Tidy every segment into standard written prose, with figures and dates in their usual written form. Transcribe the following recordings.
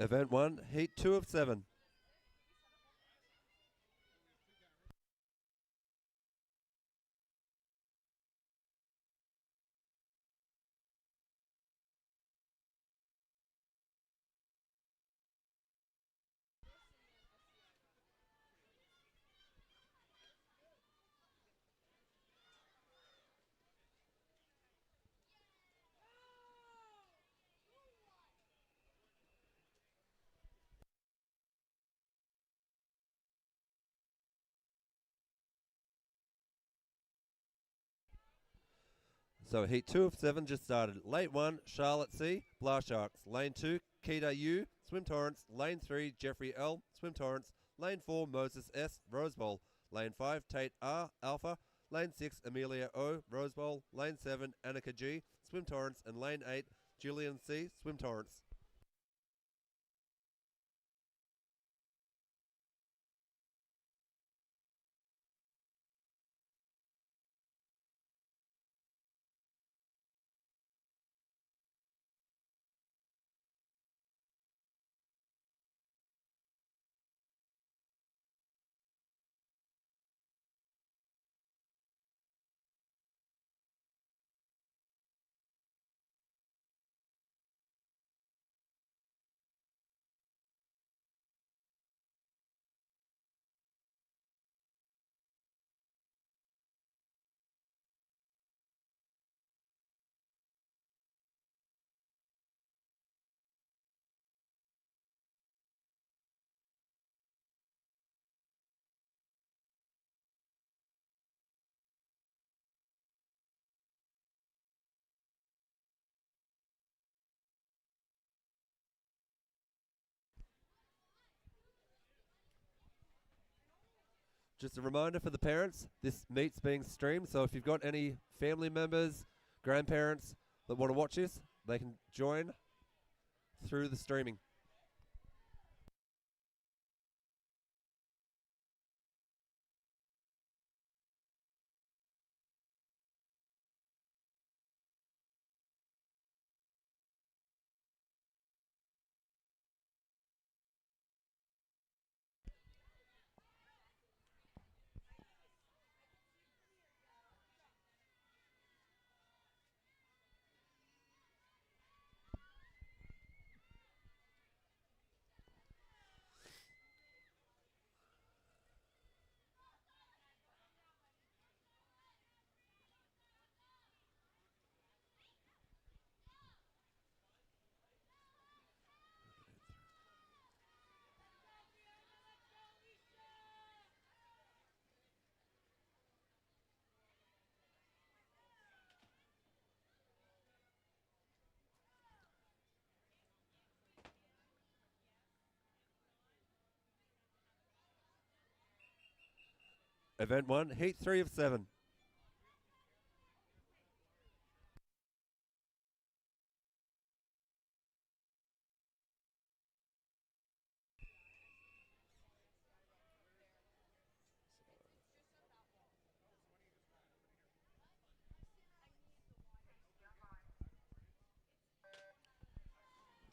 Event 1, Heat 2 of 7. So Heat 2 of 7 just started. Lane 1, Charlotte C, Blast Sharks. Lane 2, Kita U, Swim Torrance. Lane 3, Jeffrey L, Swim Torrance. Lane 4, Moses S, Rose Bowl. Lane 5, Tate R, Alpha. Lane 6, Amelia O, Rose Bowl. Lane 7, Annika G, Swim Torrance. And Lane 8, Julian C, Swim Torrance. Just a reminder for the parents, this meet's being streamed, so if you've got any family members, grandparents that want to watch this, they can join through the streaming. Event 1, Heat 3 of 7.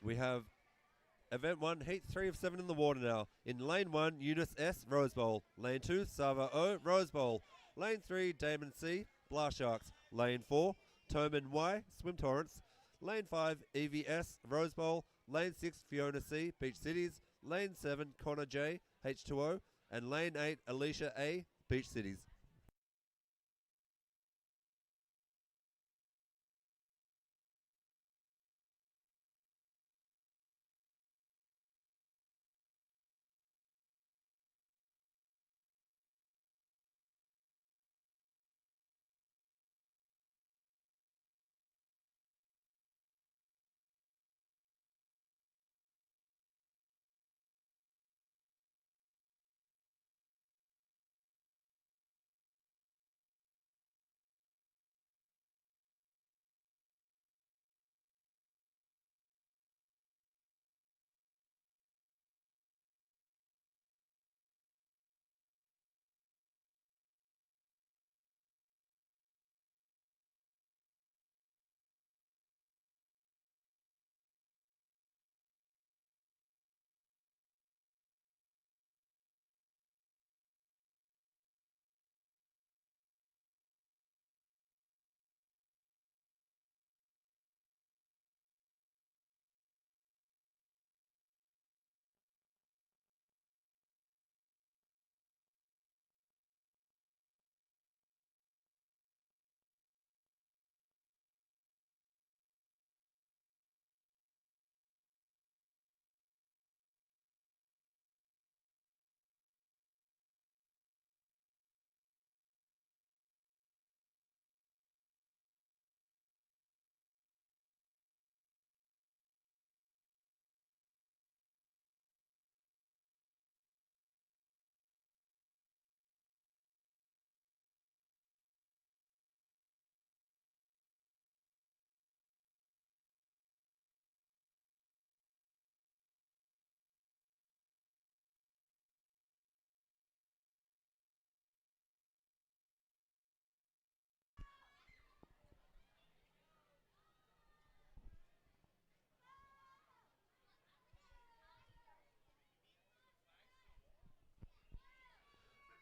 We have Event 1, Heat 3 of 7 in the water now. In Lane 1, Eunice S, Rose Bowl. Lane 2, Sava O, Rose Bowl. Lane 3, Damon C, Blast Sharks. Lane 4, Toman Y, Swim Torrance. Lane 5, EVS, Rose Bowl. Lane 6, Fiona C, Beach Cities. Lane 7, Connor J, H2O. And Lane 8, Alicia A, Beach Cities.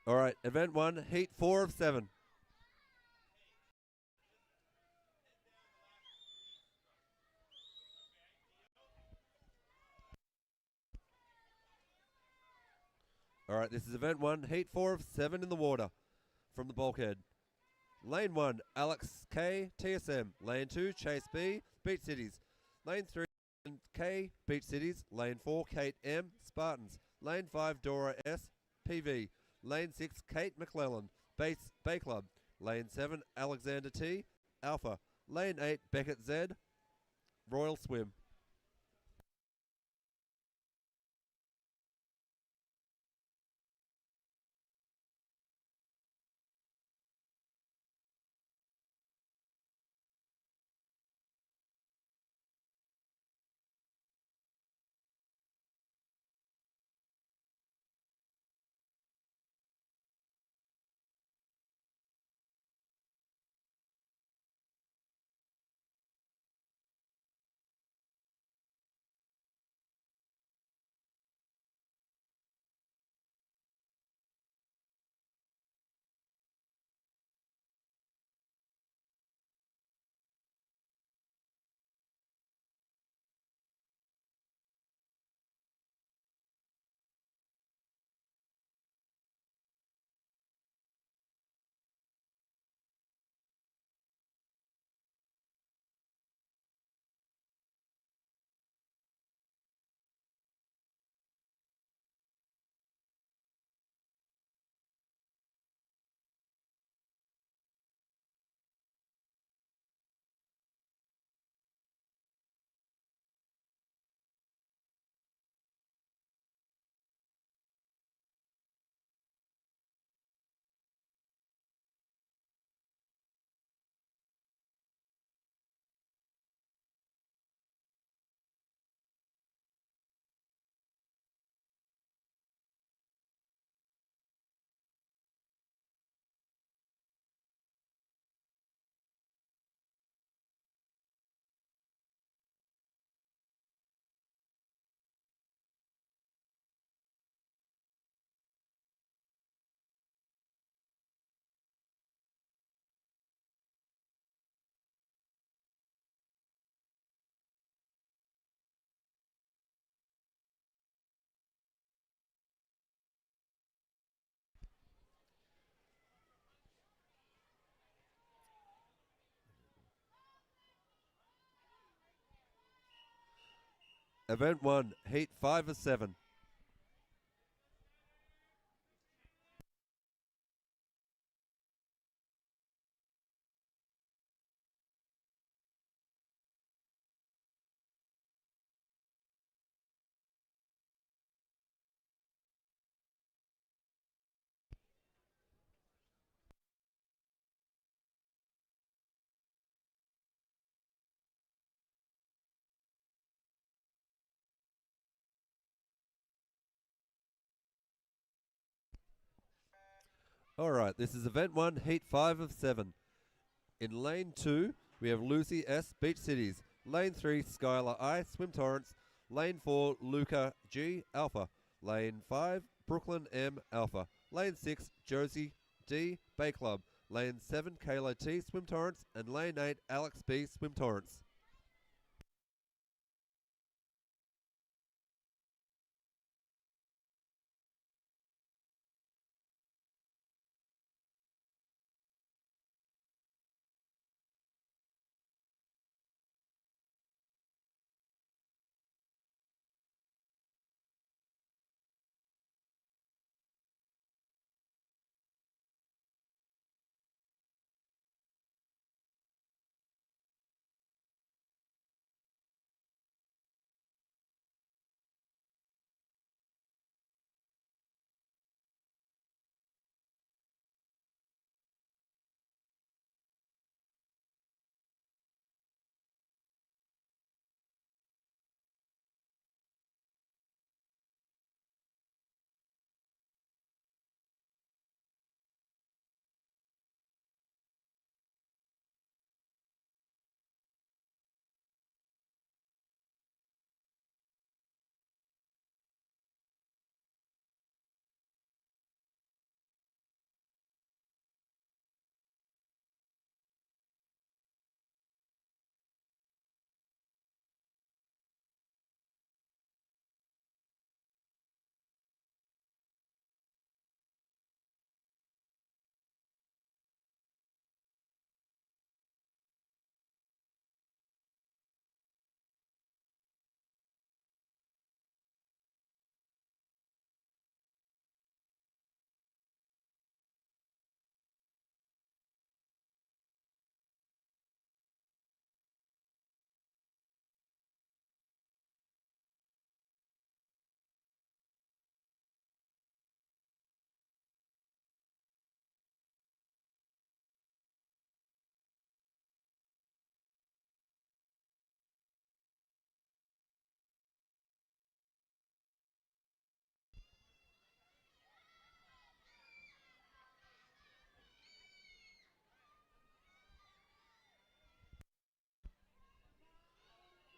All right, event 1, heat 4 of 7. All right, this is event 1, heat 4 of 7 in the water from the bulkhead. Lane 1, Alex K, TSM. Lane 2, Chase B, Beach Cities. Lane 3, K, Beach Cities. Lane 4, Kate M, Spartans. Lane 5, Dora S, PV. Lane 6, Kate McClellan, Bay Club. Lane 7, Alexander T, Alpha. Lane 8, Beckett Z, Royal Swim. Event 1, heat 5 of 7. All right, this is event 1, heat 5 of 7. In lane 2, we have Lucy S, Beach Cities. Lane 3, Skylar I, Swim Torrance. Lane 4, Luca G, Alpha. Lane 5, Brooklyn M, Alpha. Lane 6, Josie D, Bay Club. Lane 7, Kayla T, Swim Torrance. And Lane 8, Alex B, Swim Torrance.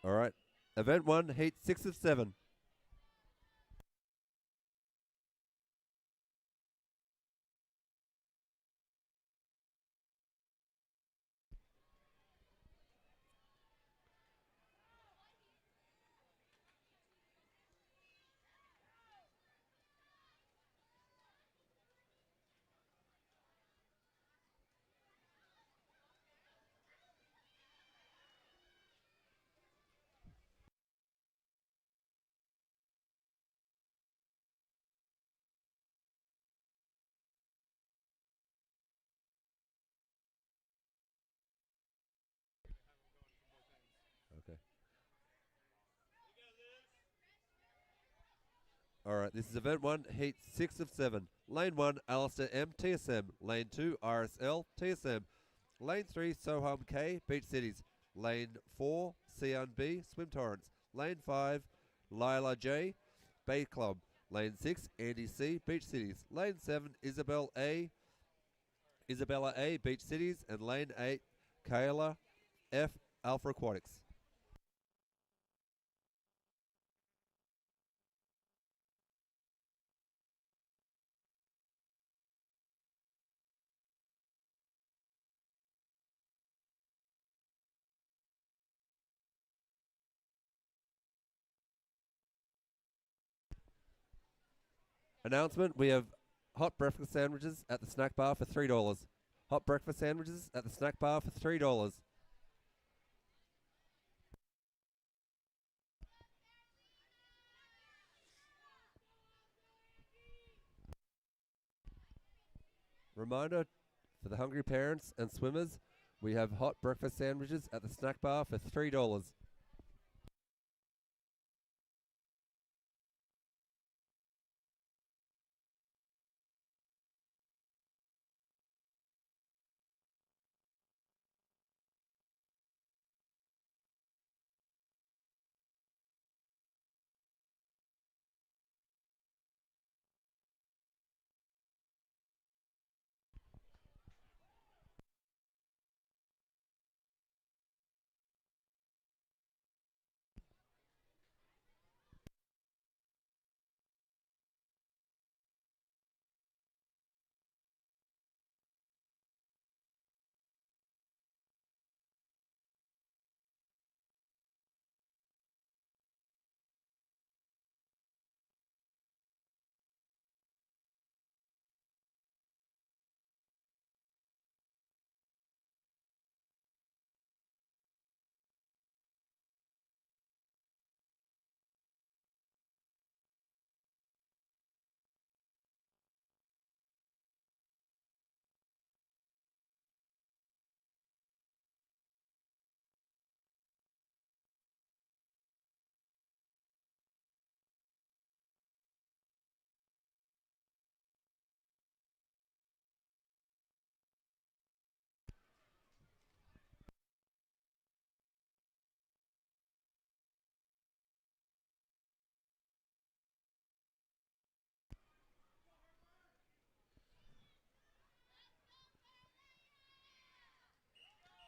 All right. Event 1, heat 6 of 7. Okay. All right. This is event 1, heat 6 of 7. Lane 1, Alistair M, TSM. Lane 2, RSL, TSM. Lane 3, Soham K, Beach Cities. Lane 4, Sion B, Swim Torrents. Lane 5, Lila J, Bay Club. Lane 6, Andy C, Beach Cities. Lane 7, Isabella A, Beach Cities. And Lane 8, Kayla F, Alpha Aquatics. Announcement: we have hot breakfast sandwiches at the snack bar for $3. Hot breakfast sandwiches at the snack bar for $3. Reminder for the hungry parents and swimmers: we have hot breakfast sandwiches at the snack bar for $3.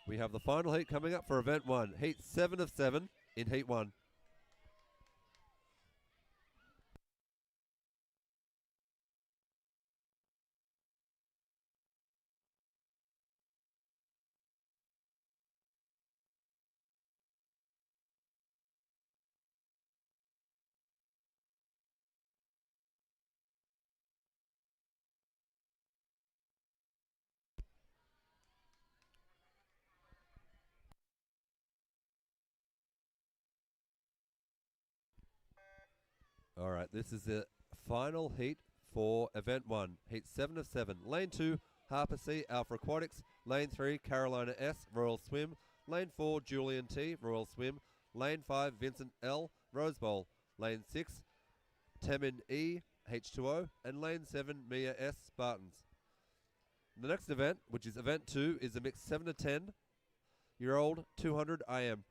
We have the final heat coming up for event 1, heat 7 of 7 in heat 1. All right, this is the final heat for event 1, heat 7 of 7. Lane 2, Harper C, Alpha Aquatics. Lane 3, Carolina S, Royal Swim. Lane 4, Julian T, Royal Swim. Lane 5, Vincent L, Rose Bowl. Lane 6, Temin E, H2O. And Lane 7, Mia S, Spartans. The next event, which is event 2, is a mixed 7 to 10-year-old 200 IM.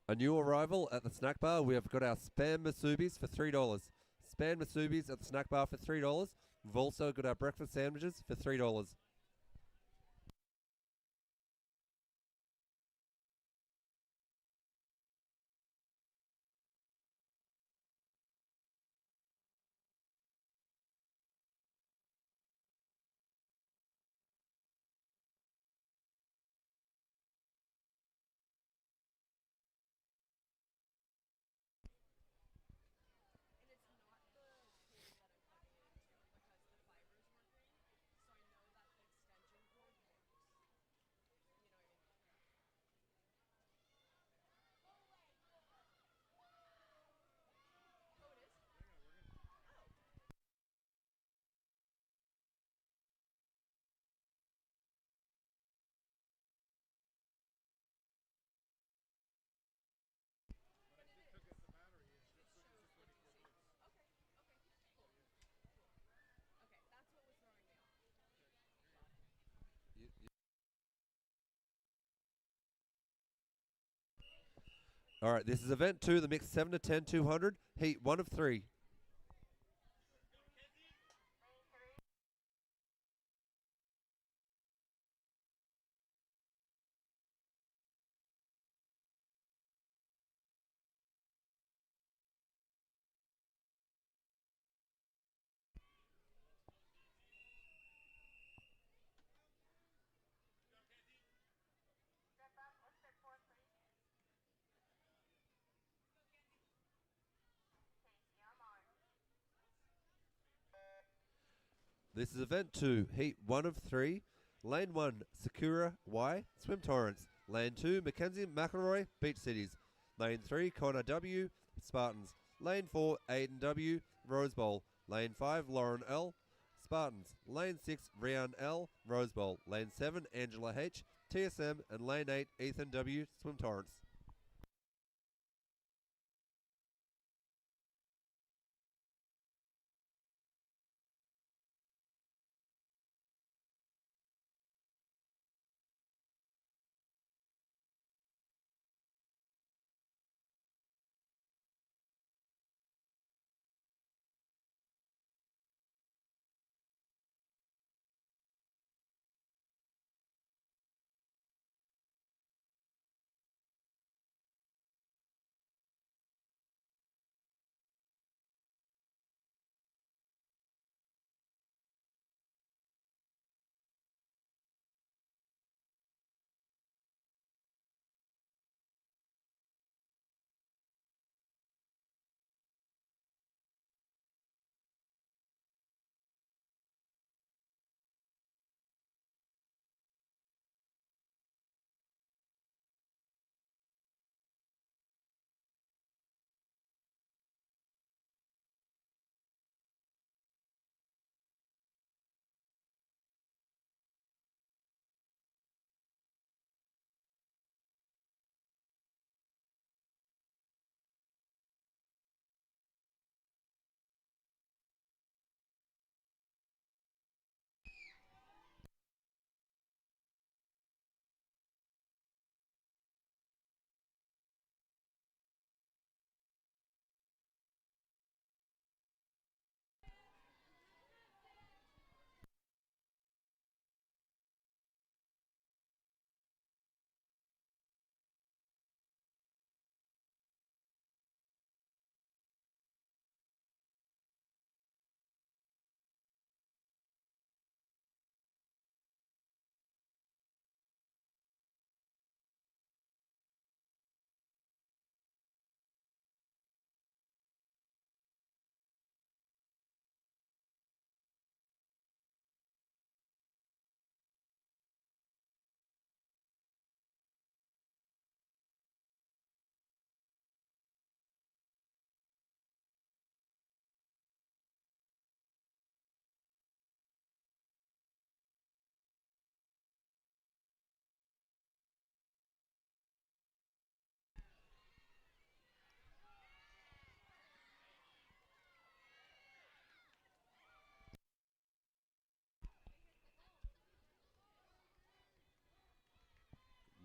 A new arrival at the snack bar, we have got our Spam Masubis for $3. Spam Masubis at the snack bar for $3. We've also got our breakfast sandwiches for $3. All right, this is event 2, the mixed 7 to 10 200, heat 1 of 3. This is event 2, heat 1 of 3. Lane 1, Sakura Y, Swim Torrents. Lane 2, Mackenzie McElroy, Beach Cities. Lane 3, Connor W, Spartans. Lane 4, Aiden W, Rose Bowl. Lane 5, Lauren L, Spartans. Lane 6, Rian L, Rose Bowl. Lane 7, Angela H, TSM. And Lane 8, Ethan W, Swim Torrents.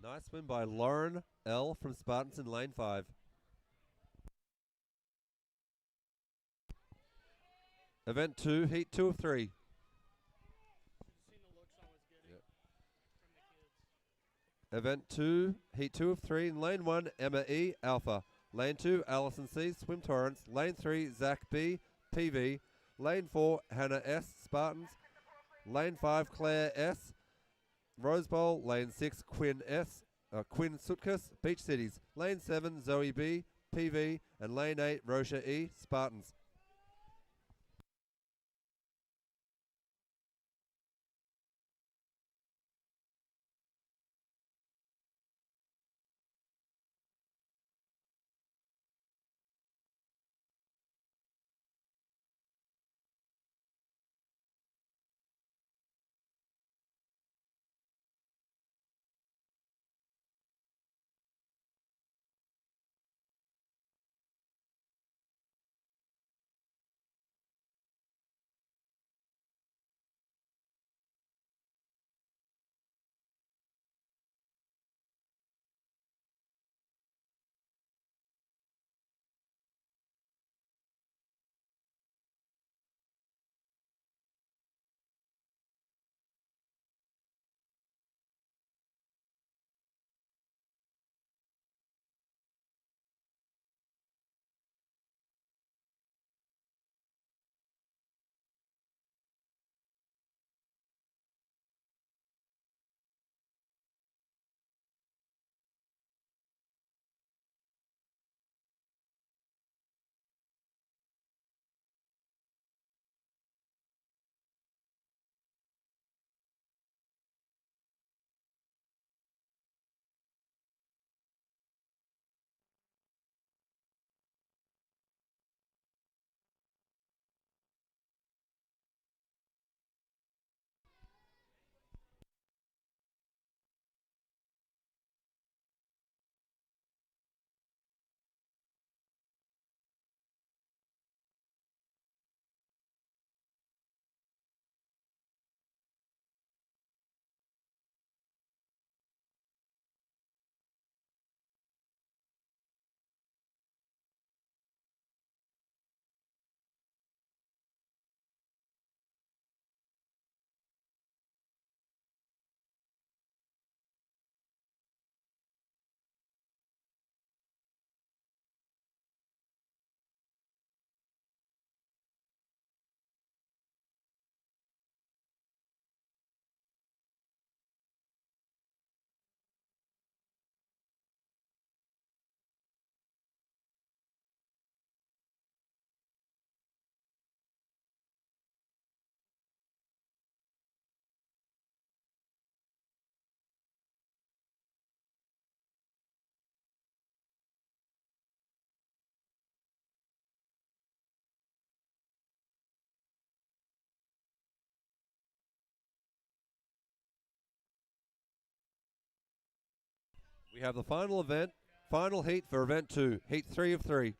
Nice win by Lauren L. from Spartans in lane 5. Event 2, heat 2 of 3. Event 2, heat 2 of 3 in lane 1, Emma E. Alpha. Lane 2, Alison C. Swim Torrance. Lane 3, Zach B. PV. Lane 4, Hannah S. Spartans. Lane 5, Claire S. Rose Bowl. Lane 6, Quinn Sutkus. Beach Cities. Lane 7, Zoe B. PV. And Lane 8, Rosha E. Spartans. We have the final event, final heat for event 2, heat 3 of 3.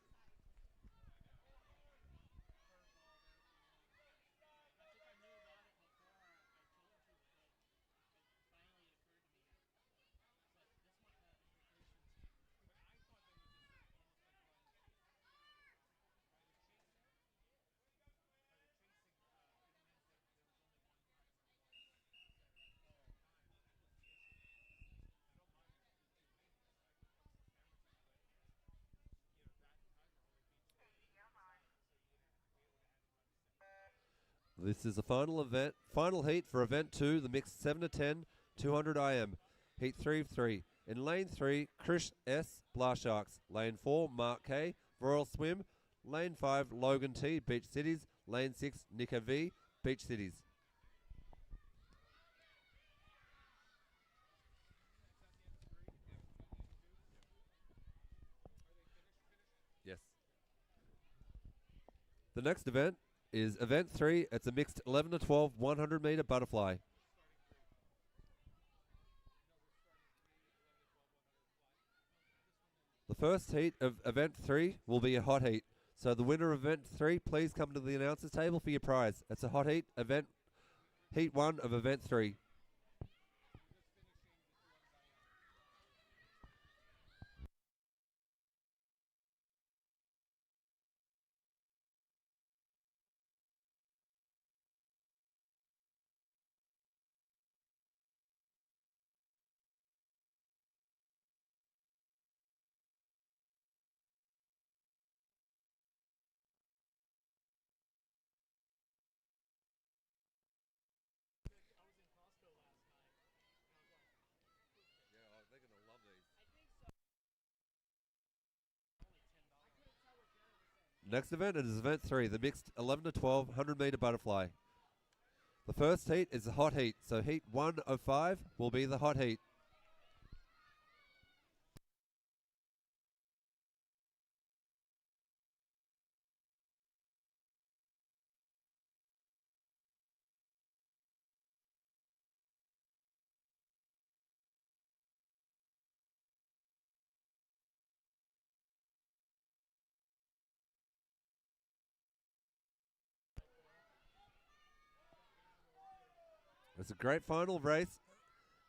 This is the final heat for event 2, the mixed 7 to 10, 200 IM. Heat 3 of 3. In lane 3, Krish S. Blast Sharks. Lane 4, Mark K. Royal Swim. Lane 5, Logan T. Beach Cities. Lane 6, Nika V. Beach Cities. Yes. The next event is event 3. It's a mixed 11 to 12, 100 meter butterfly. The first heat of event 3 will be a hot heat. So the winner of event 3, please come to the announcers table for your prize. It's a hot heat, heat 1 of event 3. Next event is event 3, the mixed 11 to 12 100-meter butterfly. The first heat is the hot heat, so heat 1 of 5 will be the hot heat. It's a great final race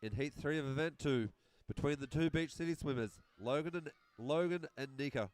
in heat 3 of event 2 between the two beach city swimmers, Logan and Nika.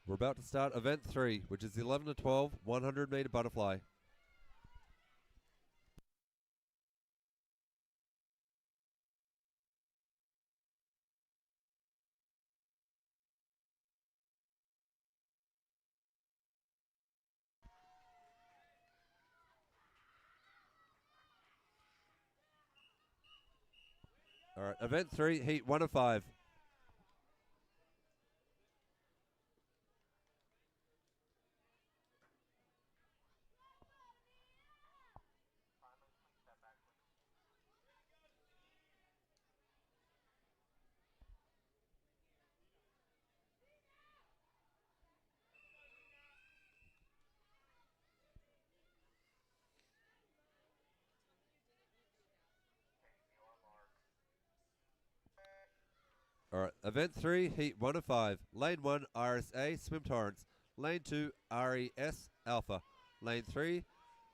We're about to start event 3, which is the 11 to 12 100-meter butterfly. All right, event 3, heat 1 of 5. All right, event 3, heat 1 of 5. Lane 1, RSA, Swim Torrents. Lane 2, RES, Alpha. Lane 3,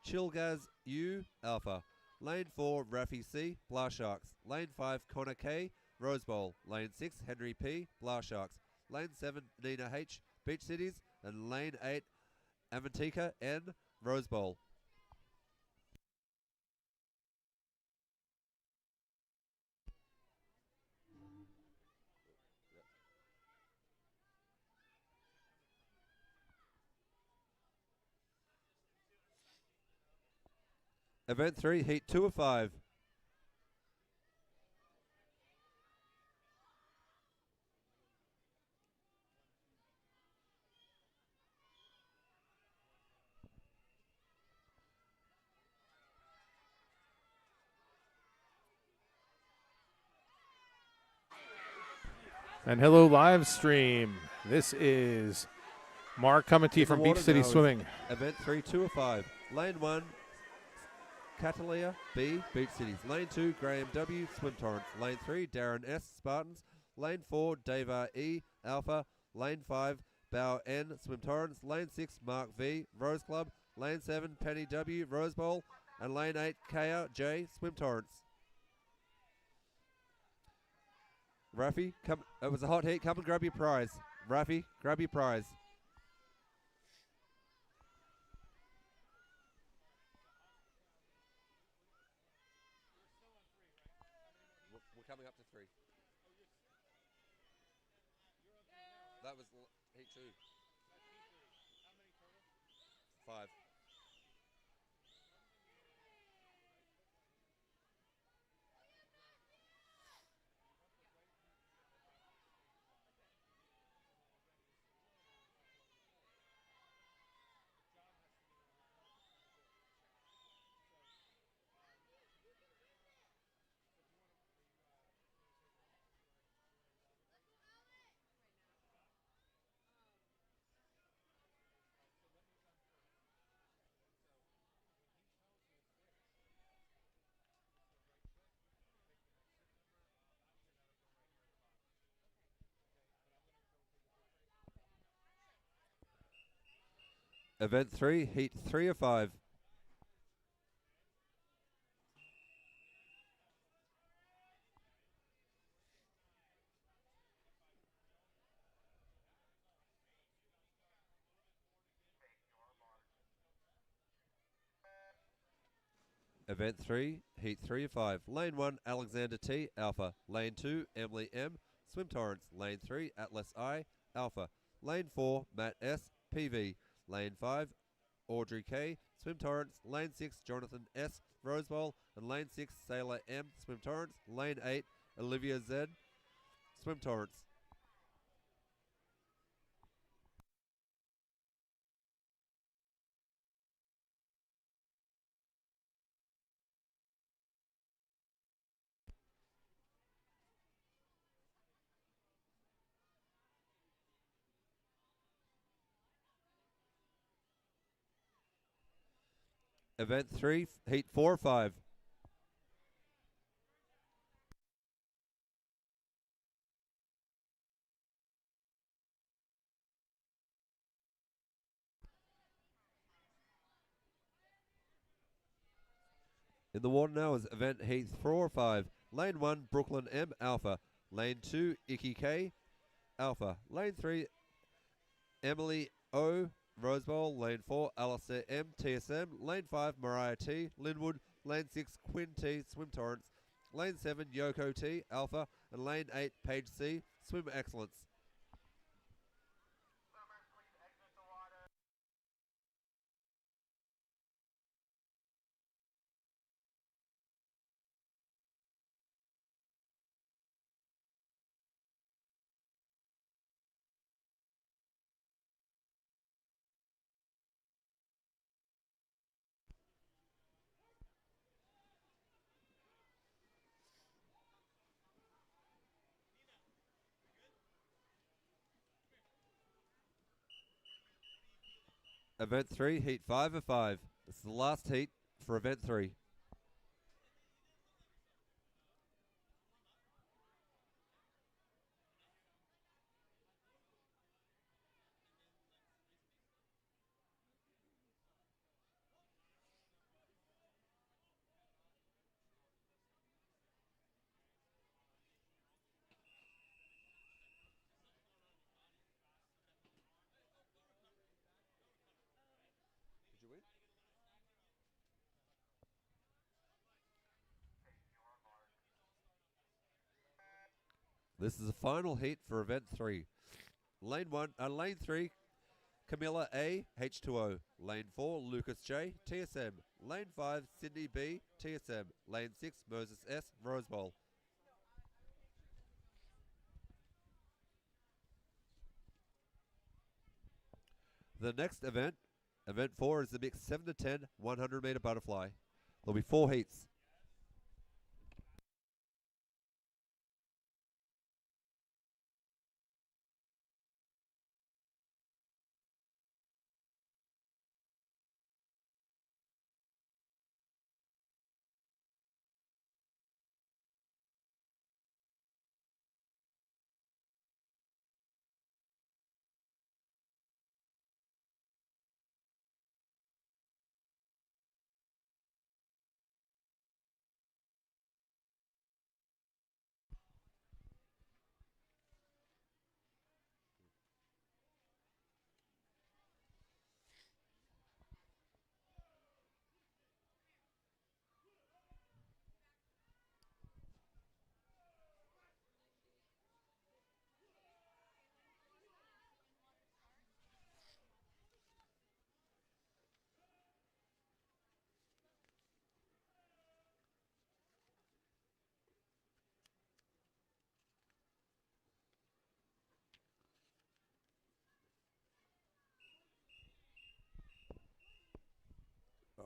Chilgaz U, Alpha. Lane 4, Raffy C, Blast Sharks. Lane 5, Connor K, Rose Bowl. Lane 6, Henry P, Blast Sharks. Lane 7, Nina H, Beach Cities. And Lane 8, Amantika N, Rose Bowl. Event 3, heat 2 of 5. And hello, live stream. This is Mark coming to you from Beach City Swimming. Event 3, 2 of 5. Lane 1, Catalia B, Beach Cities. Lane 2, Graham W, Swim Torrents. Lane 3, Darren S, Spartans. Lane 4, Davar E, Alpha. Lane 5, Bow N, Swim Torrents. Lane 6, Mark V, Rose Club. Lane 7, Penny W, Rose Bowl. And Lane 8, Kaya J, Swim Torrents. Raffy, come. It was a hot heat. Come and grab your prize. Raffy, grab your prize. We're coming up to 3. That was heat 2. 5. Event 3, Heat 3 of 5. Event 3, Heat 3 of 5. Lane 1, Alexander T, Alpha. Lane 2, Emily M, Swim Torrance. Lane 3, Atlas I, Alpha. Lane 4, Matt S, PV. Lane 5, Audrey K, Swim Torrance. Lane 6, Jonathan S, Rose Bowl. And Lane 6, Sailor M, Swim Torrance. Lane 8, Olivia Z, Swim Torrance. Event 3, Heat 4 of 5. In the water now is event Heat 4 or 5. Lane 1, Brooklyn M, Alpha. Lane 2, Icky K, Alpha. Lane 3, Emily O, Rose Bowl. Lane 4, Alistair M, TSM. Lane 5, Mariah T, Linwood. Lane 6, Quinn T, Swim Torrance. Lane 7, Yoko T, Alpha. And Lane 8, Paige C, Swim Excellence. Event 3, Heat 5 of 5. This is the last heat for Event 3. Did you win? This is the final heat for Event 3. Lane 3, Camilla A, H2O. Lane 4, Lucas J, TSM. Lane 5, Sydney B, TSM. Lane 6, Moses S, Rose Bowl. The next event, Event 4, is the mixed 7 to 10 100 meter butterfly. There'll be 4 heats.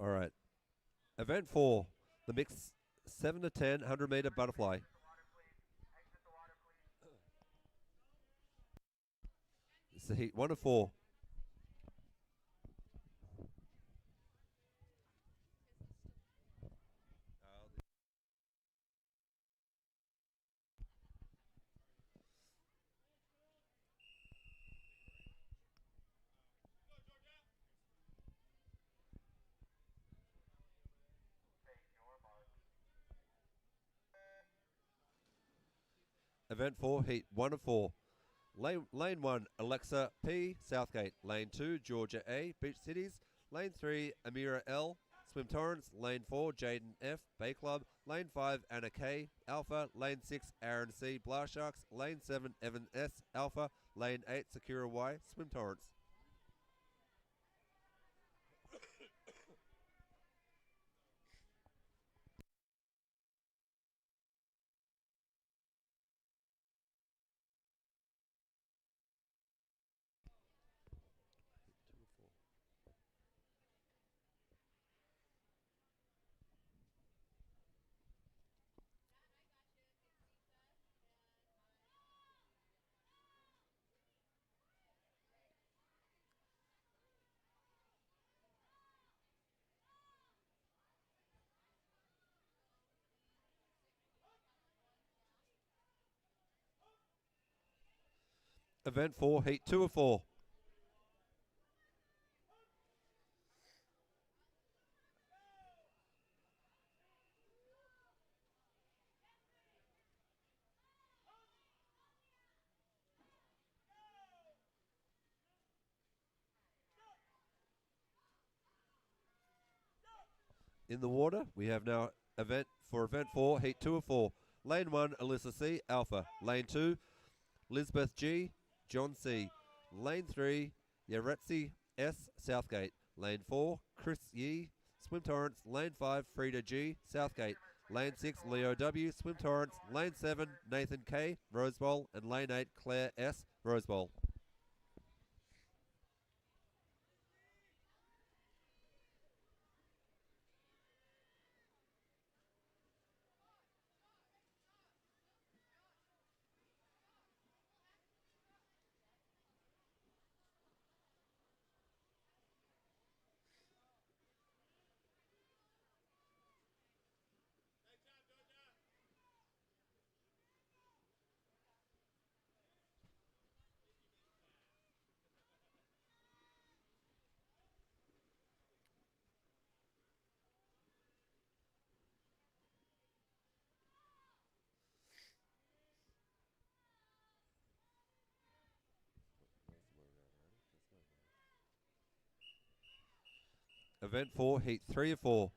All right. Event 4, the mixed 7 to 10 100 meter butterfly. It's the heat 1 of 4. Event 4, Heat 1 of 4. Lane 1, Alexa P, Southgate. Lane 2, Georgia A, Beach Cities. Lane 3, Amira L, Swim Torrance. Lane 4, Jaden F, Bay Club. Lane 5, Anna K, Alpha. Lane 6, Aaron C, Blast Sharks. Lane 7, Evan S, Alpha. Lane 8, Sakura Y, Swim Torrance. Event 4, Heat 2 of 4. In the water, we have now event 4, Heat 2 of 4. Lane 1, Alyssa C, Alpha. Lane 2, Lisbeth G, John C. Lane 3, Yaretsi S, Southgate. Lane 4, Chris Yee, Swim Torrance. Lane 5, Frida G, Southgate. Lane 6, Leo W, Swim Torrance. Lane 7, Nathan K, Rose Bowl. And Lane 8, Claire S, Rose Bowl. Event 4, Heat 3 of 4.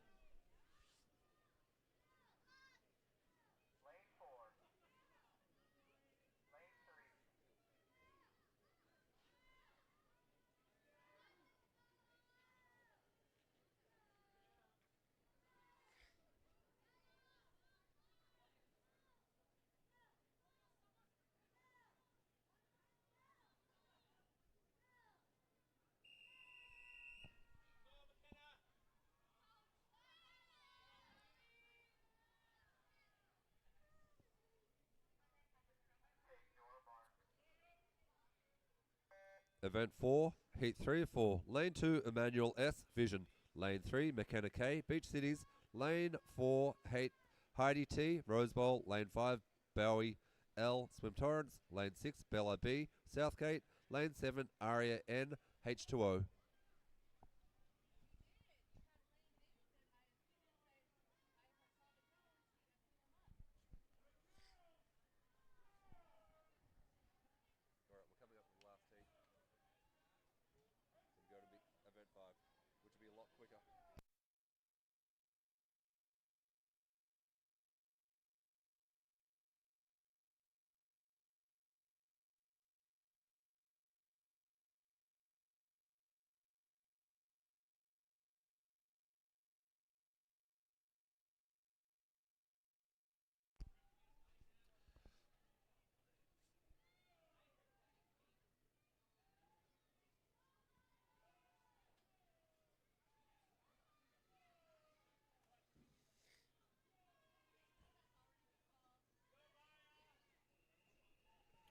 Event 4, Heat 3 of 4. Lane 2, Emmanuel S, Vision. Lane 3, McKenna K, Beach Cities. Lane 4, Heidi T, Rose Bowl. Lane 5, Bowie L, Swim Torrance. Lane 6, Bella B, Southgate. Lane 7, Aria N, H2O. Alright, we're coming up to the last tee. And go to event 5, which will be a lot quicker.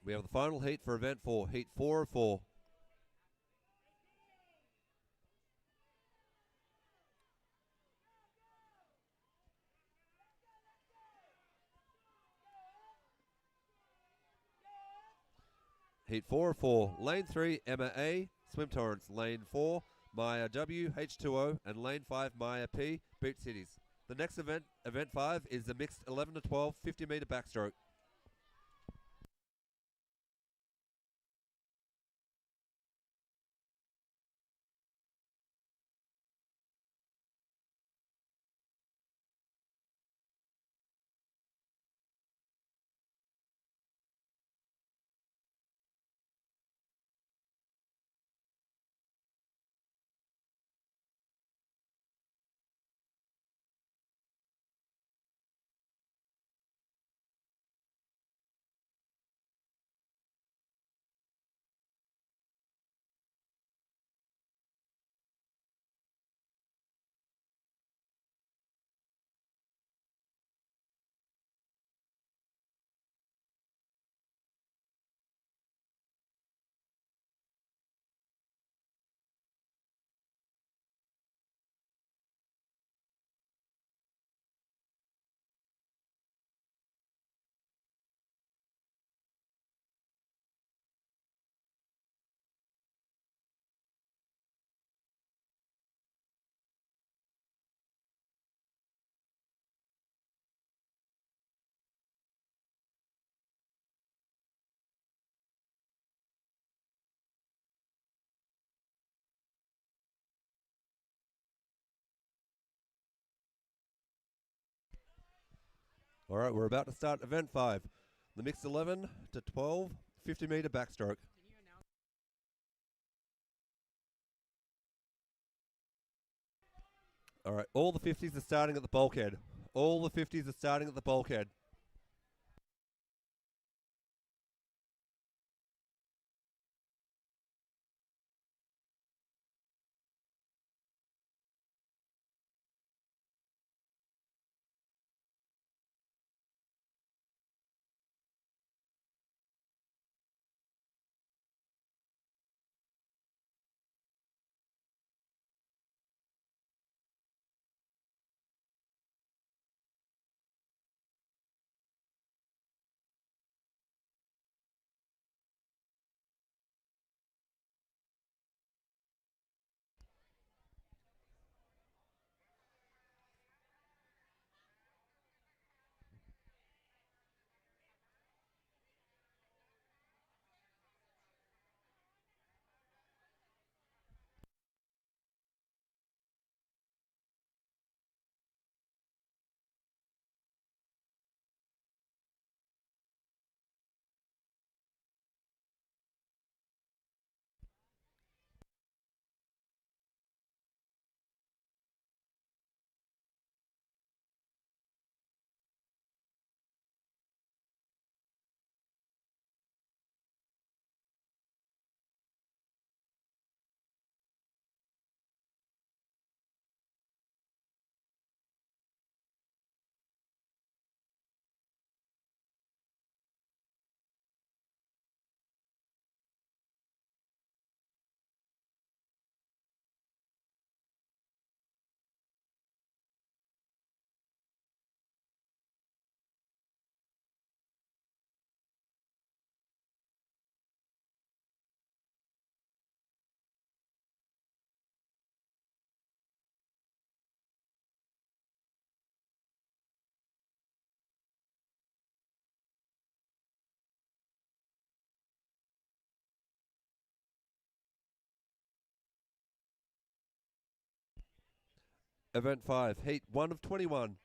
We have the final heat for event 4, Heat 4 of 4. Heat 4 of 4. Lane 3, Emma A, Swim Torrance. Lane 4, Maya W, H2O. And Lane 5, Maya P, Beach Cities. The next event, event 5, is the mixed 11 to 12 50 metre backstroke. All right, we're about to start event 5. The mixed 11 to 12, 50-meter backstroke. All right, all the 50s are starting at the bulkhead. All the 50s are starting at the bulkhead. Event 5, heat 1 of 21.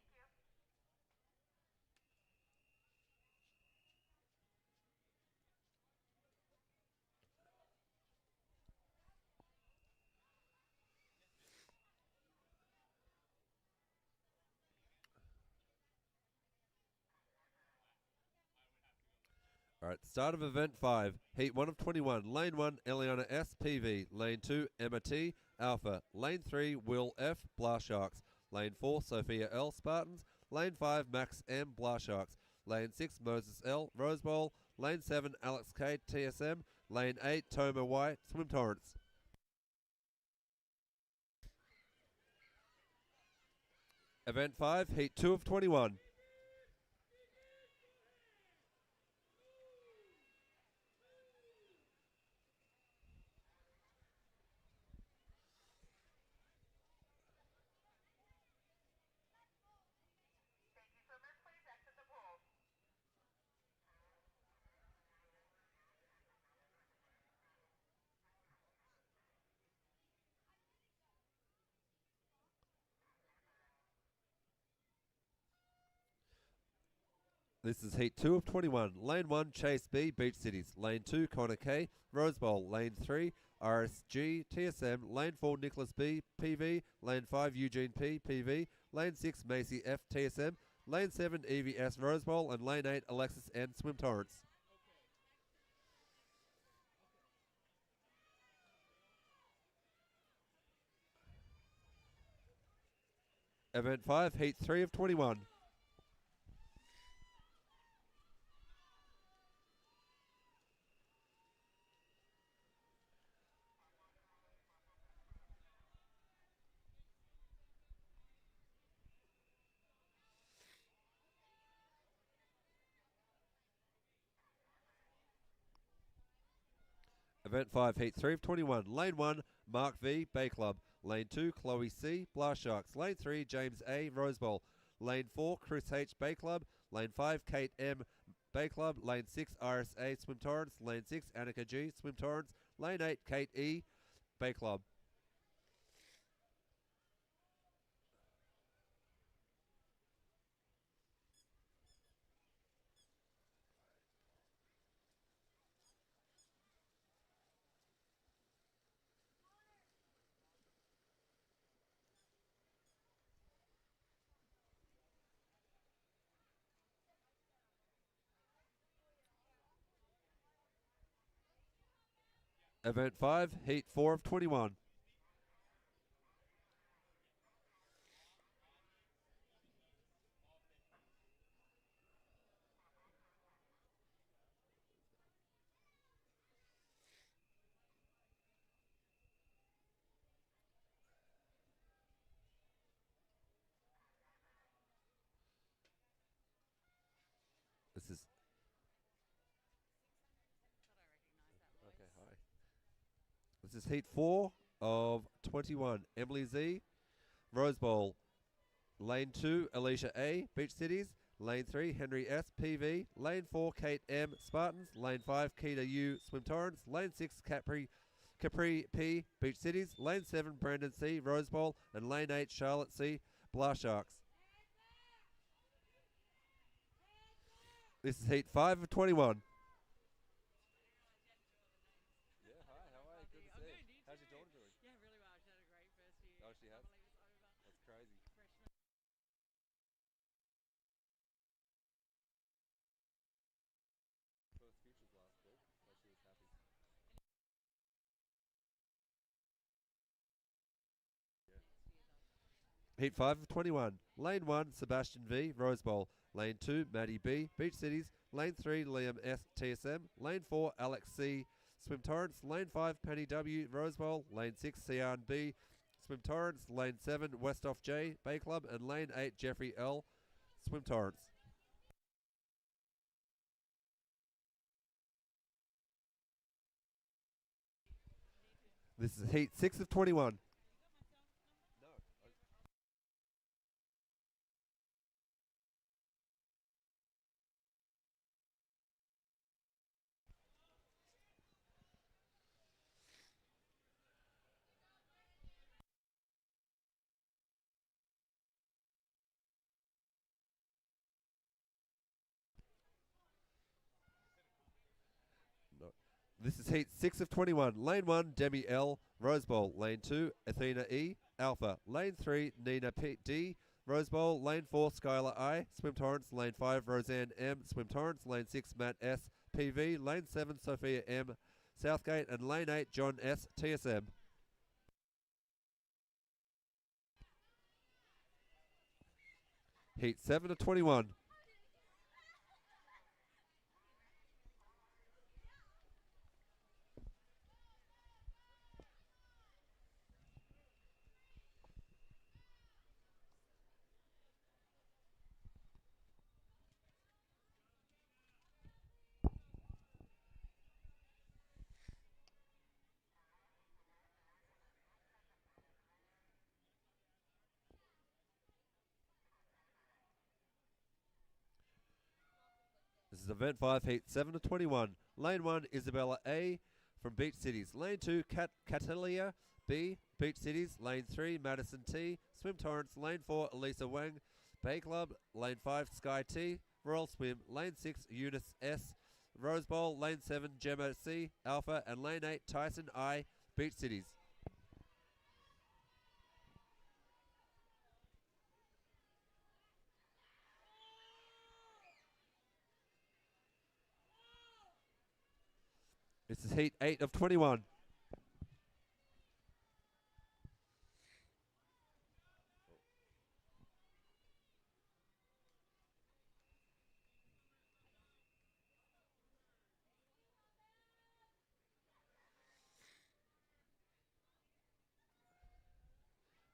All right, start of event 5, heat 1 of 21. Lane 1, Eliana S, PV. Lane 2, Emma T, Alpha. Lane 3, Will F, Blast Sharks. Lane 4, Sophia L, Spartans. Lane 5, Max M, Blast Sharks. Lane 6, Moses L, Rose Bowl. Lane 7, Alex K, TSM. Lane 8, Toma Y, Swim Torrents. Event 5, heat 2 of 21. This is heat 2 of 21. Lane 1, Chase B, Beach Cities. Lane 2, Connor K, Rose Bowl. Lane 3, RSG, TSM. Lane 4, Nicholas B, PV. Lane 5, Eugene P, PV. Lane 6, Macy F, TSM. Lane 7, EVS, Rose Bowl. And Lane 8, Alexis N, Swim Torrents. Event 5, heat 3 of 21. Event 5, heat 3 of 21. Lane 1, Mark V, Bay Club. Lane 2, Chloe C, Blast Sharks. Lane 3, James A, Rose Bowl. Lane 4, Chris H, Bay Club. Lane 5, Kate M, Bay Club. Lane 6, RSA, Swim Torrents. Lane 6, Annika G, Swim Torrents. Lane 8, Kate E, Bay Club. Event 5, Heat 4 of 21. This is okay. Hi. This is Heat 4 of 21. Emily Z, Rose Bowl. Lane 2, Alicia A, Beach Cities. Lane 3, Henry S, PV. Lane 4, Kate M, Spartans. Lane 5, Keita U, Swim Torrents. Lane 6, Capri P, Beach Cities. Lane 7, Brandon C, Rose Bowl. And Lane 8, Charlotte C, Blast Sharks. This is Heat 5 of 21. Yeah, hi, how are you? Good to see you. How's your daughter doing? Yeah, really well. She had a great first year. Oh, she has? I can't believe it's over. That's crazy. Freshman. First futures last week, so she was happy. Yeah. Heat 5 of 21. Lane 1, Sebastian V, Rose Bowl. Lane 2, Maddie B, Beach Cities. Lane 3, Liam S, TSM. Lane 4, Alex C, Swim Torrents. Lane 5, Penny W, Rose Bowl. Lane 6, Sian B, Swim Torrents. Lane 7, Westoff J, Bay Club. And Lane 8, Jeffrey L, Swim Torrents. This is Heat 6 of 21. No. No. This is Heat 6 of 21. Lane 1, Demi L, Rose Bowl. Lane 2, Athena E, Alpha. Lane 3, Nina P, D, Rose Bowl. Lane 4, Skylar I, Swim Torrents. Lane 5, Roseanne M, Swim Torrents. Lane 6, Matt S, PV. Lane 7, Sophia M, Southgate. And Lane 8, John S, TSM. Heat 7 of 21. This is Event 5, Heat 7 to 21. Lane 1, Isabella A from Beach Cities. Lane 2, Catalia B, Beach Cities. Lane 3, Madison T, Swim Torrents. Lane 4, Elisa Wang, Bay Club. Lane 5, Sky T, Royal Swim. Lane 6, Eunice S, Rose Bowl. Lane 7, Gemma C, Alpha. And Lane 8, Tyson I, Beach Cities. This is Heat 8 of 21.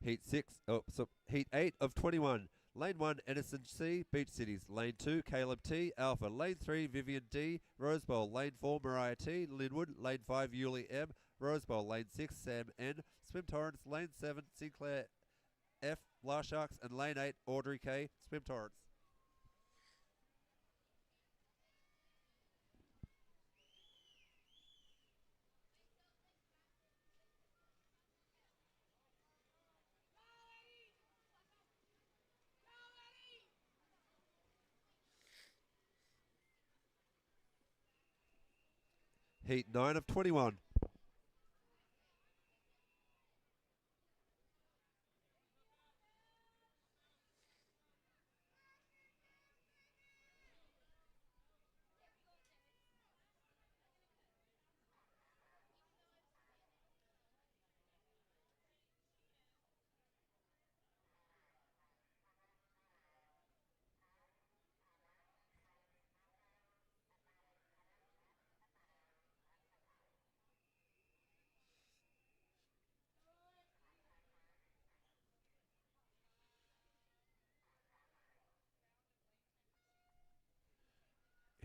Heat 8 of 21. Lane 1, Edison C, Beach Cities. Lane 2, Caleb T, Alpha. Lane 3, Vivian D, Rose Bowl. Lane 4, Mariah T, Linwood. Lane 5, Yuli M, Rose Bowl. Lane 6, Sam N, Swim Torrents. Lane 7, Sinclair F, Blast Sharks. And Lane 8, Audrey K, Swim Torrents. Heat 9 of 21.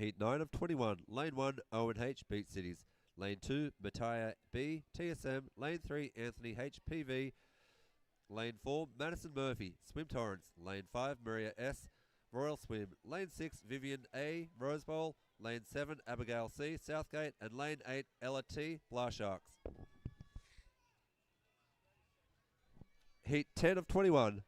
Heat 9 of 21. Lane 1, Owen H. Beat Cities. Lane 2, Mattia B. TSM. Lane 3, Anthony H. PV. Lane 4, Madison Murphy. Swim Torrance. Lane 5, Maria S. Royal Swim. Lane 6, Vivian A. Rose Bowl. Lane 7, Abigail C. Southgate. And Lane 8, Ella T. Blar Sharks. Heat 10 of 21.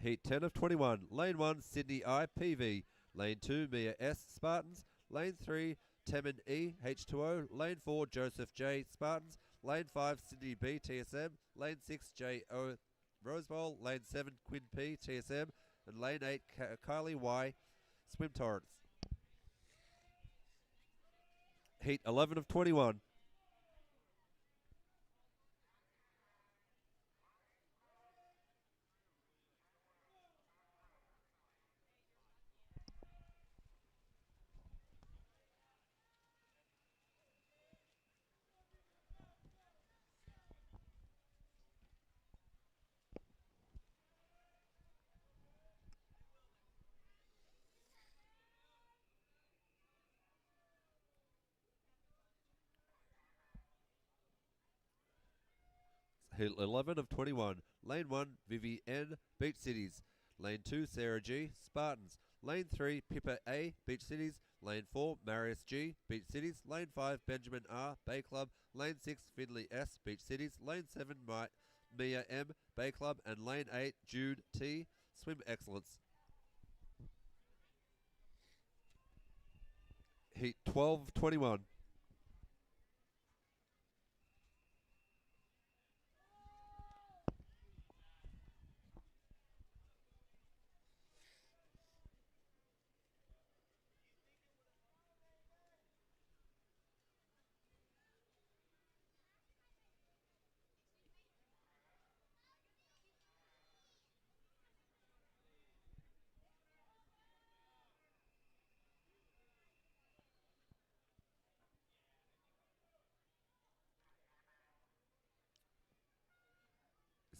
Heat 10 of 21. Lane 1, Sydney I. PV. Lane 2, Mia S. Spartans. Lane 3, Temin E. H2O. Lane 4, Joseph J. Spartans. Lane 5, Sydney B. TSM. Lane 6, J. O. Rose Bowl. Lane 7, Quinn P. TSM. And Lane 8, Kylie Y. Swim Torrance. Heat 11 of 21. Heat 11 of 21. Lane 1, Vivi N. Beach Cities. Lane 2, Sarah G. Spartans. Lane 3, Pippa A. Beach Cities. Lane 4, Marius G. Beach Cities. Lane 5, Benjamin R. Bay Club. Lane 6, Finley S. Beach Cities. Lane 7, Mia M. Bay Club. And Lane 8, Jude T. Swim Excellence. Heat 12 of 21.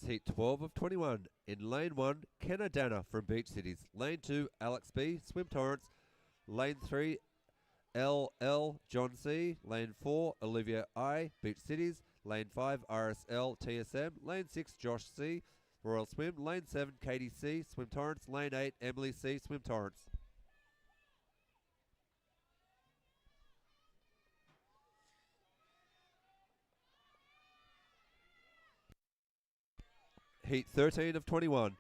It's heat 12 of 21. In lane 1, Kenna Danner from Beach Cities. Lane 2, Alex B. Swim Torrance. Lane 3, LL John C. Lane 4, Olivia I. Beach Cities. Lane 5, RSL TSM. Lane 6, Josh C. Royal Swim. Lane 7, Katie C. Swim Torrance. Lane 8, Emily C. Swim Torrance. Heat 13 of 21.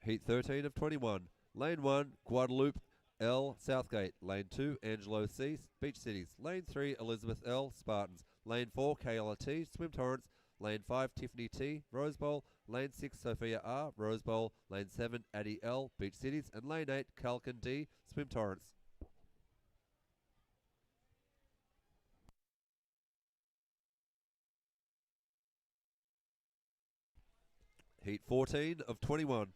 Heat 13 of 21. Lane 1, Guadalupe L. Southgate. Lane 2, Angelo C. Beach Cities. Lane 3, Elizabeth L. Spartans. Lane 4, Kayla T. Swim Torrance. Lane 5, Tiffany T. Rose Bowl. Lane 6, Sophia R. Rose Bowl. Lane 7, Addie L. Beach Cities. And Lane 8, Calkin D. Swim Torrance. Heat 14 of 21.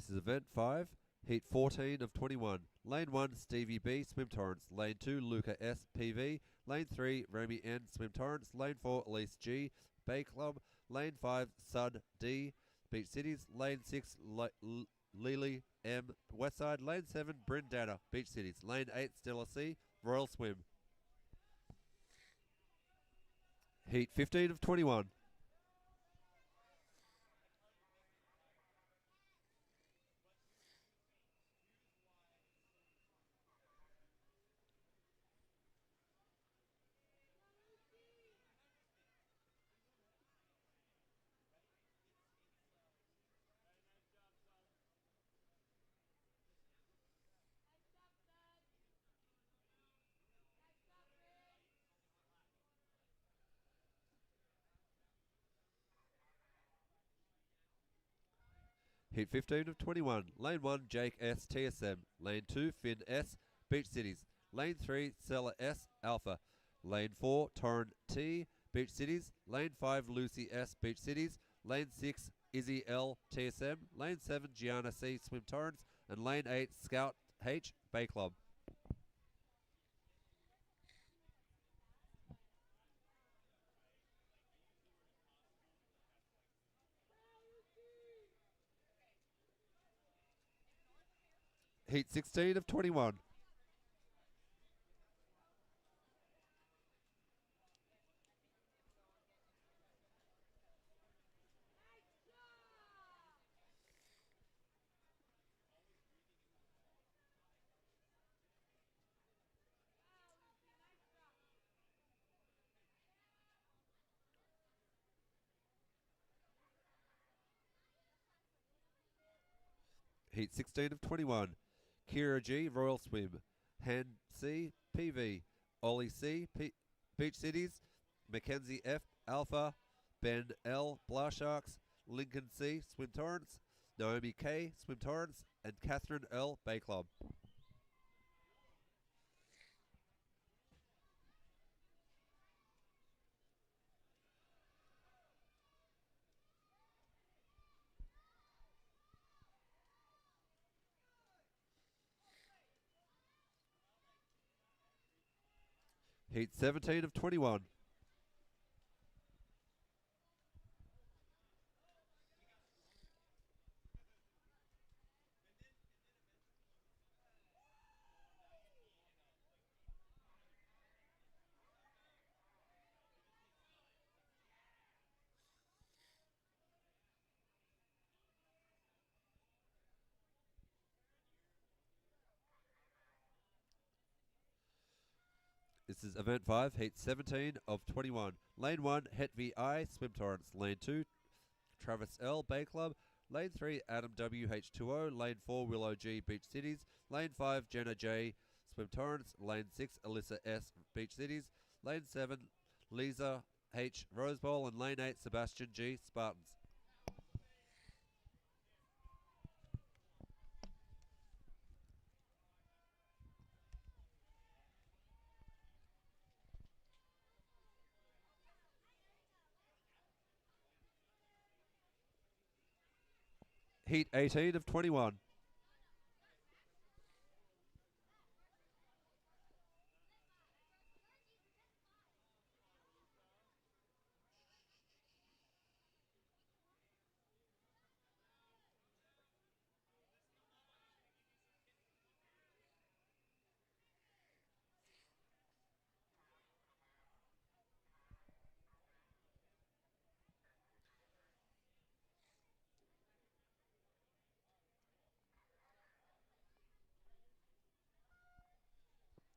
This is event 5, heat 14 of 21. Lane 1, Stevie B, Swim Torrance. Lane 2, Luca S, PV. Lane 3, Remy N, Swim Torrance. Lane 4, Elise G, Bay Club. Lane 5, Sud D, Beach Cities. Lane 6, Lily M, Westside. Lane 7, Bryn Dana, Beach Cities. Lane 8, Stella C, Royal Swim. Heat 15 of 21. Heat 15 of 21. Lane 1, Jake S, TSM. Lane 2, Finn S, Beach Cities. Lane 3, Seller S, Alpha. Lane 4, Torrent T, Beach Cities. Lane 5, Lucy S, Beach Cities. Lane 6, Izzy L, TSM. Lane 7, Gianna C, Swim Torrance. And Lane 8, Scout H, Bay Club. Heat 16 of 21. Heat 16 of 21. Kira G, Royal Swim. Han C, PV. Ollie C, Beach Cities. Mackenzie F, Alpha. Ben L, Blah Sharks. Lincoln C, Swim Torrance. Naomi K, Swim Torrance. And Catherine L, Bay Club. Heat 17 of 21. This is event 5, heat 17 of 21. Lane 1, Het VI, Swim Torrance. Lane 2, Travis L, Bay Club. Lane 3, Adam W, H2O. Lane 4, Willow G, Beach Cities. Lane 5, Jenna J, Swim Torrance. Lane 6, Alyssa S, Beach Cities. Lane 7, Lisa H, Rose Bowl. And Lane 8, Sebastian G, Spartans. Heat 18 of 21.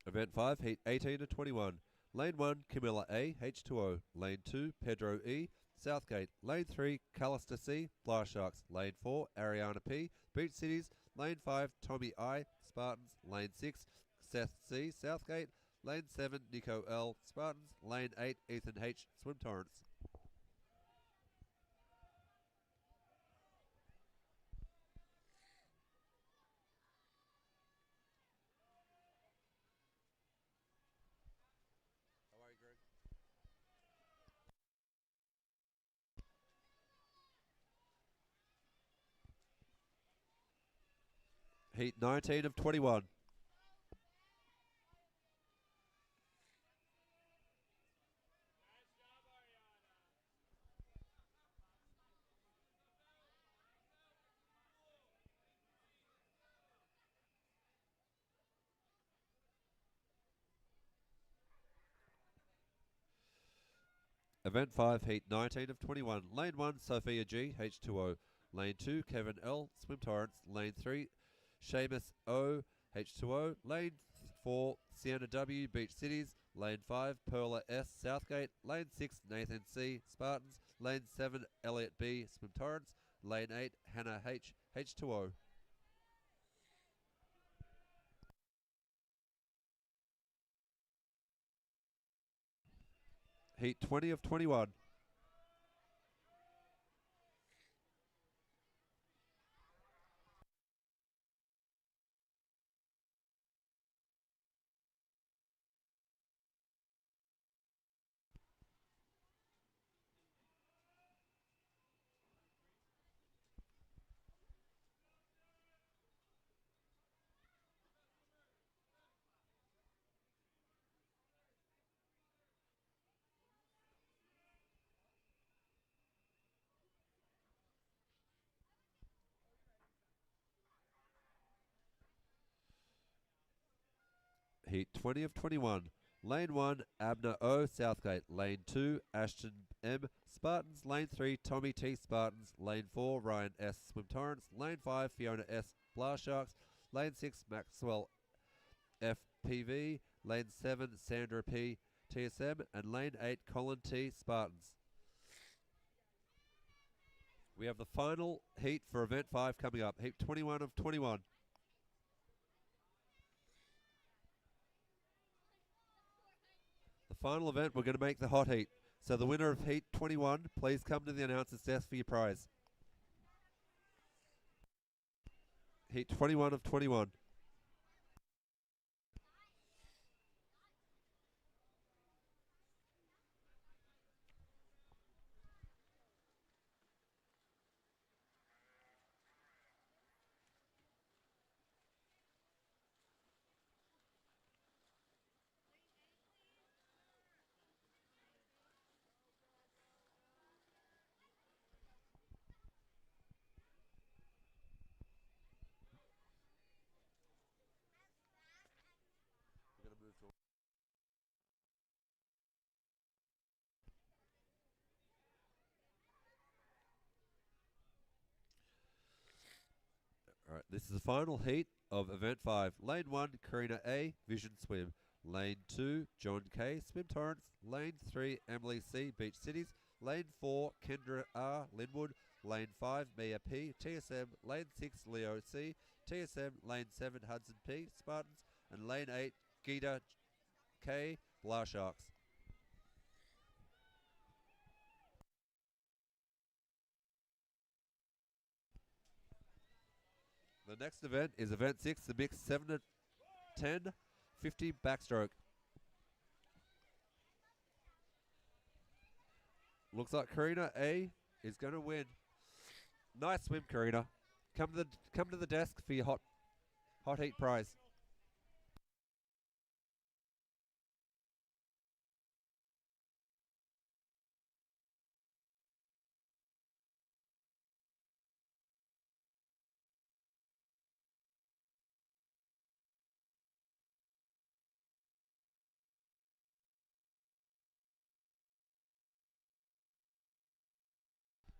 Event 5, heat 18 to 21. Lane 1, Camilla A, H2O. Lane 2, Pedro E, Southgate. Lane 3, Callister C, Blah Sharks. Lane 4, Ariana P, Beach Cities. Lane 5, Tommy I, Spartans. Lane 6, Seth C, Southgate. Lane 7, Nico L, Spartans. Lane 8, Ethan H, Swim Torrance. How are you, Greg? Heat 19 of 21. Event 5, Heat 19 of 21. Lane 1, Sophia G, H2O. Lane 2, Kevin L, Swim Torrance. Lane 3, Seamus O, H2O. Lane 4, Sienna W, Beach Cities. Lane 5, Perla S, Southgate. Lane 6, Nathan C, Spartans. Lane 7, Elliot B, Swim Torrance. Lane 8, Hannah H, H2O. Heat 20 of 21. Heat 20 of 21. Lane 1, Abner O, Southgate. Lane 2, Ashton M, Spartans. Lane 3, Tommy T, Spartans. Lane 4, Ryan S, Swim Torrance. Lane 5, Fiona S, Blast Sharks. Lane 6, Maxwell FPV. Lane 7, Sandra P, TSM. And Lane 8, Colin T, Spartans. We have the final heat for Event 5 coming up. Heat 21 of 21. The final event, we're going to make the hot heat. So the winner of Heat 21, please come to the announcer's desk for your prize. Heat 21 of 21. All right, this is the final heat of Event 5. Lane 1, Karina A, Vision Swim. Lane 2, John K, Swim Torrance. Lane 3, Emily C, Beach Cities. Lane 4, Kendra R, Linwood. Lane 5, Mia P, TSM. Lane 6, Leo C, TSM. Lane 7, Hudson P, Spartans. And Lane 8, Gita K, Blast Sharks. The next event is Event 6, the mixed 7 to 10, 50 backstroke. Looks like Karina A is going to win. Nice swim, Karina. Come to the desk for your hot heat prize.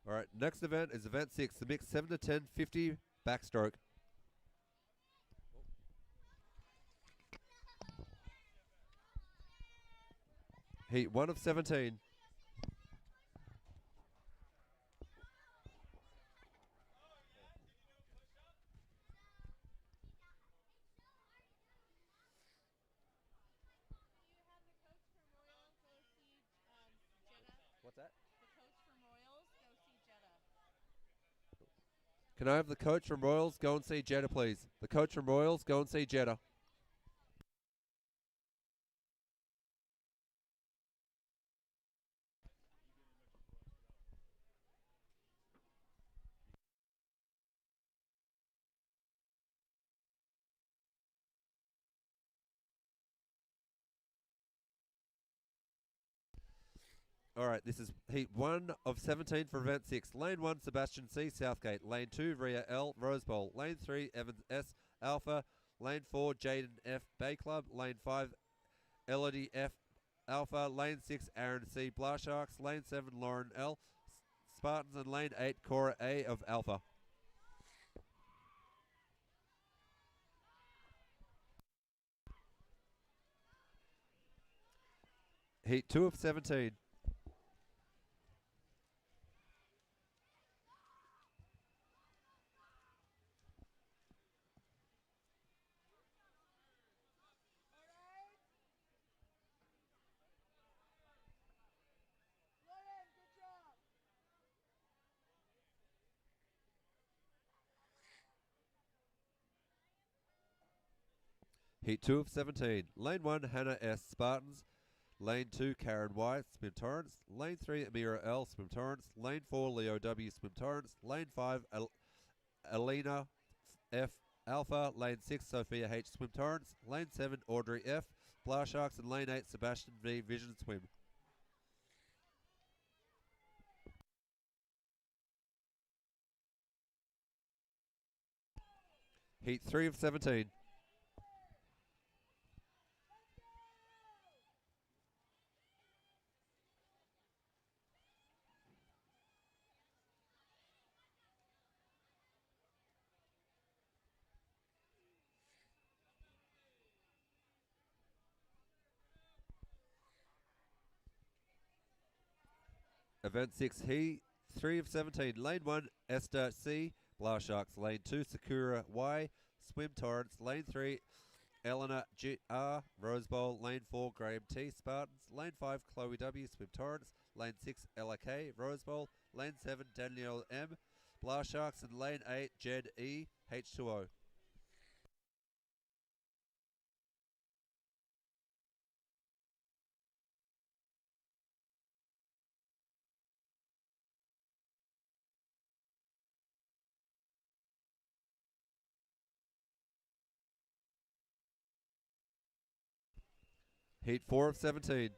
All right, next event is Event 6, the mixed 7 to 10, 50 backstroke. Heat 1 of 17. What's that? Can I have the coach from Royals go and see Jetta, please? The coach from Royals, go and see Jetta. All right, this is heat 1 of 17 for event 6. Lane 1, Sebastian C, Southgate. Lane 2, Ria L, Rose Bowl. Lane 3, Evans S, Alpha. Lane 4, Jaden F, Bay Club. Lane 5, Elodie F, Alpha. Lane 6, Aaron C, Blar Sharks. Lane 7, Lauren L, Spartans. And lane 8, Cora A of Alpha. Heat 2 of 17. Heat 2 of 17. Lane 1, Hannah S, Spartans. Lane 2, Karen Y, Swim Torrance. Lane 3, Amira L, Swim Torrance. Lane 4, Leo W, Swim Torrance. Lane 5, Alina F, Alpha. Lane 6, Sophia H, Swim Torrance. Lane 7, Audrey F, Blar Sharks. And lane 8, Sebastian V, Vision Swim. Heat 3 of 17. Event 6, Heat 3 of 17. Lane 1, Esther C, Blar Sharks. Lane 2, Sakura Y, Swim Torrance. Lane 3, Eleanor G R, Rose Bowl. Lane 4, Graham T, Spartans. Lane 5, Chloe W, Swim Torrance. Lane 6, Ella K, Rose Bowl. Lane 7, Danielle M, Blar Sharks. And lane 8, Jed E, H2O. Heat 4 of 17.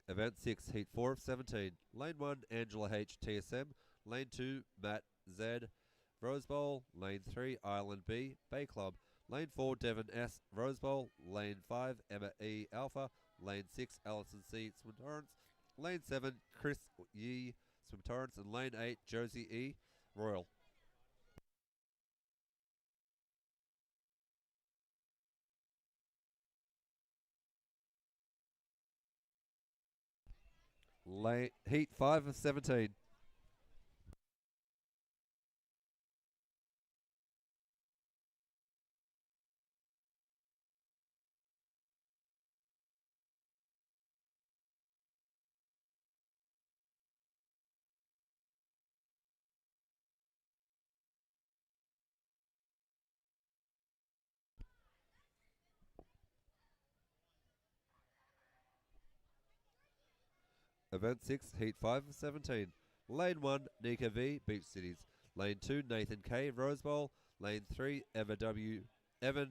Event 6, Heat 4 of 17. Lane 1, Angela H, TSM. Lane 2, Matt Z, Rose Bowl. Lane 3, Island B, Bay Club. Lane 4, Devon S, Rose Bowl. Lane 5, Emma E, Alpha. Lane 6, Allison C, Swim Torrance. Lane 7, Chris Yee, Swim Torrance. And lane 8, Josie E, Royal. Heat 5 of 17. Event 6, Heat 5 of 17. Lane 1, Nika V, Beach Cities. Lane 2, Nathan K, Rose Bowl. Lane 3, Evan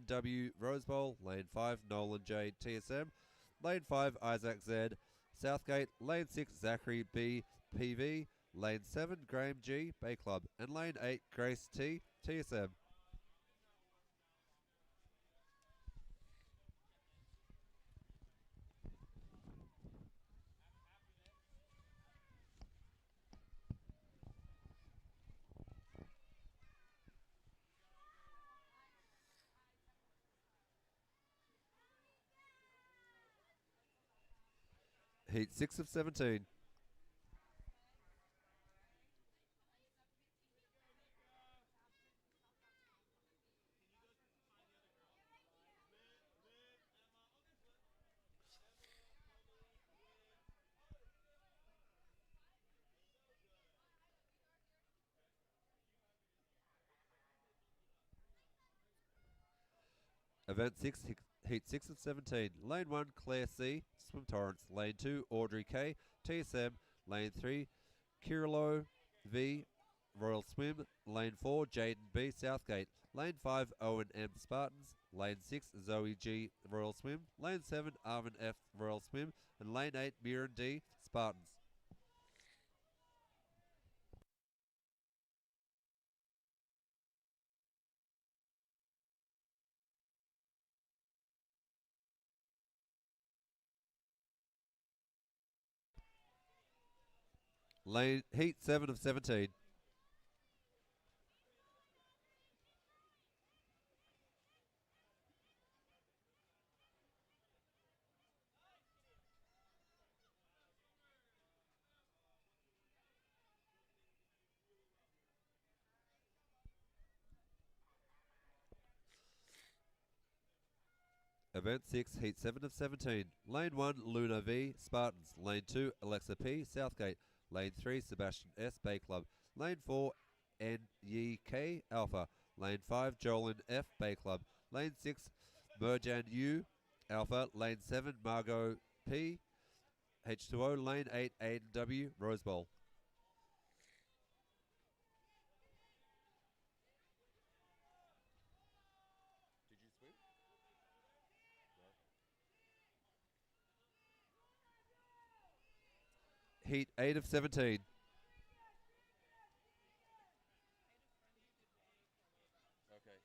W, Rose Bowl. Lane 5, Nolan J, TSM. Lane 5, Isaac Z, Southgate. Lane 6, Zachary B, PV. Lane 7, Graham G, Bay Club. And lane 8, Grace T, TSM. Heat 6 of 17. Event 6, Heat 6 of 17. Lane 1, Claire C, Swim Torrance. Lane 2, Audrey K, TSM. Lane 3, Kirilo V, Royal Swim. Lane 4, Jaden B, Southgate. Lane 5, Owen M, Spartans. Lane 6, Zoe G, Royal Swim. Lane 7, Armin F, Royal Swim. And Lane 8, Mirren D, Spartans. Lane Heat 7 of 17. Event 6, Heat 7 of 17. Lane 1, Luna V, Spartans. Lane 2, Alexa P, Southgate. Lane 3, Sebastian S, Bay Club. Lane 4, NYK, Alpha. Lane 5, Jolin F, Bay Club. Lane 6, Merjan U, Alpha. Lane 7, Margot P, H2O. Lane 8, Aiden W, Rose Bowl. Did you swim? Heat 8 of 17. Okay. Okay.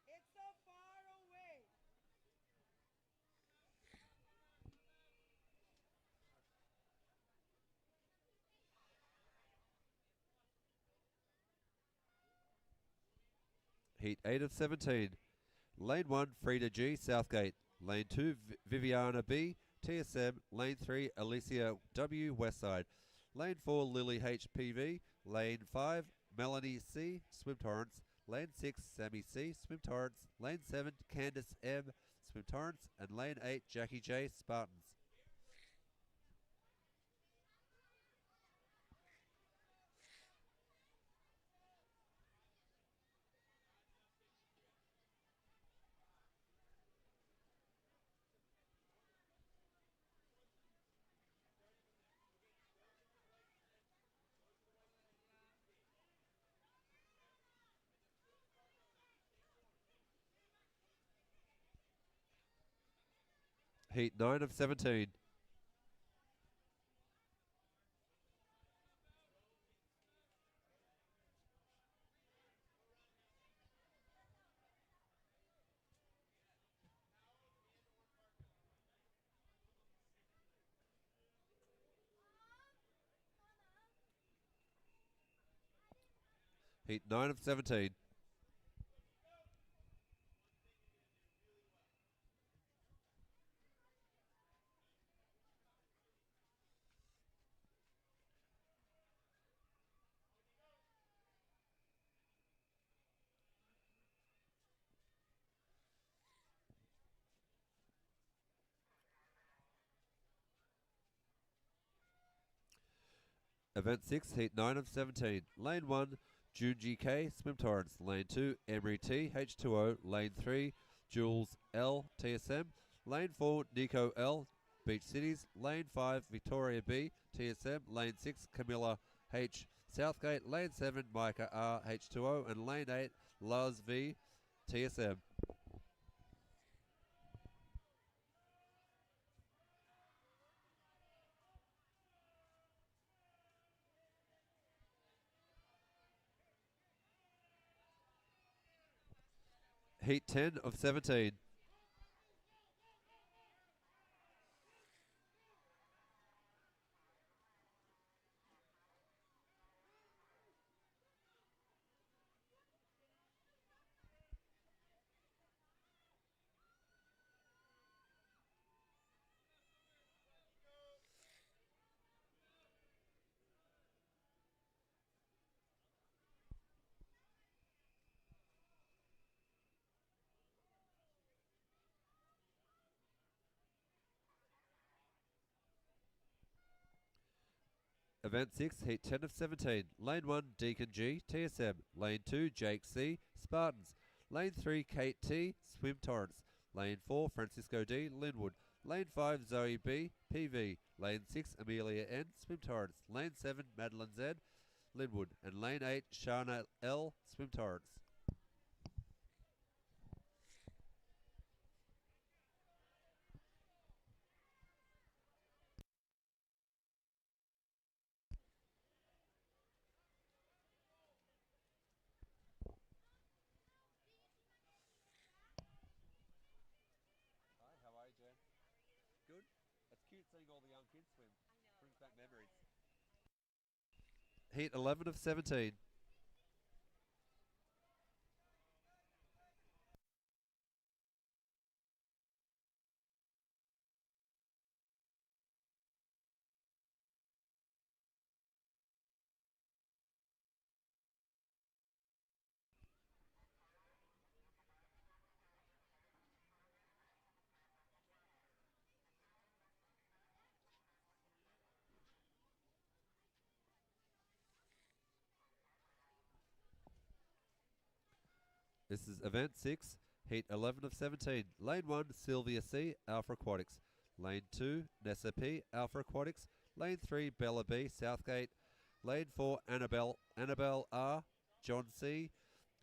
It's so far away. Heat 8 of 17. Lane 1, Frida G, Southgate. Lane 2, Viviana B, TSM. Lane 3, Alicia W, Westside. Lane 4, Lily H, PV. Lane 5, Melanie C, Swim Torrance. Lane 6, Sammy C, Swim Torrance. Lane 7, Candice M, Swim Torrance. And Lane 8, Jackie J, Spartans. Heat 9 of 17. Heat 9 of 17. Event 6, Heat 9 of 17. Lane 1, June GK, Swim Torrance. Lane 2, Emery T, H2O. Lane 3, Jules L, TSM. Lane 4, Nico L, Beach Cities. Lane 5, Victoria B, TSM. Lane 6, Camilla H, Southgate. Lane 7, Micah R, H2O. And Lane 8, Luz V, TSM. Heat 10 of 17. Event 6, Heat 10 of 17. Lane 1, Deacon G, TSM. Lane 2, Jake C, Spartans. Lane 3, Kate T, Swim Torrance. Lane 4, Francisco D, Linwood. Lane 5, Zoe B, PV. Lane 6, Amelia N, Swim Torrance. Lane 7, Madeline Z, Linwood. And Lane 8, Shana L, Swim Torrance. Hi, how are you, Jen? Good? It's cute seeing all the young kids swim. Brings back memories. Heat 11 of 17. This is event 6, heat 11 of 17. Lane 1, Sylvia C, Alpha Aquatics. Lane 2, Nessa P, Alpha Aquatics. Lane 3, Bella B, Southgate. Lane 4, Annabelle R, John C.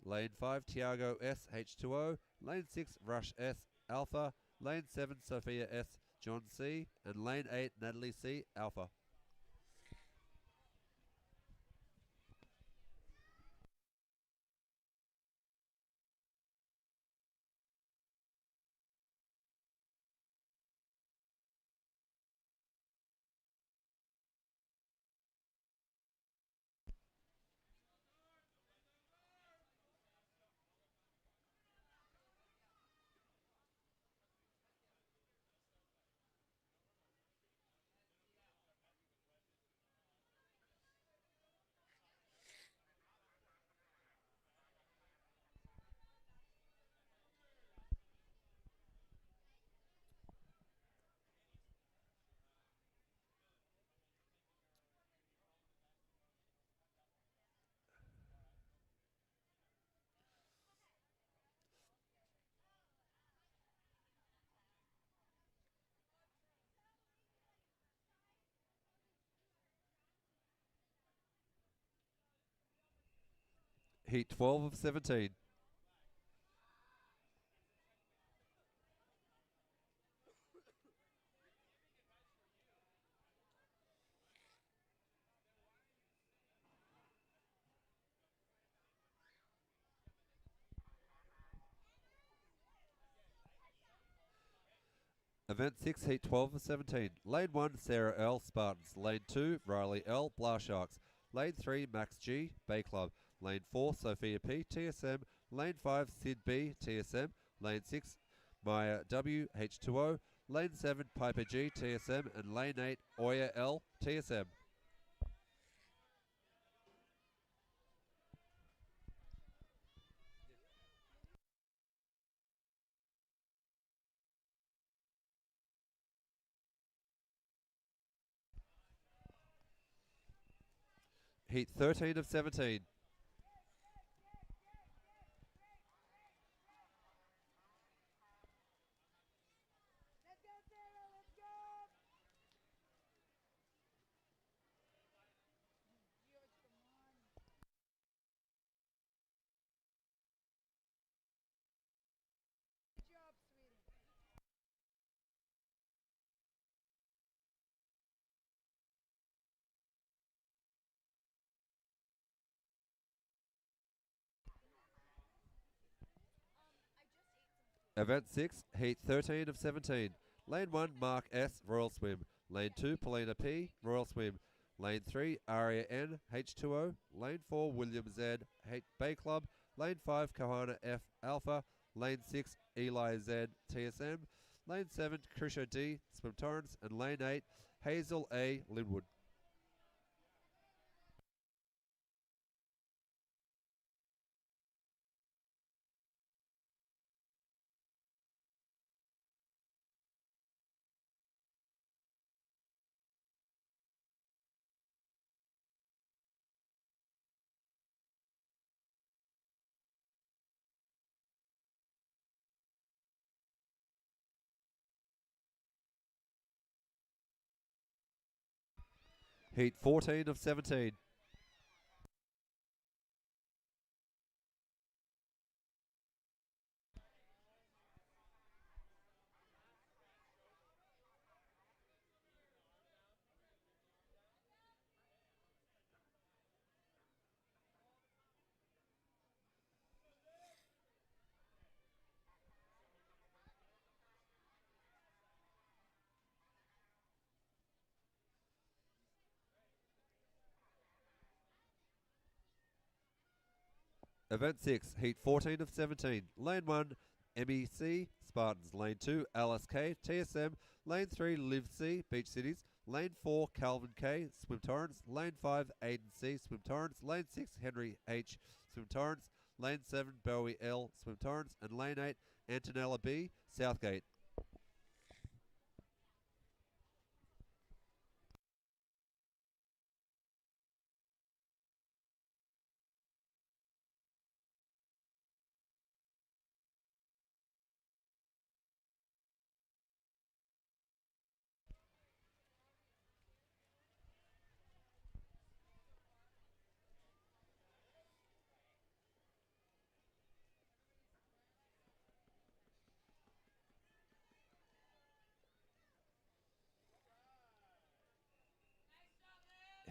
Lane 5, Tiago S, H2O. Lane 6, Rush S, Alpha. Lane 7, Sophia S, John C. And Lane 8, Natalie C, Alpha. Heat 12 of 17. Event 6, Heat 12 of 17. Lane 1, Sarah L, Spartans. Lane 2, Riley L, Blah Sharks. Lane 3, Max G, Bay Club. Lane 4, Sophia P, TSM. Lane 5, Sid B, TSM. Lane 6, Maya W, H2O. Lane 7, Piper G, TSM. And Lane 8, Oya L, TSM. Heat 13 of 17. Let's go, Sarah. Let's go. George, come on. Good job, sweetie. Event 6, Heat 13 of 17. Lane 1, Mark S, Royal Swim. Lane 2, Paulina P, Royal Swim. Lane 3, Aria N, H2O. Lane 4, William Z, Bay Club. Lane 5, Kohana F, Alpha. Lane 6, Eli Z, TSM. Lane 7, Krisha D, Swim Torrance. And Lane 8, Hazel A, Linwood. Heat 14 of 17. Event 6, Heat 14 of 17. Lane 1, MEC, Spartans. Lane 2, LSK, TSM. Lane 3, Live C, Beach Cities. Lane 4, Calvin K, Swim Torrents. Lane 5, Aiden C, Swim Torrents. Lane 6, Henry H, Swim Torrents. Lane 7, Bowie L, Swim Torrents. And Lane 8, Antonella B, Southgate.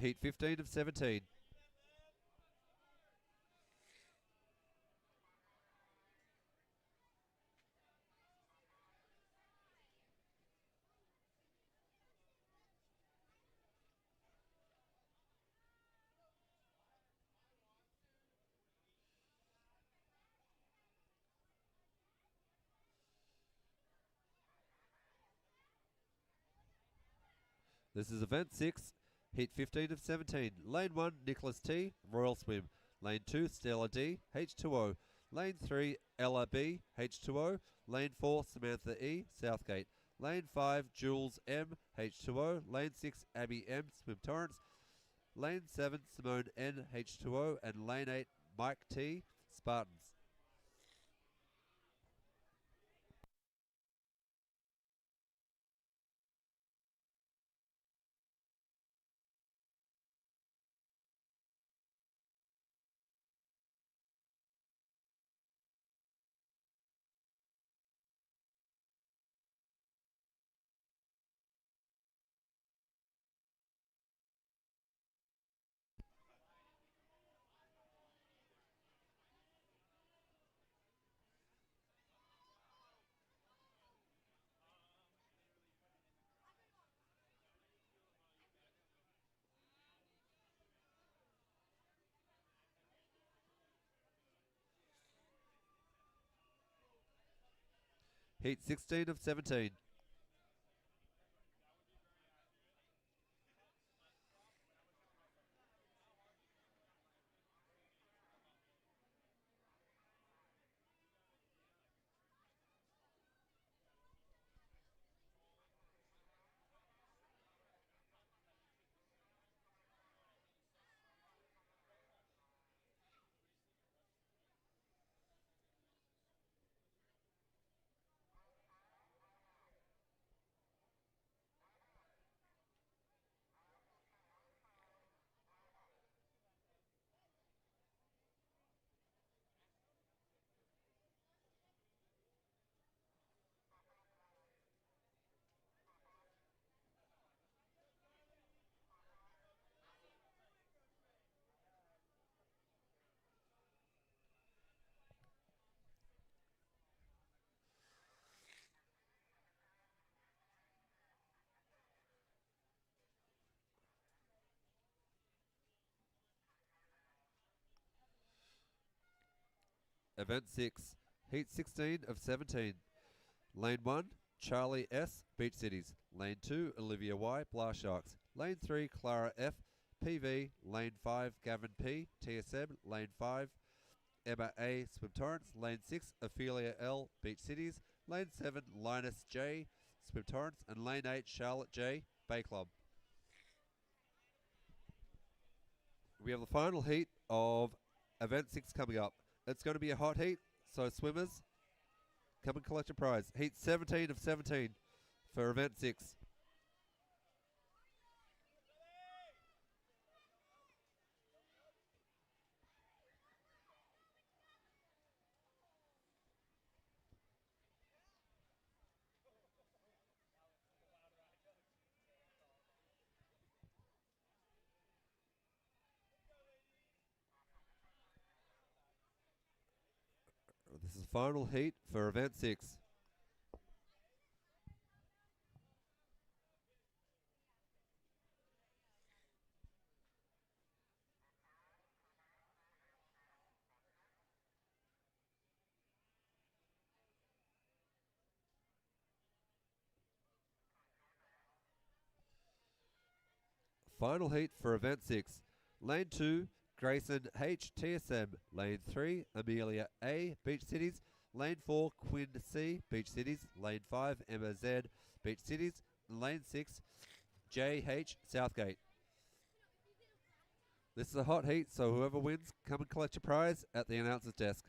Heat 15 of 17. This is event 6, heat 15 of 17. Lane 1, Nicholas T, Royal Swim. Lane 2, Stella D, H2O. Lane 3, Ella B, H2O. Lane 4, Samantha E, Southgate. Lane 5, Jules M, H2O. Lane 6, Abby M, Swim Torrance. Lane 7, Simone N, H2O. And Lane 8, Mike T, Spartans. Heat 16 of 17. Event 6, Heat 16 of 17. Lane 1, Charlie S, Beach Cities. Lane 2, Olivia Y, Blast Sharks. Lane 3, Clara F, PV. Lane 5, Gavin P, TSM. Lane 5, Emma A, Swim Torrents. Lane 6, Ophelia L, Beach Cities. Lane 7, Linus J, Swim Torrents. And Lane 8, Charlotte J, Bay Club. We have the final heat of Event 6 coming up. It's going to be a hot heat, so swimmers, come and collect a prize. Heat 17 of 17 for Event 6. This is the final heat for event 6. Final heat for event 6. Lane 2, Grayson H, TSM. Lane 3, Amelia A, Beach Cities. Lane 4, Quinn C, Beach Cities. Lane 5, Emma Z, Beach Cities. Lane 6, JH, Southgate. This is a hot heat, so whoever wins, come and collect your prize at the announcer's desk.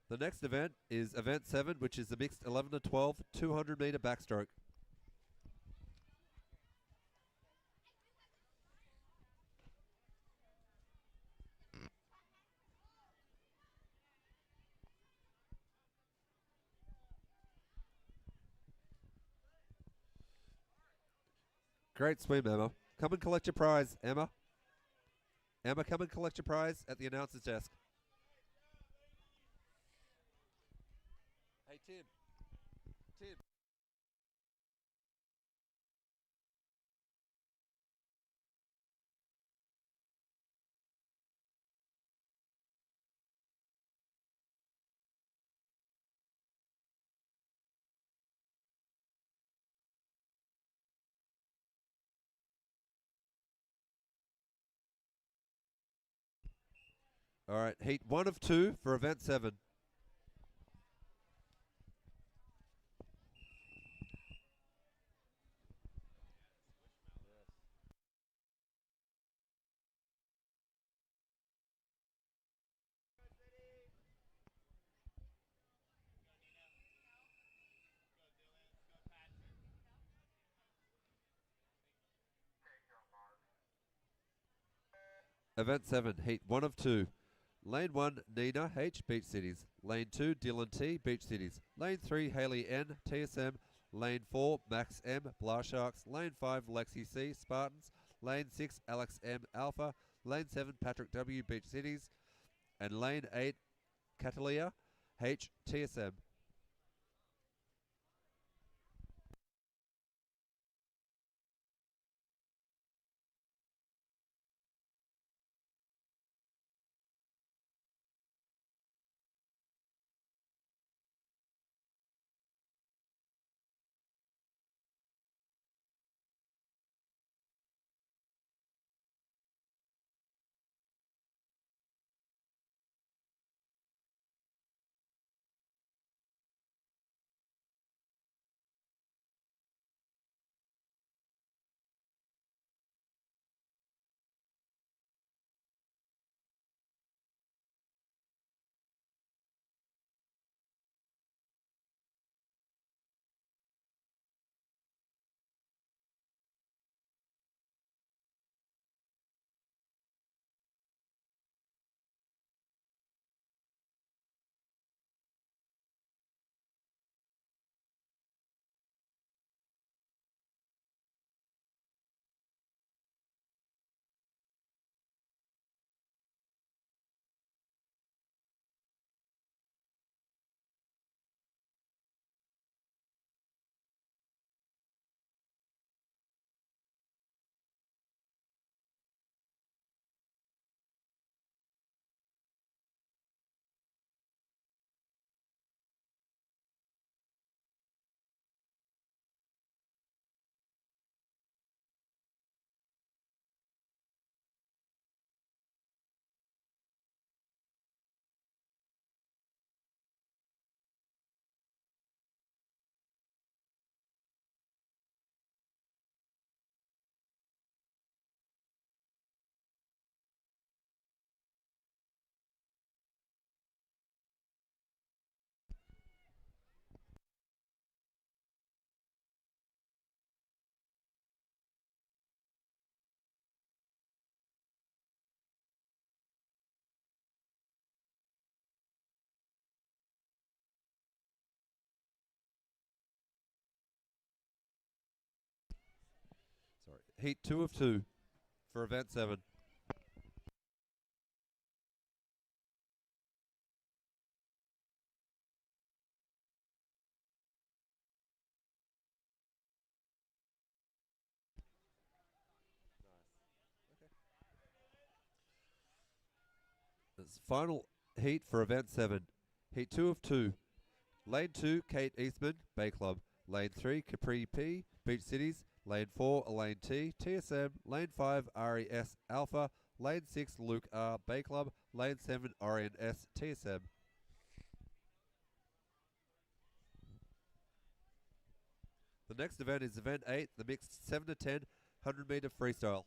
The next event is event 7, which is the mixed 11 to 12 200 meter backstroke. Great swim, Emma. Come and collect your prize, Emma. Emma, come and collect your prize at the announcer's desk. Hey, Tim. Tim. All right, heat 1 of 2 for event 7. Event 7, heat 1 of 2. Lane 1, Nina H, Beach Cities. Lane 2, Dylan T, Beach Cities. Lane 3, Haley N, TSM. Lane 4, Max M, Blast Sharks. Lane 5, Lexi C, Spartans. Lane 6, Alex M, Alpha. Lane 7, Patrick W, Beach Cities. And Lane 8, Catalia H, TSM. Sorry. Heat 2 of 2. for event 7. It's final heat for event 7. Heat 2 of 2. Lane 2, Kate Eastman, Bay Club. Lane 3, Capri P, Beach Cities. Lane 4, Elaine T, TSM. Lane 5, RES Alpha. Lane 6, Luke R, Bay Club. Lane 7, Orion S, TSM. The next event is event 8, the mixed 7 to 10 100-meter freestyle.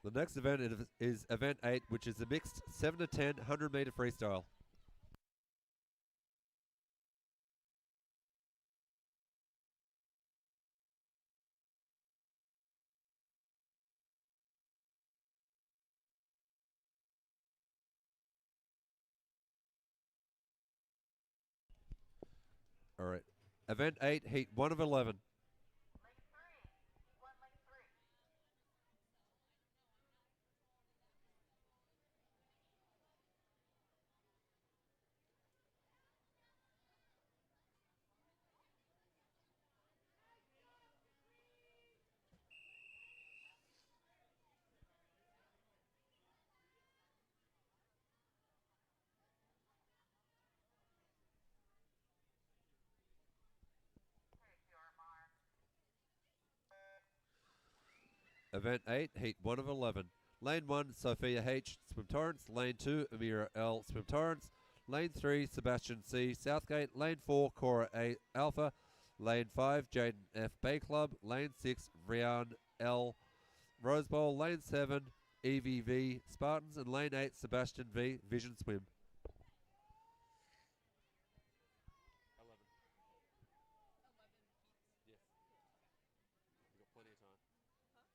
The next event is event 8, which is the mixed 7 to 10 100-meter freestyle. All right. Event 8, heat 1 of 11. Event 8, heat 1 of 11. Lane 1, Sophia H, Swim Torrance. Lane 2, Amira L, Swim Torrance. Lane 3, Sebastian C, Southgate. Lane 4, Cora A, Alpha. Lane 5, Jaden F, Bay Club. Lane 6, Rian L, Rose Bowl. Lane 7, EVV, Spartans. And Lane 8, Sebastian V, Vision Swim. 11. Yes. You got plenty of time.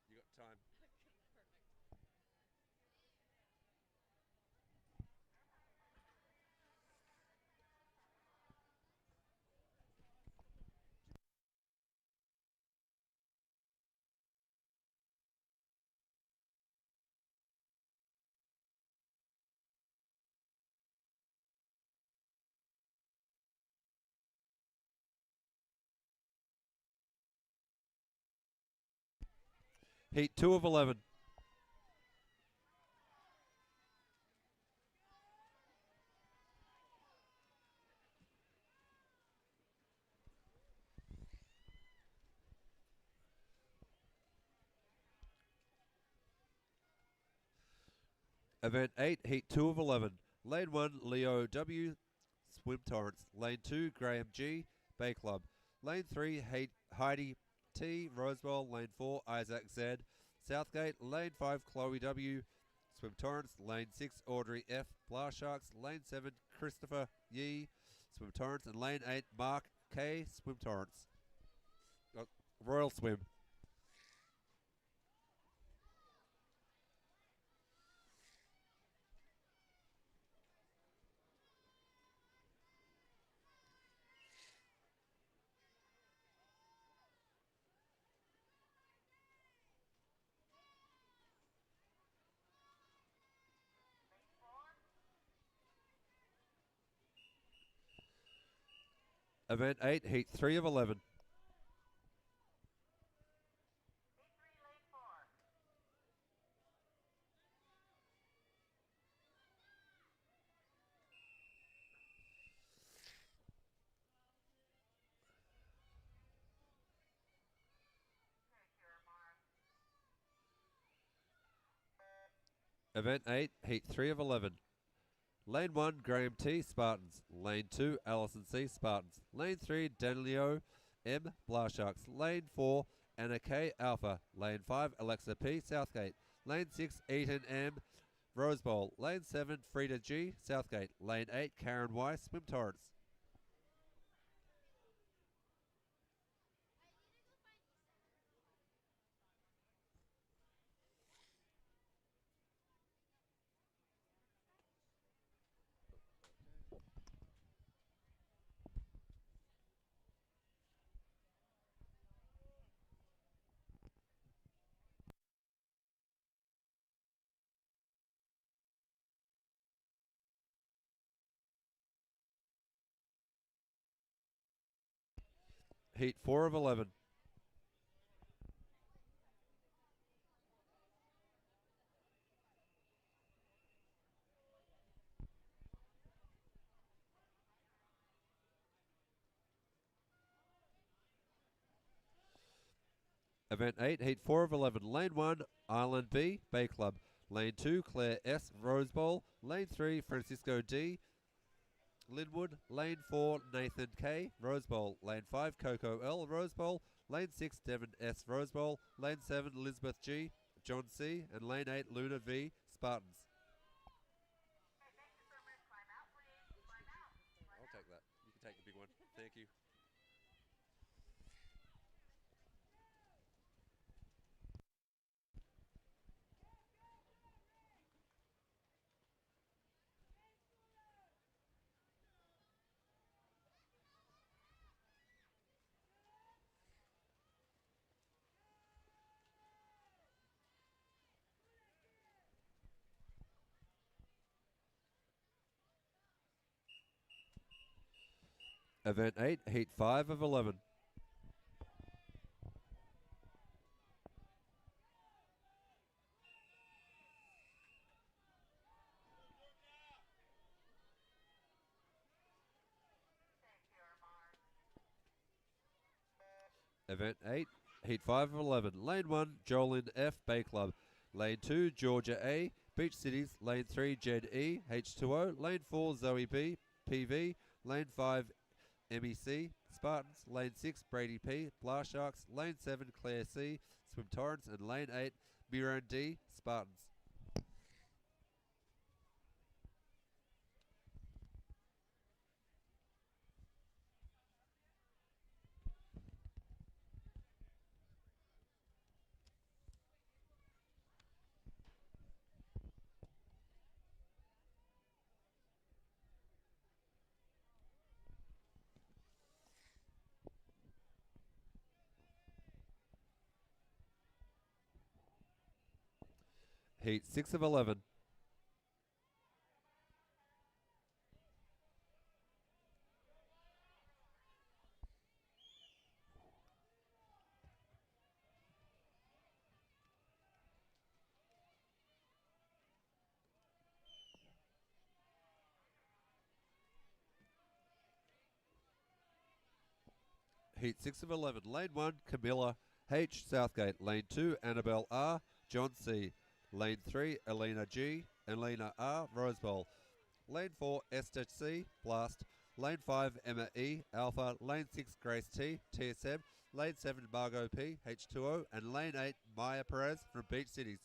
You got time. Heat 2 of 11. Event 8, Heat 2 of 11. Lane 1, Leo W. Swim Torrance. Lane 2, Graham G. Bay Club. Lane 3, Heidi T. Rosewell. Lane 4, Isaac Z. Southgate. Lane 5, Chloe W. Swim Torrance. Lane 6, Audrey F. Blast Sharks. Lane 7, Christopher Yee. Swim Torrance. And Lane 8, Mark K. Swim Torrance. Royal Swim. Event 8, Heat 3 of 11. Event 8, Heat 3 of 11. Lane 1, Graham T. Spartans. Lane 2, Allison C. Spartans. Lane 3, Danilio M. Blast Sharks. Lane 4, Anna K. Alpha. Lane 5, Alexa P. Southgate. Lane 6, Eaton M. Rose Bowl. Lane 7, Frida G. Southgate. Lane 8, Karen Y. Swim Torrance. Heat 4 of 11. Event 8, Heat 4 of 11. Lane 1, Island B. Bay Club. Lane 2, Claire S. Rose Bowl. Lane 3, Francisco D. Linwood. Lane 4, Nathan K. Rose Bowl. Lane 5, Coco L. Rose Bowl. Lane 6, Devon S. Rose Bowl. Lane 7, Elizabeth G. John C. And Lane 8, Luna V. Spartans. I'll take that. You can take the big one. Thank you. Event 8, Heat 5 of 11. Event 8, Heat 5 of 11. Lane 1, Jolyn F. Bay Club. Lane 2, Georgia A. Beach Cities. Lane 3, Jed E. H2O. Lane 4, Zoe B. PV. Lane 5, MEC. Spartans. Lane 6, Brady P. Blast Sharks. Lane 7, Claire C. Swim Torrance. And Lane 8, Miran D. Spartans. Heat 6 of 11. Heat 6 of 11. Lane 1, Camilla H. Southgate. Lane 2, Annabelle R. John C. Lane 3, Elena G. and Lena R, Rose Bowl. Lane 4, SHC, Blast. Lane 5, Emma E, Alpha. Lane 6, Grace T, TSM. Lane 7, Margot P, H2O. And Lane 8, Maya Perez from Beach Cities.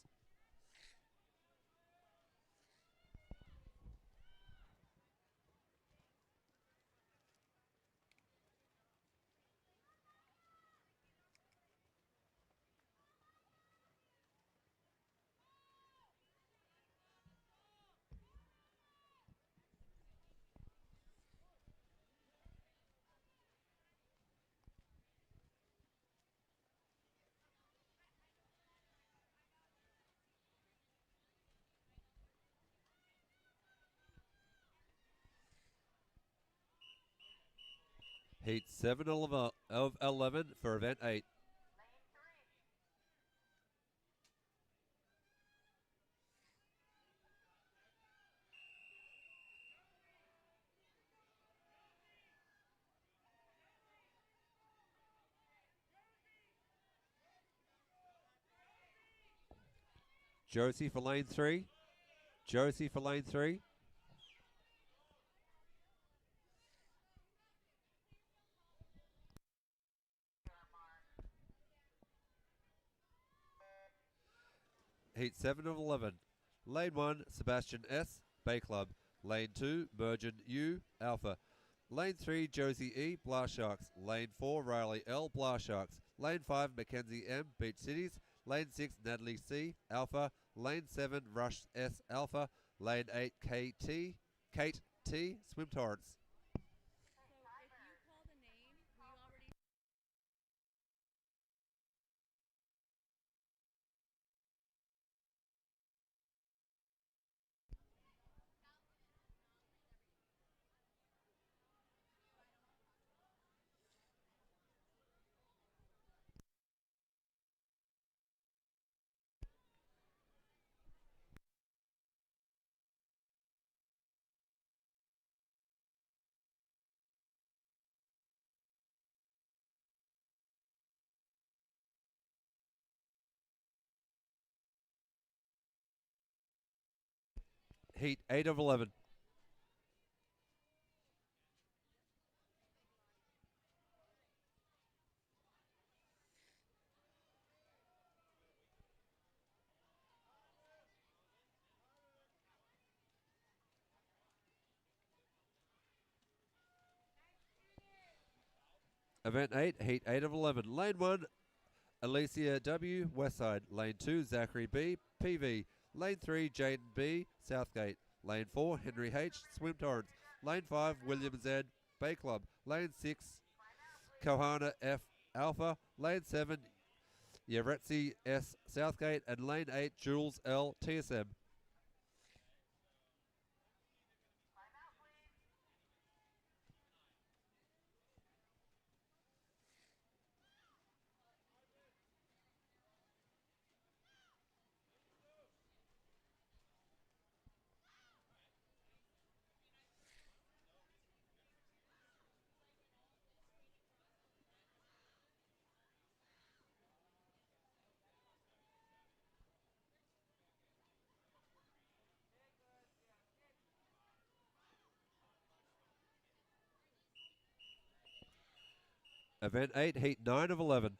Heat 7 of 11 for event 8. Josie for lane 3. Josie for lane 3. Heat 7 of 11. Lane 1, Sebastian S, Bay Club. Lane 2, Mergen U, Alpha. Lane 3, Josie E, Blast Sharks. Lane 4, Riley L, Blast Sharks. Lane 5, Mackenzie M, Beach Cities. Lane 6, Natalie C, Alpha. Lane 7, Rush S, Alpha. Lane 8, Kate T, Swim Torrents. Heat 8 of 11. Event 8, Heat 8 of 11. Lane 1, Alicia W, Westside. Lane 2, Zachary B, PV. Lane 3, Jaden B, Southgate. Lane 4, Henry H, Swim Torrents. Lane 5, William Z, Bay Club. Lane 6, Kohana F, Alpha. Lane 7, Yaretsi S, Southgate. And Lane 8, Jules L, TSM. Event 8, Heat 9 of 11.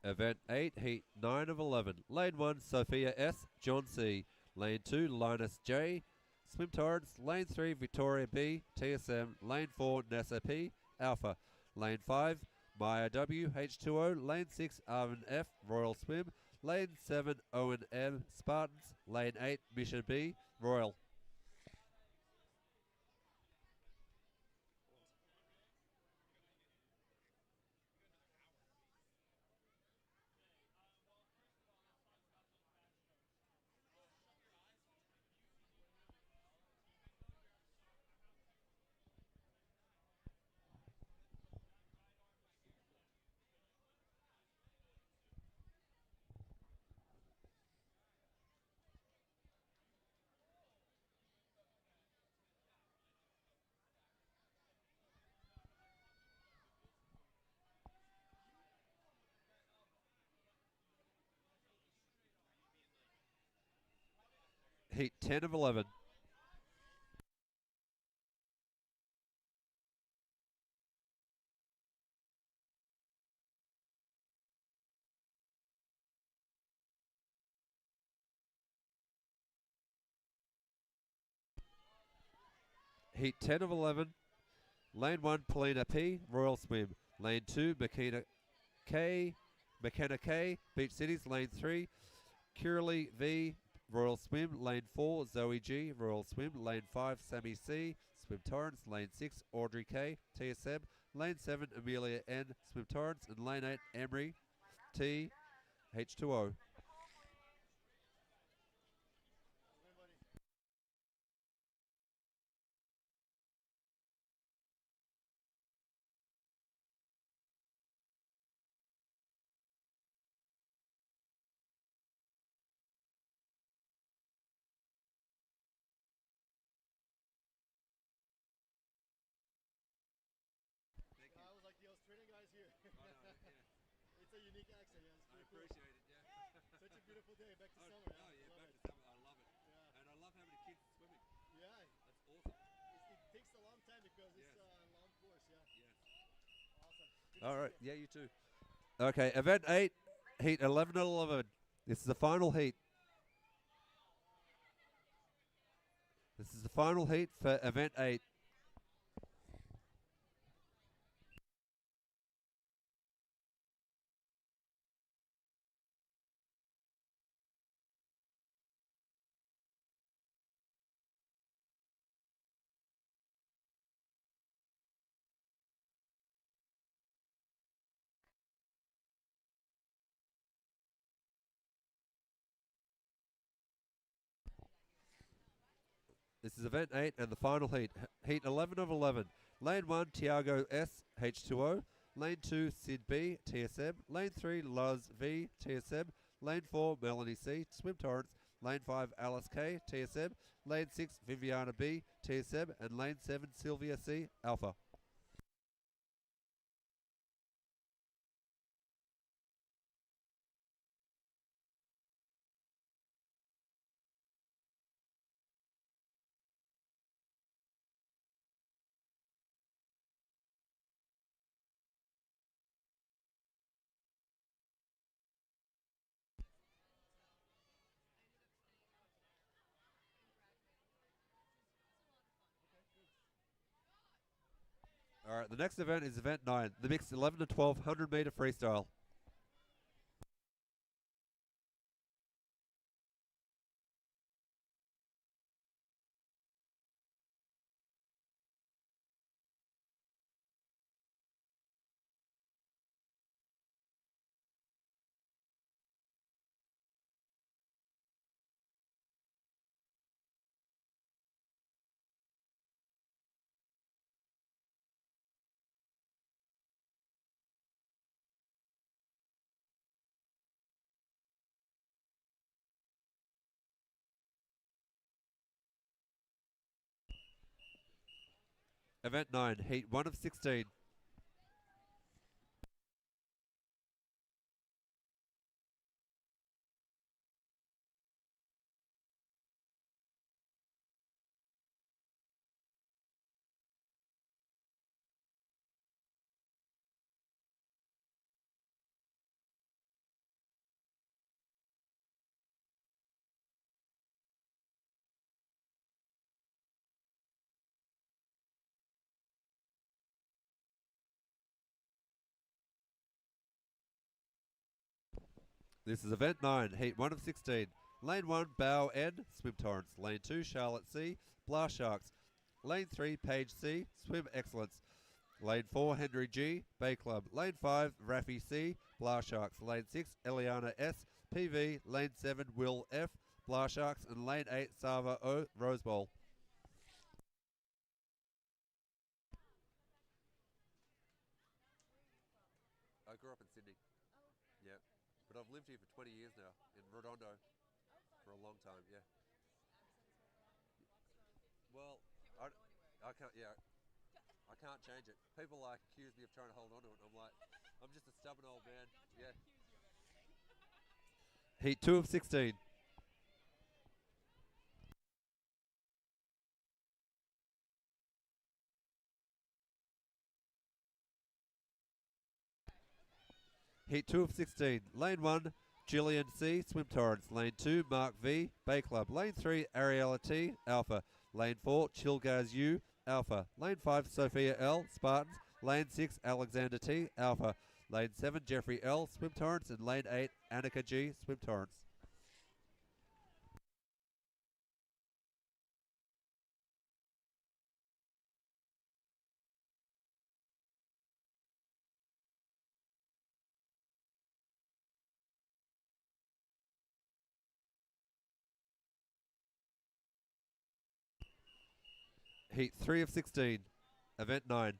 Event 8, Heat 9 of 11. Lane 1, Sophia S, John C. Lane 2, Linus J, Swim Torrents. Lane 3, Victoria B, TSM. Lane 4, Nessa P, Alpha. Lane 5, Maya W, H2O. Lane 6, Arvin F, Royal Swim. Lane 7, Owen M, Spartans. Lane 8, Mission B, Royal. Heat 10 of 11. Heat 10 of 11. Lane 1, Polina P, Royal Swim. Lane 2, McKenna K, Beach Cities. Lane 3, Curly V, Royal Swim. Lane 4, Zoe G, Royal Swim. Lane 5, Sammy C, Swim Torrance. Lane 6, Audrey K, TSM. Lane 7, Amelia N, Swim Torrance. And Lane 8, Emery T, H2O. I was like the Australian guys here. It's a unique accent, yeah. It's pretty cool. Appreciate it, yeah. Such a beautiful day, back to summer. Oh, yeah, Love back it. to summer. I love it. Yeah. And I love having the kids swimming. Yeah, That's awesome. it takes a long time because it's Yes. a long course. Yeah, Yes. awesome. Good to All see right. you. Yeah, you too. Okay, event 8, heat 11 of 11. This is the final heat. This is the final heat for event 8. This is event 8 and the final heat. Heat 11 of 11. Lane 1, Tiago S, H2O. Lane 2, Sid B, TSM. Lane 3, Luz V, TSM. Lane 4, Melanie C, Swim Torrance. Lane 5, Alice K, TSM. Lane 6, Viviana B, TSM. And Lane 7, Sylvia C, Alpha. All right, the next event is event 9, the mixed 11 to 12 100-meter freestyle. Event 9, heat 1 of 16. This is event 9, heat 1 of 16. Lane 1, Bow N, Swim Torrance. Lane 2, Charlotte C, Blast Sharks. Lane 3, Paige C, Swim Excellence. Lane 4, Henry G, Bay Club. Lane 5, Raffy C, Blast Sharks. Lane 6, Eliana S, PV. Lane 7, Will F, Blast Sharks. And Lane 8, Sava O, Rose Bowl. I grew up in Sydney. Yeah. But I've lived here for 20 years now, in Redondo, for a long time, yeah. Well, I can't, yeah, I can't change it. People like accuse me of trying to hold on to it. I'm like, I'm just a stubborn old man. Yeah. Heat 2 of 16. Heat 2 of 16. Lane 1, Gillian C, Swim Torrance. Lane 2, Mark V, Bay Club. Lane 3, Ariella T, Alpha. Lane 4, Chilgaz U, Alpha. Lane 5, Sophia L, Spartans. Lane 6, Alexander T, Alpha. Lane 7, Jeffrey L, Swim Torrance. And Lane 8, Annika G, Swim Torrance. Heat 3 of 16. Event 9.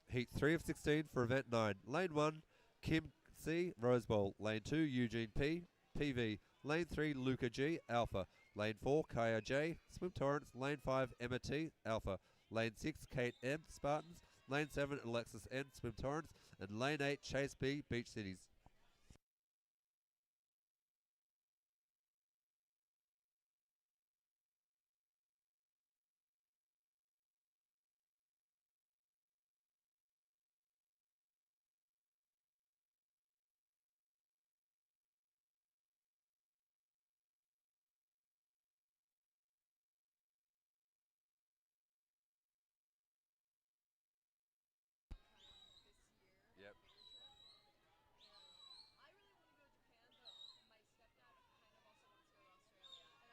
Heat 3 of 16 for event 9. Lane 1, Kim C, Rose Bowl. Lane 2, Eugene P, PV. Lane 3, Luca G, Alpha. Lane 4, Kaya J, Swim Torrance. Lane 5, Emma T, Alpha. Lane 6, Kate M, Spartans. Lane 7, Alexis N, Swim Torrance. And Lane 8, Chase B, Beach Cities.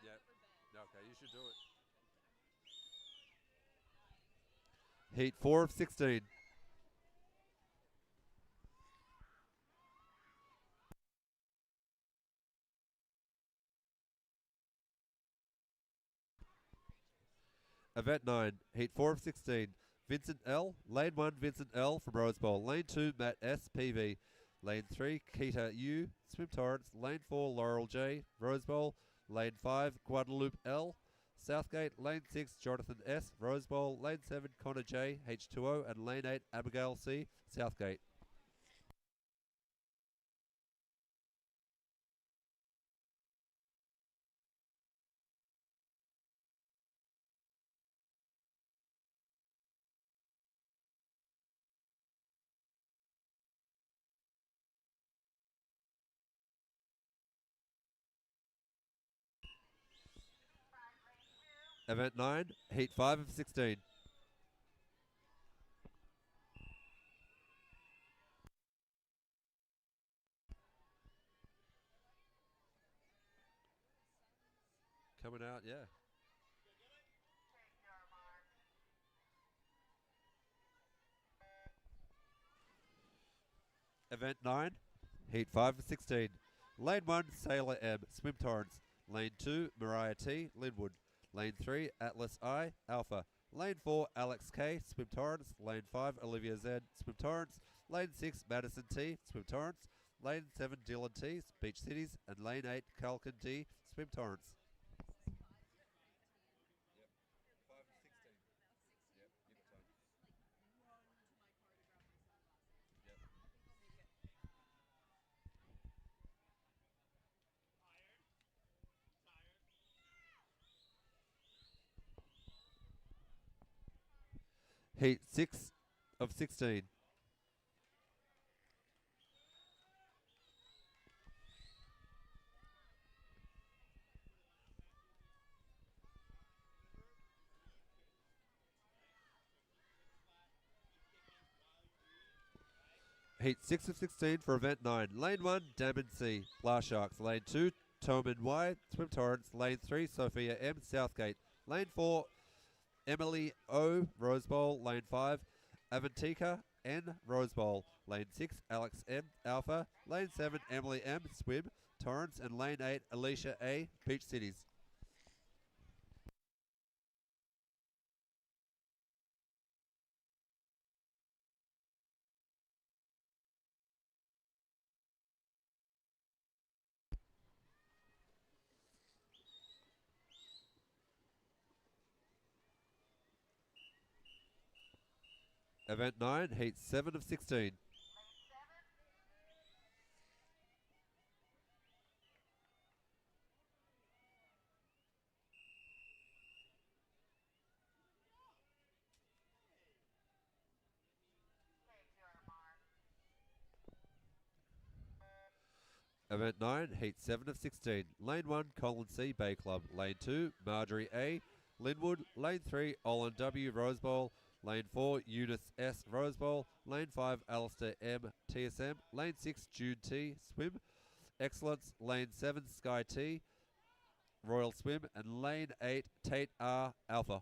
Yep. Yep. Okay, you should do it. Heat 4 of 16. Event 9, Heat 4 of 16. Vincent L, Lane 1, Vincent L from Rose Bowl. Lane 2, Matt S, PV. Lane 3, Keita U, Swim Torrance. Lane 4, Laurel J, Rose Bowl. Lane 5, Guadalupe L, Southgate. Lane 6, Jonathan S, Rose Bowl. Lane 7, Connor J, H2O. And Lane 8, Abigail C, Southgate. Event 9, Heat 5 of 16. Coming out, yeah. Event 9, Heat 5 of 16. Lane 1, Sailor M, Swim Torrance. Lane 2, Mariah T, Linwood. Lane 3, Atlas I, Alpha. Lane 4, Alex K, Swim Torrance. Lane 5, Olivia Z, Swim Torrance. Lane 6, Madison T, Swim Torrance. Lane 7, Dylan T, Beach Cities. And Lane 8, Calkin D, Swim Torrance. Heat 6 of 16. Heat 6 of 16 for event 9. Lane 1, Damon C, Blast Sharks. Lane 2, Toman Y, Swim Torrance. Lane 3, Sophia M, Southgate. Lane 4, Emily O, Rose Bowl. Lane 5, Avantika N, Rose Bowl. Lane 6, Alex M, Alpha. Lane 7, Emily M, Swim, Torrance. And Lane 8, Alicia A, Beach Cities. Event 9, Heat 7 of 16. Event 9, Heat 7 of 16. Lane 1, Colin C, Bay Club. Lane 2, Marjorie A, Linwood. Lane 3, Olin W, Rose Bowl. Lane 4, Eunice S, Rose Bowl. Lane 5, Alistair M, TSM. Lane 6, Jude T, Swim. Excellence. Lane 7, Sky T, Royal Swim. And Lane 8, Tate R, Alpha.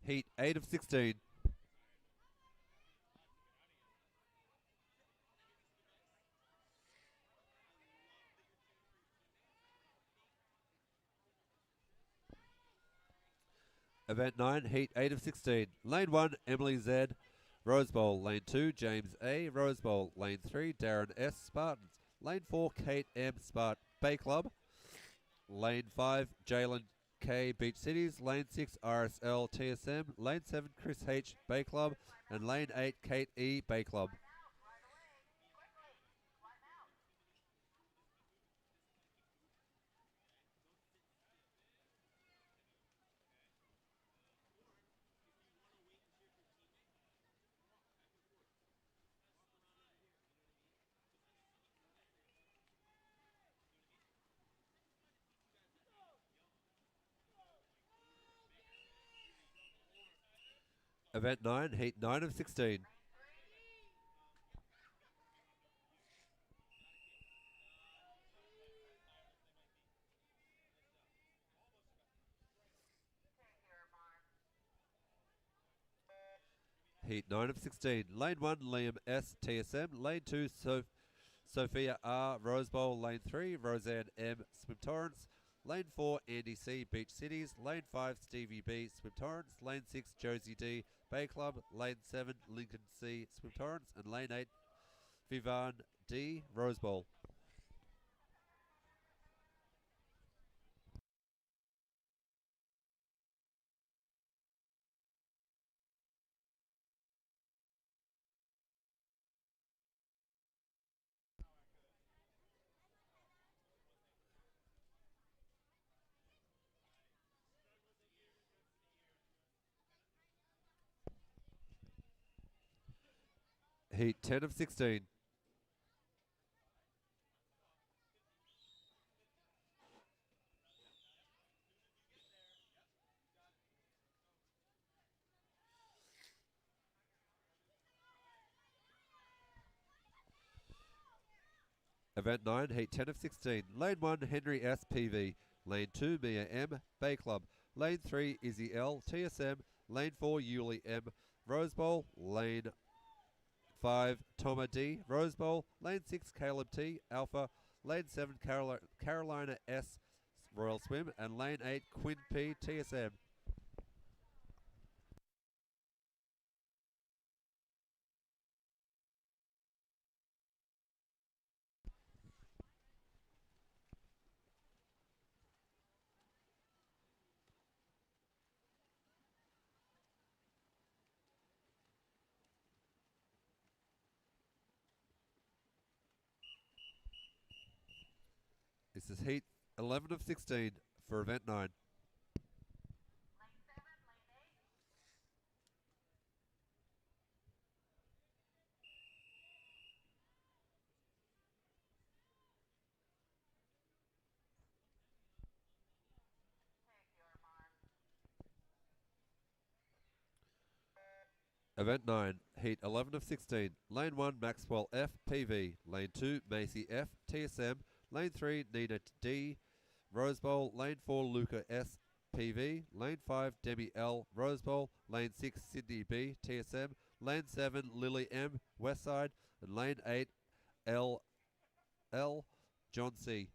Heat 8 of 16. Event 9, Heat 8 of 16. Lane 1, Emily Z, Rose Bowl. Lane 2, James A, Rose Bowl. Lane 3, Darren S, Spartans. Lane 4, Kate M, Bay Club. Lane 5, Jalen K, Beach Cities. Lane 6, RSL, TSM. Lane 7, Chris H, Bay Club. And Lane 8, Kate E, Bay Club. Event 9, Heat 9 of 16. Heat 9 of 16. Lane 1, Liam S, TSM. Lane 2, Sophia R, Rose Bowl. Lane 3, Roseanne M, Swim Torrance. Lane 4, Andy C, Beach Cities. Lane 5, Stevie B, Swim Torrance. Lane 6, Josie D, Bay Club. Lane 7, Lincoln C, Swim Torrance. And Lane 8, Vivan D, Rose Bowl. Heat 10 of 16. Event 9, Heat 10 of 16. Lane 1, Henry S, PV. Lane 2, Mia M, Bay Club. Lane 3, Izzy L, TSM. Lane 4, Yuli M, Rose Bowl. Lane 5, Toma D, Rose Bowl. Lane 6, Caleb T, Alpha. Lane 7, Carolina S, Royal Swim. And Lane 8, Quinn P, TSM. This is Heat 11 of 16 for Event 9. Event 9, Heat 11 of 16. Lane 1, Maxwell F, PV. Lane 2, Macy F, TSM. Lane 3, Nina D, Rose Bowl. Lane 4, Luca S, PV. Lane 5, Demi L, Rose Bowl. Lane 6, Sydney B, TSM. Lane 7, Lily M, Westside. And Lane 8, L, John C.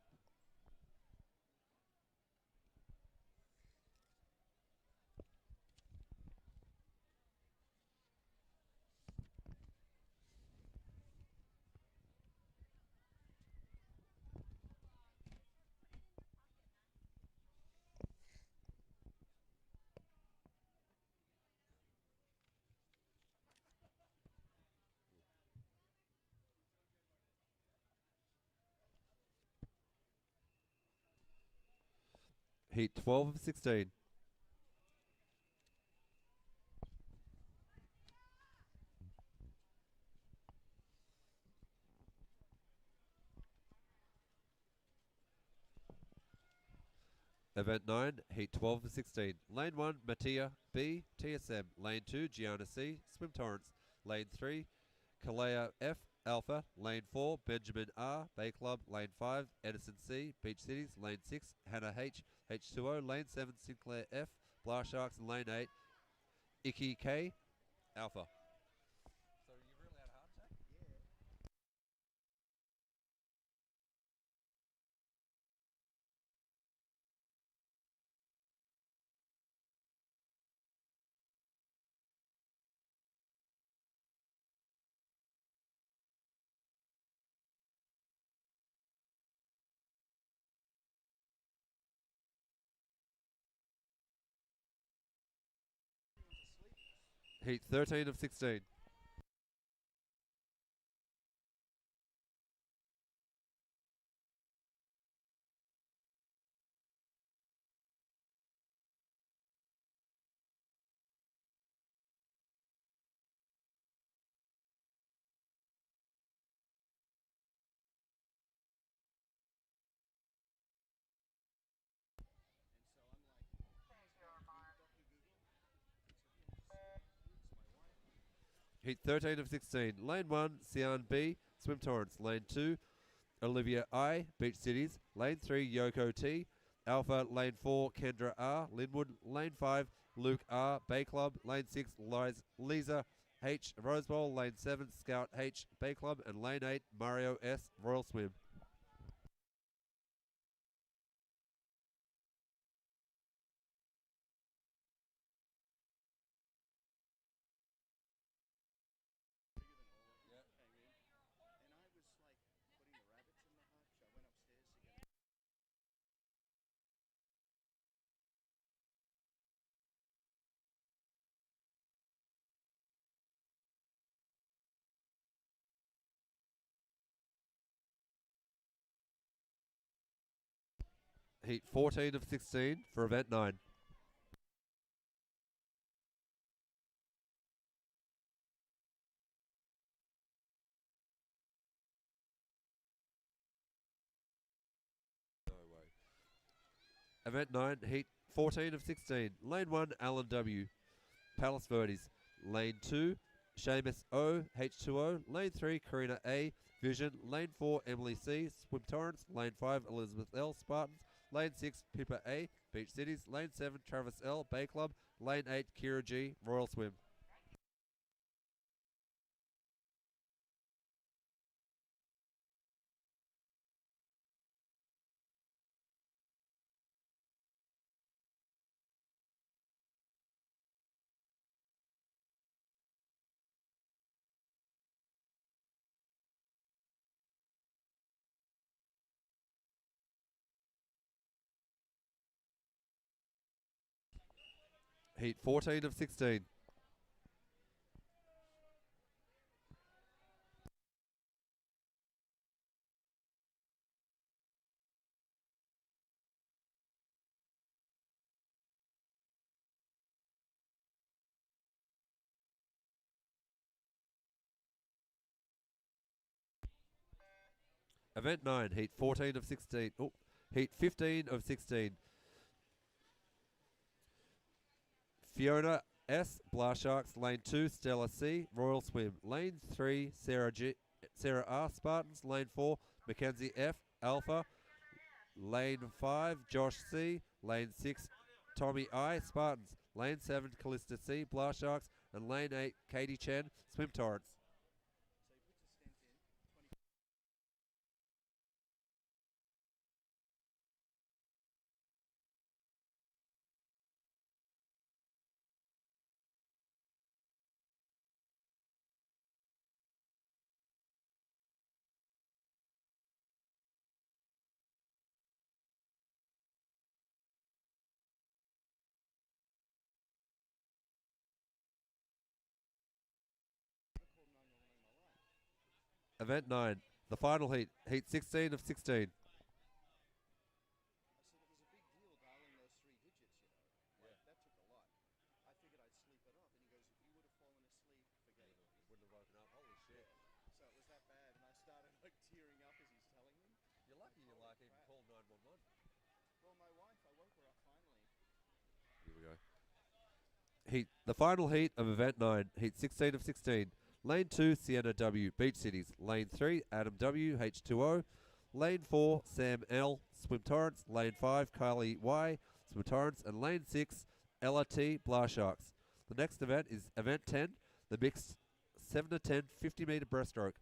Heat 12 of 16. Event 9, Heat 12 of 16. Lane 1, Mattia B, TSM. Lane 2, Gianna C, Swim Torrance. Lane 3, Kalea F, Alpha. Lane 4, Benjamin R, Bay Club. Lane 5, Edison C, Beach Cities. Lane 6, Hannah H, H2O. Lane 7, Sinclair F, Blast Sharks. And lane 8, Icky K, Alpha. So you really had a heart attack? Heat 13 of 16. Heat 13 of 16. Lane 1, Sian B, Swim Torrance. Lane 2, Olivia I, Beach Cities. Lane 3, Yoko T, Alpha. Lane 4, Kendra R, Linwood. Lane 5, Luke R, Bay Club. Lane 6, Lisa H, Rose Bowl. Lane 7, Scout H, Bay Club. And Lane 8, Mario S, Royal Swim. Heat 14 of 16 for event 9. Event 9, Heat 14 of 16. Lane 1, Alan W, Palace Verdes. Lane 2, Seamus O, H2O. Lane 3, Karina A, Vision. Lane 4, Emily C, Swim Torrance. Lane 5, Elizabeth L, Spartans. Lane 6, Pippa A, Beach Cities. Lane 7, Travis L, Bay Club. Lane 8, Kira G, Royal Swim. Heat 14 of 16. Event 9, Heat 14 of 16. Oh, Heat 15 of 16. Fiona S, Blast Sharks. Lane 2, Stella C, Royal Swim. Lane 3, Sarah R, Spartans. Lane 4, Mackenzie F, Alpha. Lane 5, Josh C. Lane 6, Tommy I, Spartans. Lane 7, Callista C, Blast Sharks. And Lane 8, Katie Chen, Swim Torrance. Event 9, the final heat, Heat 16 of 16. started like tearing up as he's telling me. You're lucky you Holy even crap. called 911. Well, my wife, I woke her up finally. Here we go. The final heat of event 9, heat 16 of 16. Lane 2, Sienna W, Beach Cities. Lane 3, Adam W, H2O. Lane 4, Sam L, Swim Torrents. Lane 5, Kylie Y, Swim Torrents. And Lane 6, Ella T, Blah Sharks. The next event is event 10, the mixed 7 to 10 50 metre breaststroke.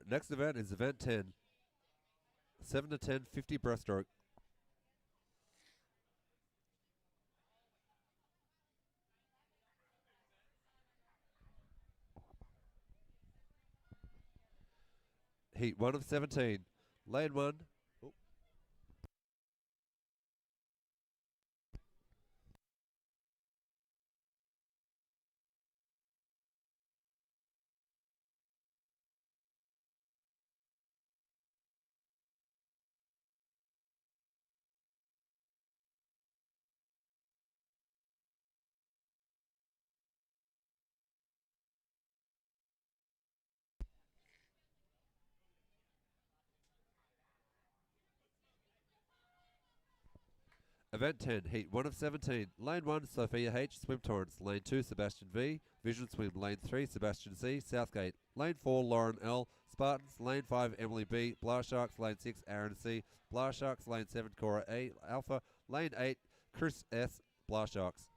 Next event is event 10, 7 to 10 50 breaststroke. Heat 1 of 17. Lane 1. Oh. Event 10, Heat 1 of 17. Lane 1, Sophia H, Swim Torrents. Lane 2, Sebastian V, Vision Swim. Lane 3, Sebastian Z, Southgate. Lane 4, Lauren L, Spartans. Lane 5, Emily B, Blast Sharks. Lane 6, Aaron C, Blast Sharks. Lane 7, Cora A, Alpha. Lane 8, Chris S, Blast Sharks.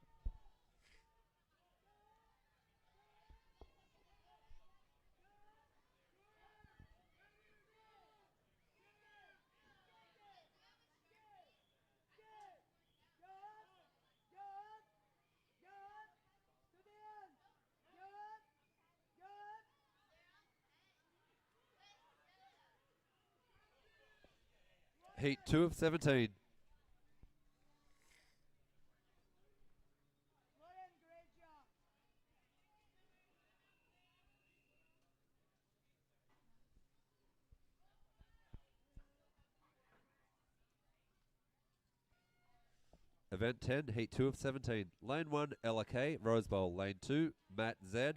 Heat 2 of 17. Lauren, great job. Event 10, Heat 2 of 17. Lane 1, Ella K, Rose Bowl. Lane 2, Matt Z,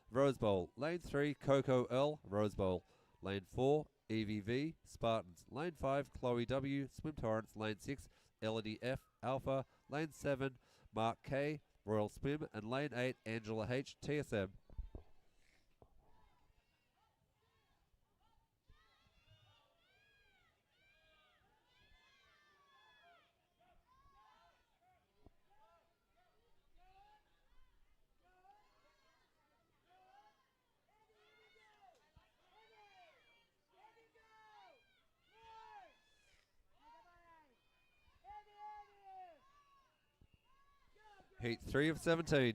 Rose Bowl. Lane 3, Coco L, Rose Bowl. Lane 4, EVV, Spartans. Lane 5, Chloe W, Swim Torrents. Lane 6, Elodie F, Alpha. Lane 7, Mark K, Royal Swim. And Lane 8, Angela H, TSM. Heat 3 of 17.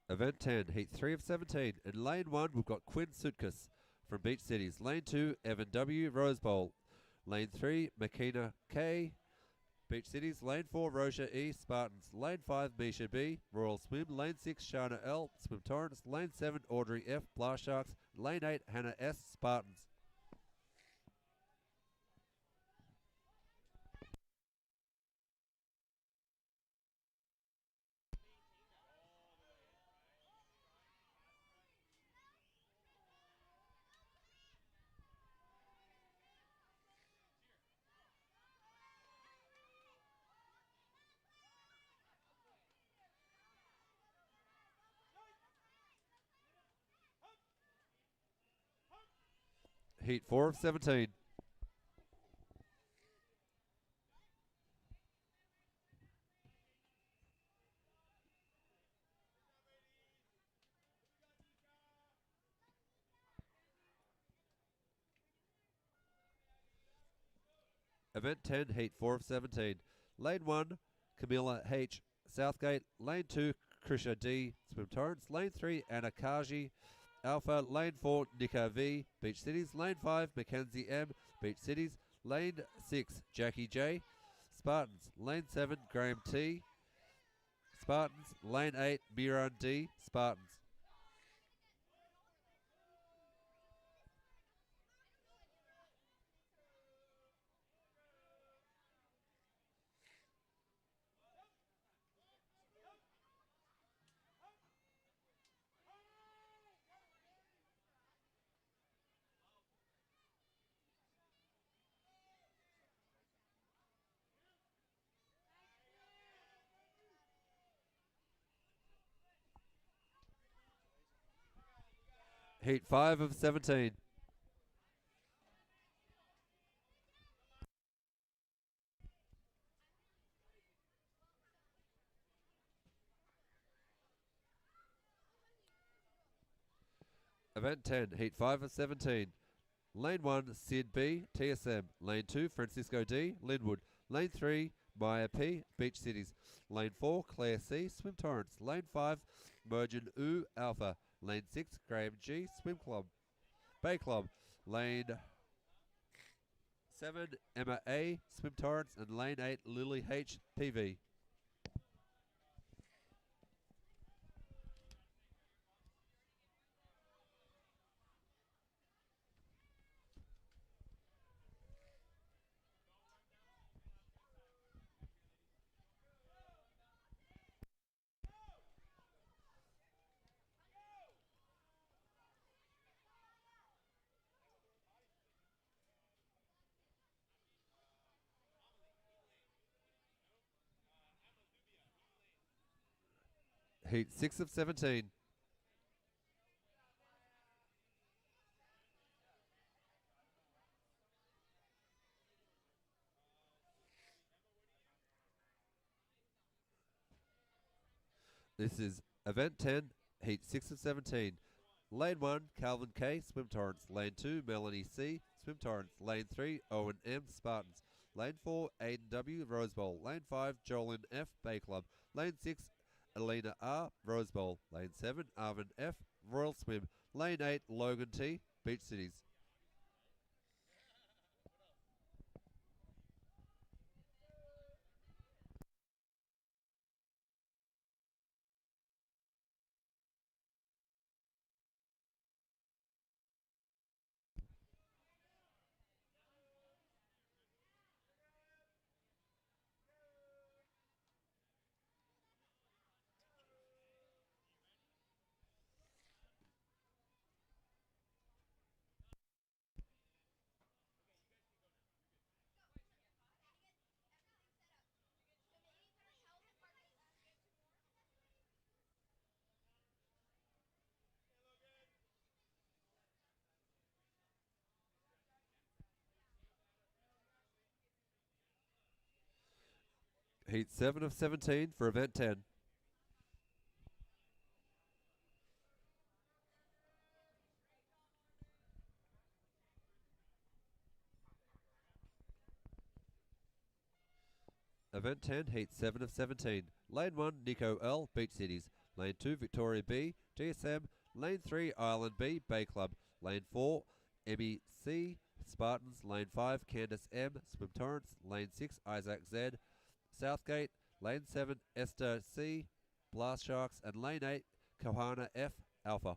Event 10, Heat 3 of 17. In lane 1, we've got Quinn Sutkus from Beach Cities. Lane 2, Evan W. Rose Bowl. Lane 3, Makina K. Beach Cities. Lane 4, Rosia E. Spartans. Lane 5, Misha B. Royal Swim. Lane 6, Shana L. Swim Torrance. Lane 7, Audrey F. Blast Sharks. Lane 8, Hannah S. Spartans. Heat 4 of 17. Event 10, Heat 4 of 17. Lane 1, Camilla H. Southgate. Lane 2, Krisha D. Swim Torrance. Lane 3, Anna Kaji Alpha. Lane 4, Nika V. Beach Cities. Lane 5, Mackenzie M. Beach Cities. Lane 6, Jackie J. Spartans. Lane 7, Graham T. Spartans. Lane 8, Miran D. Spartans. Heat 5 of 17. Event 10, Heat 5 of 17. Lane 1, Sid B, TSM. Lane 2, Francisco D, Linwood. Lane 3, Maya P, Beach Cities. Lane 4, Claire C, Swim Torrance. Lane 5, Mergen U, Alpha. Lane 6, Graham G, Swim Club. Bay Club. Lane 7, Emma A, Swim Torrance. And Lane 8, Lily H, PV. Heat 6 of 17. This is Event 10, Heat 6 of 17. Lane 1, Calvin K, Swim Torrance. Lane 2, Melanie C, Swim Torrance. Lane 3, Owen M, Spartans. Lane 4, Aiden W, Rose Bowl. Lane 5, Jolyn F, Bay Club. Lane 6, Alina R, Rose Bowl. Lane 7, Arvin F, Royal Swim. Lane 8, Logan T, Beach Cities. Heat 7 of 17 for event 10. Event 10, Heat 7 of 17. Lane 1, Nico L, Beach Cities. Lane 2, Victoria B, GSM. Lane 3, Island B, Bay Club. Lane 4, Emmy C, Spartans. Lane 5, Candace M, Swim Torrance. Lane 6, Isaac Z, Southgate. Lane 7, Esther C, Blast Sharks. And Lane 8, Kohana F, Alpha.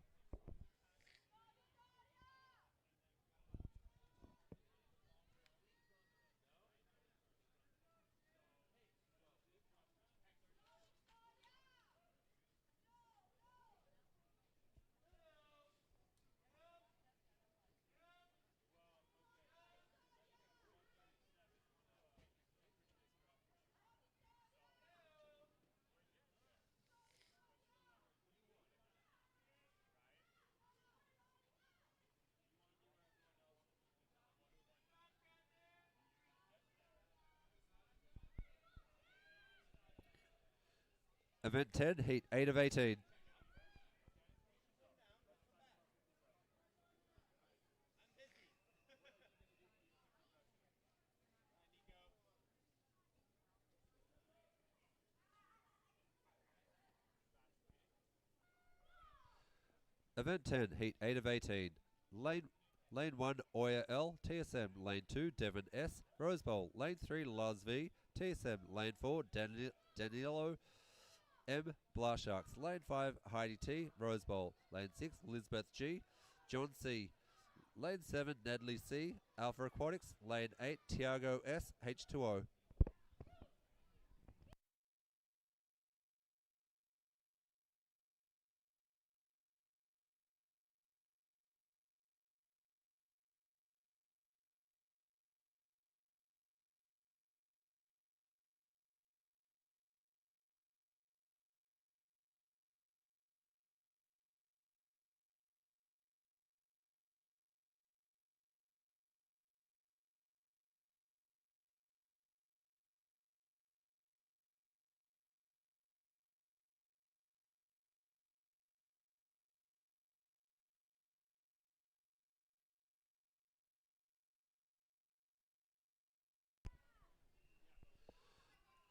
Event 10, Heat 8 of 18. Event 10, Heat 8 of 18. Lane 1, Oya L, TSM. Lane 2, Devon S, Rose Bowl. Lane 3, Lars V, TSM. Lane 4, Danilo M, Blast Sharks. Lane 5, Heidi T, Rose Bowl. Lane 6, Lisbeth G, John C. Lane 7, Natalie C, Alpha Aquatics. Lane 8, Tiago S, H2O.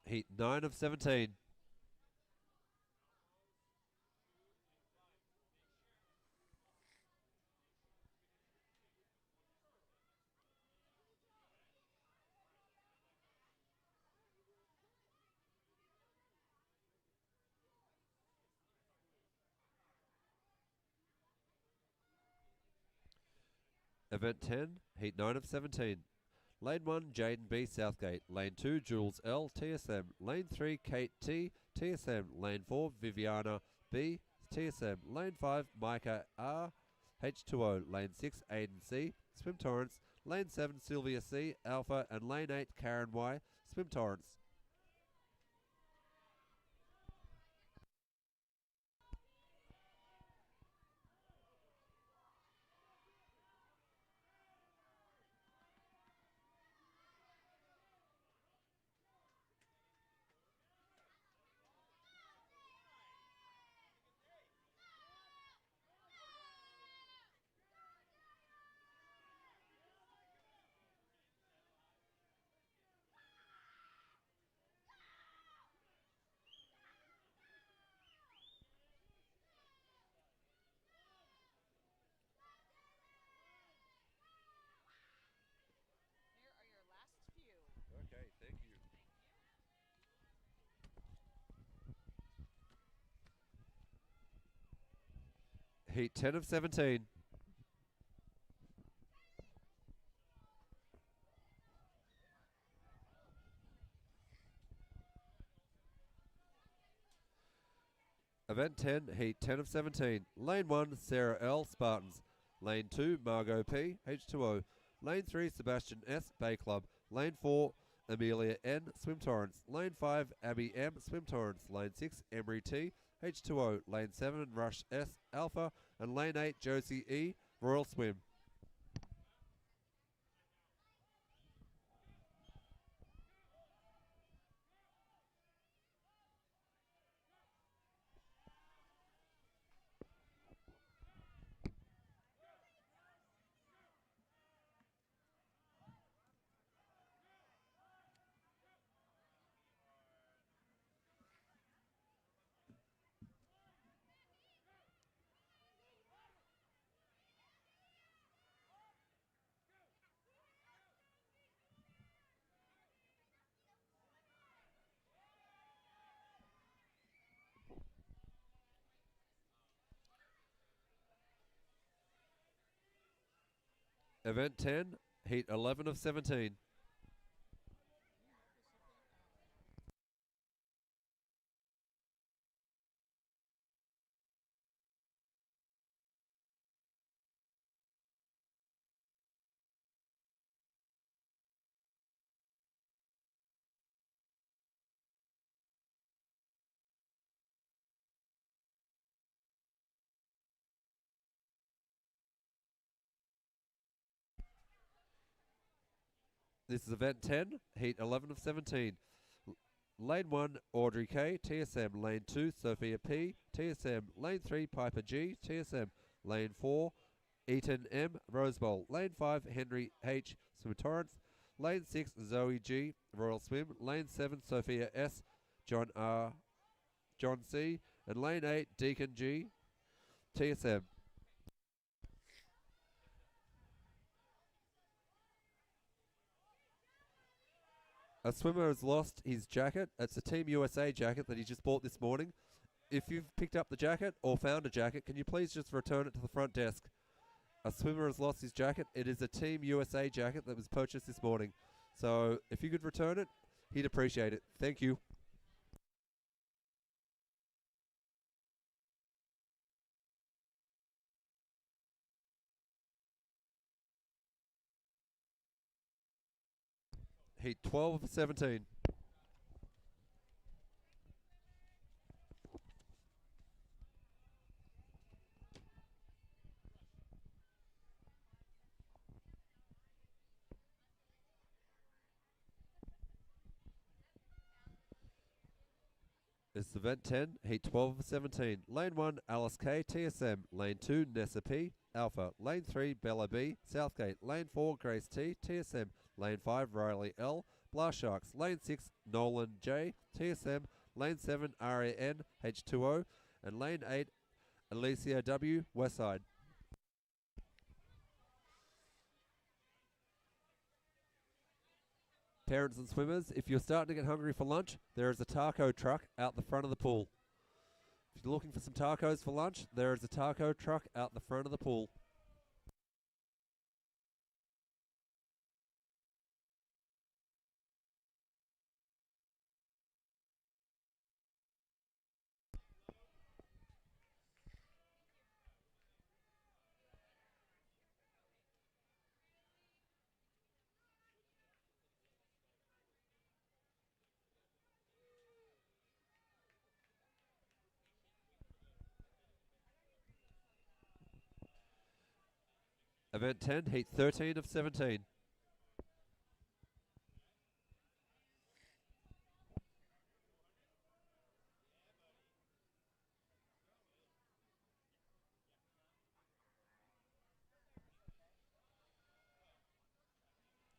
Heat 9 of 17. Event 10, Heat 9 of 17. Lane 1, Jaden B, Southgate. Lane 2, Jules L, TSM. Lane 3, Kate T, TSM. Lane 4, Viviana B, TSM. Lane 5, Micah R, H2O. Lane 6, Aiden C, Swim Torrance. Lane 7, Sylvia C, Alpha. And Lane 8, Karen Y, Swim Torrance. Here are your last few. Okay, thank you. Heat 10 of 17. Event 10, Heat 10 of 17. Lane 1, Sarah L, Spartans. Lane 2, Margot P, H2O. Lane 3, Sebastian S, Bay Club. Lane 4, Amelia N, Swim Torrance. Lane 5, Abby M, Swim Torrance. Lane 6, Emery T, H2O. Lane 7, Rush S, Alpha. And Lane 8, Josie E, Royal Swim. Event 10, heat 11 of 17. This is event 10, heat 11 of 17. Lane 1, Audrey K, TSM. Lane 2, Sophia P, TSM. Lane 3, Piper G, TSM. Lane 4, Eaton M, Rose Bowl. Lane 5, Henry H, Swim Torrance. Lane 6, Zoe G, Royal Swim. Lane 7, Sophia S, John R, John C. And lane 8, Deacon G, TSM. A swimmer has lost his jacket. It's a Team USA jacket that he just bought this morning. If you've picked up the jacket or found a jacket, can you please just return it to the front desk? A swimmer has lost his jacket. It is a Team USA jacket that was purchased this morning. So if you could return it, he'd appreciate it. Thank you. Heat 12 of 17. This is event 10, heat 12 of 17. Lane 1, Alice K, TSM. Lane 2, Nessa P, Alpha. Lane 3, Bella B, Southgate. Lane 4, Grace T, TSM. Lane 5, Riley L, Blast Sharks. Lane 6, Nolan J, TSM. Lane 7, RAN, H2O. And lane 8, Alicia W, Westside. Parents and swimmers, if you're starting to get hungry for lunch, there is a taco truck out the front of the pool. If you're looking for some tacos for lunch, there is a taco truck out the front of the pool. Event 10, heat 13 of 17.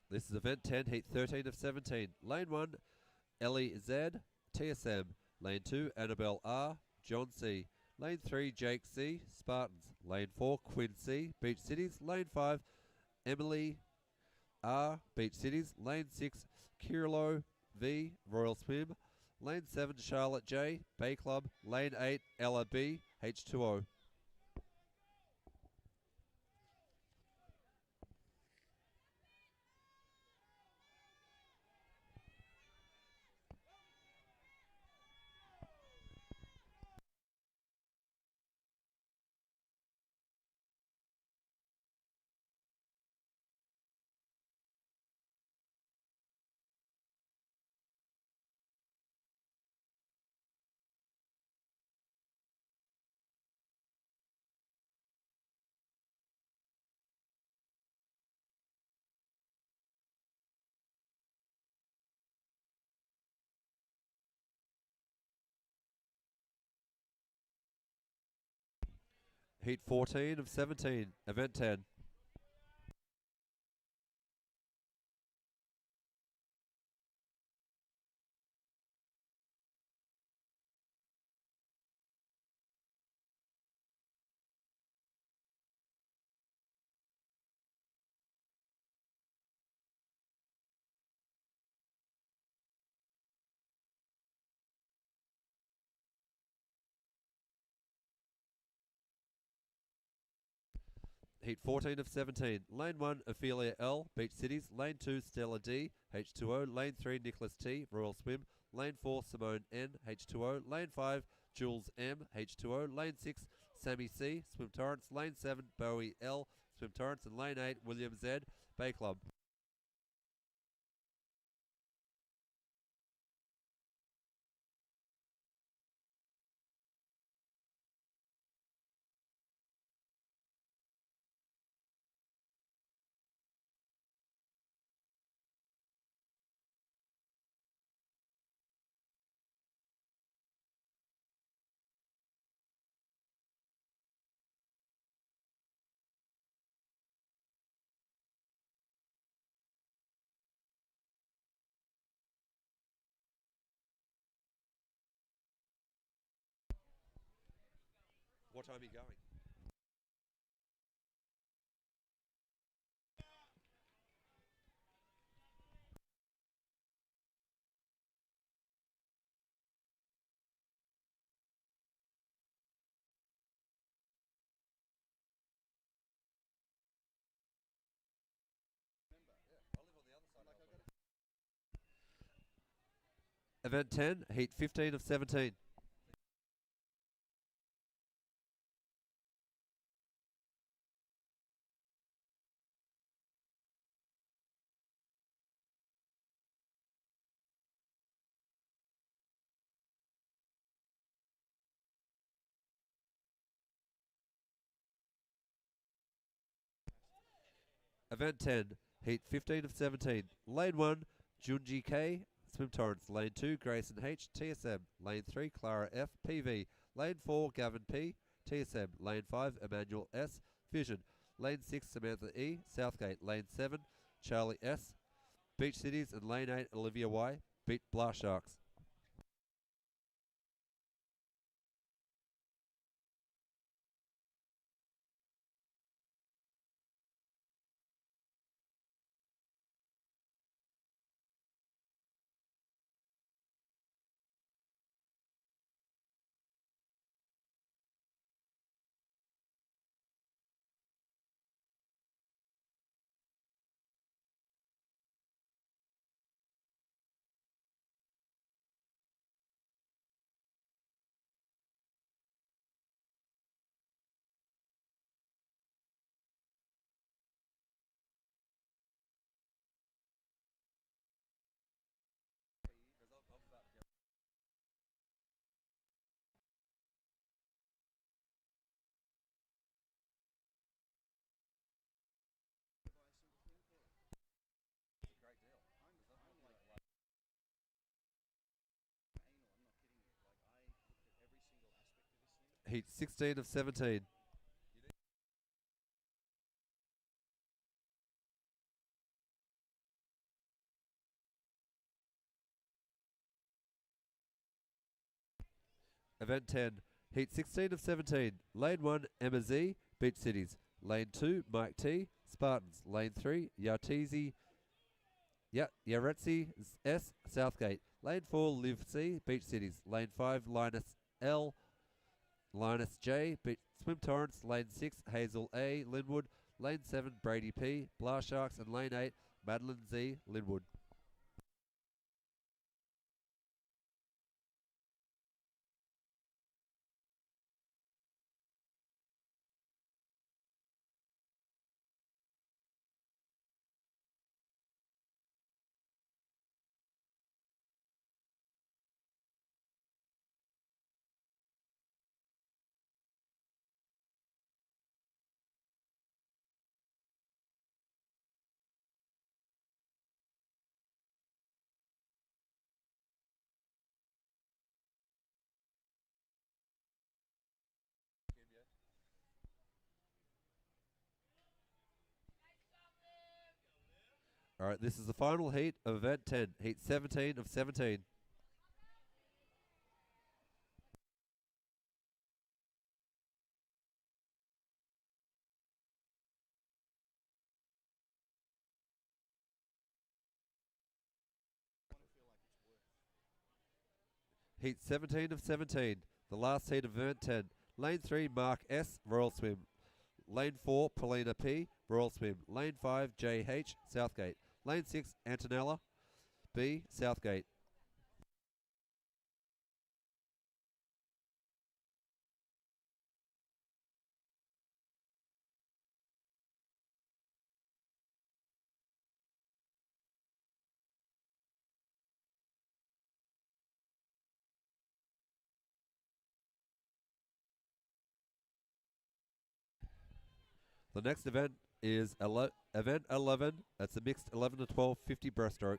This is event 10, heat 13 of 17. Lane 1, Ellie Z, TSM. Lane 2, Annabelle R, John C. Lane 3, Jake C, Spartans. Lane 4, Quinn C, Beach Cities. Lane 5, Emily R, Beach Cities. Lane 6, Kirilo V, Royal Swim. Lane 7, Charlotte J, Bay Club. Lane 8, Ella B, H2O. Heat 14 of 17, event 10. Heat 14 of 17. Lane 1, Ophelia L, Beach Cities. Lane 2, Stella D, H2O. Lane 3, Nicholas T, Royal Swim. Lane 4, Simone N, H2O. Lane 5, Jules M, H2O. Lane 6, Sammy C, Swim Torrance. Lane 7, Bowie L, Swim Torrance. And Lane 8, William Z, Bay Club. What time are you going? Event 10, Heat 15 of 17. Event 10, Heat 15 of 17. Lane 1, Junji K, Swim Torrance. Lane 2, Grayson H, TSM. Lane 3, Clara F, PV. Lane 4, Gavin P, TSM. Lane 5, Emmanuel S, Fusion. Lane 6, Samantha E, Southgate. Lane 7, Charlie S, Beach Cities. And Lane 8, Olivia Y, Beat Blast Sharks. Heat 16 of 17. Event 10, Heat 16 of 17. Lane 1, Emma Z, Beach Cities. Lane 2, Mike T, Spartans. Lane 3, Yartizi, Yaretzi S, Southgate. Lane 4, Liv C, Beach Cities. Lane 5, Linus L, Linus J, Swim Torrance. Lane 6, Hazel A, Linwood. Lane 7, Brady P, Blast Sharks. And Lane 8, Madeline Z, Linwood. All right, this is the final heat of Event 10, Heat 17 of 17. Heat 17 of 17, the last heat of Event 10. Lane 3, Mark S, Royal Swim. Lane 4, Paulina P, Royal Swim. Lane 5, JH, Southgate. Lane 6, Antonella B, Southgate. The next event is event 11. It's a mixed 11 to 12 50 breaststroke.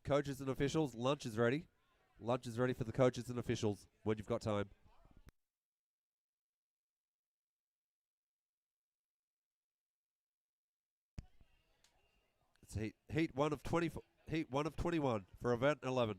Coaches and officials, lunch is ready. Lunch is ready for the coaches and officials when you've got time. It's heat 1 of 20 heat 1 of 21 for event 11.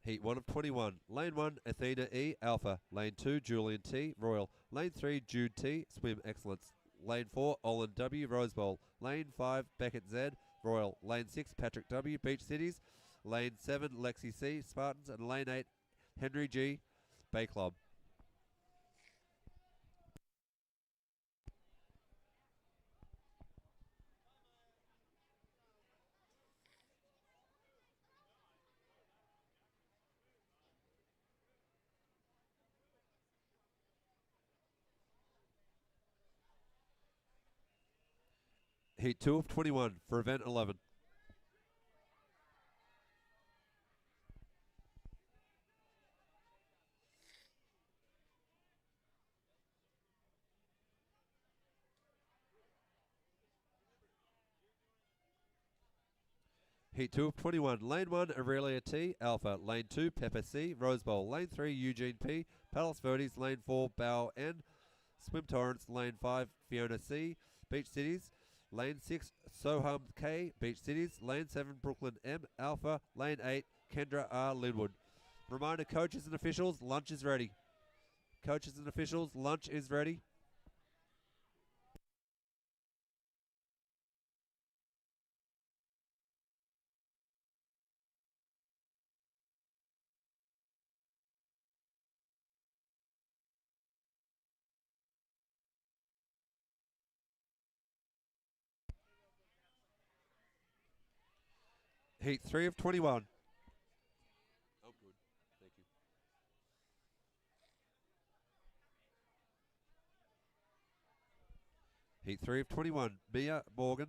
Heat 1 of 21. Lane 1, Athena E, Alpha. Lane 2, Julian T, Royal. Lane 3, Jude T, Swim Excellence. Lane 4, Olin W, Rose Bowl. Lane 5, Beckett Z, Royal. Lane 6, Patrick W, Beach Cities. Lane 7, Lexi C, Spartans. And Lane 8, Henry G, Bay Club. Heat 2 of 21 for event 11. Heat 2 of 21. Lane 1, Aurelia T, Alpha. Lane 2, Pepper C, Rose Bowl. Lane 3, Eugene P, Palace Verdes. Lane 4, Bow N, Swim Torrance. Lane 5, Fiona C, Beach Cities. Lane 6, Soham K, Beach Cities. Lane 7, Brooklyn M, Alpha. Lane 8, Kendra R, Linwood. Reminder, coaches and officials, lunch is ready. Coaches and officials, lunch is ready. Heat 3 of 21. Oh, good. Thank you. Heat 3 of 21. Mia Morgan.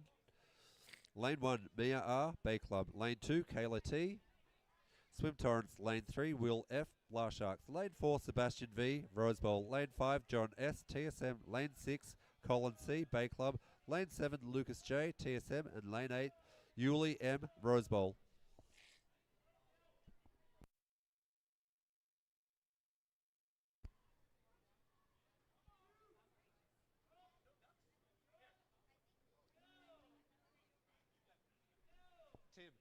Lane 1, Mia R, Bay Club. Lane 2, Kayla T, Swim Torrance. Lane 3, Will F, Blah Sharks. Lane 4, Sebastian V, Rose Bowl. Lane 5, John S, TSM. Lane 6, Colin C, Bay Club. Lane 7, Lucas J, TSM. And Lane 8, Yuli M, Rose Bowl. Tim.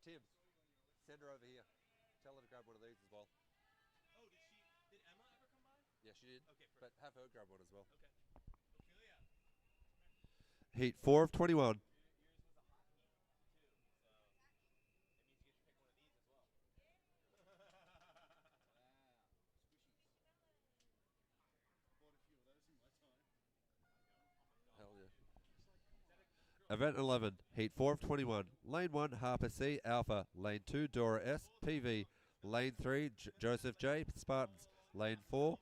Tim, send her over here. Tell her to grab one of these as well. Oh, did Emma ever come by? Yeah, she did. Okay, But perfect. have her grab one as well. Okay. Ophelia. Heat 4 of 21. Yours was a hot heat, too. So, it means you get to pick one of these as well. Bought a few of those in my time. Hell yeah. Event 11, Heat 4 of 21. Lane 1, Harper C, Alpha. Lane 2, Dora S, PV. Lane 3, Joseph J, Spartans. Lane 4,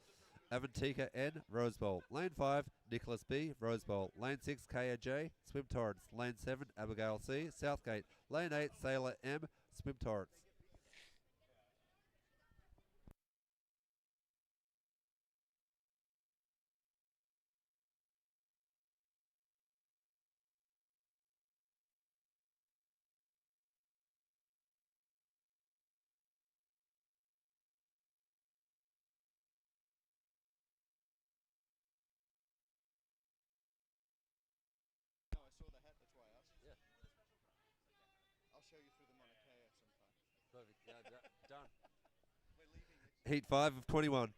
Avantika N, Rose Bowl. Lane 5, Nicholas B, Rose Bowl. Lane 6, Kaya J, Swim Torrance. Lane 7, Abigail C, Southgate. Lane 8, Sailor M, Swim Torrance. show you through them on a kayak sometime. Perfect. Yeah, done. We're leaving it. Heat 5 of 21.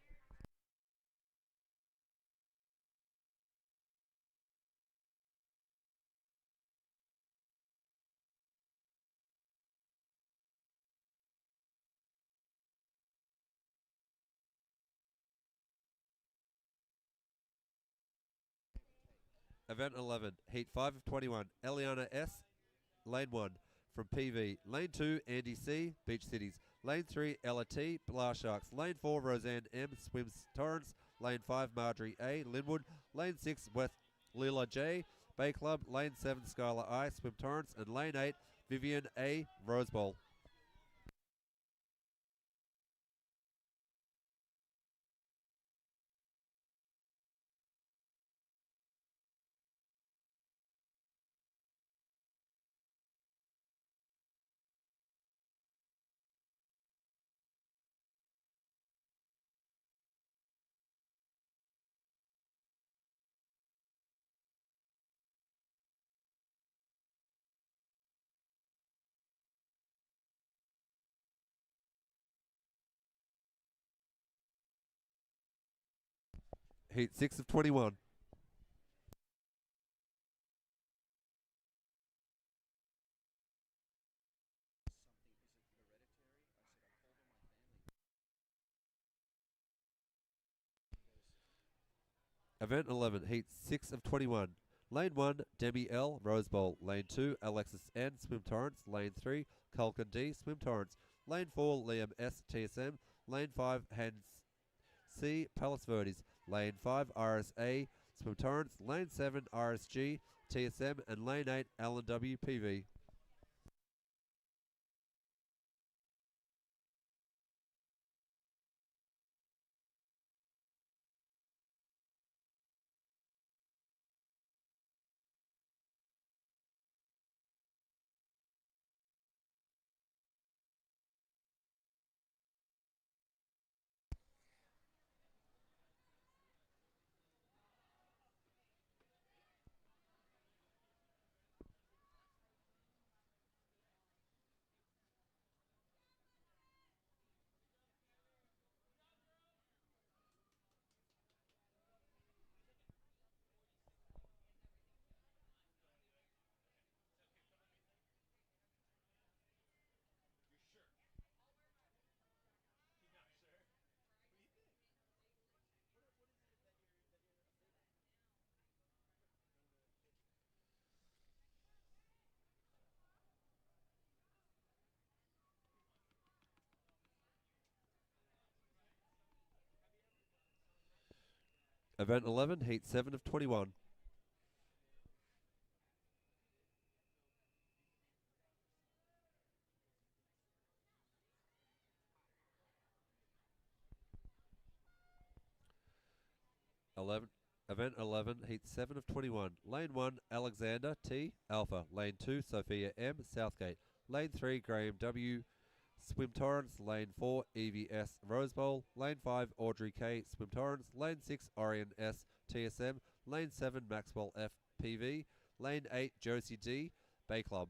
Event 11, Heat 5 of 21. Eliana S, Lane 1 from PV. Lane 2, Andy C, Beach Cities. Lane 3, Ella T, Blar Sharks. Lane 4, Roseanne M, Swims Torrance. Lane 5, Marjorie A, Linwood. Lane 6, West Leela J, Bay Club. Lane 7, Skylar I, Swim Torrance. And Lane 8, Vivian A, Rose Bowl. Heat 6 of 21. Event 11, Heat 6 of 21. Lane 1, Demi L, Rose Bowl. Lane 2, Alexis N, Swim Torrance. Lane 3, Culkin D, Swim Torrance. Lane 4, Liam S, TSM. Lane 5, Hans C, Palace Verdes. Lane 5, RSA, Swim Torrance. Lane 7, RSG, TSM. And Lane 8, Allen W, PV. Event 11, Heat 7 of 21. Event 11, Heat 7 of 21. Lane 1, Alexander T, Alpha. Lane 2, Sophia M, Southgate. Lane 3, Graham W, Swim Torrance. Lane 4, Evie S, Rose Bowl. Lane 5, Audrey K, Swim Torrance. Lane 6, Orion S, TSM. Lane 7, Maxwell F, PV. Lane 8, Josie D, Bay Club.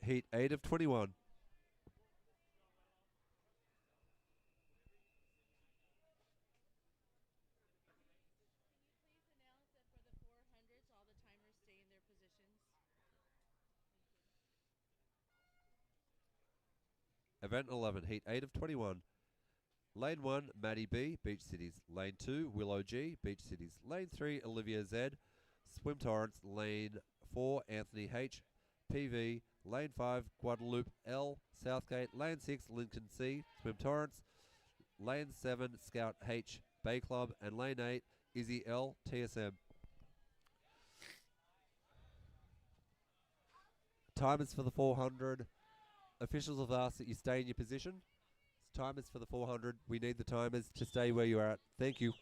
Heat 8 of 21. Can you please announce that for the 400s, all the timers stay in their positions? Event 11, Heat 8 of 21. Lane 1, Maddie B, Beach Cities. Lane 2, Willow G, Beach Cities. Lane 3, Olivia Z, Swim Torrance. Lane 4, Anthony H, PV. Lane 5, Guadalupe L, Southgate. Lane 6, Lincoln C, Swim Torrance. Lane 7, Scout H, Bay Club. And Lane 8, Izzy L, TSM. Timers for the 400. Officials have asked that you stay in your position. Timers for the 400. We need the timers to stay where you are at. Thank you.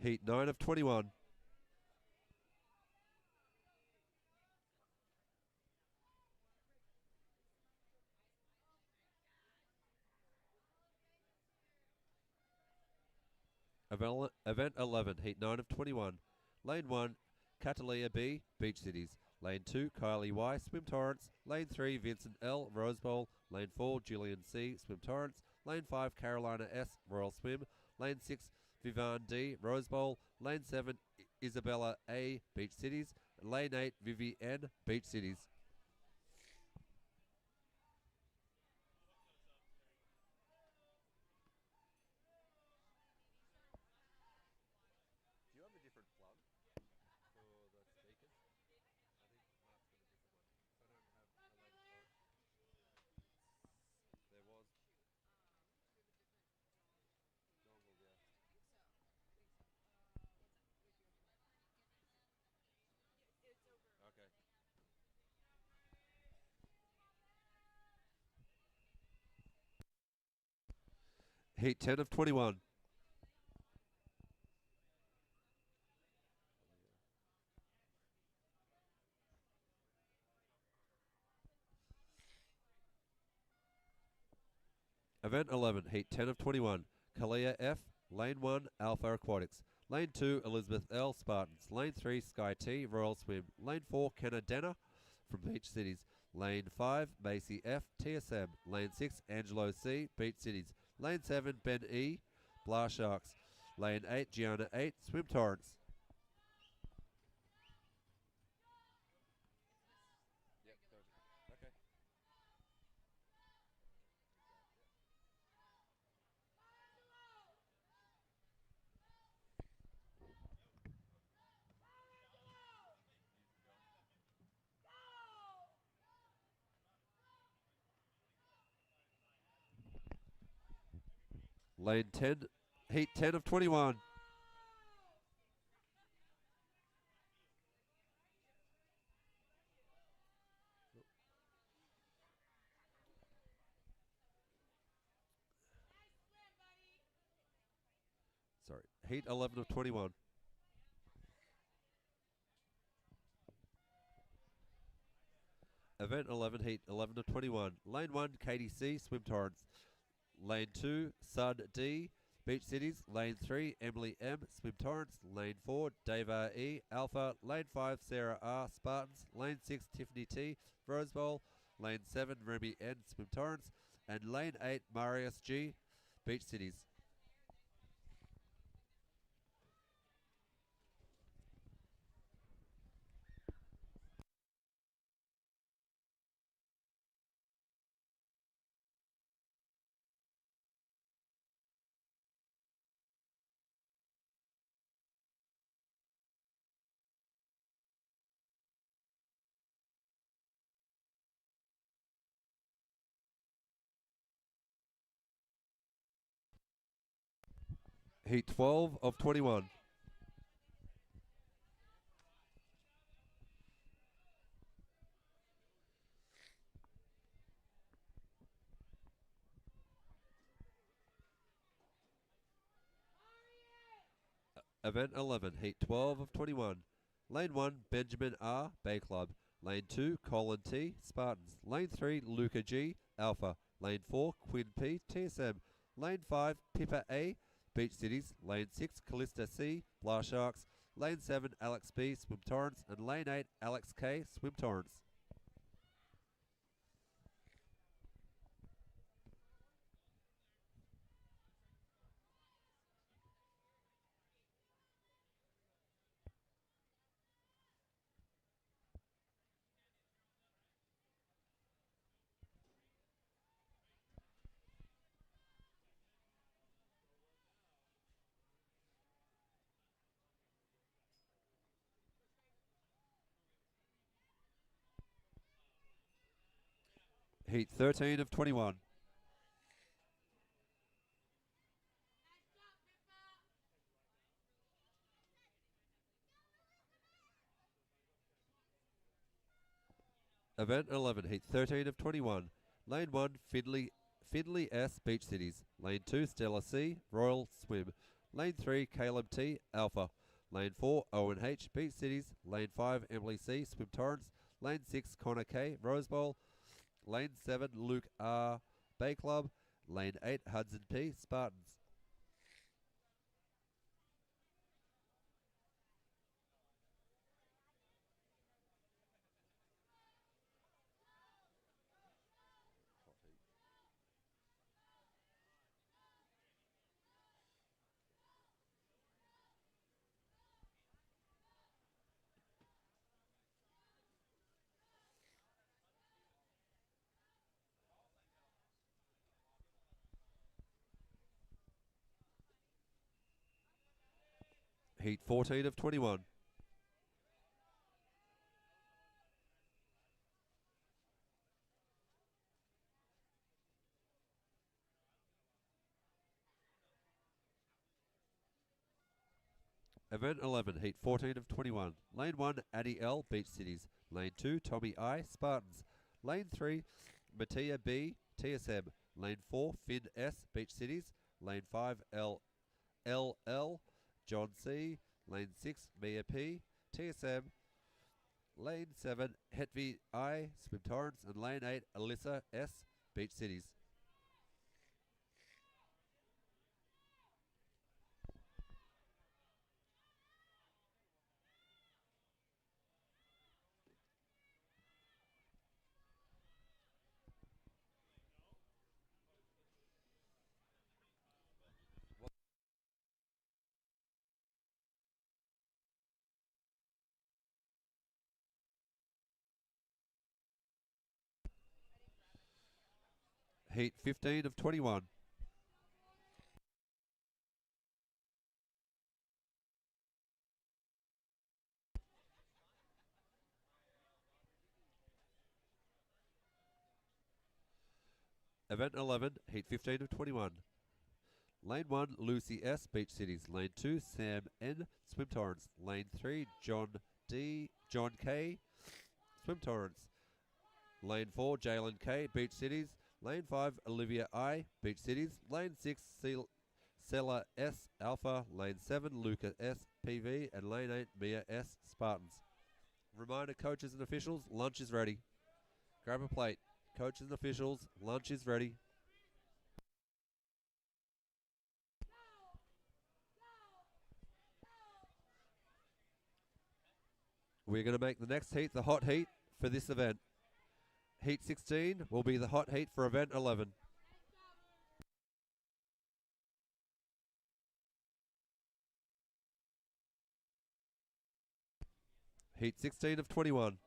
Heat 9 of 21. Event 11, Heat 9 of 21. Lane 1, Catalia B, Beach Cities. Lane 2, Kylie Y, Swim Torrance. Lane 3, Vincent L, Rose Bowl. Lane 4, Julian C, Swim Torrance. Lane 5, Carolina S, Royal Swim. Lane 6, Vivan D, Rose Bowl. Lane 7, Isabella A, Beach Cities. Lane 8, Vivi N, Beach Cities. Do you have a different plug for the speakers? I think Mark's got a different one. So I don't have a latest plug. There was dongle, yeah. Okay. Heat 10 of 21. Event 11, Heat 10 of 21. Kalia F, Lane 1, Alpha Aquatics. Lane 2, Elizabeth L, Spartans. Lane 3, Sky T, Royal Swim. Lane 4, Canadena from Beach Cities. Lane 5, Macy F, TSM. Lane 6, Angelo C, Beach Cities. Lane 7, Ben E, Blast Sharks. Lane 8, Gianna 8, Swim Torrance. Yep, okay. Lane 10, Heat 10 of 21. Sorry, Heat 11 of 21. Event 11, Heat 11 of 21. Lane 1, Katie C, Swim Torrance. Lane 2, Sud D, Beach Cities. Lane 3, Emily M, Swim Torrance. Lane 4, Dave R E, Alpha. Lane 5, Sarah R, Spartans. Lane 6, Tiffany T, Rose Bowl. Lane 7, Remy N, Swim Torrance. And Lane 8, Marius G, Beach Cities. Heat 12 of 21. Event 11, Heat 12 of 21. Lane 1, Benjamin R, Bay Club. Lane 2, Colin T, Spartans. Lane 3, Luca G, Alpha. Lane 4, Quinn P, TSM. Lane 5, Pippa A, Beach Cities. Lane 6, Callista C, Blast Sharks. Lane 7, Alex B, Swim Torrance. And Lane 8, Alex K, Swim Torrance. Heat 13 of 21. Event 11, Heat 13 of 21. Lane 1, Findlay S, Beach Cities. Lane 2, Stella C, Royal Swim. Lane 3, Caleb T, Alpha. Lane 4, Owen H, Beach Cities. Lane 5, Emily C, Swim Torrance. Lane 6, Connor K, Rose Bowl. Lane 7, Luke R, Bay Club. Lane 8, Hudson P, Spartans. Heat 14 of 21. Event 11, Heat 14 of 21. Lane 1, Addie L, Beach Cities. Lane 2, Tommy I, Spartans. Lane 3, Mattia B, TSM. Lane 4, Finn S, Beach Cities. Lane 5, LL, John C. Lane 6, Mia P, TSM. Lane 7, Hetvi I, Swim Torrance. And Lane 8, Alyssa S, Beach Cities. Heat 15 of 21. Event 11, Heat 15 of 21. Lane 1, Lucy S, Beach Cities. Lane 2, Sam N, Swim Torrance. Lane 3, John K, Swim Torrance. Lane 4, Jalen K, Beach Cities. Lane 5, Olivia I, Beach Cities. Lane 6, Sella S, Alpha. Lane 7, Luca S, PV. And Lane 8, Mia S, Spartans. Reminder, coaches and officials, lunch is ready. Grab a plate. Coaches and officials, lunch is ready. We're going to make the next heat the hot heat for this event. Heat 16 will be the hot heat for event 11. Heat 16 of 21.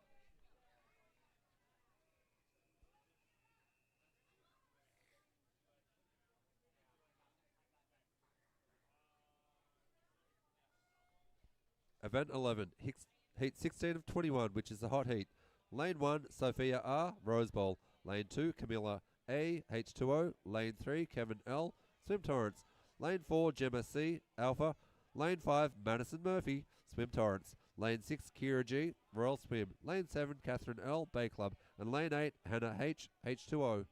Event 11, Heat 16 of 21, which is the hot heat. Lane 1, Sophia R, Rose Bowl. Lane 2, Camilla A, H2O. Lane 3, Kevin L, Swim Torrance. Lane 4, Gemma C, Alpha. Lane 5, Madison Murphy, Swim Torrance. Lane 6, Kira G, Royal Swim. Lane 7, Catherine L, Bay Club. And Lane 8, Hannah H, H2O.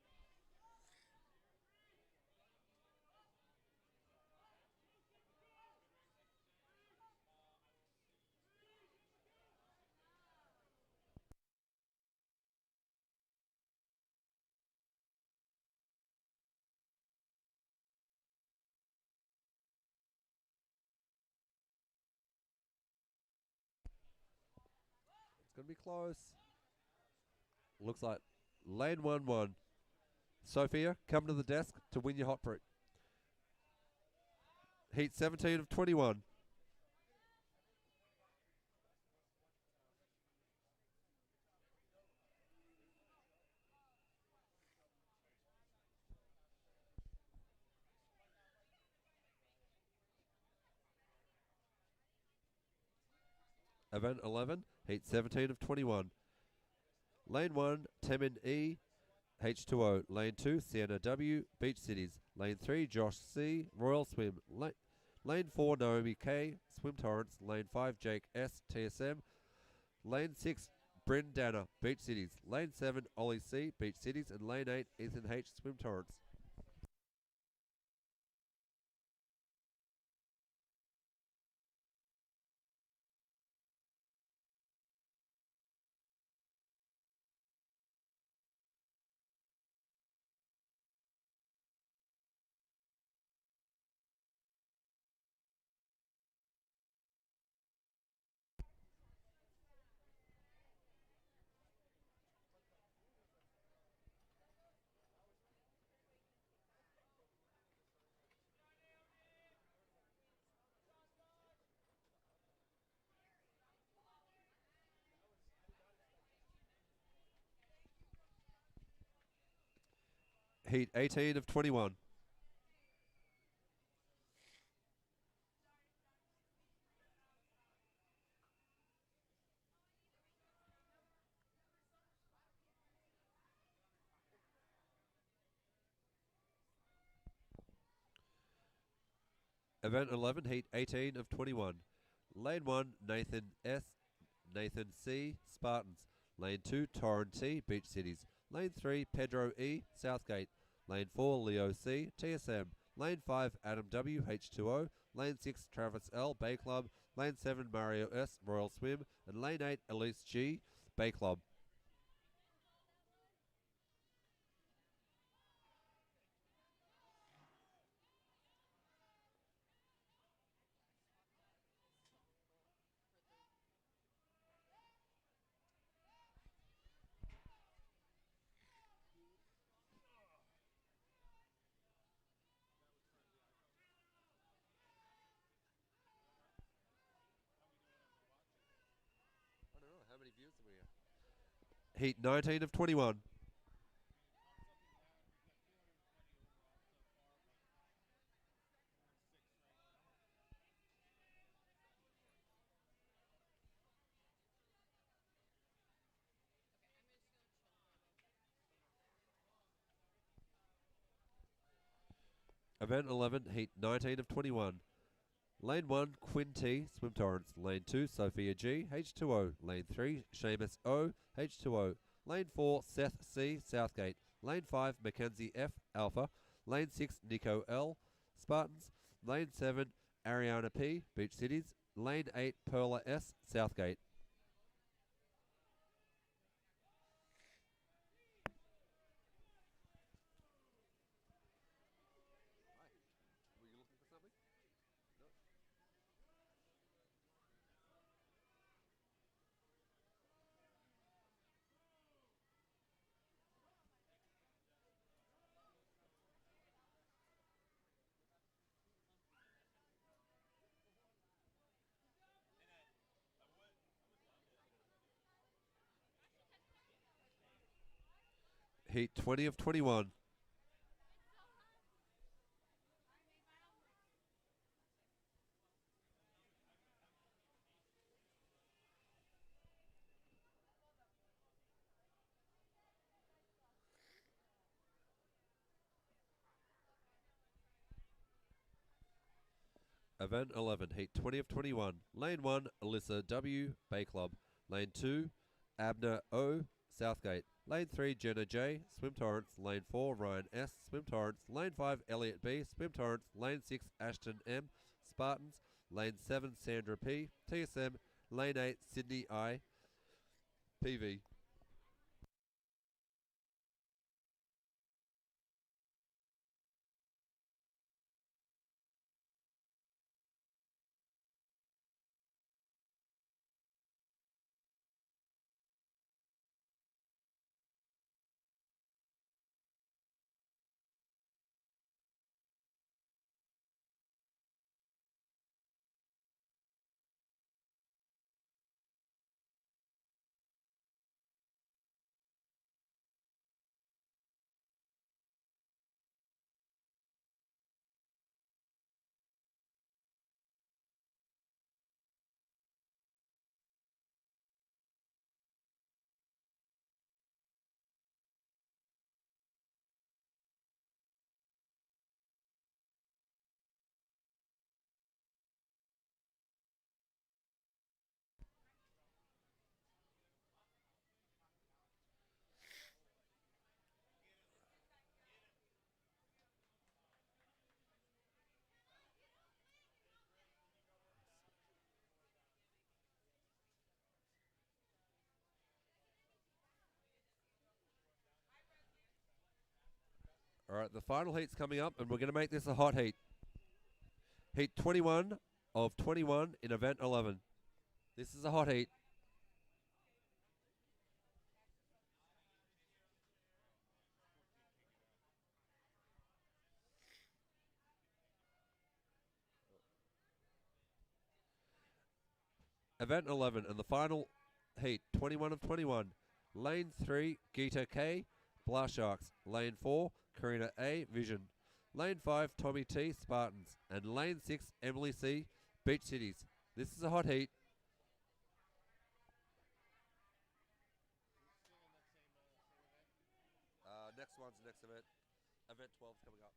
It's going to be close. Looks like lane 1-1. Sophia, come to the desk to win your hot break. Heat 17 of 21. Event 11, Heat 17 of 21. Lane 1, Temin E, H2O. Lane 2, Sienna W, Beach Cities. Lane 3, Josh C, Royal Swim. Lane 4, Naomi K, Swim Torrance. Lane 5, Jake S, TSM. Lane 6, Bryn Danner, Beach Cities. Lane 7, Ollie C, Beach Cities. And Lane 8, Ethan H, Swim Torrents. Heat 18 of 21. Event 11, Heat 18 of 21. Lane 1, Nathan S, Nathan C, Spartans. Lane 2, Torrent T, Beach Cities. Lane 3, Pedro E, Southgate. Lane 4, Leo C, TSM. Lane 5, Adam W, H2O. Lane 6, Travis L, Bay Club. Lane 7, Mario S, Royal Swim. And Lane 8, Elise G, Bay Club. I don't know, how many views are we at? Heat 19 of 21. Event 11, Heat 19 of 21. Lane 1, Quinn T, Swim Torrents. Lane 2, Sophia G, H2O. Lane 3, Seamus O, H2O. Lane 4, Seth C, Southgate. Lane 5, Mackenzie F, Alpha. Lane 6, Nico L, Spartans. Lane 7, Ariana P, Beach Cities. Lane 8, Perla S, Southgate. Were you looking for something? No. Heat 20 of 21. Event 11, Heat 20 of 21. Lane 1, Alyssa W, Bay Club. Lane 2, Abner O, Southgate. Lane 3, Jenna J, Swim Torrents. Lane 4, Ryan S, Swim Torrents. Lane 5, Elliot B, Swim Torrents. Lane 6, Ashton M, Spartans. Lane 7, Sandra P, TSM. Lane 8, Sydney I, PV. All right, the final heat's coming up, and we're going to make this a hot heat. Heat 21 of 21 in event 11. This is a hot heat. Event 11 and the final heat, 21 of 21. Lane 3, Gita K, Blast Sharks. Lane 4, Karina A, Vision. Lane 5, Tommy T, Spartans. And Lane 6, Emily C, Beach Cities. This is a hot heat. Next one's the next event. Event 12 is coming up.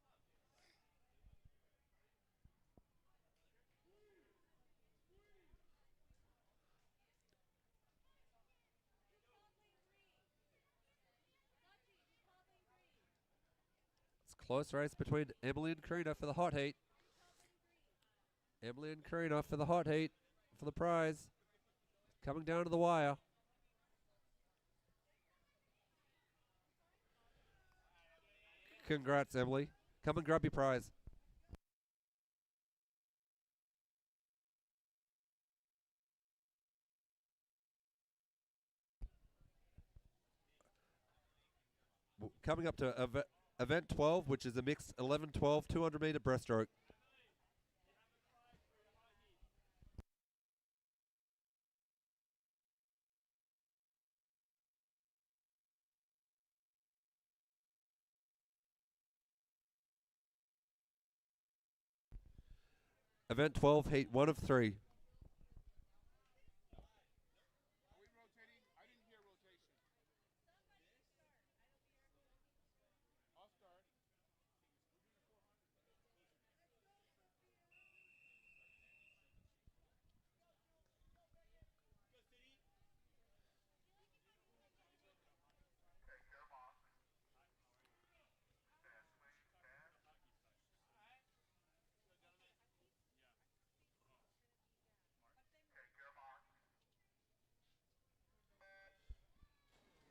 It's a close race between Emily and Karina for the hot heat. Emily and Karina for the hot heat for the prize. Coming down to the wire. Congrats, Emily. Come and grab your prize. Coming up to event 12, which is a mixed 11-12 200-meter breaststroke. Event 12, heat 1 of 3.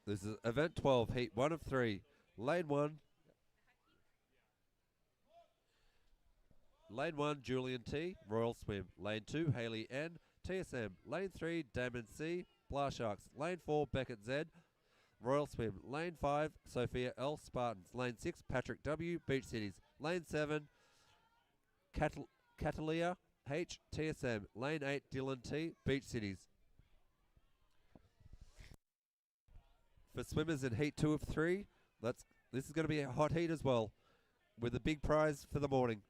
This is event 12, heat 1 of 3. Lane 1. Lane 1, Julian T, Royal Swim. Lane 2, Haley N, TSM. Lane 3, Damon C, Blast Sharks. Lane 4, Beckett Z, Royal Swim. Lane 5, Sophia L, Spartans. Lane 6, Patrick W, Beach Cities. Lane 7, Catalia H, TSM. Lane 8, Dylan T, Beach Cities. For swimmers in heat 2 of 3, this is going to be a hot heat as well, with a big prize for the morning.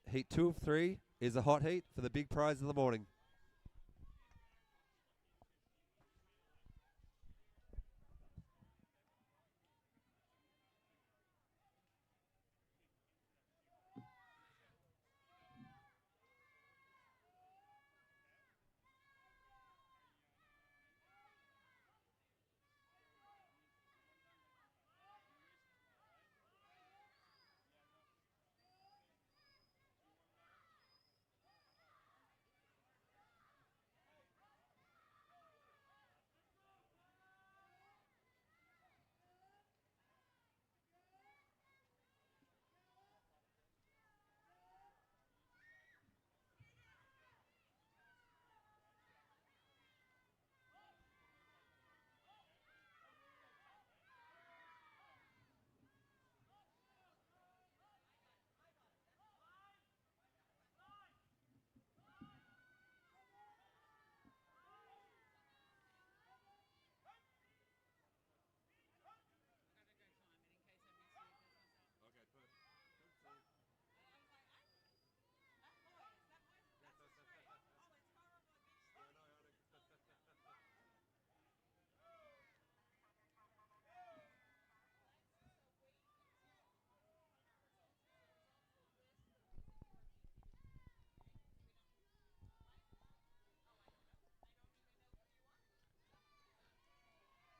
Heat 2 of 3 is a hot heat for the big prize of the morning.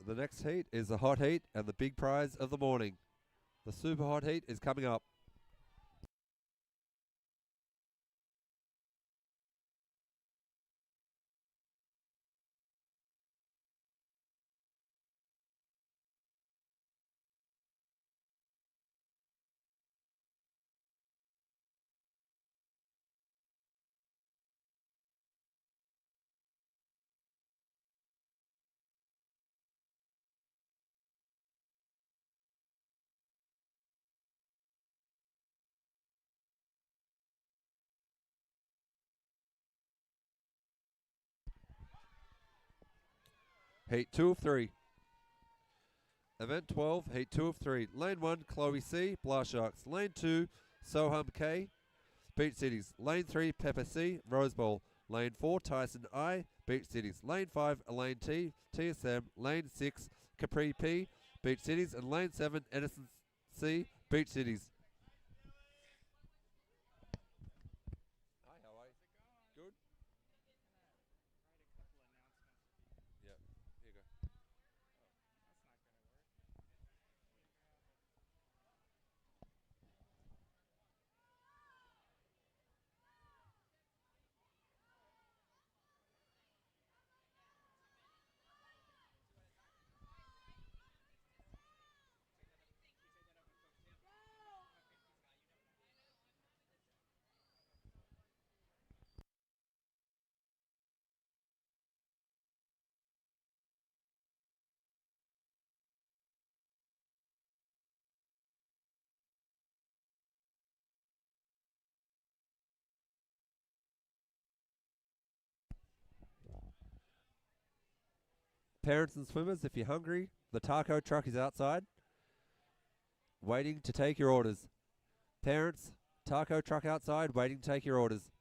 The next heat is the hot heat and the big prize of the morning. The super hot heat is coming up. Heat 2 of 3. Event 12, Heat 2 of 3. Lane 1, Chloe C, Blast Sharks. Lane 2, Soham K, Beach Cities. Lane 3, Pepper C, Rose Bowl. Lane 4, Tyson I, Beach Cities. Lane 5, Elaine T, TSM. Lane 6, Capri P, Beach Cities. And Lane 7, Edison C, Beach Cities. Hi, how are you? Good? Yep, here you go. Parents and swimmers, if you're hungry, the taco truck is outside, waiting to take your orders. Parents, taco truck outside, waiting to take your orders.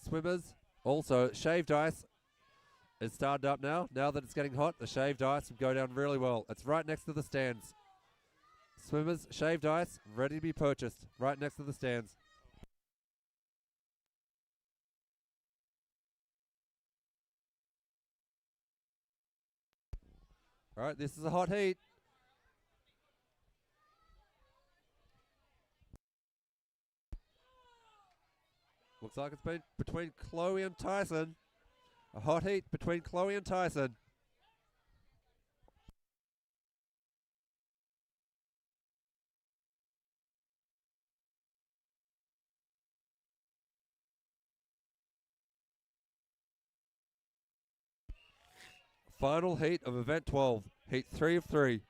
Swimmers, also shaved ice is started up now. Now that it's getting hot, the shaved ice will go down really well. It's right next to the stands. Swimmers, shaved ice, ready to be purchased, right next to the stands. All right, this is a hot heat. Looks like it's been between Chloe and Tyson. A hot heat between Chloe and Tyson. Final heat of event 12, heat 3 of 3.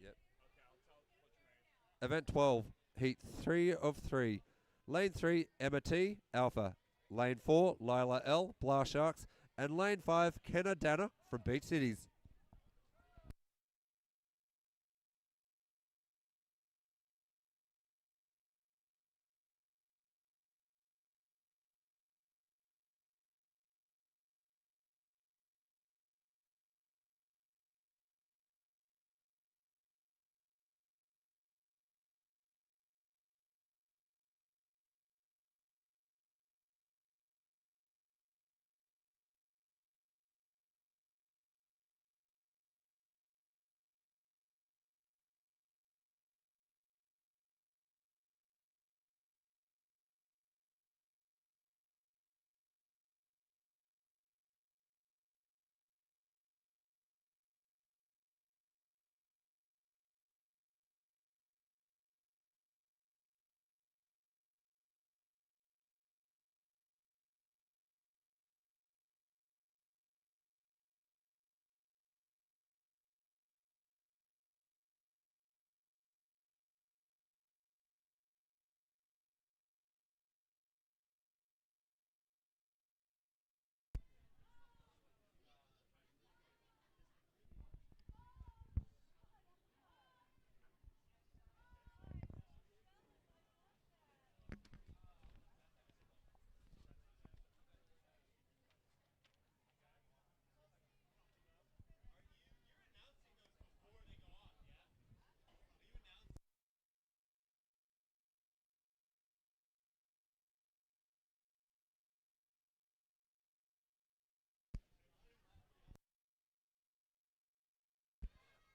Yep. Event 12, heat 3 of 3. Lane 3, Emma T, Alpha. Lane 4, Lila L, Blast Sharks. And Lane 5, Kenna Danner from Beach Cities.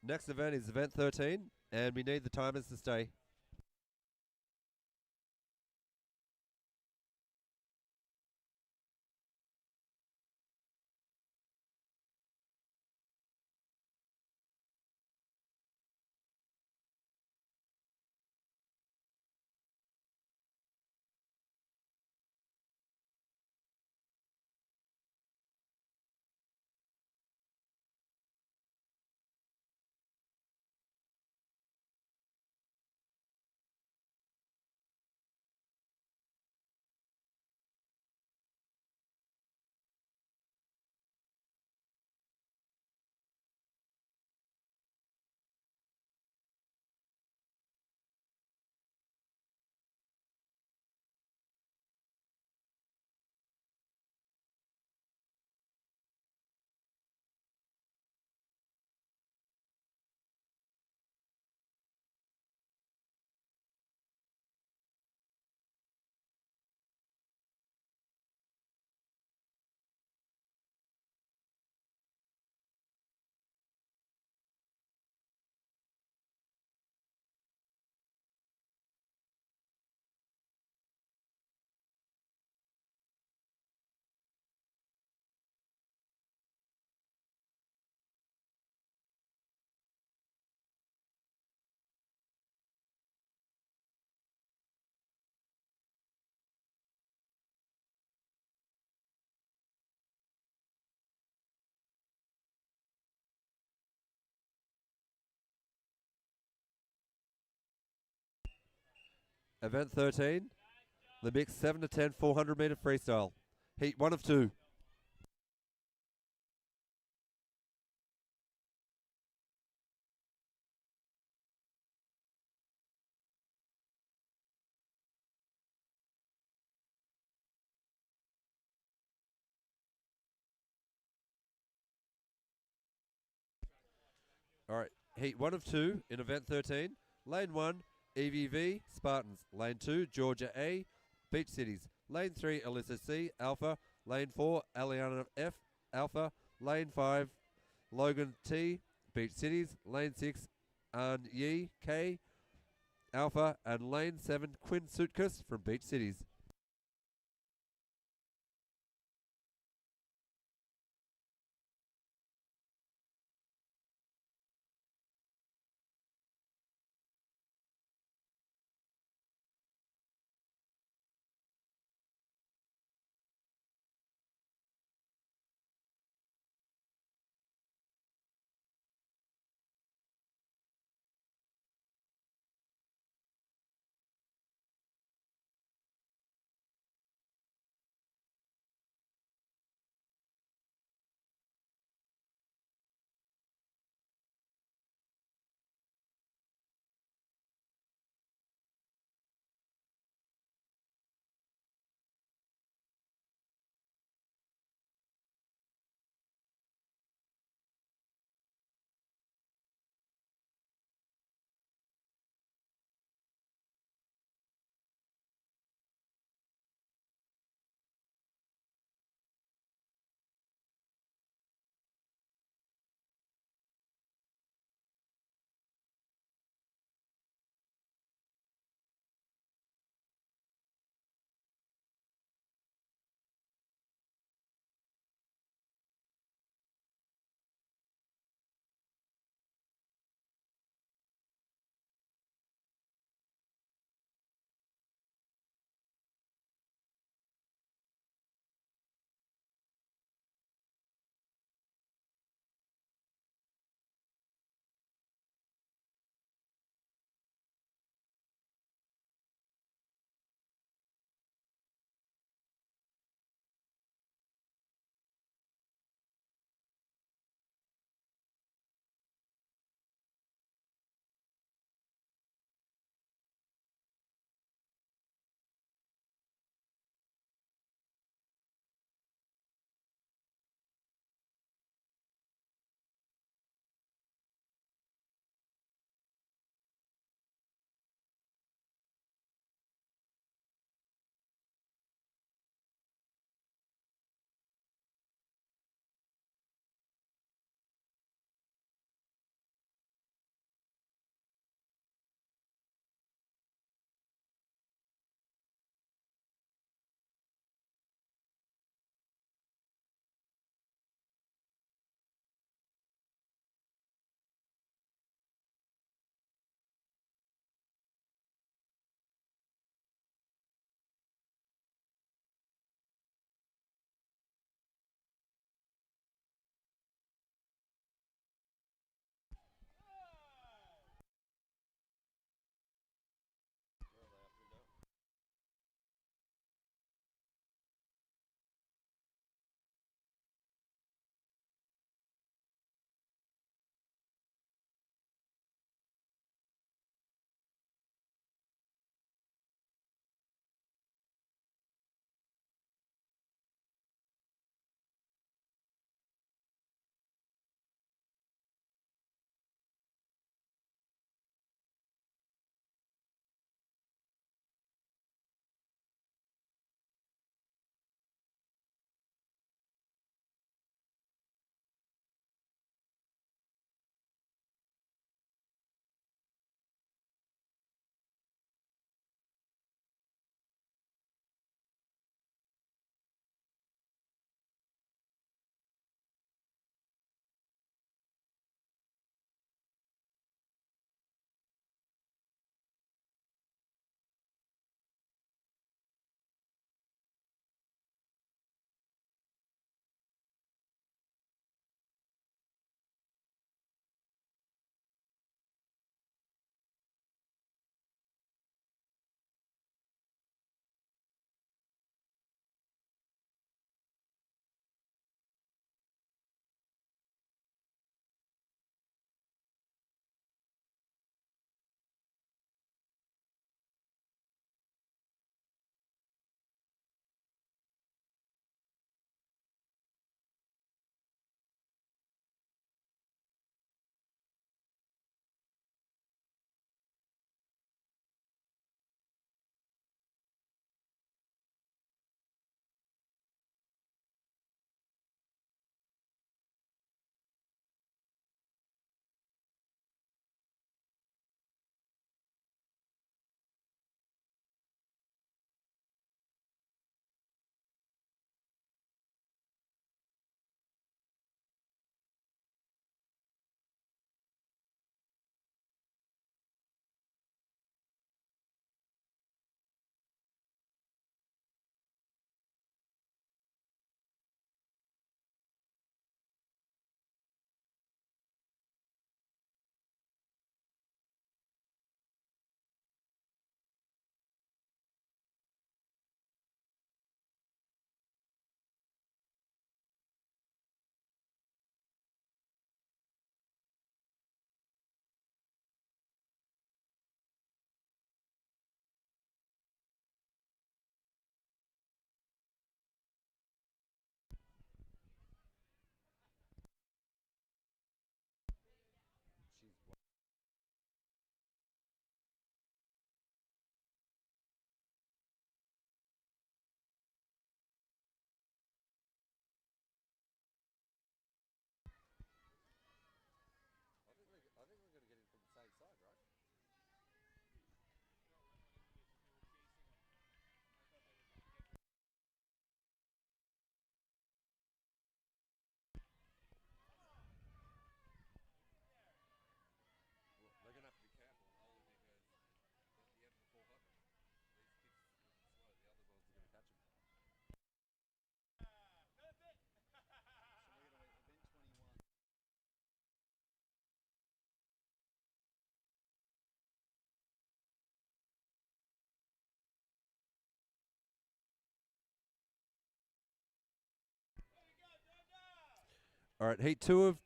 Next event is event 13, and we need the timers to stay. Event 13, the mixed 7 to 10 400 meter freestyle. Heat 1 of 2. All right, heat 1 of 2 in event 13. Lane 1, EVV, Spartans. Lane 2, Georgia A, Beach Cities. Lane 3, Alyssa C, Alpha. Lane 4, Aliana F, Alpha. Lane 5, Logan T, Beach Cities. Lane 6, An Yi K, Alpha. And Lane 7, Quinn Sutkus from Beach Cities. All right, heat two of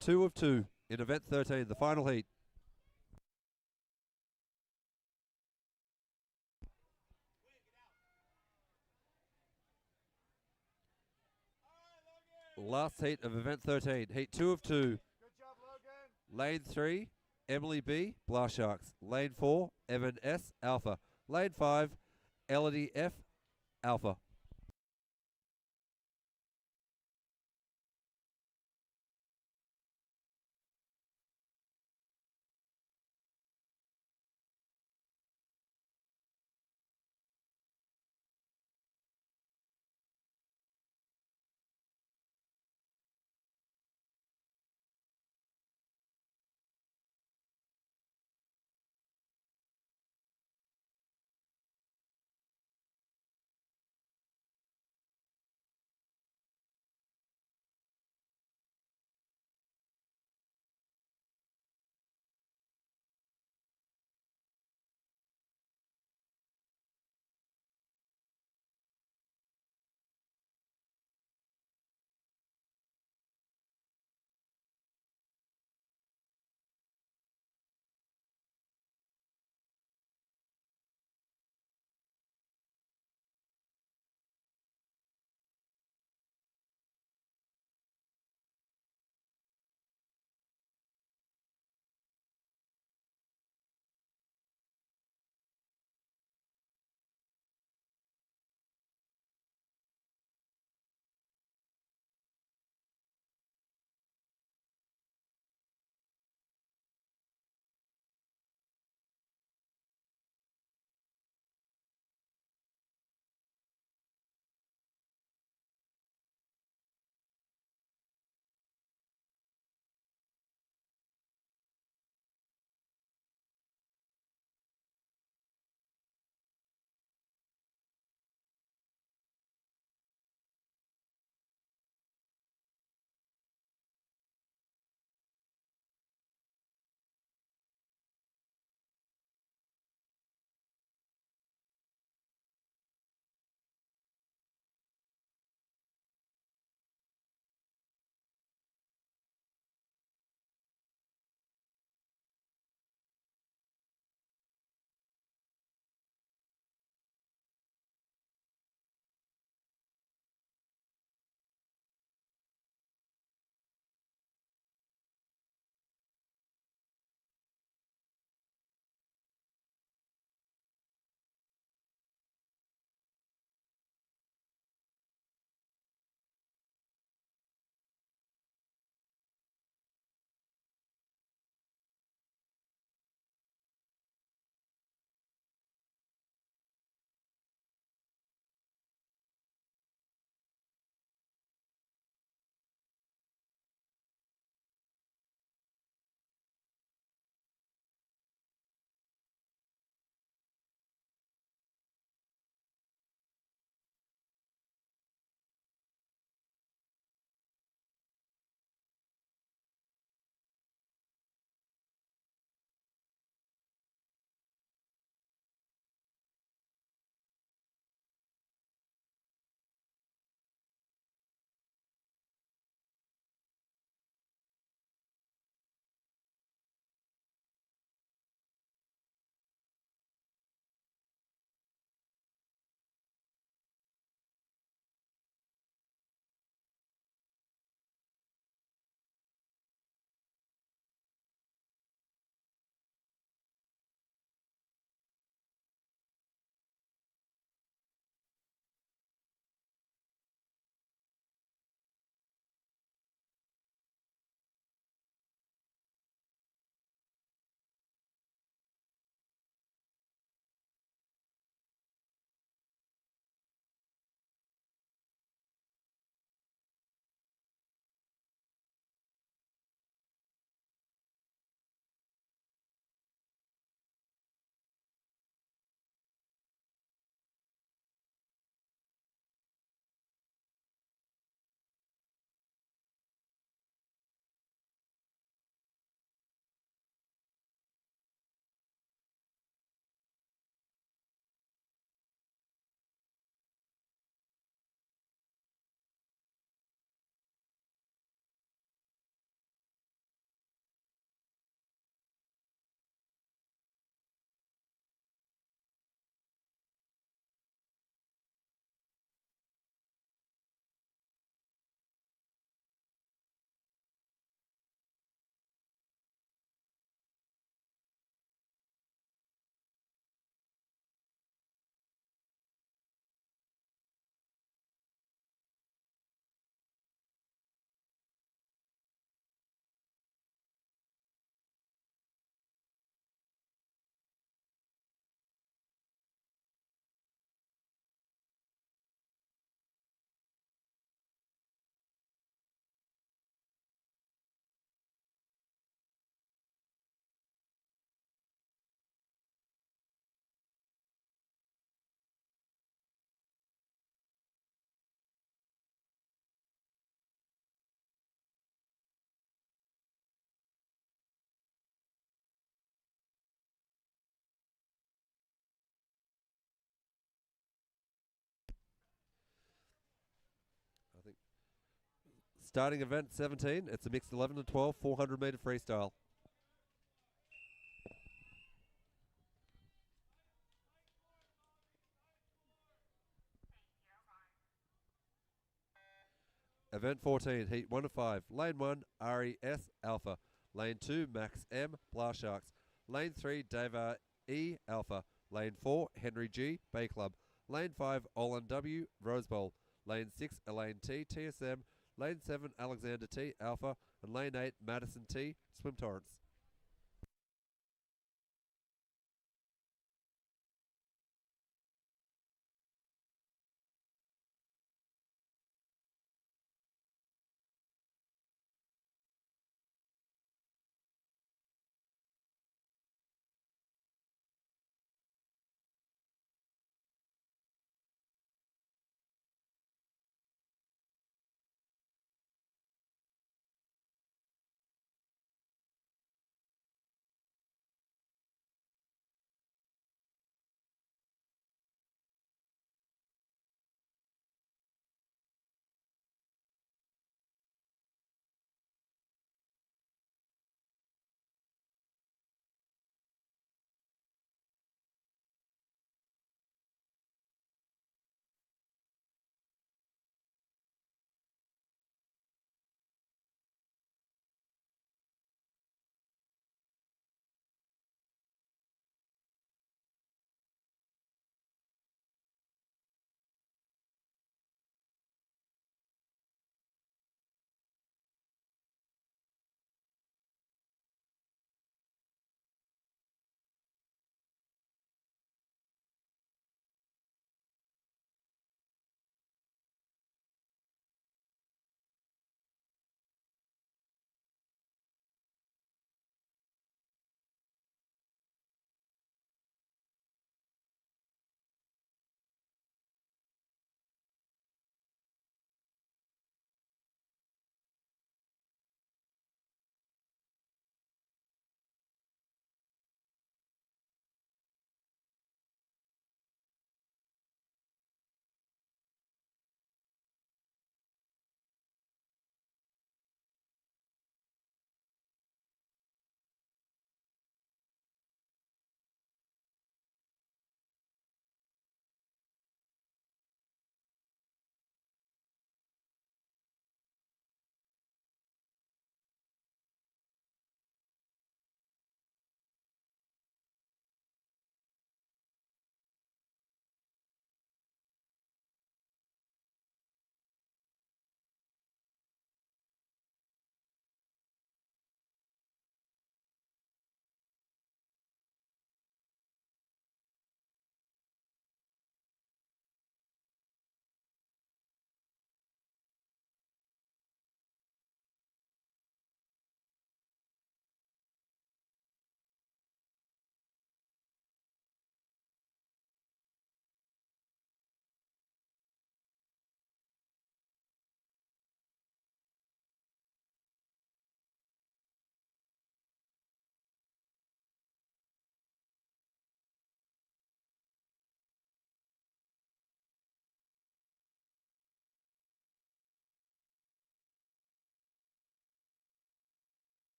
two in event 13, the final heat. Last heat of event 13, heat 2 of 2. Good job, Logan. Lane 3, Emily B, Blast Sharks. Lane 4, Evan S, Alpha. Lane 5, Elodie F, Alpha. Starting event 17, it's a mixed 11 to 12 400 meter freestyle. Event 14, heat 1 to 5. Lane 1, RES Alpha. Lane 2, Max M, Blast Sharks. Lane 3, Dava E Alpha. Lane 4, Henry G, Bay Club. Lane 5, Olan W, Rose Bowl. Lane 6, Elaine T, TSM. Lane 7, Alexander T, Alpha. And Lane 8, Madison T, Swim Torrance.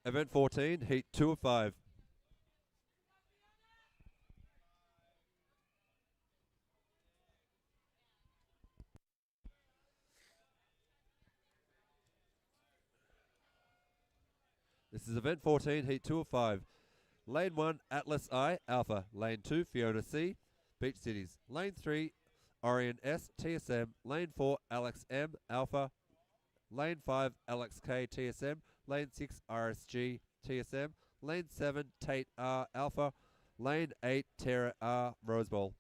Event 14, heat 2 of 5. This is event 14, heat 2 of 5. Lane 1, Atlas I, Alpha. Lane 2, Fiona C, Beach Cities. Lane 3, Orion S, TSM. Lane 4, Alex M, Alpha. Lane 5, Alex K, TSM. Lane 6, RSG, TSM. Lane 7, Tate R, Alpha. Lane 8, Terra R, Rose Bowl.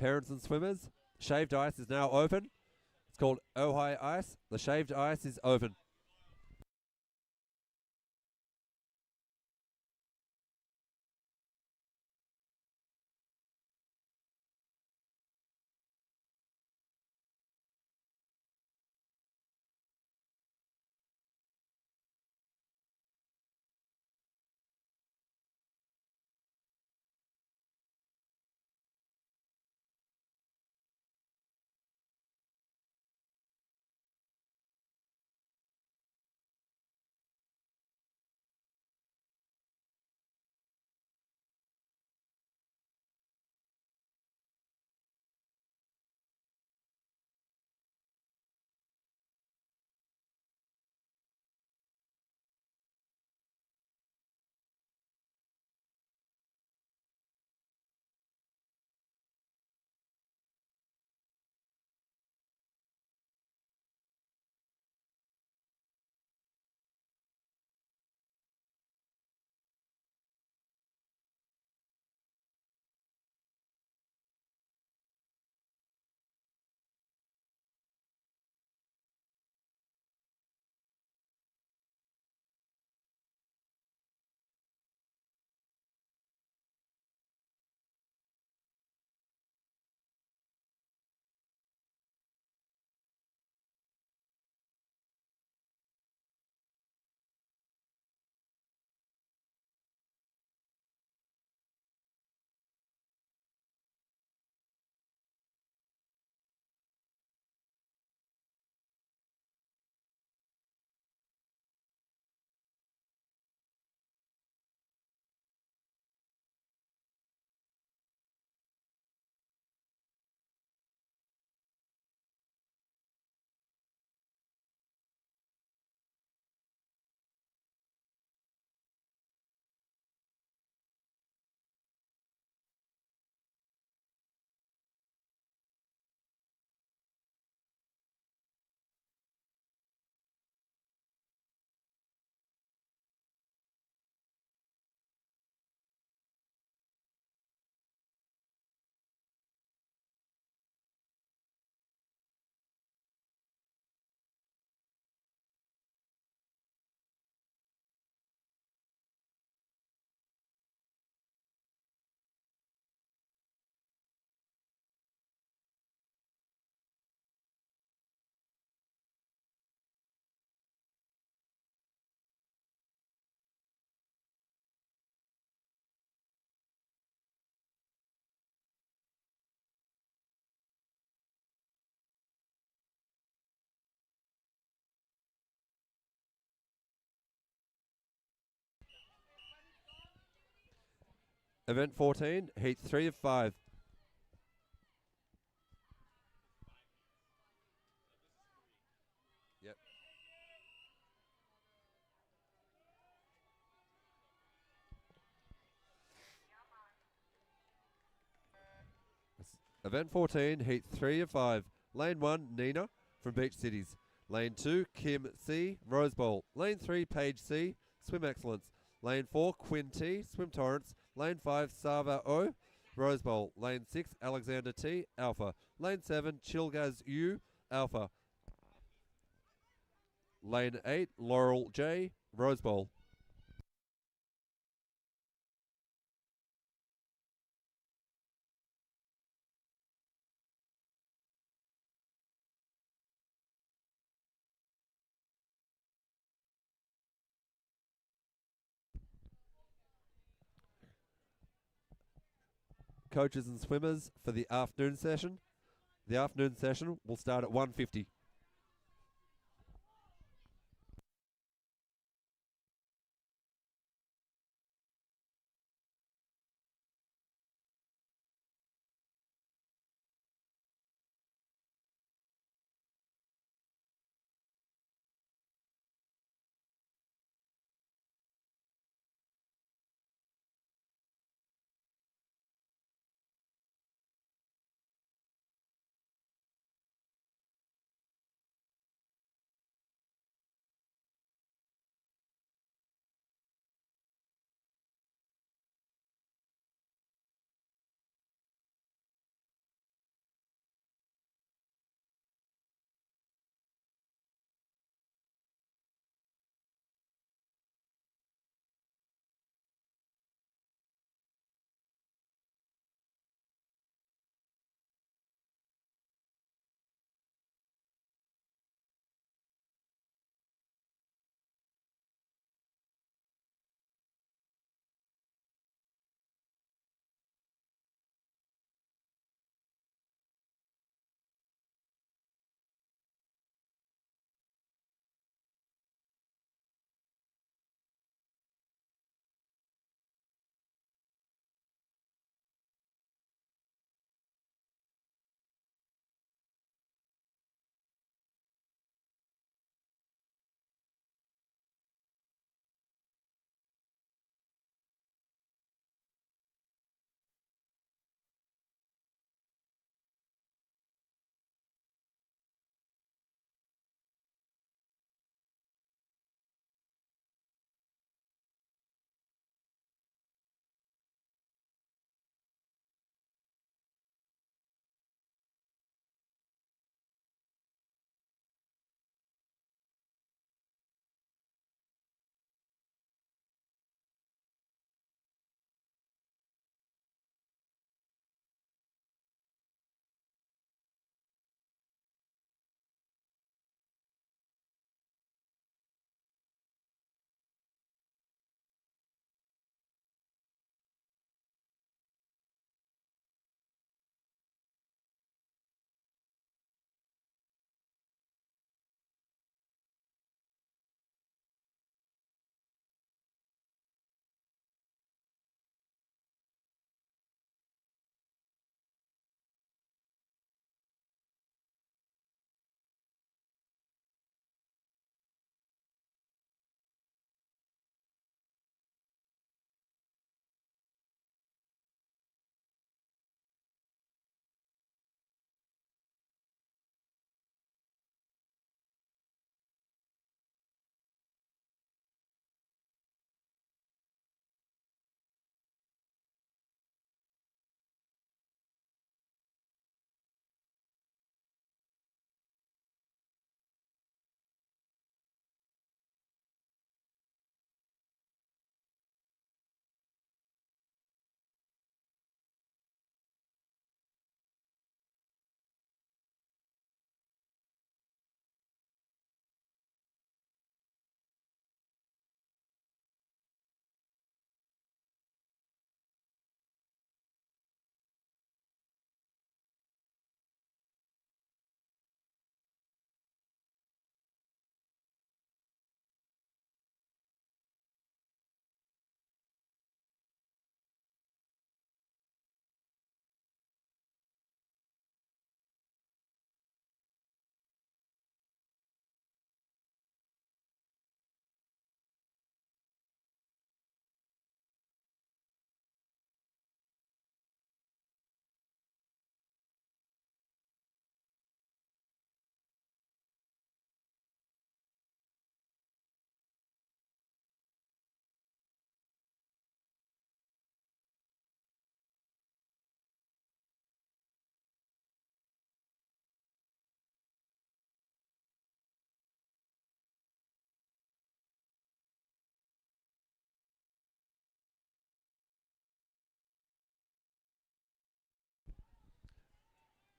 Parents and swimmers, shaved ice is now open. It's called Ojai Ice. The shaved ice is open. Event 14, heat 3 of 5. Yep. Event 14, heat 3 of 5. Lane 1, Nina from Beach Cities. Lane 2, Kim C, Rose Bowl. Lane 3, Paige C, Swim Excellence. Lane 4, Quinn T, Swim Torrance. Lane 5, Sava O, Rose Bowl. Lane 6, Alexander T, Alpha. Lane 7, Chilgaz U, Alpha. Lane 8, Laurel J, Rose Bowl. Coaches and swimmers for the afternoon session. The afternoon session will start at 1:50.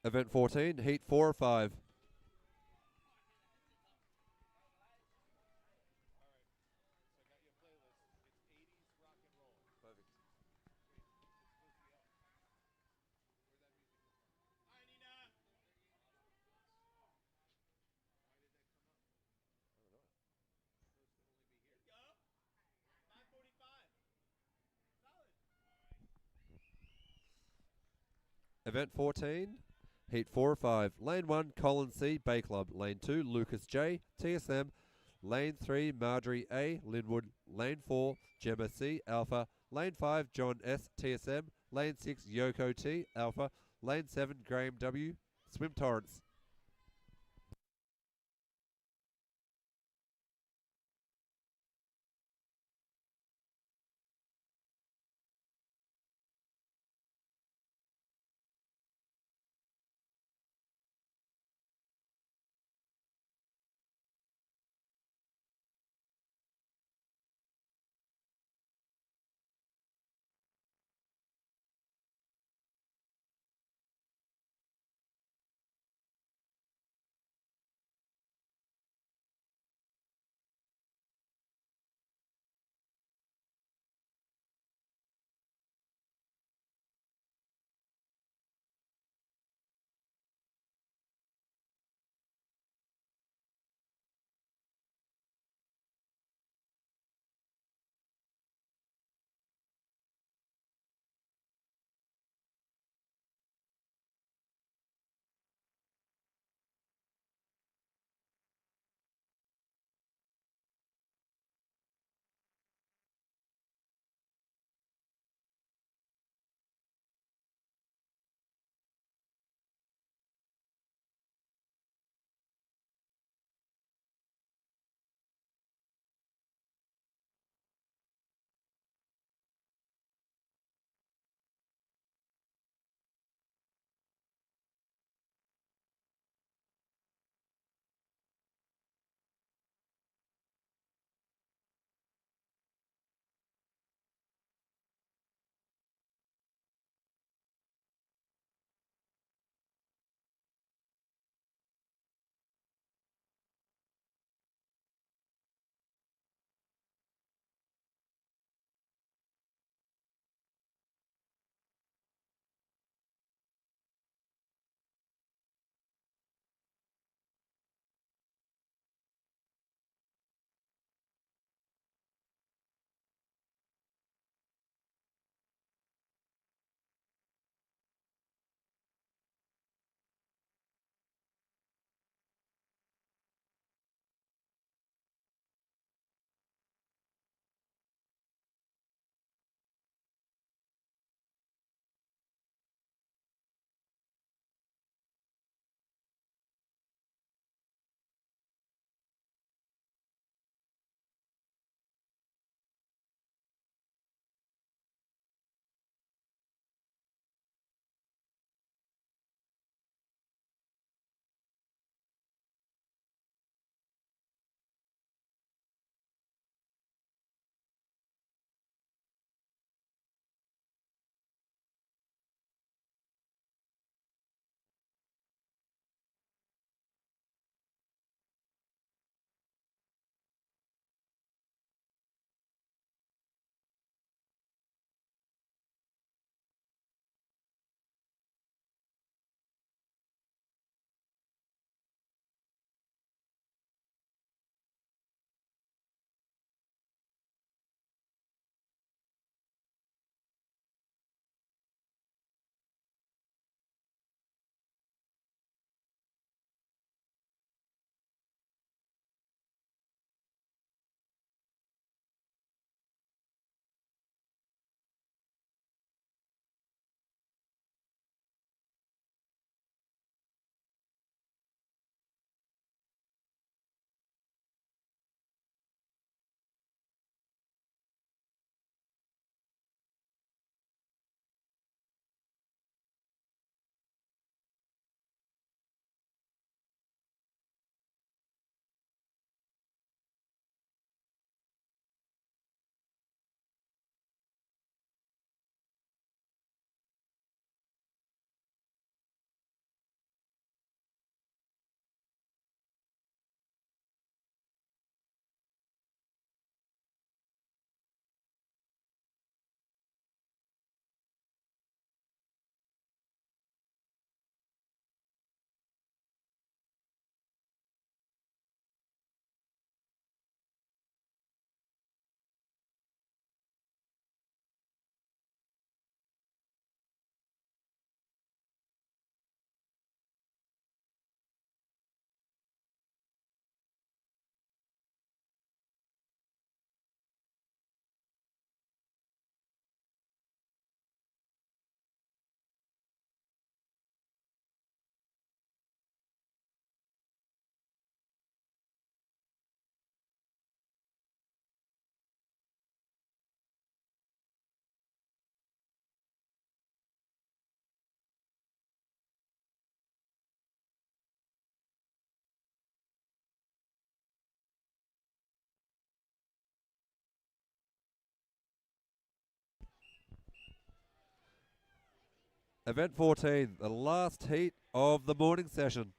Event 14, heat 4 of 5. Event 14, heat 4 of 5. Lane 1, Colin C, Bay Club. Lane 2, Lucas J, TSM. Lane 3, Marjorie A, Linwood. Lane 4, Gemma C, Alpha. Lane 5, John S, TSM. Lane 6, Yoko T, Alpha. Lane 7, Graham W, Swim Torrance. Event 14, the last heat of the morning session.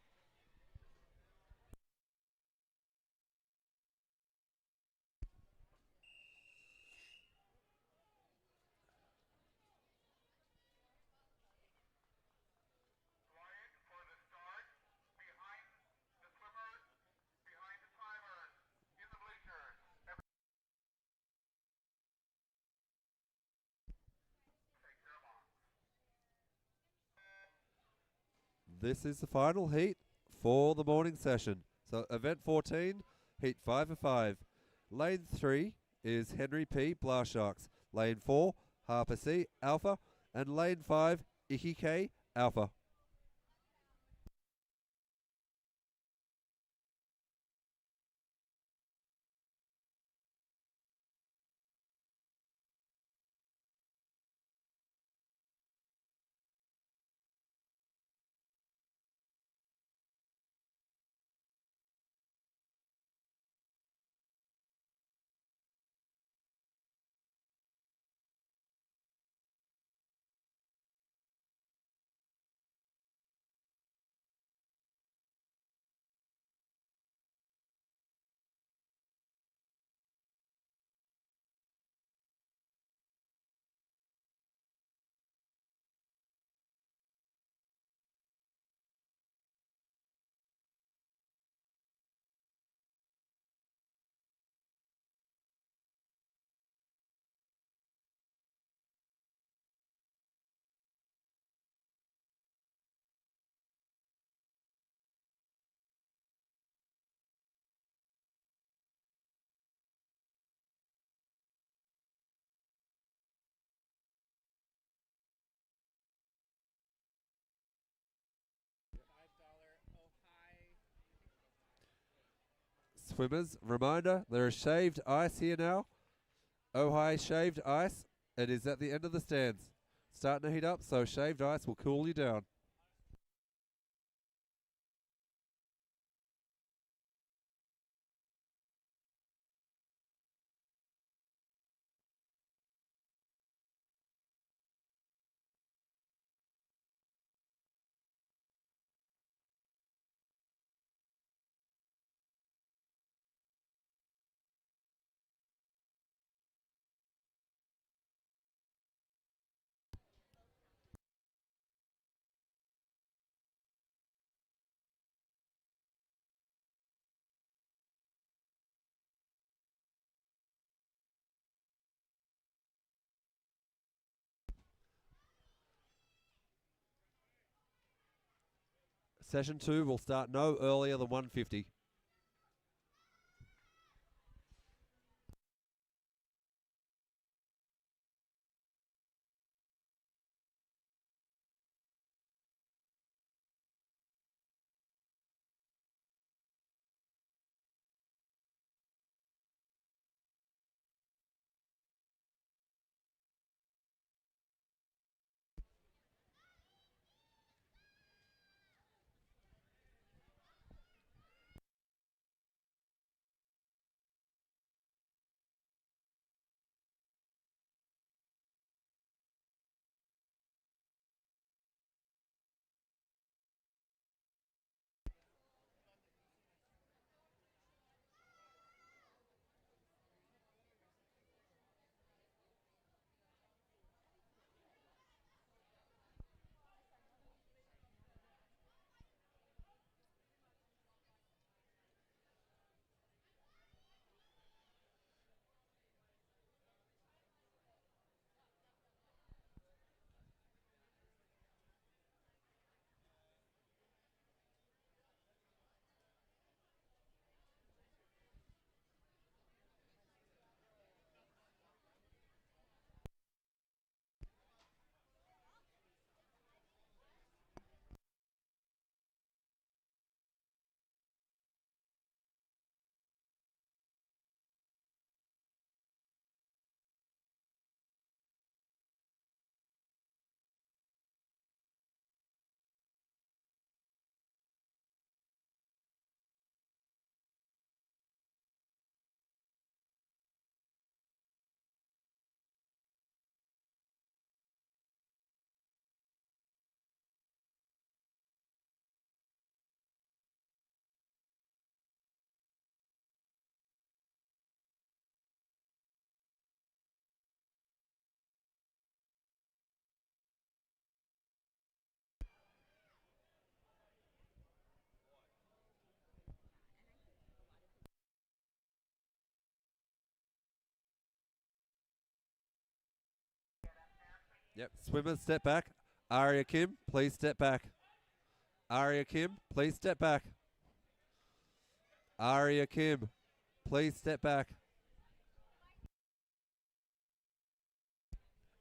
This is the final heat for the morning session. So event 14, heat 5 of 5. Lane 3 is Henry P. Blast Sharks. Lane 4, Harper C. Alpha. And lane 5, Icky K. Alpha. Swimmers, reminder, there is shaved ice here now. Ojai shaved ice. It is at the end of the stands. Starting to heat up, so shaved ice will cool you down. Session 2 will start no earlier than 1:50. Yep. Swimmers, step back. Aria Kim, please step back. Aria Kim, please step back. Aria Kim, please step back.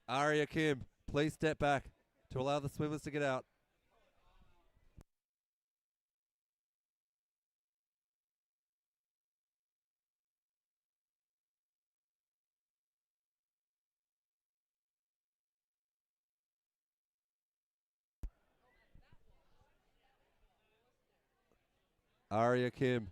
Aria Kim, please step back to allow the swimmers to get out. Aria Kim.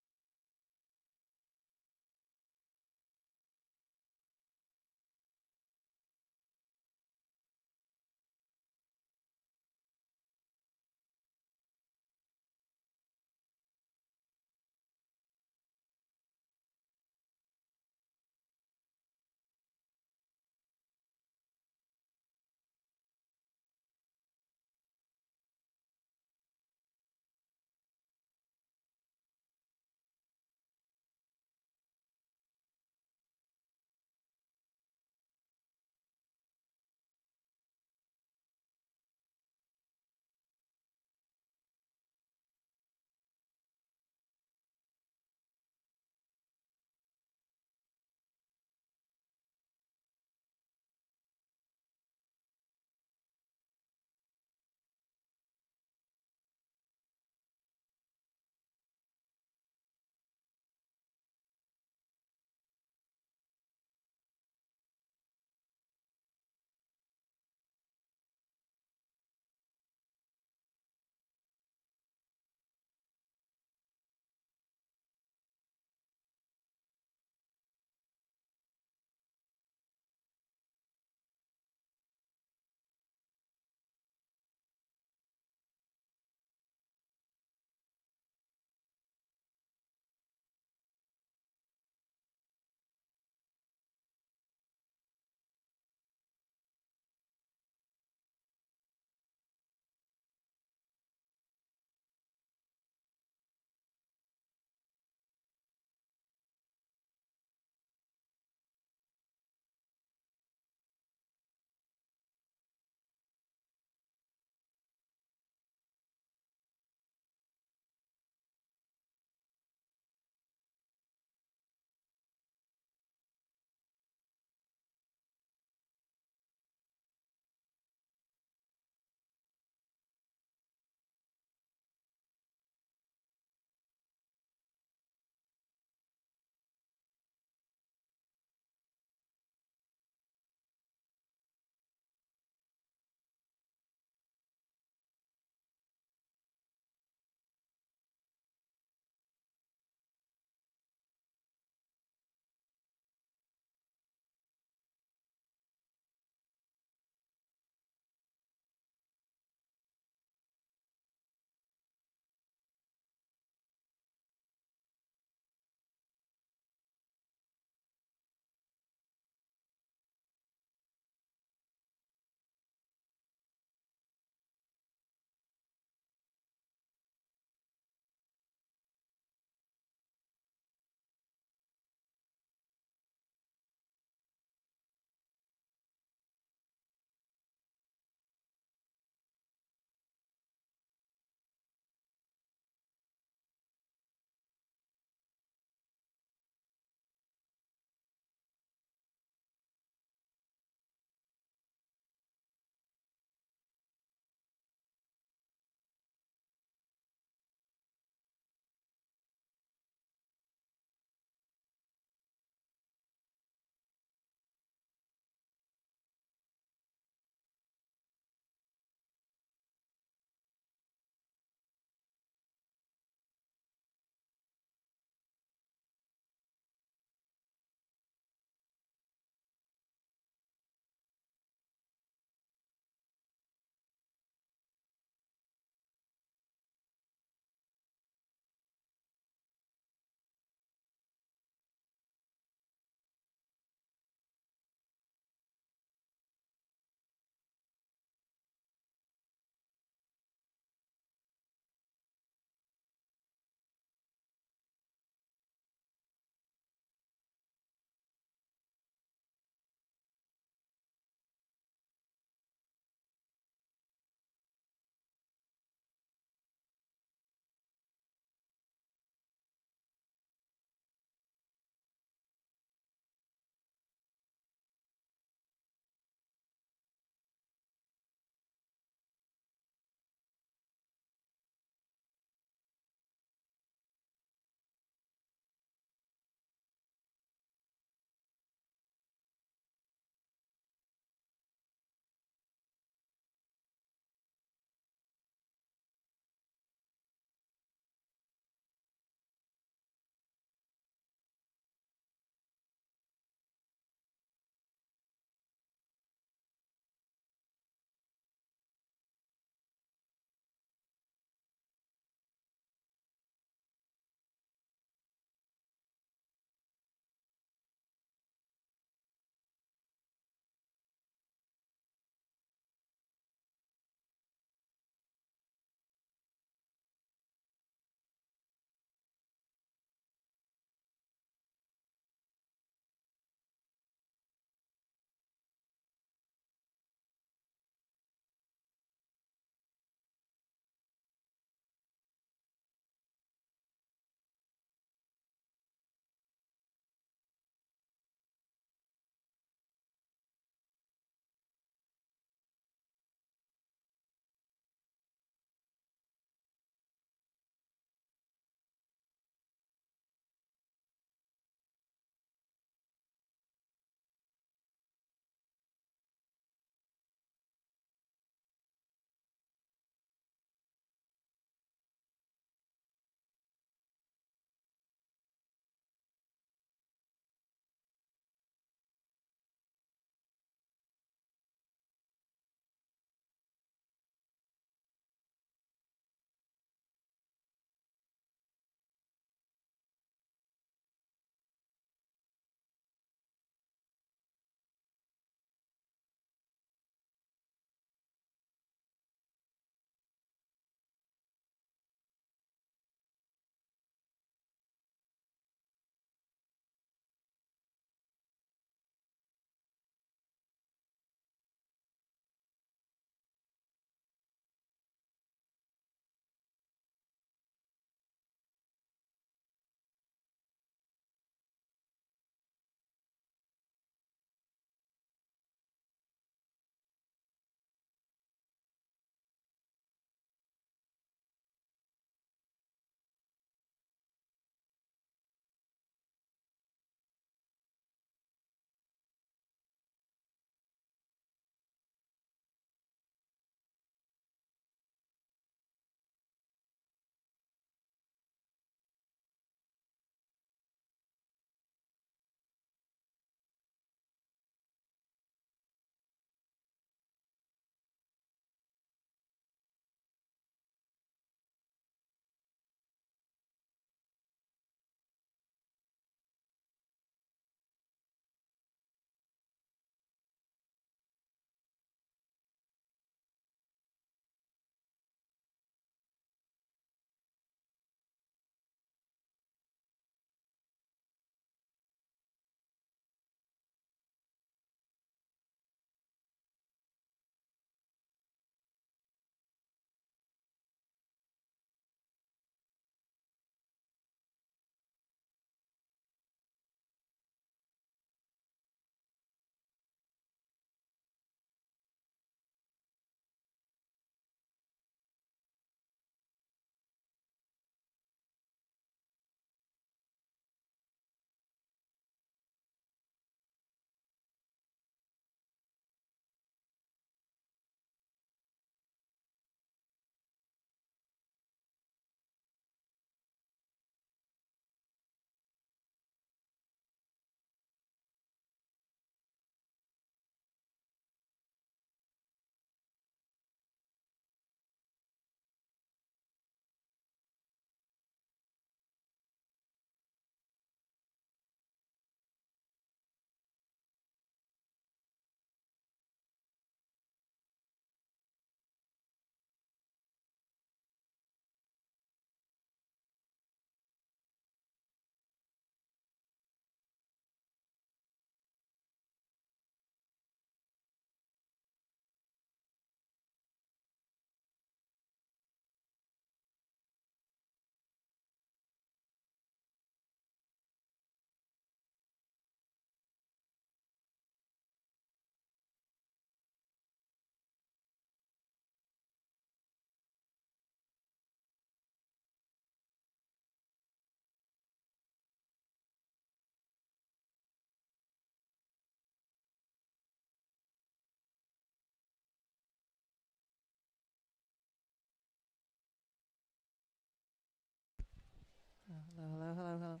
Hello, hello, hello, hello.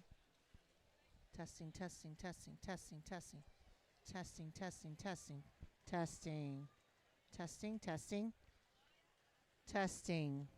Testing, testing, testing, testing, testing. Testing, testing, testing. Testing. Testing, testing. Testing.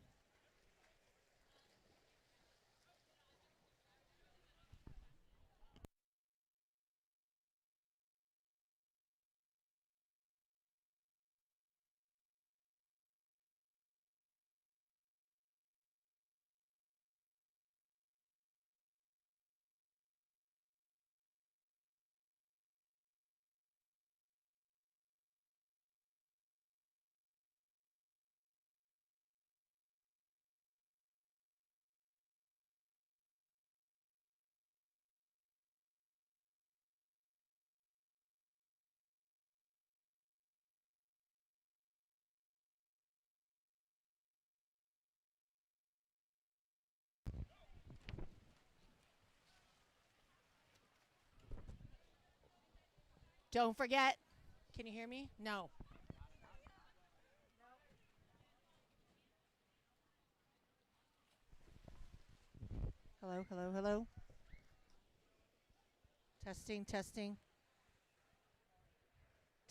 Don't forget. Can you hear me? No. Hello, hello, hello. Testing, testing.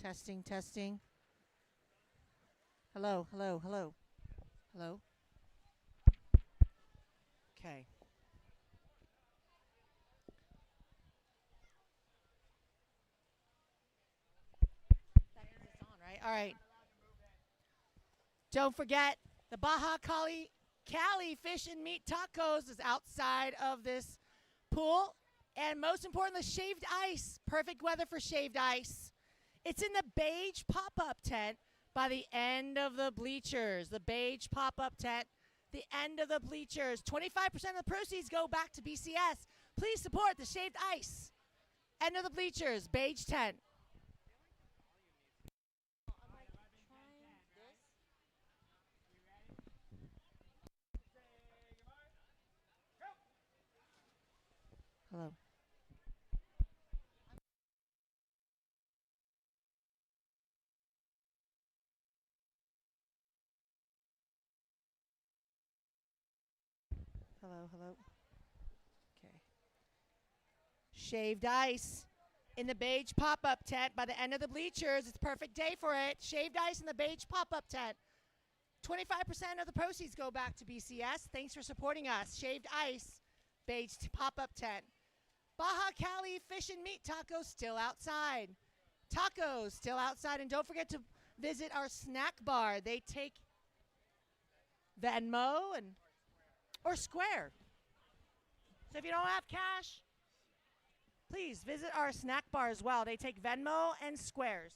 Testing, testing. Hello, hello, hello. Hello. Okay. That means it's on, right? All right. Don't forget, the Baja Cali Fish and Meat Tacos is outside of this pool. And most importantly, shaved ice. Perfect weather for shaved ice. It's in the beige pop-up tent by the end of the bleachers. The beige pop-up tent, the end of the bleachers. 25% of the proceeds go back to BCS. Please support the shaved ice. End of the bleachers, beige tent. Hello. Hello, hello. Okay. Shaved ice in the beige pop-up tent by the end of the bleachers. It's a perfect day for it. Shaved ice in the beige pop-up tent. 25% of the proceeds go back to BCS. Thanks for supporting us. Shaved ice, beige pop-up tent. Baja Cali Fish and Meat Tacos still outside. Tacos still outside. And don't forget to visit our snack bar. They take Venmo and or Square. So if you don't have cash, please visit our snack bar as well. They take Venmo and Squares.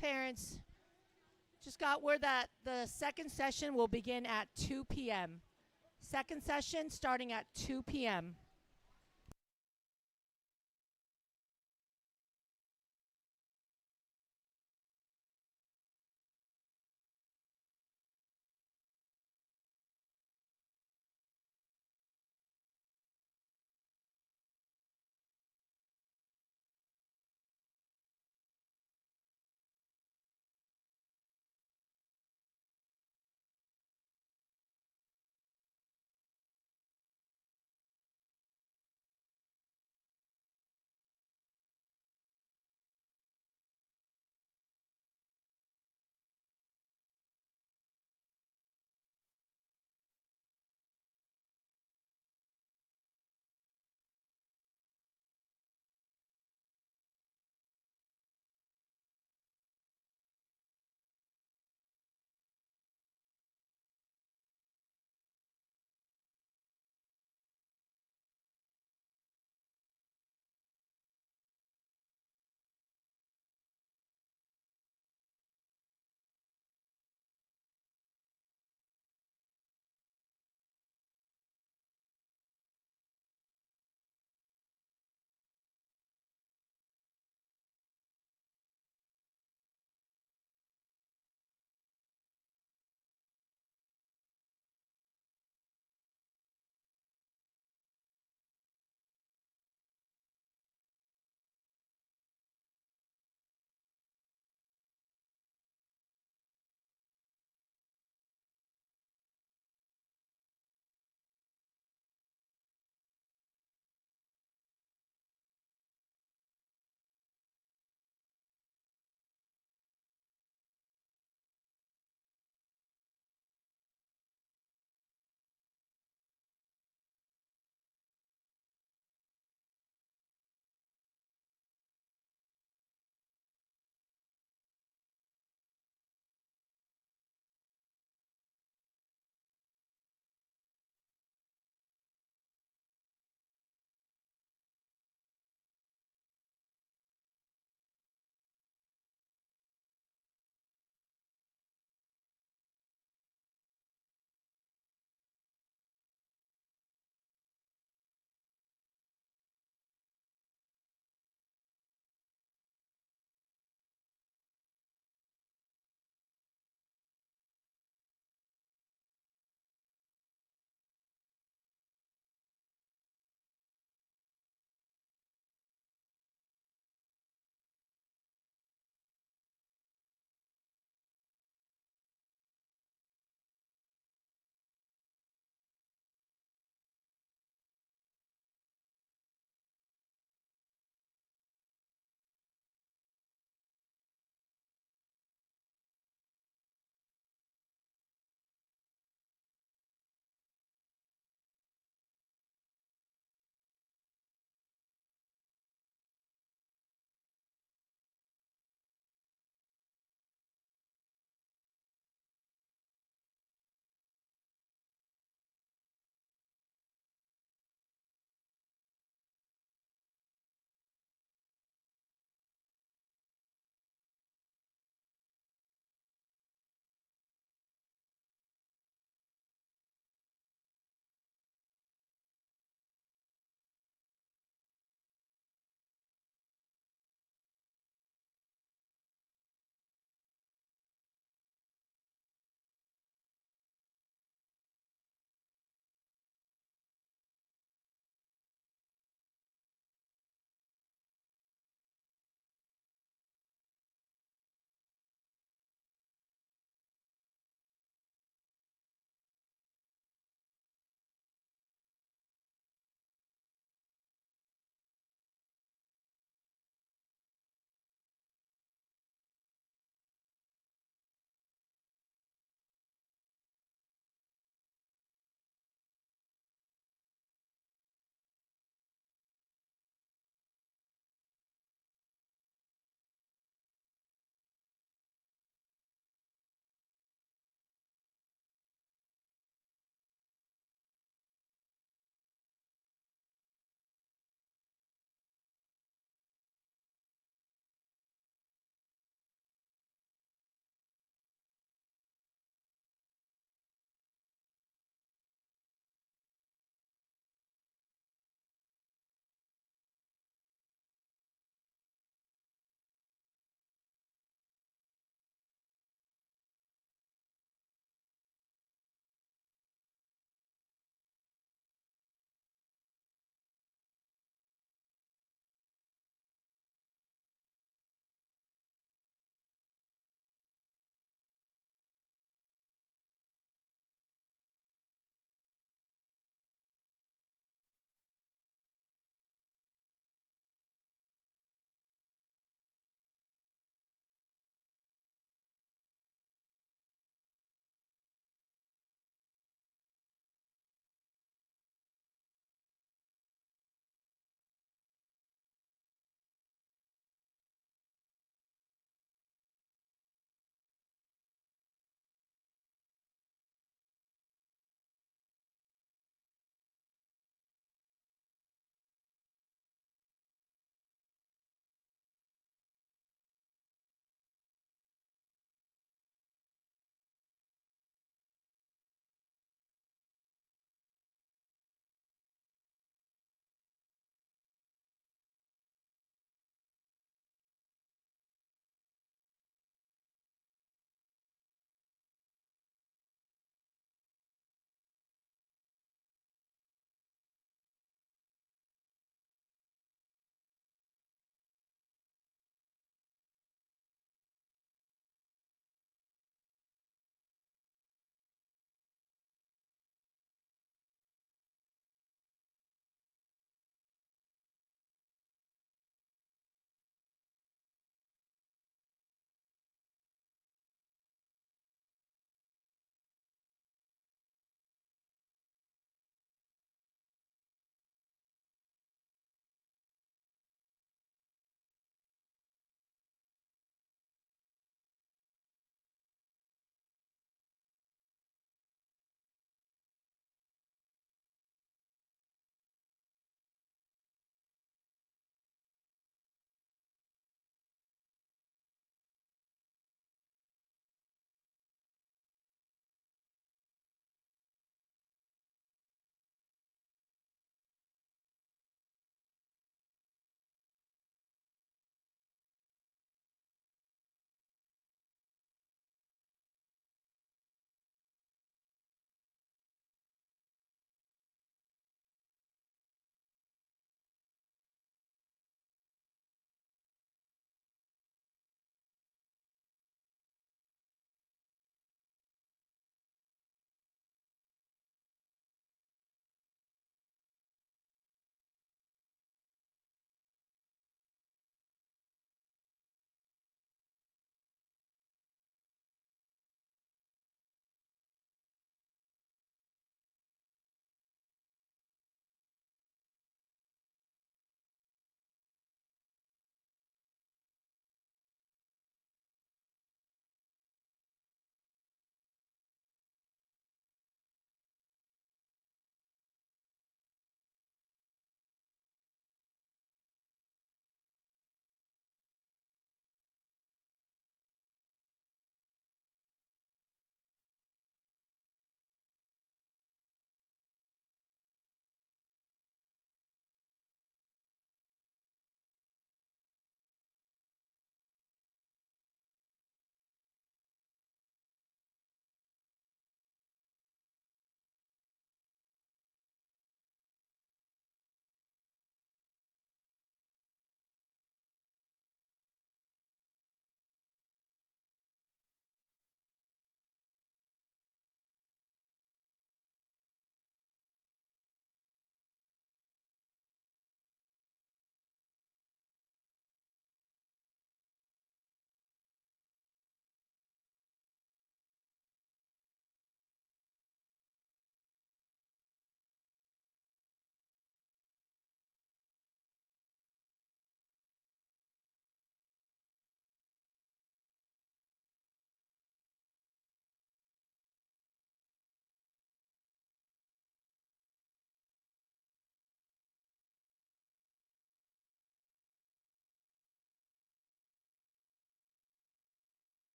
Parents, just got word that the second session will begin at 2 p.m. Second session starting at 2 p.m.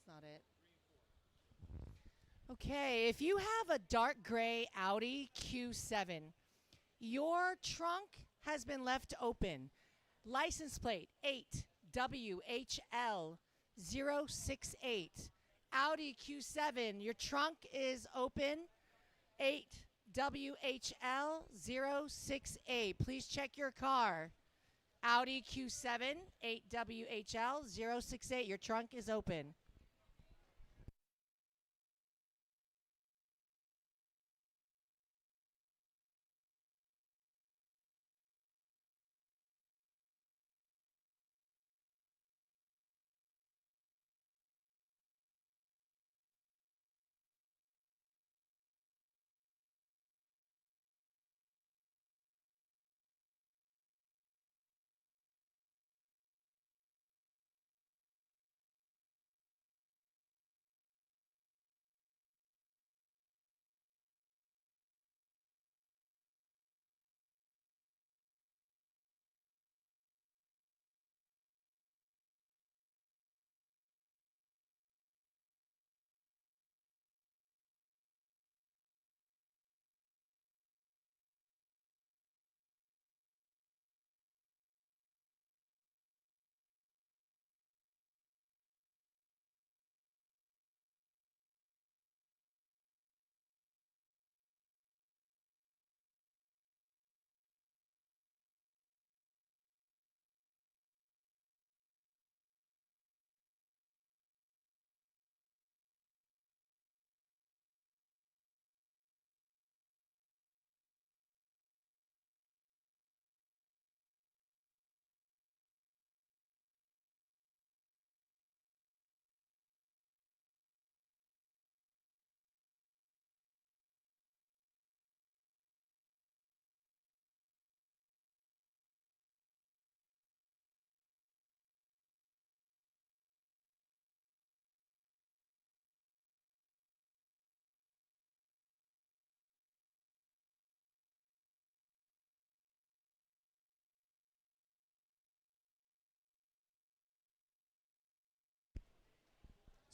not it. Okay, if you have a dark gray Audi Q7, your trunk has been left open. License plate 8WHL068. Audi Q7, your trunk is open. 8WHL068. Please check your car. Audi Q7, 8WHL068. Your trunk is open.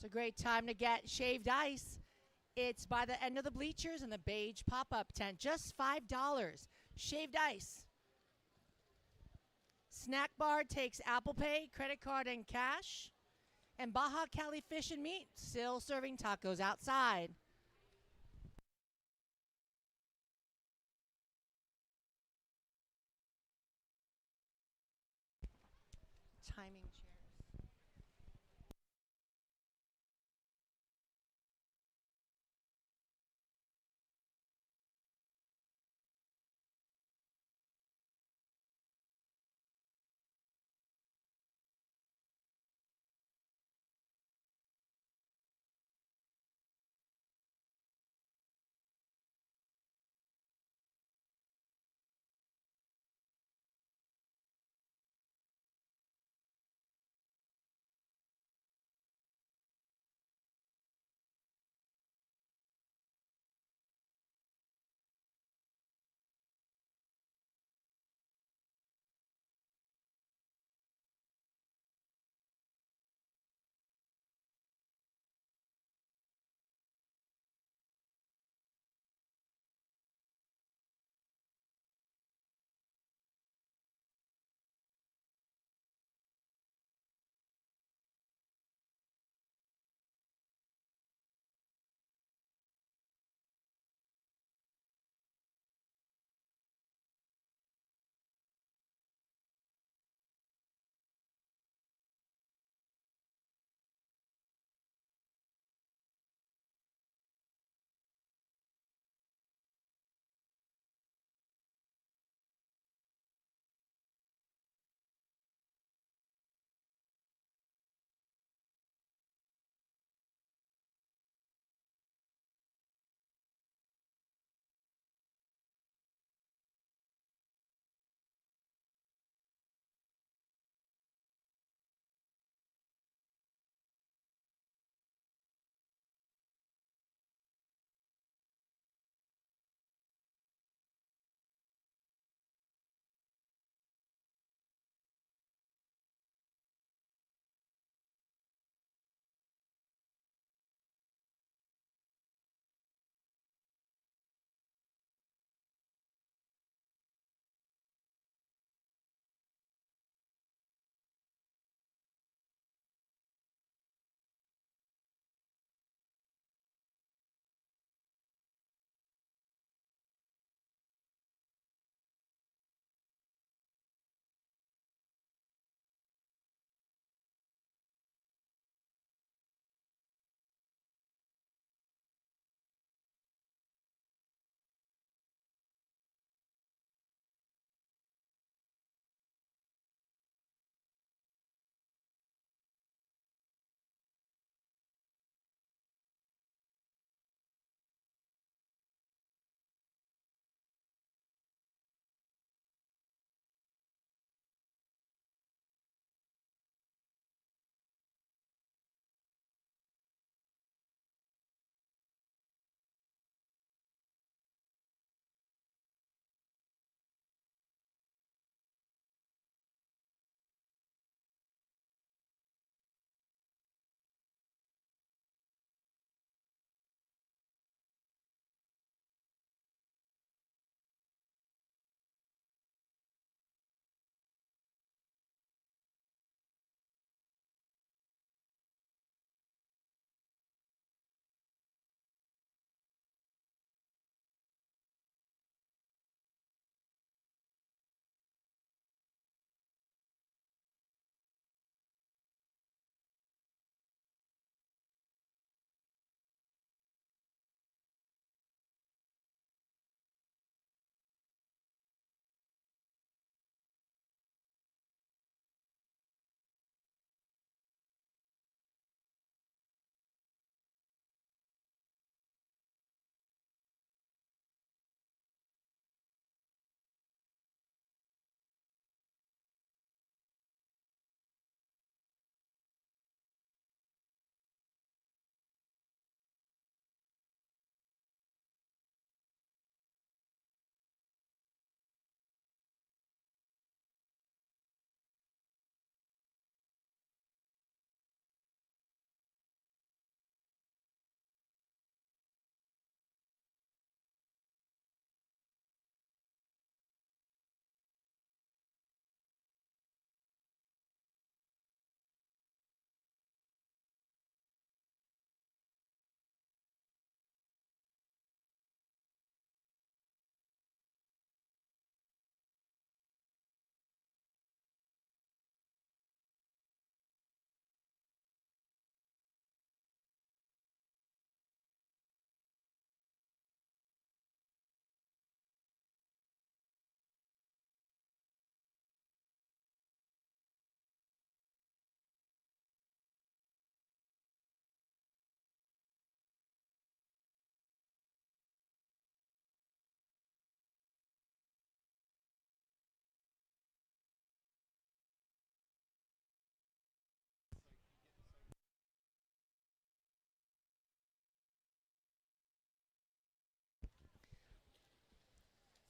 It's a great time to get shaved ice. It's by the end of the bleachers in the beige pop-up tent. Just $5. Shaved ice. Snack bar takes Apple Pay, credit card, and cash. And Baja Cali Fish and Meat still serving tacos outside. Timing chair.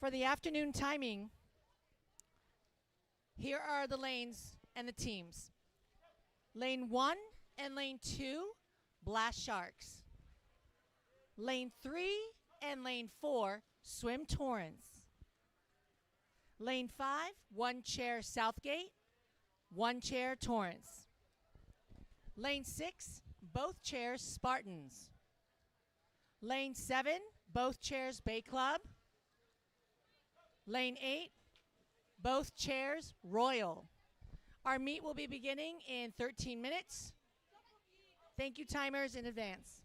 For the afternoon timing, here are the lanes and the teams. Lane 1 and Lane 2, Blast Sharks. Lane 3 and Lane 4, Swim Torrents. Lane 5, 1 chair Southgate, 1 chair Torrance. Lane 6, both chairs Spartans. Lane 7, both chairs Bay Club. Lane 8, both chairs Royal. Our meet will be beginning in 13 minutes. Thank you, timers, in advance.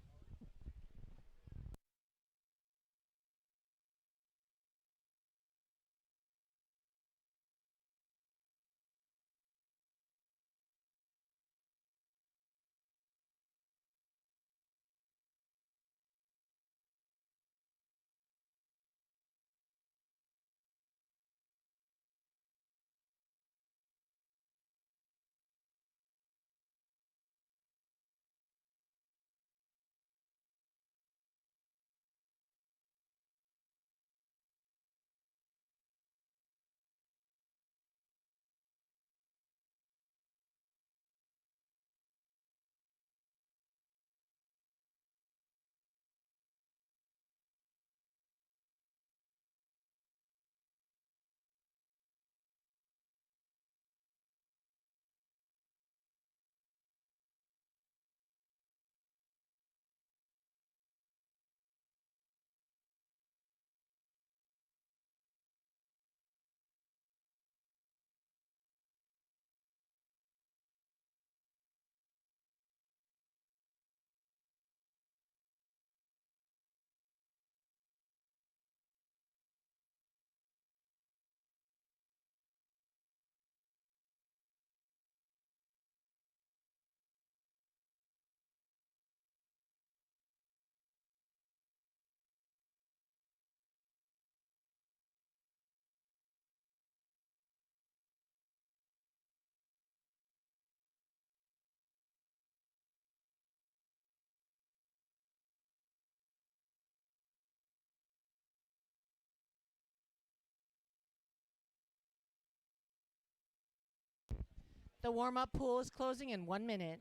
The warm-up pool is closing in 1 minute.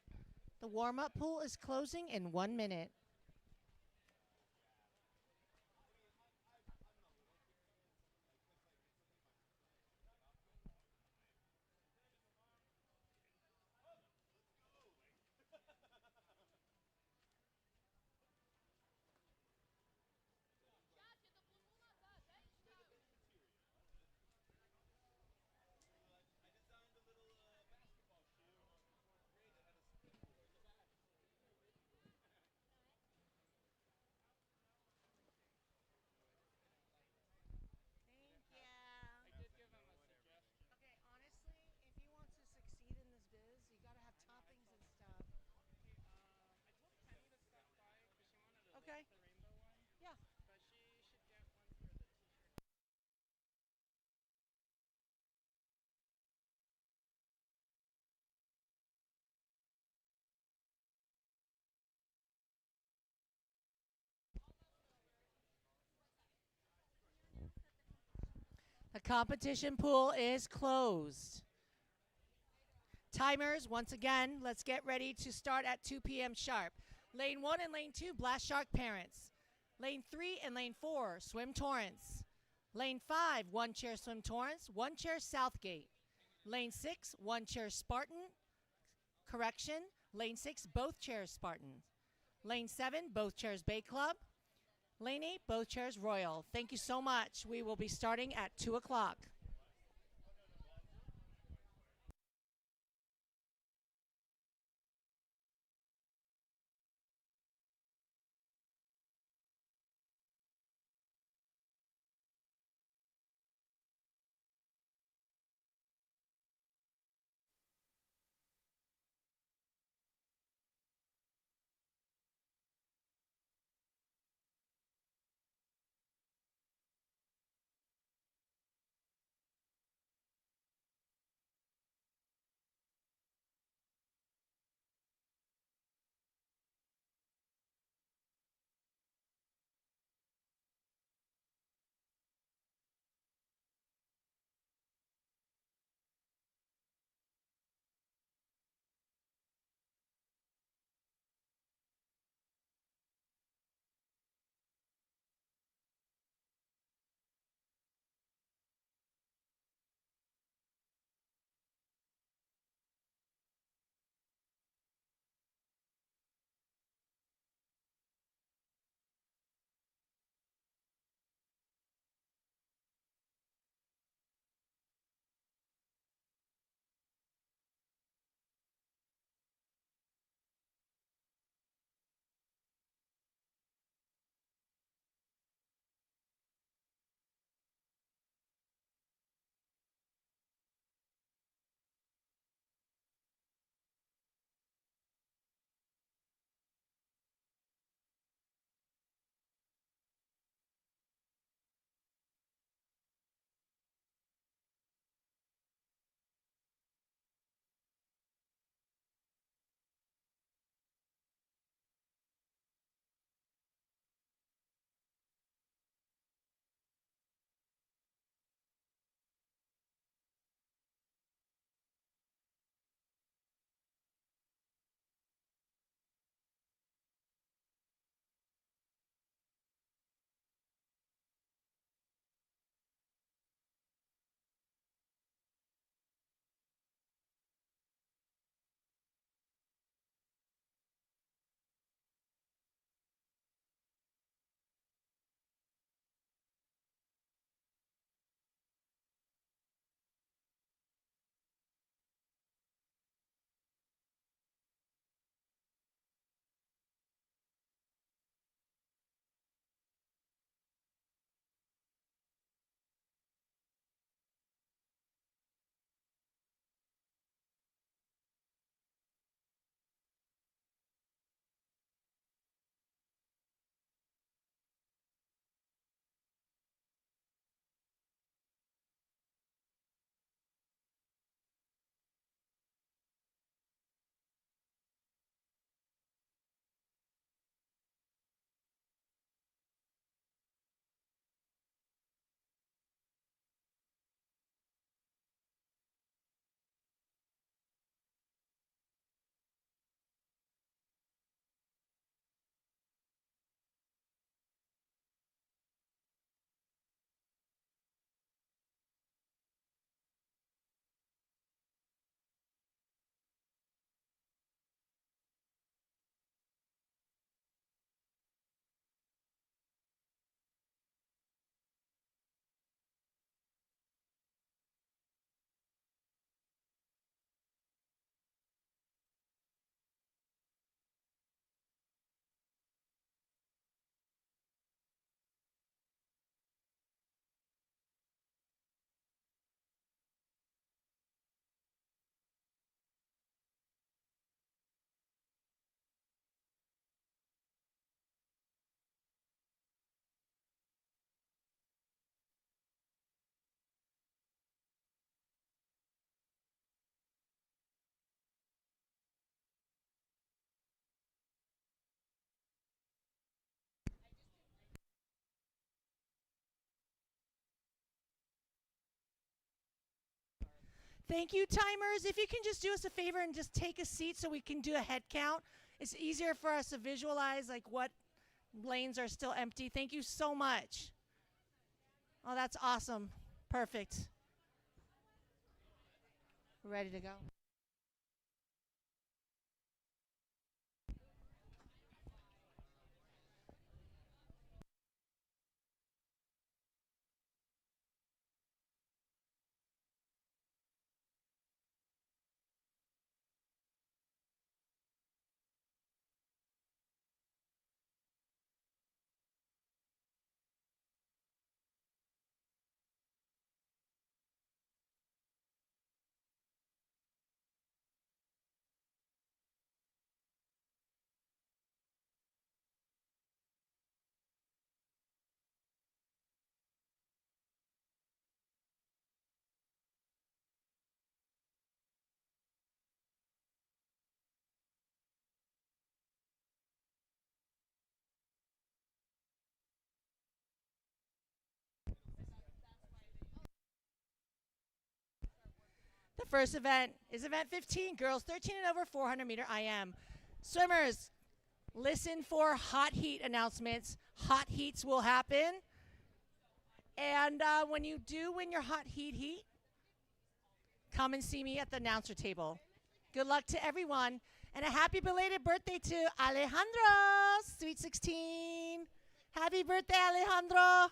The warm-up pool is closing in 1 minute. Thank you. Okay, honestly, if you want to succeed in this biz, you gotta have toppings and stuff. Okay. Yeah. The competition pool is closed. Timers, once again, let's get ready to start at 2 p.m. sharp. Lane 1 and Lane 2, Blast Shark Parents. Lane 3 and Lane 4, Swim Torrance. Lane 5, 1 chair Swim Torrance, 1 chair Southgate. Lane 6, 1 chair Spartan. Correction, Lane 6, both chairs Spartan. Lane 7, both chairs Bay Club. Lane 8, both chairs Royal. Thank you so much. We will be starting at 2 o'clock. Thank you, timers. If you can just do us a favor and just take a seat so we can do a head count. It's easier for us to visualize like what lanes are still empty. Thank you so much. Oh, that's awesome. Perfect. We're ready to go. The first event is event 15, girls 13 and over 400-meter IM. Swimmers, listen for hot heat announcements. Hot heats will happen. And when you do win your hot heat, come and see me at the announcer table. Good luck to everyone. And a happy belated birthday to Alejandro, Sweet 16. Happy birthday, Alejandro.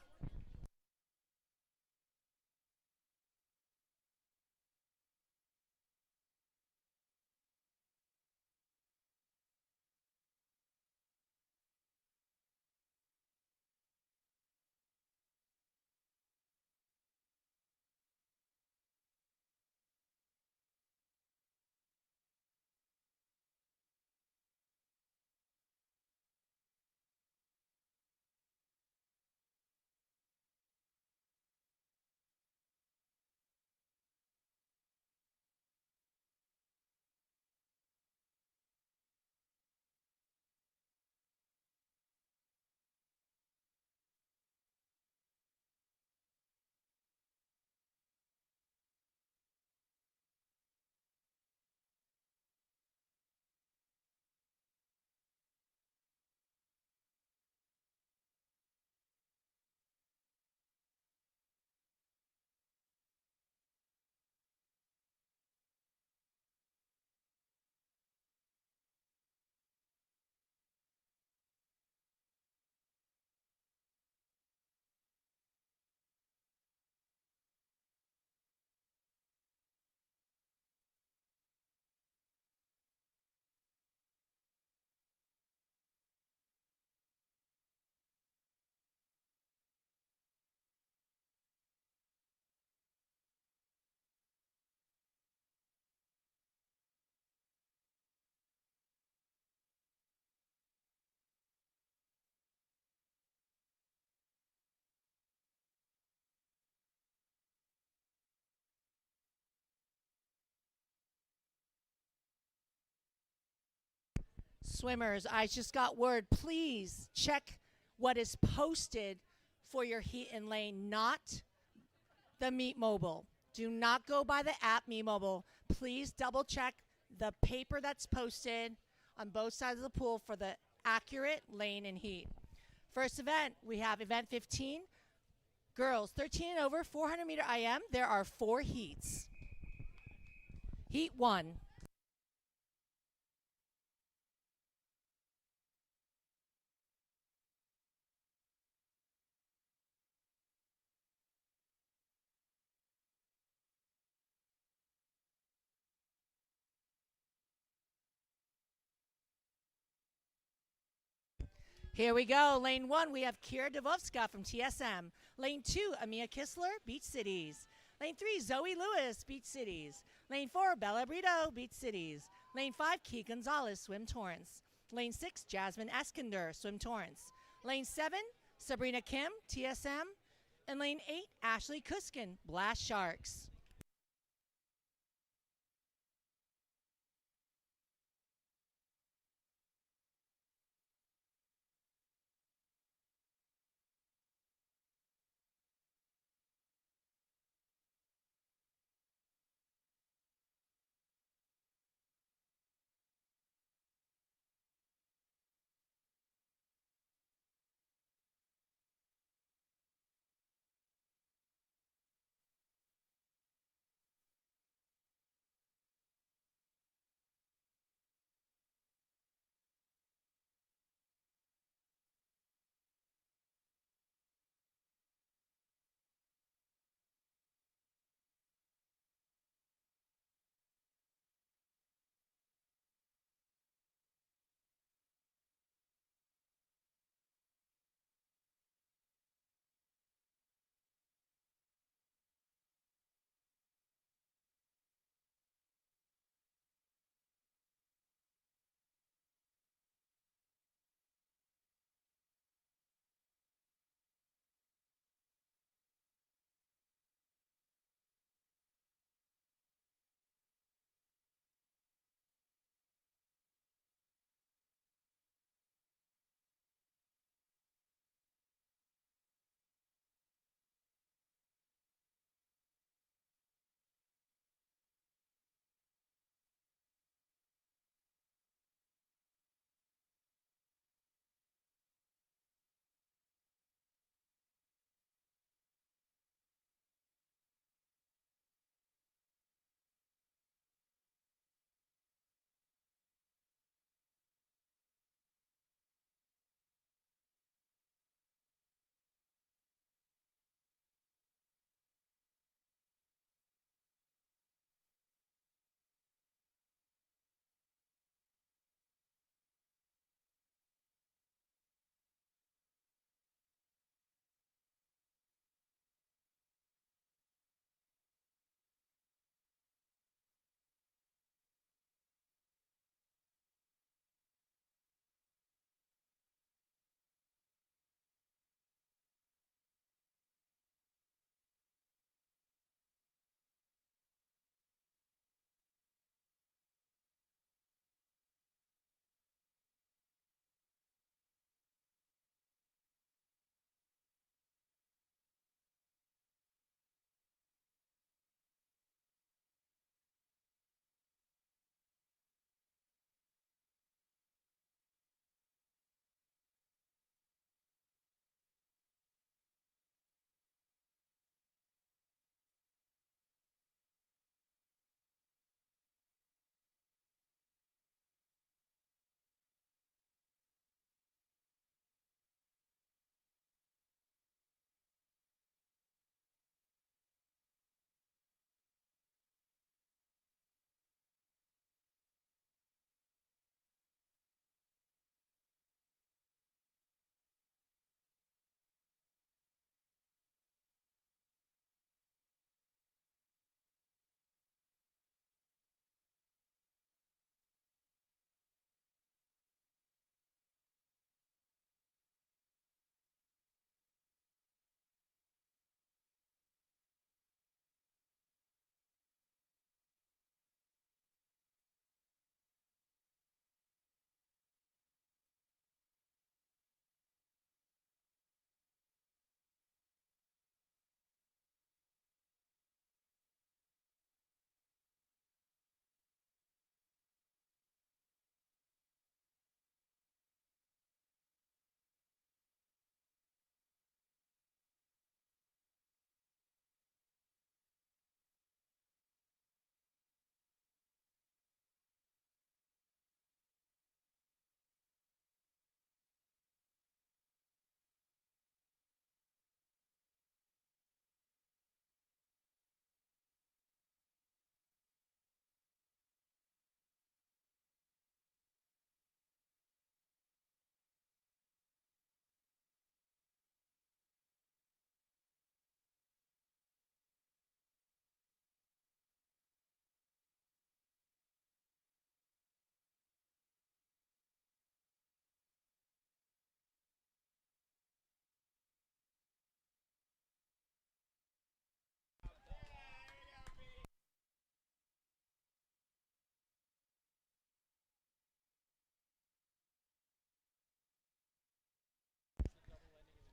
Swimmers, I just got word. Please check what is posted for your heat and lane, not the Meet Mobile. Do not go by the app Meet Mobile. Please double check the paper that's posted on both sides of the pool for the accurate lane and heat. First event, we have event 15, girls 13 and over, 400-meter IM. There are 4 heats. Heat 1. Here we go. Lane 1, we have Kira Dvovska from TSM. Lane 2, Amia Kistler, Beach Cities. Lane 3, Zoe Lewis, Beach Cities. Lane 4, Bella Brito, Beach Cities. Lane 5, Key Gonzalez, Swim Torrance. Lane 6, Jasmine Eskinder, Swim Torrance. Lane 7, Sabrina Kim, TSM. And lane 8, Ashley Kuskin, Blast Sharks.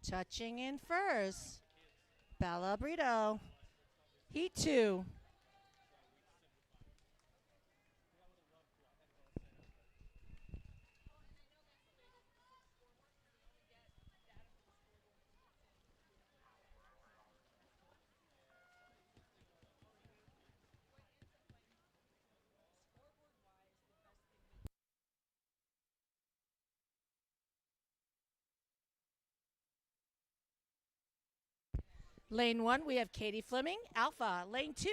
Touching in first. Bella Brito. Heat 2. Lane 1, we have Katie Fleming, Alpha. Lane 2,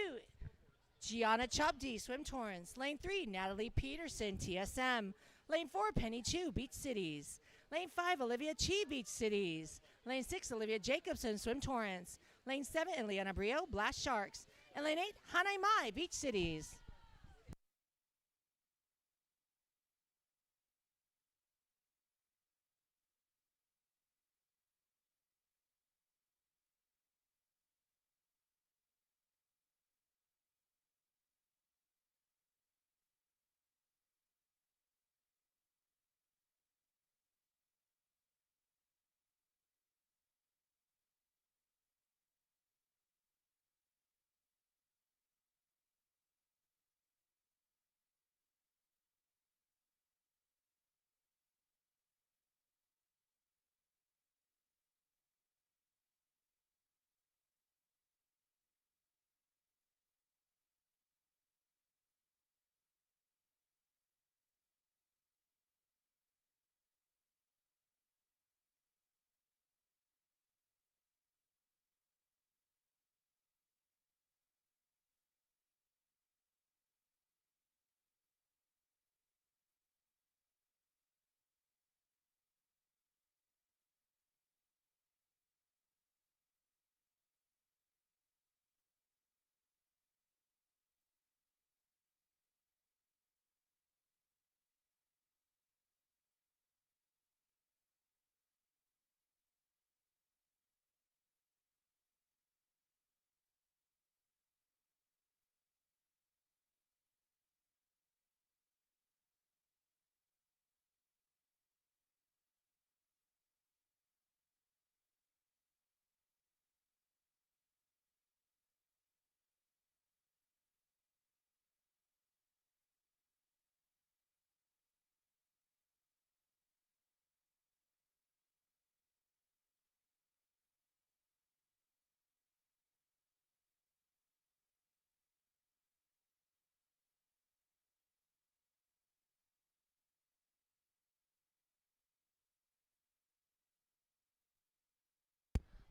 Gianna Chubdi, Swim Torrance. Lane 3, Natalie Peterson, TSM. Lane 4, Penny Chu, Beach Cities. Lane 5, Olivia Chi, Beach Cities. Lane 6, Olivia Jacobson, Swim Torrance. Lane 7, Eliana Brio, Blast Sharks. And Lane 8, Hanai Mai, Beach Cities.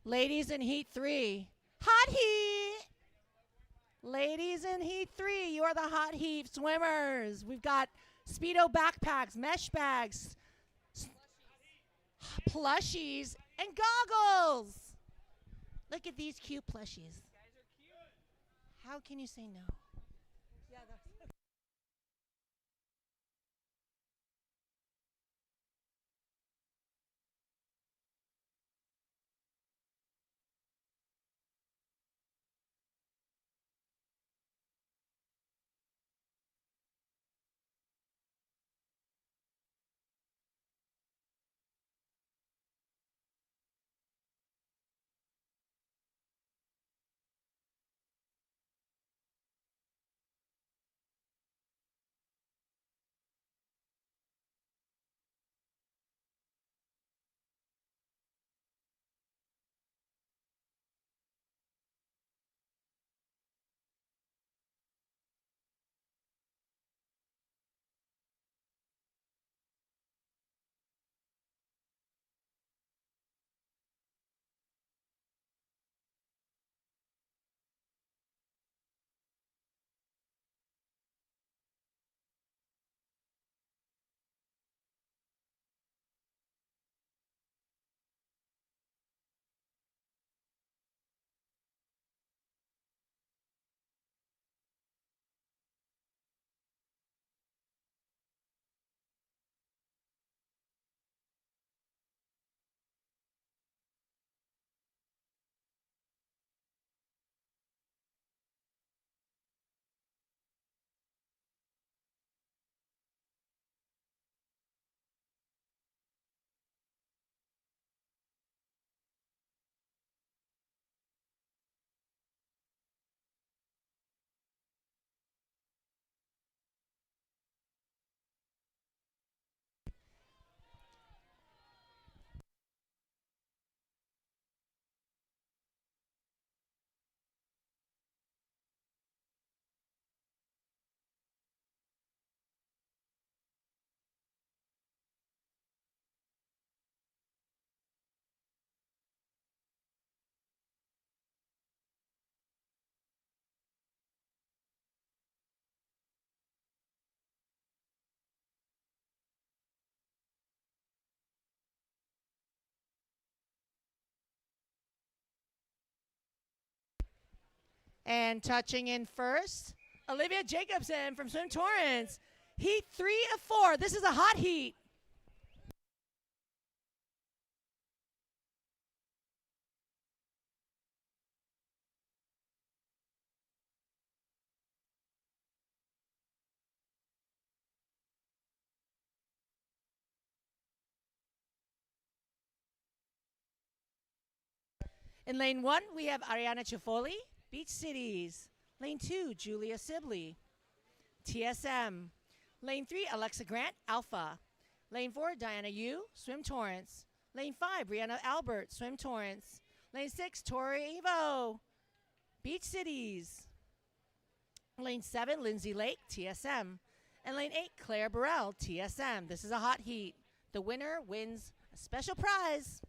Ladies in Heat 3. Hot Heat! Ladies in Heat 3, you are the Hot Heat swimmers. We've got Speedo backpacks, mesh bags, plushies, and goggles. Look at these cute plushies. How can you say no? And touching in first, Olivia Jacobson from Swim Torrance. Heat 3 of 4. This is a hot heat. In lane 1, we have Ariana Ciaffoli, Beach Cities. Lane 2, Julia Sibley, TSM. Lane 3, Alexa Grant, Alpha. Lane 4, Diana Yu, Swim Torrance. Lane 5, Brianna Albert, Swim Torrance. Lane 6, Tori Evo, Beach Cities. Lane 7, Lindsay Lake, TSM. And lane 8, Claire Burrell, TSM. This is a hot heat. The winner wins a special prize.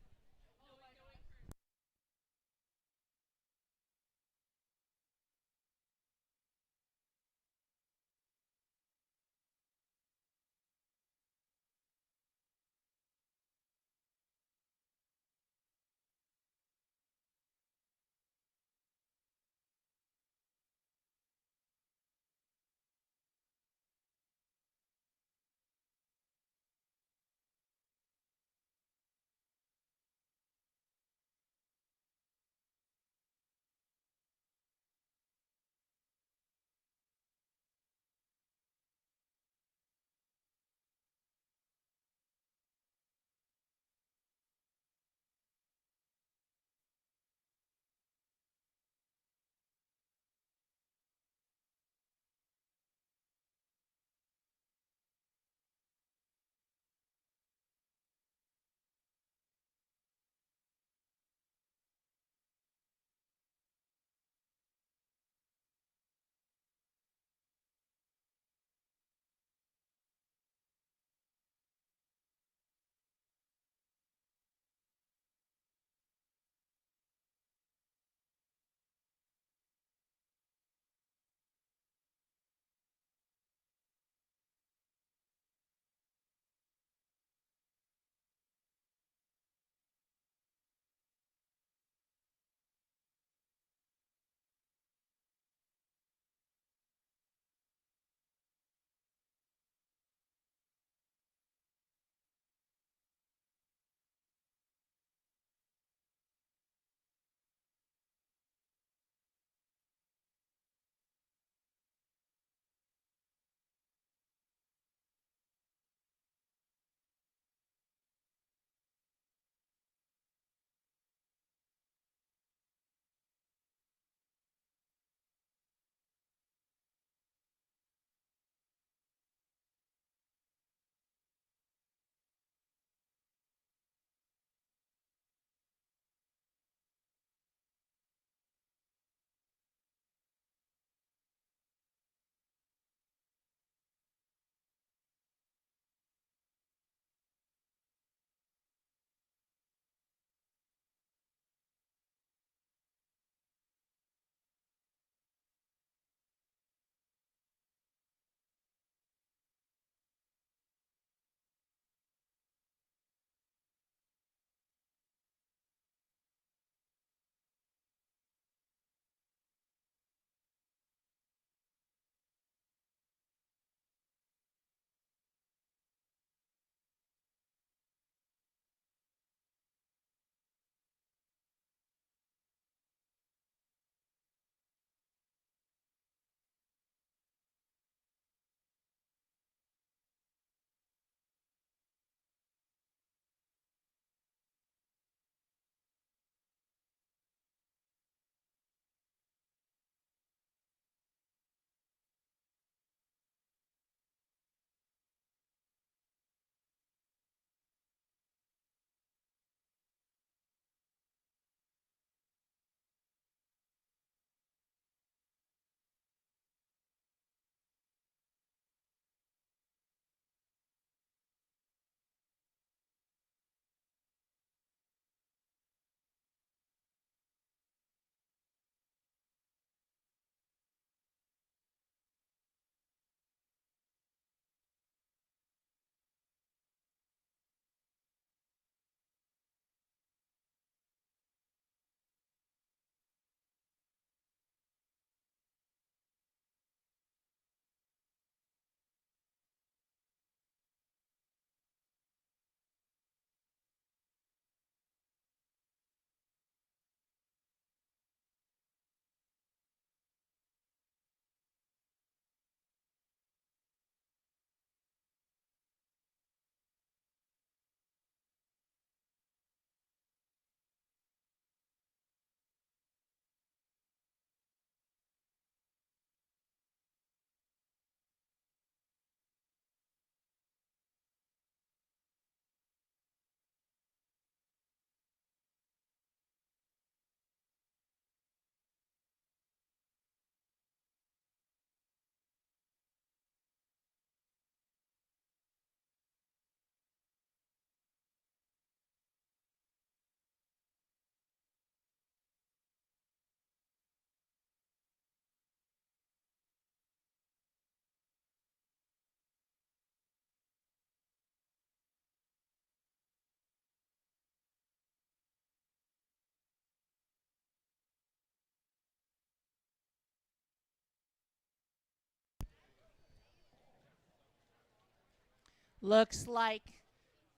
Looks like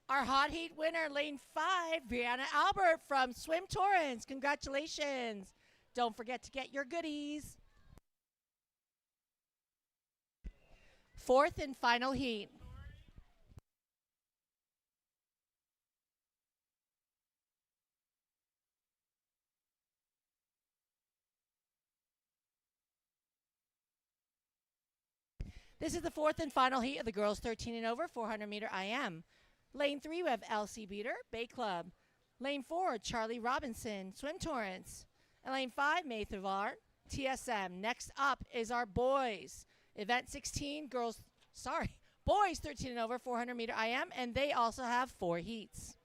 our hot heat winner, lane 5, Brianna Albert from Swim Torrance. Congratulations. Don't forget to get your goodies. Fourth and final heat. This is the fourth and final heat of the girls 13 and over 400 meter IM. Lane 3, we have LC Beater, Bay Club. Lane 4, Charlie Robinson, Swim Torrance. And lane 5, May Thavar, TSM. Next up is our boys. Event 16, boys 13 and over 400 meter IM, and they also have 4 heats.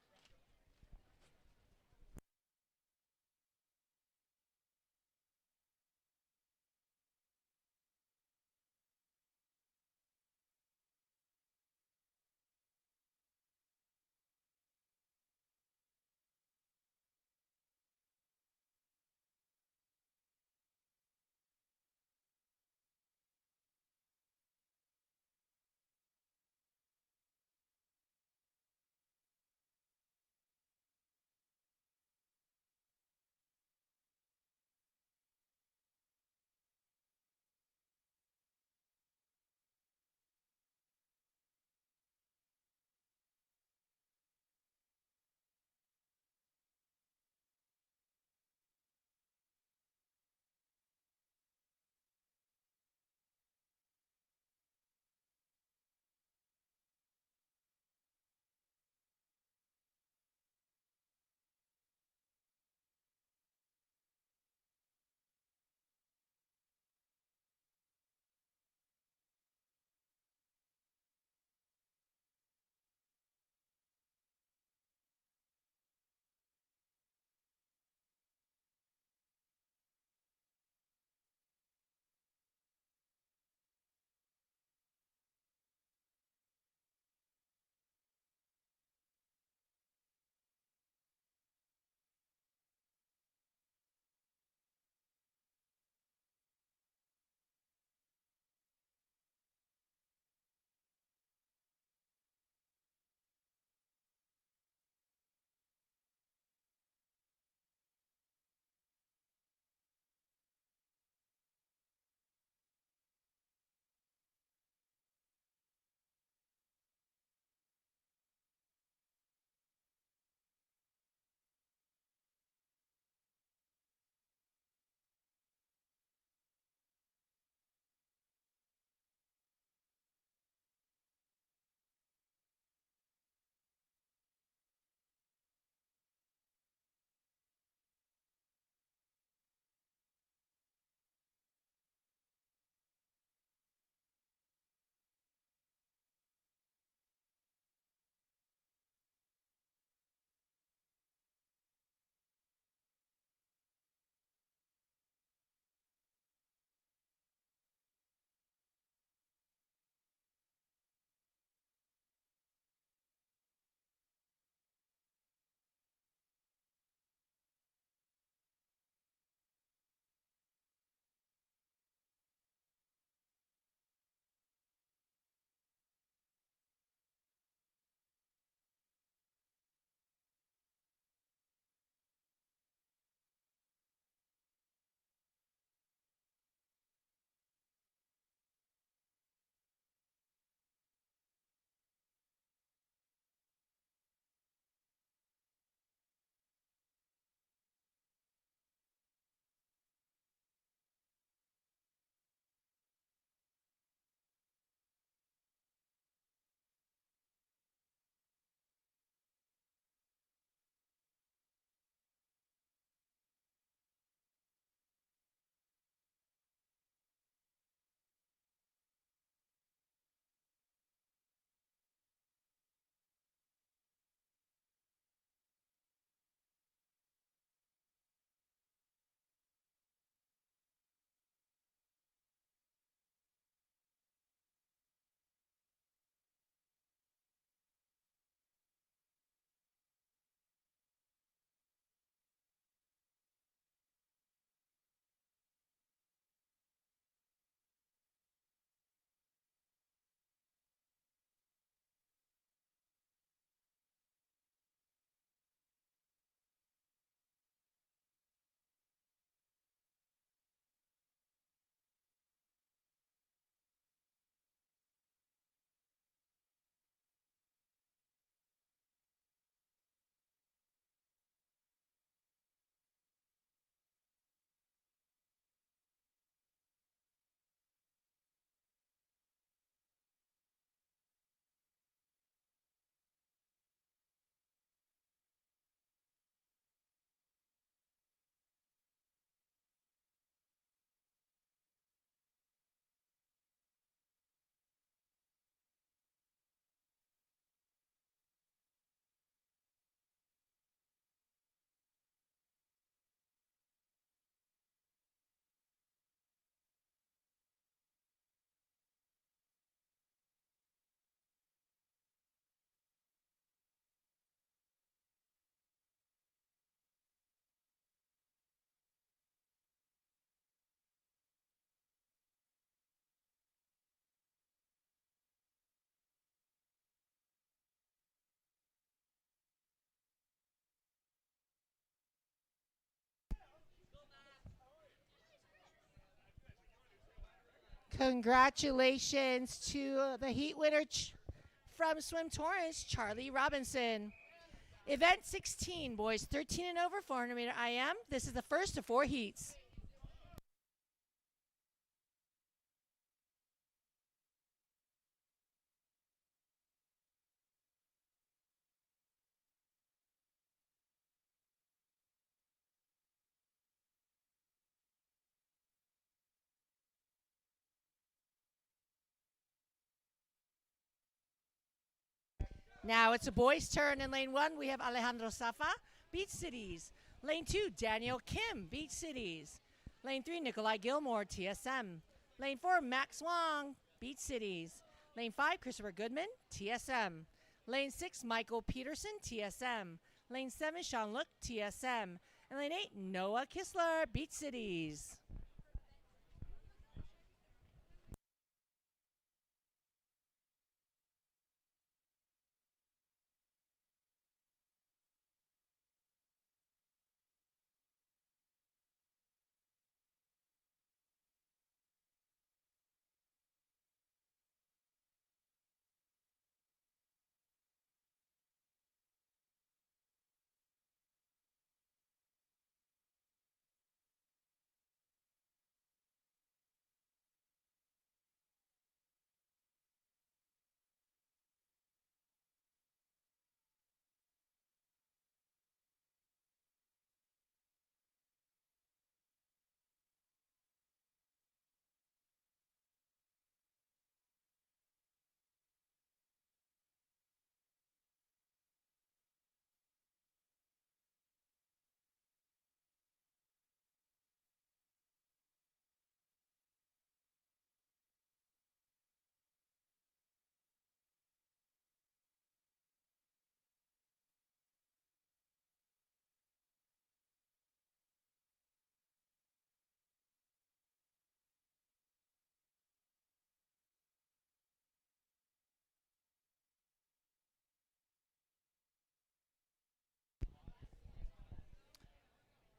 Congratulations to the heat winner from Swim Torrance, Charlie Robinson. Event 16, boys 13 and over, 400 meter IM. This is the first of 4 heats. Now it's a boys' turn. In lane 1, we have Alejandro Safa, Beach Cities. Lane 2, Daniel Kim, Beach Cities. Lane 3, Nikolai Gilmore, TSM. Lane 4, Max Wong, Beach Cities. Lane 5, Christopher Goodman, TSM. Lane 6, Michael Peterson, TSM. Lane 7, Sean Look, TSM. And lane 8, Noah Kistler, Beach Cities.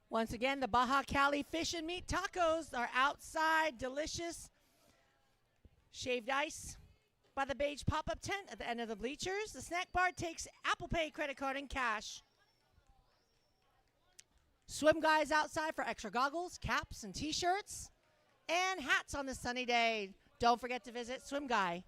Once again, the Baja Cali Fish and Meat Tacos are outside, delicious, shaved ice by the beige pop-up tent at the end of the bleachers. The snack bar takes Apple Pay, credit card, and cash. Swim guys outside for extra goggles, caps, and t-shirts, and hats on this sunny day. Don't forget to visit Swim Guy.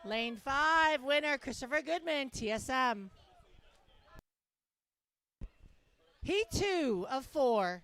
Lane 5, winner Christopher Goodman, TSM. Heat 2 of 4.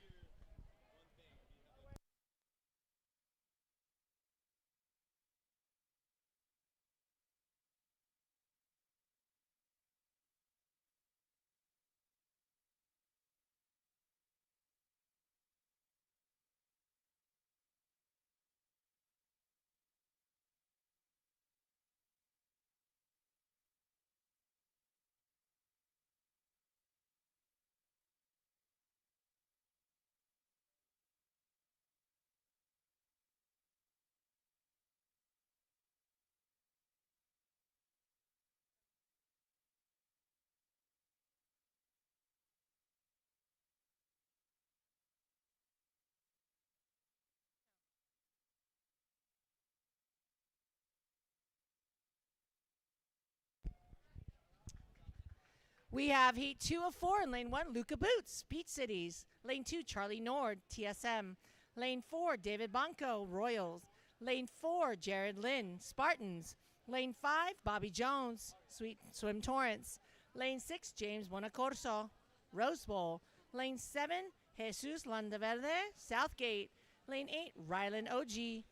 We have Heat 2 of 4 in Lane 1, Luca Boots, Beach Cities. Lane 2, Charlie Nord, TSM. Lane 4, David Banco, Royals. Lane 4, Jared Lynn, Spartans. Lane 5, Bobby Jones, Sweet Swim Torrance. Lane 6, James Bonacorso, Rose Bowl. Lane 7, Jesus Landaverde, Southgate. Lane 8, Rylan OG,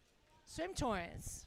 Swim Torrance.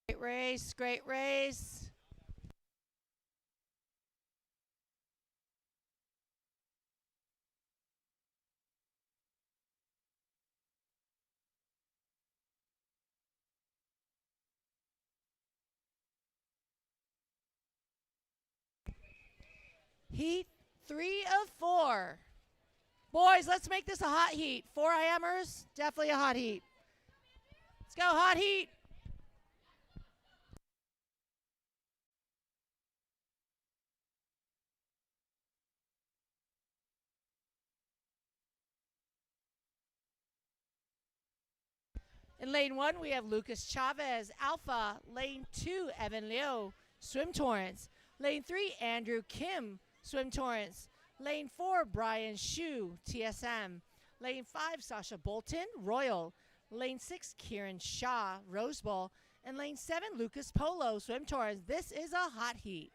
Great race, great race. Heat 3 of 4. Boys, let's make this a hot heat. 4 IMers, definitely a hot heat. Let's go, hot heat. In lane 1, we have Lucas Chavez, Alpha. Lane 2, Evan Leo, Swim Torrance. Lane 3, Andrew Kim, Swim Torrance. Lane 4, Brian Shu, TSM. Lane 5, Sasha Bolton, Royal. Lane 6, Kieran Shaw, Rose Bowl. And lane 7, Lucas Polo, Swim Torrance. This is a hot heat.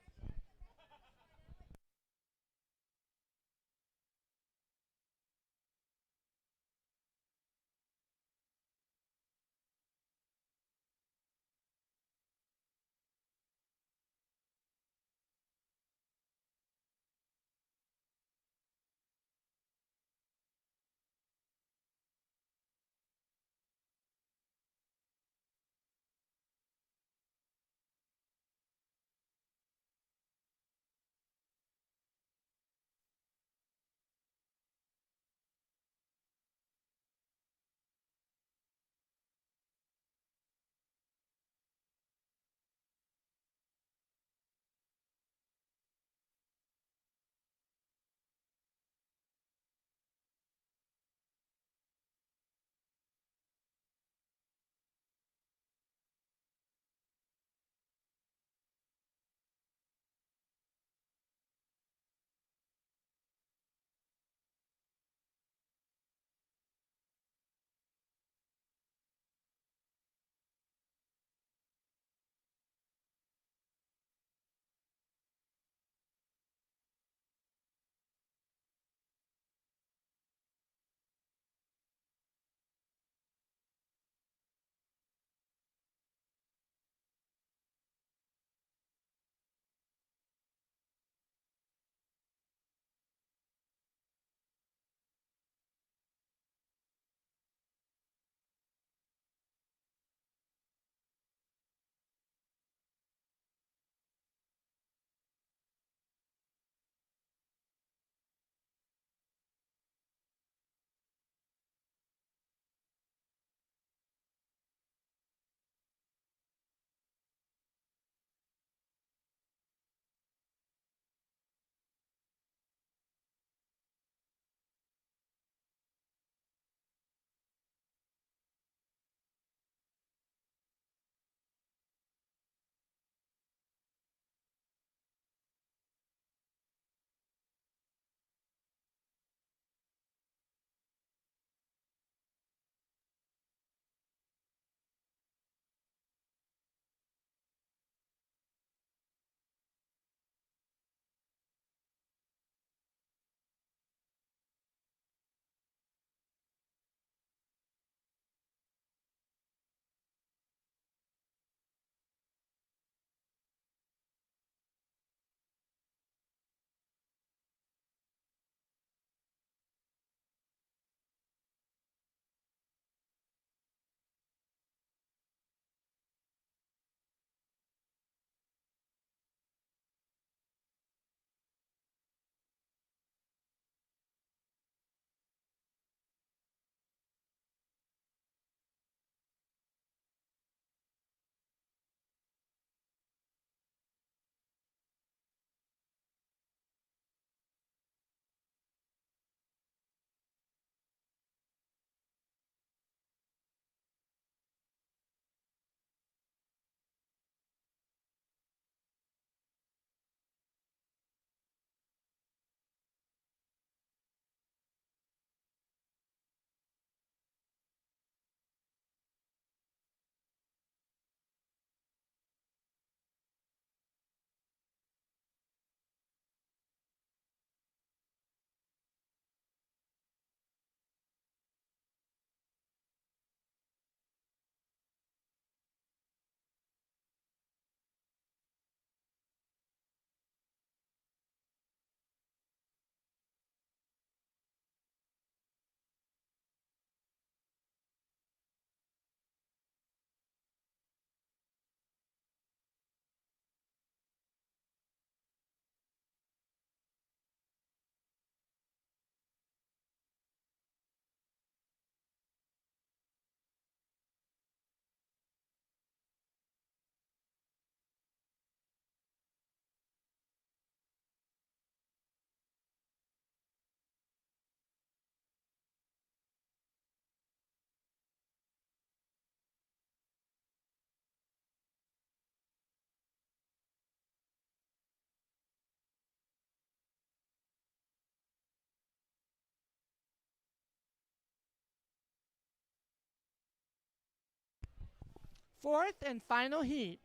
Fourth and final heat.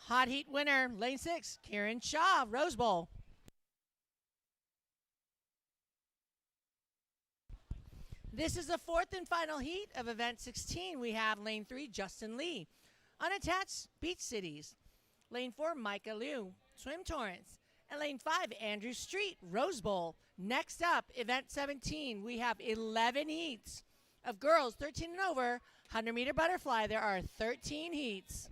Hot heat winner, lane 6, Karen Shaw, Rose Bowl. This is the fourth and final heat of event 16. We have lane 3, Justin Lee. Unattached, Beach Cities. Lane 4, Micah Liu, Swim Torrance. And lane 5, Andrew Street, Rose Bowl. Next up, event 17, we have 11 heats of girls 13 and over, 100-meter butterfly. There are 13 heats.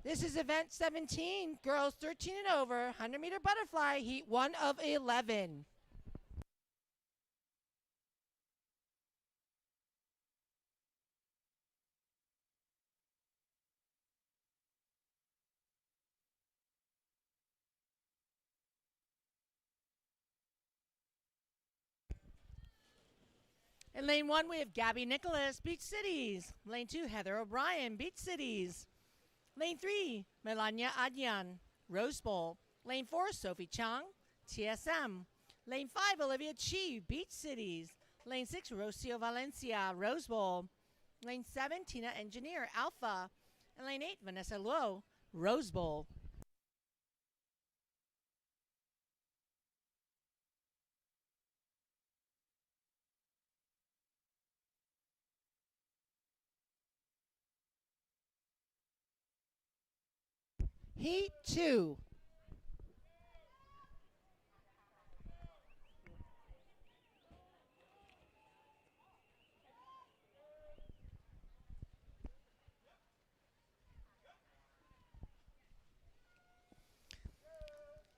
This is event 17, girls 13 and over, 100-meter butterfly, heat 1 of 11. In lane 1, we have Gabby Nicholas, Beach Cities. Lane 2, Heather O'Brien, Beach Cities. Lane 3, Melania Adyan, Rose Bowl. Lane 4, Sophie Chang, TSM. Lane 5, Olivia Chi, Beach Cities. Lane 6, Rocio Valencia, Rose Bowl. Lane 7, Tina Engineer, Alpha. And lane 8, Vanessa Luo, Rose Bowl. Heat 2.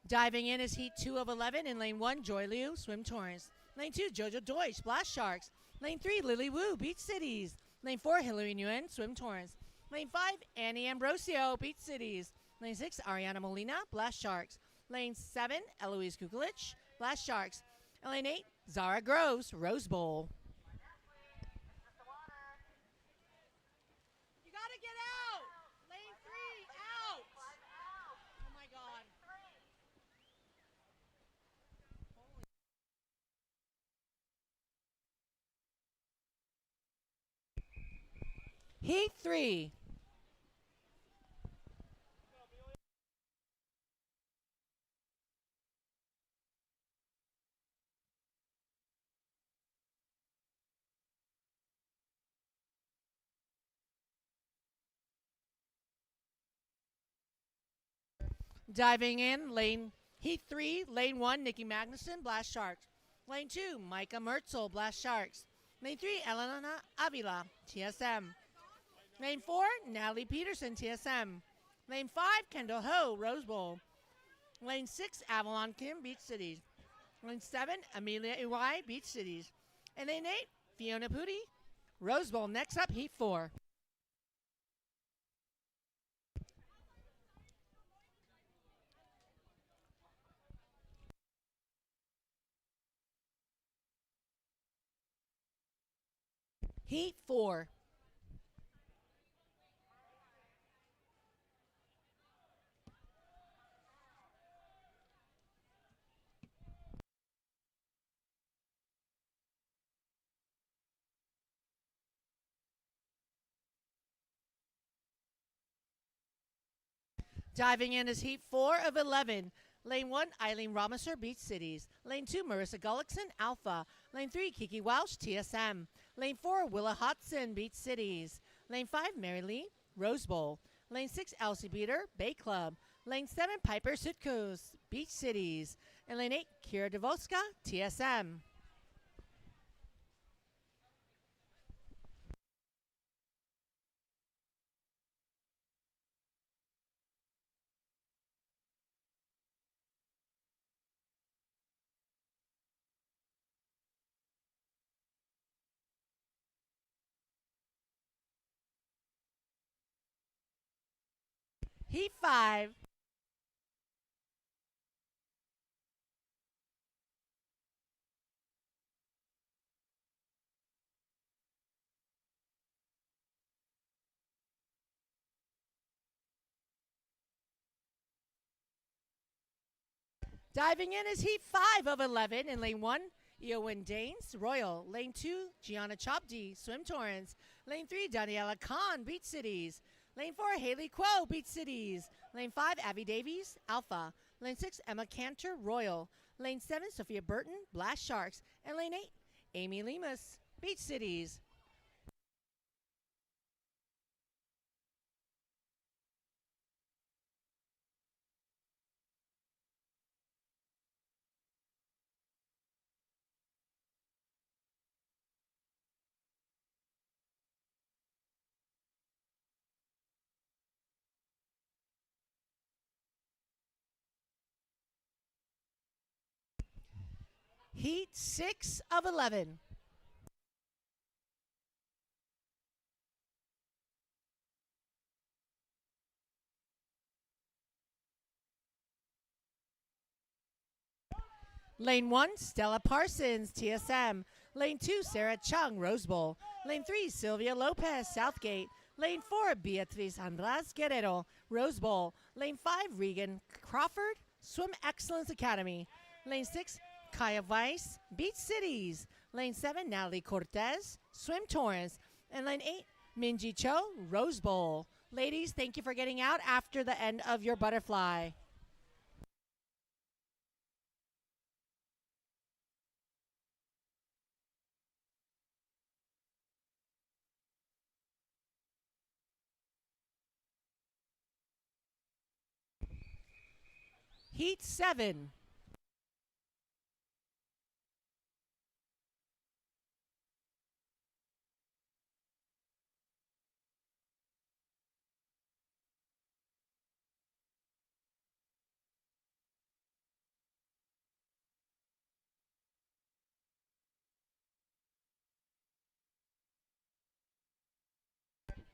Diving in is heat 2 of 11 in lane 1, Joy Liu, Swim Torrance. Lane 2, Jojo Deutsch, Blast Sharks. Lane 3, Lily Wu, Beach Cities. Lane 4, Hillary Nguyen, Swim Torrance. Lane 5, Annie Ambrosio, Beach Cities. Lane 6, Ariana Molina, Blast Sharks. Lane 7, Eloise Kukulich, Blast Sharks. And lane 8, Zara Gross, Rose Bowl. You gotta get out! Lane 3, out! Oh my god. Heat 3. Diving in, heat 3, lane 1, Nikki Magnuson, Blast Sharks. Lane 2, Micah Mertzel, Blast Sharks. Lane 3, Elena Avila, TSM. Lane 4, Natalie Peterson, TSM. Lane 5, Kendall Ho, Rose Bowl. Lane 6, Avalon Kim, Beach Cities. Lane 7, Amelia Iwai, Beach Cities. And lane 8, Fiona Pudi, Rose Bowl. Next up, heat 4. Heat 4. Diving in is heat 4 of 11. Lane 1, Eileen Romiser, Beach Cities. Lane 2, Marissa Gullickson, Alpha. Lane 3, Kiki Welsh, TSM. Lane 4, Willa Hodson, Beach Cities. Lane 5, Mary Lee, Rose Bowl. Lane 6, Elsie Beater, Bay Club. Lane 7, Piper Sutkos, Beach Cities. And lane 8, Kira Devoska, TSM. Heat 5. Diving in is heat 5 of 11 in lane 1, Eowyn Danes, Royal. Lane 2, Gianna Chobdi, Swim Torrance. Lane 3, Daniela Khan, Beach Cities. Lane 4, Haley Quo, Beach Cities. Lane 5, Abby Davies, Alpha. Lane 6, Emma Cantor, Royal. Lane 7, Sophia Burton, Blast Sharks. And lane 8, Amy Lemus, Beach Cities. Heat 6 of 11. Lane 1, Stella Parsons, TSM. Lane 2, Sarah Chung, Rose Bowl. Lane 3, Sylvia Lopez, Southgate. Lane 4, Beatriz András Guerrero, Rose Bowl. Lane 5, Regan Crawford, Swim Excellence Academy. Lane 6, Kaya Weiss, Beach Cities. Lane 7, Natalie Cortez, Swim Torrance. And lane 8, Minji Cho, Rose Bowl. Ladies, thank you for getting out after the end of your butterfly. Heat 7.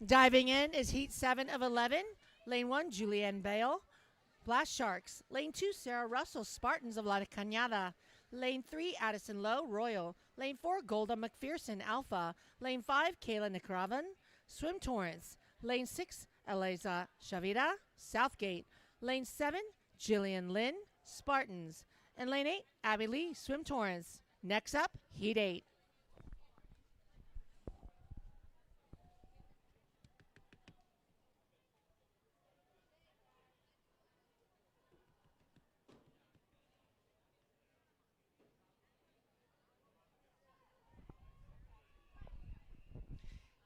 Diving in is Heat 7 of 11. Lane 1, Julianne Bale, Blast Sharks. Lane 2, Sarah Russell, Spartans of La Cañada. Lane 3, Addison Lowe, Royal. Lane 4, Golda McPherson, Alpha. Lane 5, Kayla Nicraven, Swim Torrance. Lane 6, Eliza Shavira, Southgate. Lane 7, Jillian Lynn, Spartans. And lane 8, Abby Lee, Swim Torrance. Next up, Heat 8.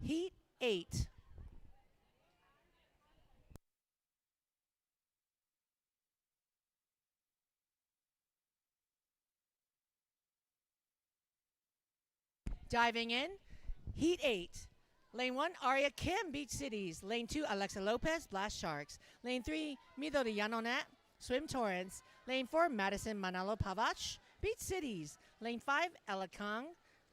Heat 8. Diving in, Heat 8. Lane 1, Aria Kim, Beach Cities. Lane 2, Alexa Lopez, Blast Sharks. Lane 3, Midori Yanonet, Swim Torrance. Lane 4, Madison Manalo Pavach, Beach Cities. Lane 5, Ella Kang,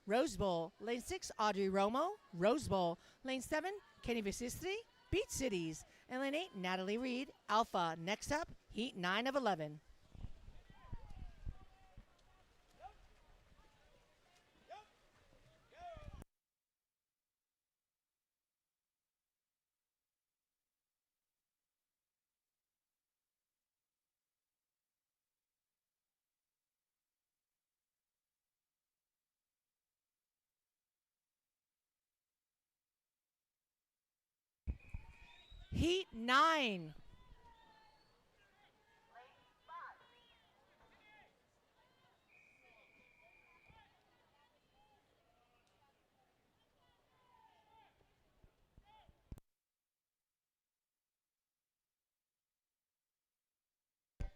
Rose Bowl. Lane 6, Audrey Romo, Rose Bowl. Lane 7, Kenny Vicistri, Beach Cities. And lane 8, Natalie Reed, Alpha. Next up, Heat 9 of 11. Heat 9.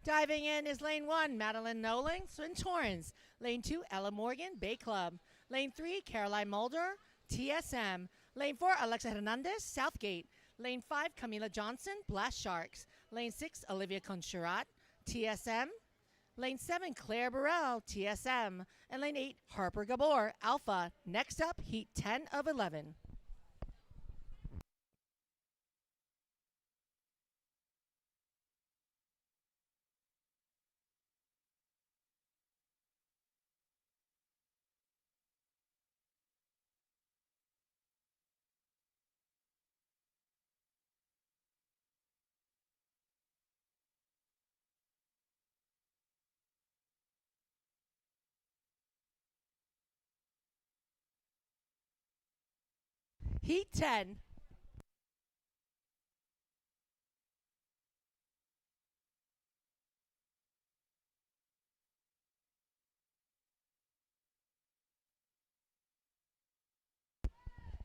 Diving in is lane 1, Madeline Nolan, Swin Torrance. Lane 2, Ella Morgan, Bay Club. Lane 3, Caroline Mulder, TSM. Lane 4, Alexa Hernandez, Southgate. Lane 5, Camila Johnson, Blast Sharks. Lane 6, Olivia Concherat, TSM. Lane 7, Claire Burrell, TSM. And lane 8, Harper Gabor, Alpha. Next up, Heat 10 of 11. Heat 10.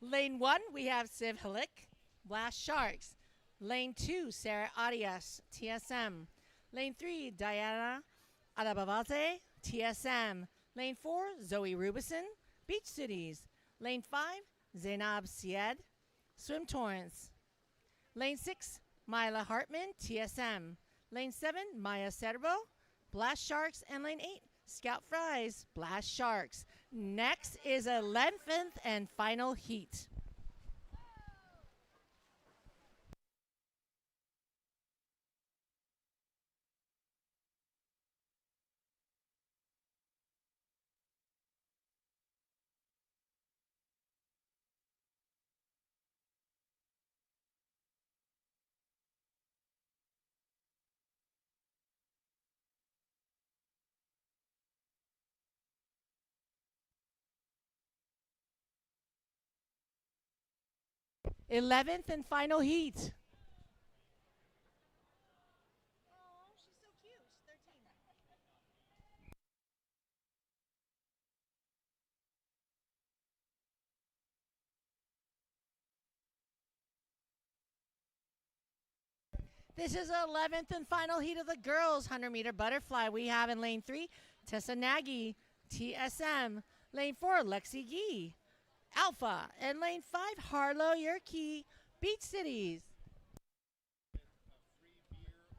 Lane 1, we have Siv Halik, Blast Sharks. Lane 2, Sarah Arias, TSM. Lane 3, Diana Adabavaze, TSM. Lane 4, Zoe Rubison, Beach Cities. Lane 5, Zainab Syed, Swim Torrance. Lane 6, Myla Hartman, TSM. Lane 7, Maya Servo, Blast Sharks. And lane 8, Scout Fries, Blast Sharks. Next is 11th and final heat. Eleventh and final heat. Oh, she's so cute. She's 13. This is the 11th and final heat of the girls 100-meter butterfly. We have in lane 3, Tessa Nagy, TSM. Lane 4, Lexi Gee, Alpha. And lane 5, Harlow Yerke, Beach Cities. Free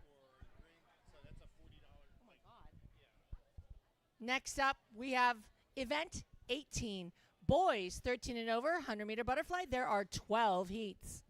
beer or drink, so that's a $40. Oh my God. Next up, we have event 18. Boys 13 and over, 100-meter butterfly. There are 12 heats.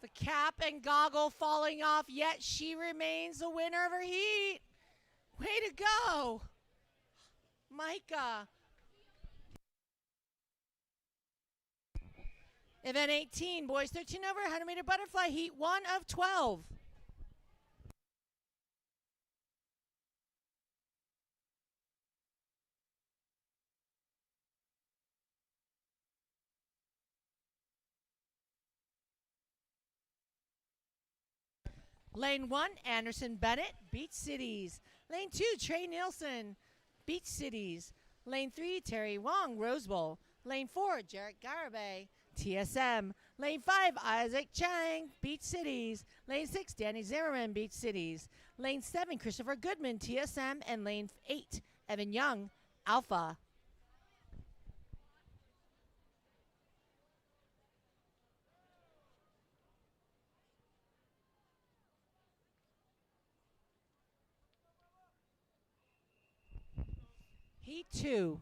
The cap and goggle falling off, yet she remains the winner of her heat. Way to go, Micah. Event 18, boys 13 over, 100-meter butterfly, heat 1 of 12. Lane 1, Anderson Bennett, Beach Cities. Lane 2, Trey Nielsen, Beach Cities. Lane 3, Terry Wong, Rose Bowl. Lane 4, Jarrett Garibay, TSM. Lane 5, Isaac Chang, Beach Cities. Lane 6, Danny Zimmerman, Beach Cities. Lane 7, Christopher Goodman, TSM. And lane 8, Evan Young, Alpha. Heat 2.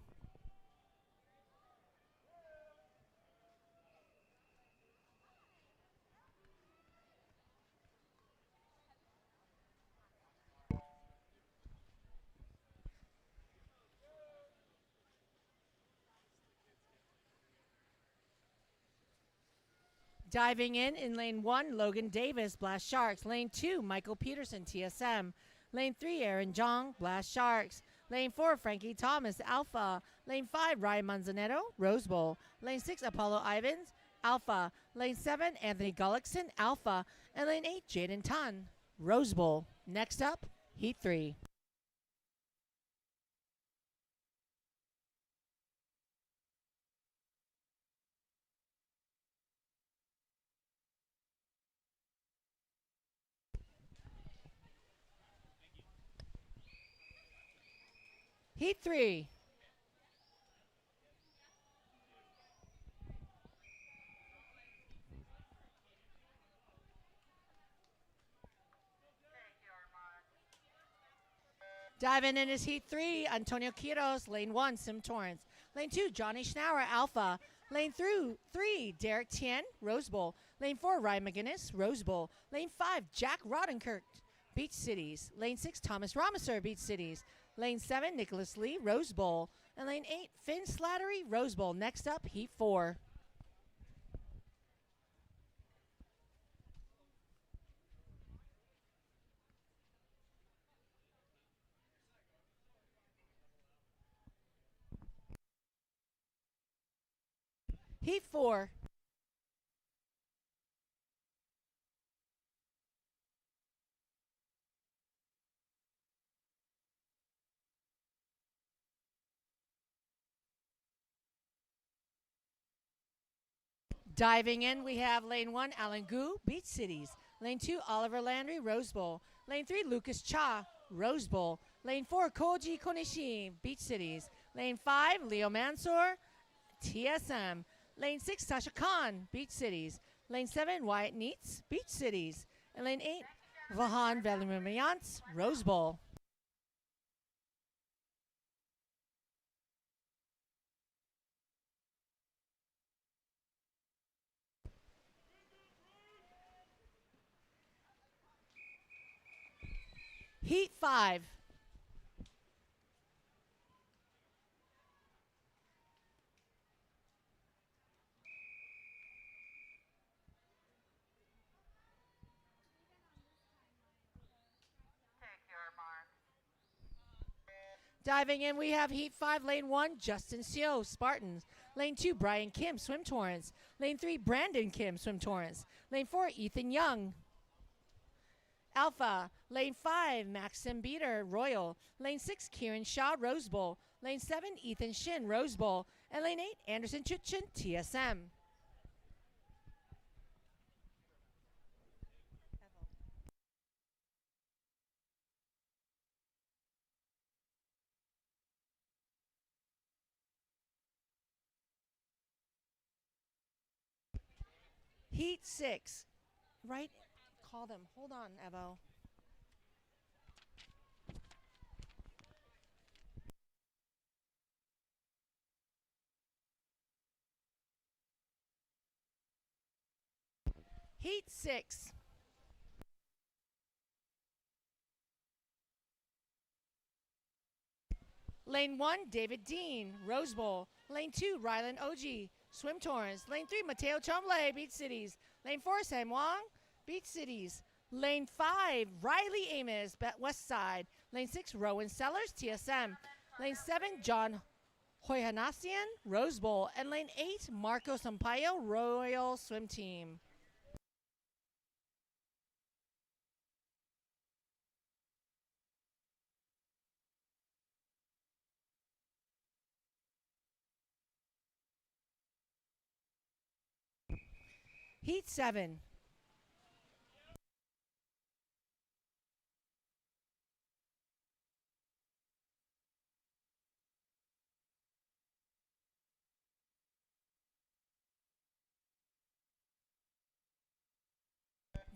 Diving in lane 1, Logan Davis, Blast Sharks. Lane 2, Michael Peterson, TSM. Lane 3, Aaron Jong, Blast Sharks. Lane 4, Frankie Thomas, Alpha. Lane 5, Ryan Manzanetto, Rose Bowl. Lane 6, Apollo Ivans, Alpha. Lane 7, Anthony Gullickson, Alpha. And lane 8, Jaden Tan, Rose Bowl. Next up, Heat 3. Heat 3. Diving in is Heat 3, Antonio Quiros, Lane 1, Sim Torrance. Lane 2, Johnny Schnauer, Alpha. Lane 3, Derek Tien, Rose Bowl. Lane 4, Ryan McGinnis, Rose Bowl. Lane 5, Jack Rodenkirk, Beach Cities. Lane 6, Thomas Ramiser, Beach Cities. Lane 7, Nicholas Lee, Rose Bowl. And lane 8, Finn Slattery, Rose Bowl. Next up, heat 4. Heat 4. Diving in, we have lane 1, Alan Gu, Beach Cities. Lane 2, Oliver Landry, Rose Bowl. Lane 3, Lucas Cha, Rose Bowl. Lane 4, Koji Konishi, Beach Cities. Lane 5, Leo Mansour, TSM. Lane 6, Tasha Khan, Beach Cities. Lane 7, Wyatt Neitz, Beach Cities. And lane 8, Vahan Velimayantz, Rose Bowl. Heat 5. Diving in, we have Heat 5, Lane 1, Justin Seo, Spartans. Lane 2, Brian Kim, Swim Torrance. Lane 3, Brandon Kim, Swim Torrance. Lane 4, Ethan Young, Alpha. Lane 5, Maxim Beater, Royal. Lane 6, Kieran Shaw, Rose Bowl. Lane 7, Ethan Shin, Rose Bowl. And lane 8, Anderson Chuchin, TSM. Heat 6. Right? Call them. Hold on, Evo. Heat 6. Lane 1, David Dean, Rose Bowl. Lane 2, Rylan Oji, Swim Torrance. Lane 3, Mateo Chomble, Beach Cities. Lane 4, Sam Wong, Beach Cities. Lane 5, Riley Amos, West Side. Lane 6, Rowan Sellers, TSM. Lane 7, John Hoyanasian, Rose Bowl. And lane 8, Marco Sampaio, Royal Swim Team. Heat 7.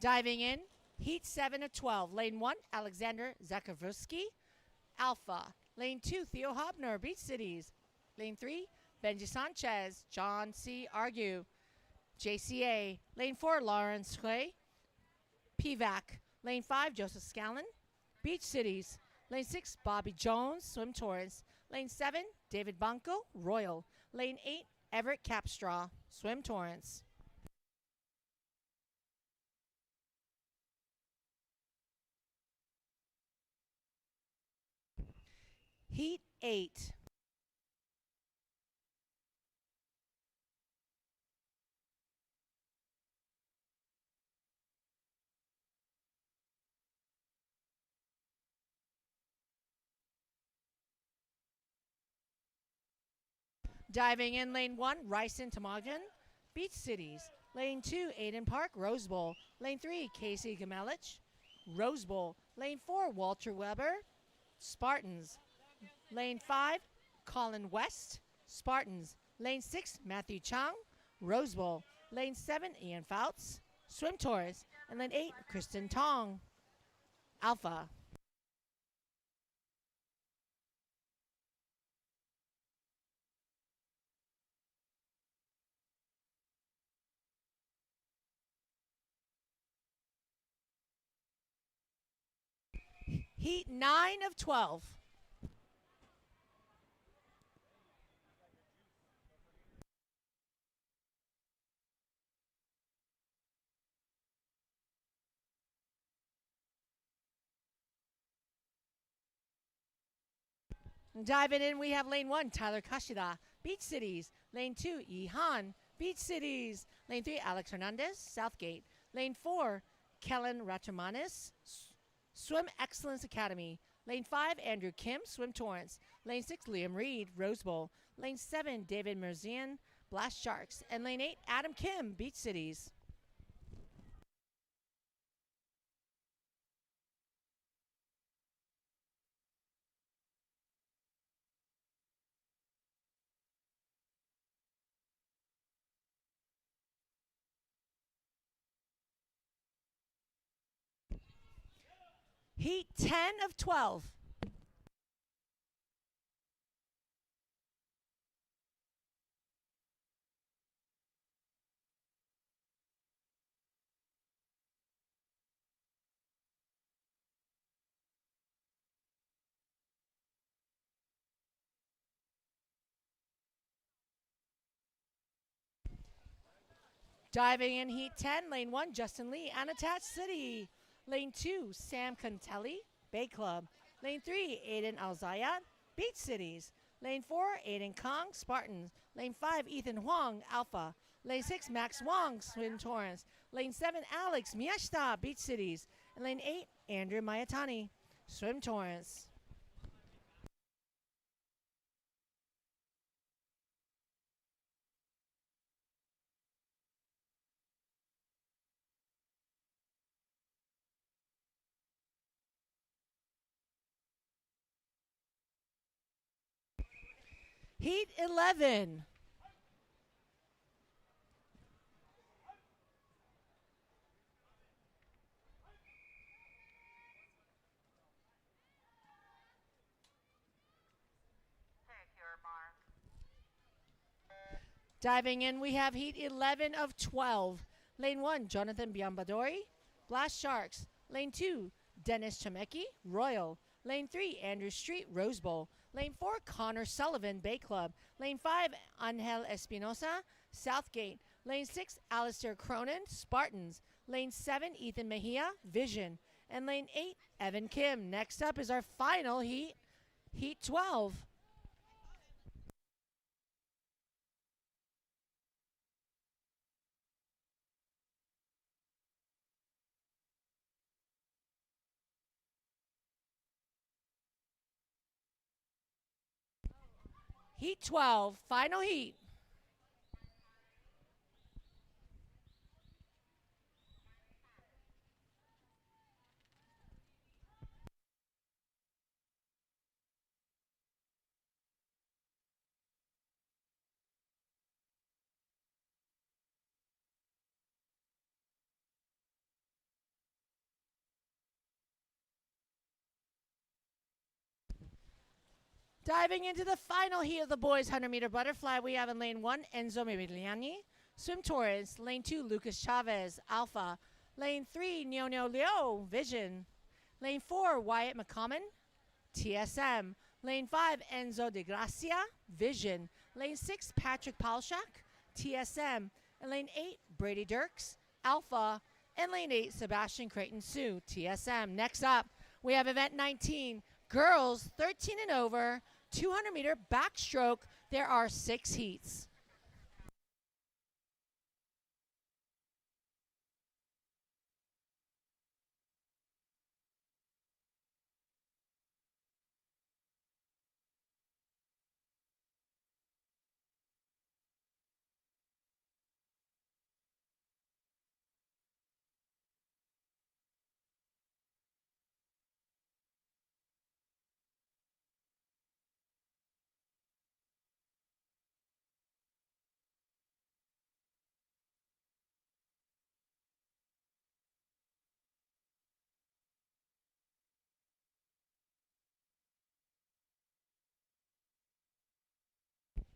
Diving in, Heat 7 of 12. Lane 1, Alexander Zakavsky, Alpha. Lane 2, Theo Hobner, Beach Cities. Lane 3, Benji Sanchez, John C. Argue, JCA. Lane 4, Lawrence Hui, PVAC. Lane 5, Joseph Scallon, Beach Cities. Lane 6, Bobby Jones, Swim Torrance. Lane 7, David Banco, Royal. Lane 8, Everett Capstraw, Swim Torrance. Heat 8. Diving in, lane 1, Ryson Tamagan, Beach Cities. Lane 2, Aiden Park, Rose Bowl. Lane 3, Casey Gamelich, Rose Bowl. Lane 4, Walter Weber, Spartans. Lane 5, Colin West, Spartans. Lane 6, Matthew Chang, Rose Bowl. Lane 7, Ian Fouts, Swim Tours. And lane 8, Kristen Tong, Alpha. Heat 9 of 12. Diving in, we have lane 1, Tyler Kashida, Beach Cities. Lane 2, Ihan, Beach Cities. Lane 3, Alex Hernandez, Southgate. Lane 4, Kellen Rachamanis, Swim Excellence Academy. Lane 5, Andrew Kim, Swim Torrance. Lane 6, Liam Reed, Rose Bowl. Lane 7, David Merzian, Blast Sharks. And lane 8, Adam Kim, Beach Cities. Heat 10 of 12. Diving in heat 10, lane 1, Justin Lee, Unattached City. Lane 2, Sam Cantelli, Bay Club. Lane 3, Aiden Alzayat, Beach Cities. Lane 4, Aiden Kong, Spartans. Lane 5, Ethan Huang, Alpha. Lane 6, Max Wong, Swim Torrance. Lane 7, Alex Miyashita, Beach Cities. And lane 8, Andrew Mayatani, Swim Torrance. Heat 11. Diving in, we have heat 11 of 12. Lane 1, Jonathan Biambadori, Blast Sharks. Lane 2, Dennis Chemecki, Royal. Lane 3, Andrew Street, Rose Bowl. Lane 4, Connor Sullivan, Bay Club. Lane 5, Angel Espinosa, Southgate. Lane 6, Alistair Cronin, Spartans. Lane 7, Ethan Mejia, Vision. And lane 8, Evan Kim. Next up is our final heat, heat 12. Heat 12, final heat. Diving into the final heat of the boys 100-meter butterfly, we have in lane 1, Enzo Merigliani, Swim Torres. Lane 2, Lucas Chavez, Alpha. Lane 3, Nyo Leo, Vision. Lane 4, Wyatt McCommon, TSM. Lane 5, Enzo De Gracia, Vision. Lane 6, Patrick Palshak, TSM. And lane 8, Brady Dirks, Alpha. And lane 8, Sebastian Creighton Sue, TSM. Next up, we have event 19, girls 13 and over, 200-meter backstroke. There are 6 heats.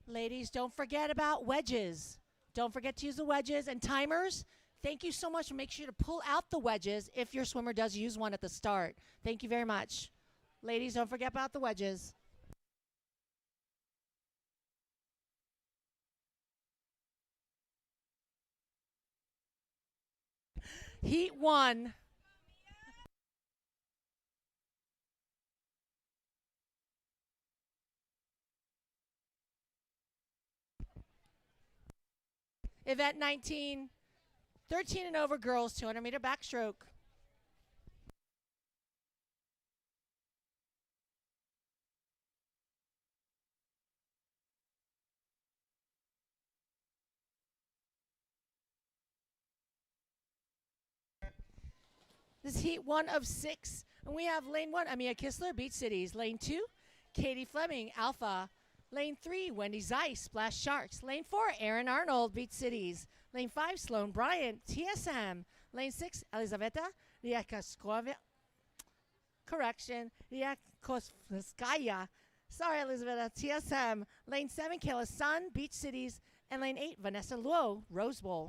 Ladies, don't forget about wedges. Don't forget to use the wedges and timers. Thank you so much. Make sure to pull out the wedges if your swimmer does use one at the start. Thank you very much. Ladies, don't forget about the wedges. Heat 1. Event 19, 13 and over girls, 200-meter backstroke. This is heat 1 of 6. And we have lane 1, Amia Kistler, Beach Cities. Lane 2, Katie Fleming, Alpha. Lane 3, Wendy Zeiss, Splash Sharks. Lane 4, Aaron Arnold, Beach Cities. Lane 5, Sloan Bryant, TSM. Lane 6, Elizaveta Riakoskova. Correction, Riakoskaya. Sorry, Elizaveta, TSM. Lane 7, Kayla Sun, Beach Cities. And lane 8, Vanessa Luo, Rose Bowl.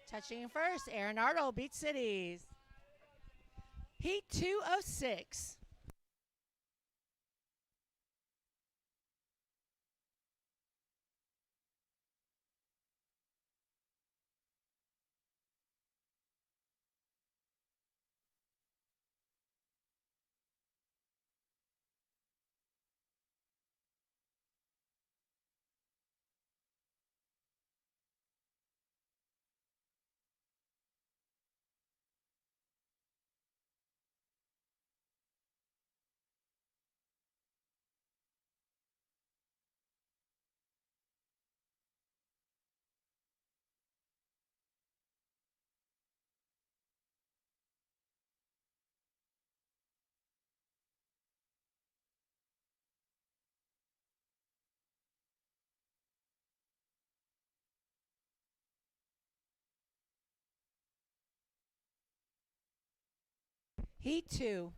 Touching first, Aaron Arnold, Beach Cities. Heat 2 of 6. Heat 2.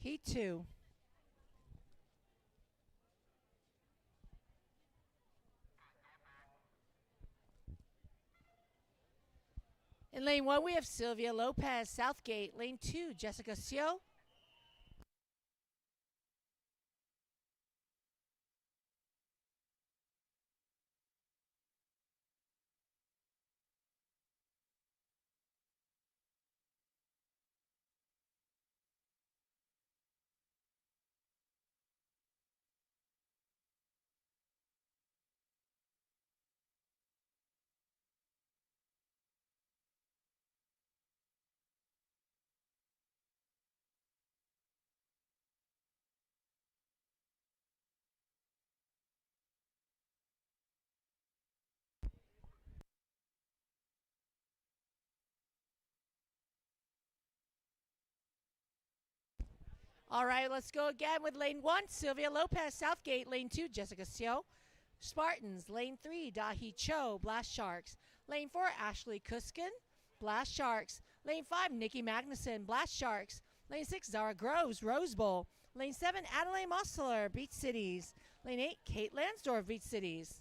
Heat 2. In lane 1, we have Sylvia Lopez, Southgate. Lane 2, Jessica Seo. All right, let's go again with lane 1, Sylvia Lopez, Southgate. Lane 2, Jessica Seo, Spartans. Lane 3, Dahi Cho, Blast Sharks. Lane 4, Ashley Kuskin, Blast Sharks. Lane 5, Nikki Magnuson, Blast Sharks. Lane 6, Zara Groves, Rose Bowl. Lane 7, Adelaide Mosler, Beach Cities. Lane 8, Kate Lansdorf, Beach Cities.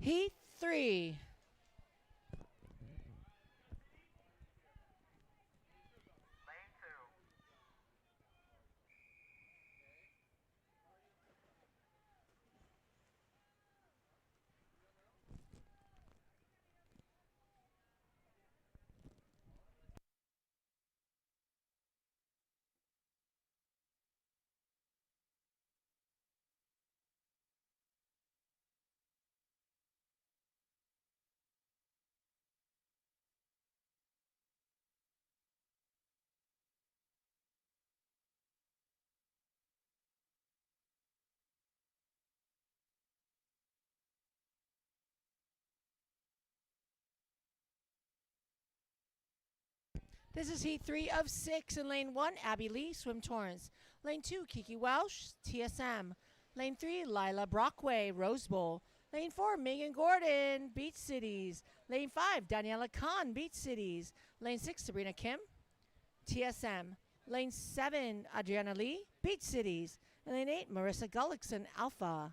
Heat 3. This is Heat 3 of 6. In Lane 1, Abby Lee, Swim Torrance. Lane 2, Kiki Welsh, TSM. Lane 3, Lila Brockway, Rose Bowl. Lane 4, Megan Gordon, Beach Cities. Lane 5, Daniela Khan, Beach Cities. Lane 6, Sabrina Kim, TSM. Lane 7, Adriana Lee, Beach Cities. And Lane 8, Marissa Gullickson, Alpha.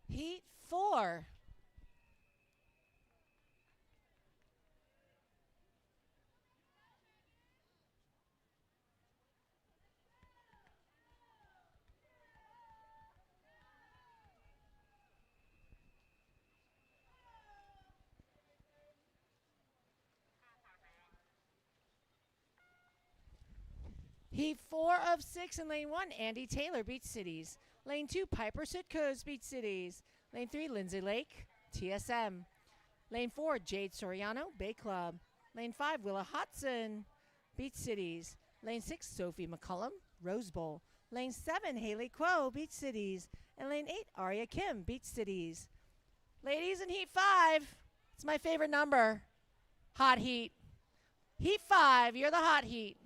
Heat 4. Heat 4 of 6 in lane 1, Andy Taylor beats Cities. Lane 2, Piper Sitco's beats Cities. Lane 3, Lindsay Lake, TSM. Lane 4, Jade Soriano, Bay Club. Lane 5, Willa Hudson beats Cities. Lane 6, Sophie McCullum, Rose Bowl. Lane 7, Haley Quo beats Cities. And lane 8, Aria Kim beats Cities. Ladies in Heat 5, it's my favorite number. Hot Heat. Heat 5, you're the hot heat.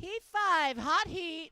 Heat 5, hot heat.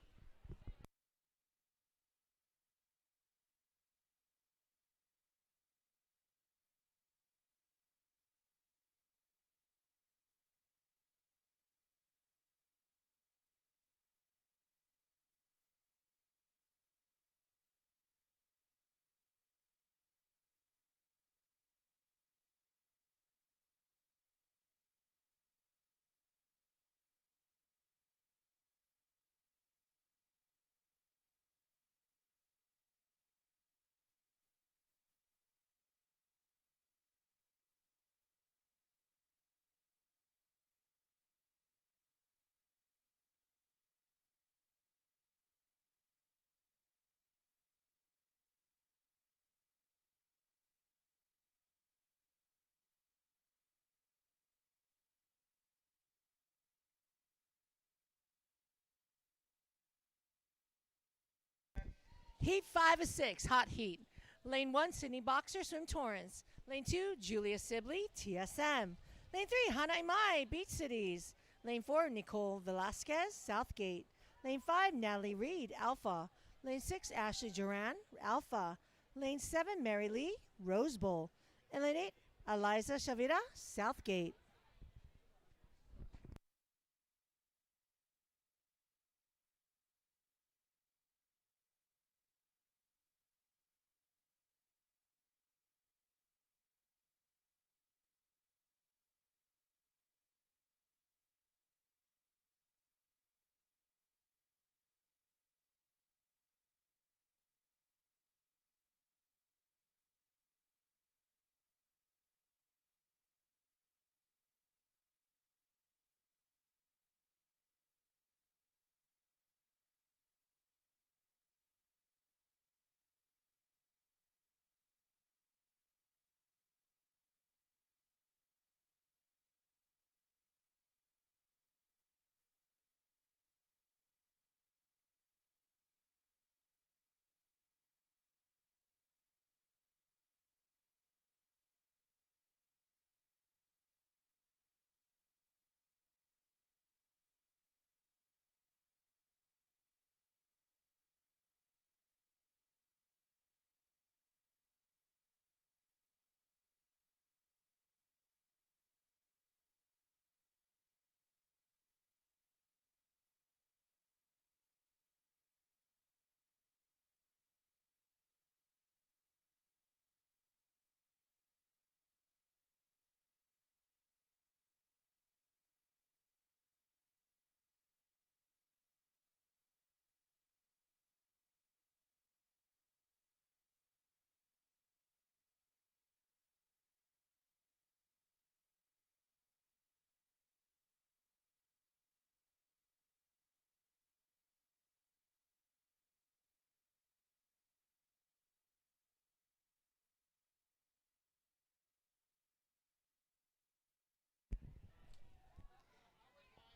Heat 5 of 6, hot heat. Lane 1, Sydney Boxer, Swim Torrance. Lane 2, Julia Sibley, TSM. Lane 3, Hannah Mai, Beach Cities. Lane 4, Nicole Velasquez, Southgate. Lane 5, Natalie Reed, Alpha. Lane 6, Ashley Duran, Alpha. Lane 7, Mary Lee, Rose Bowl. And lane 8, Eliza Shavira, Southgate.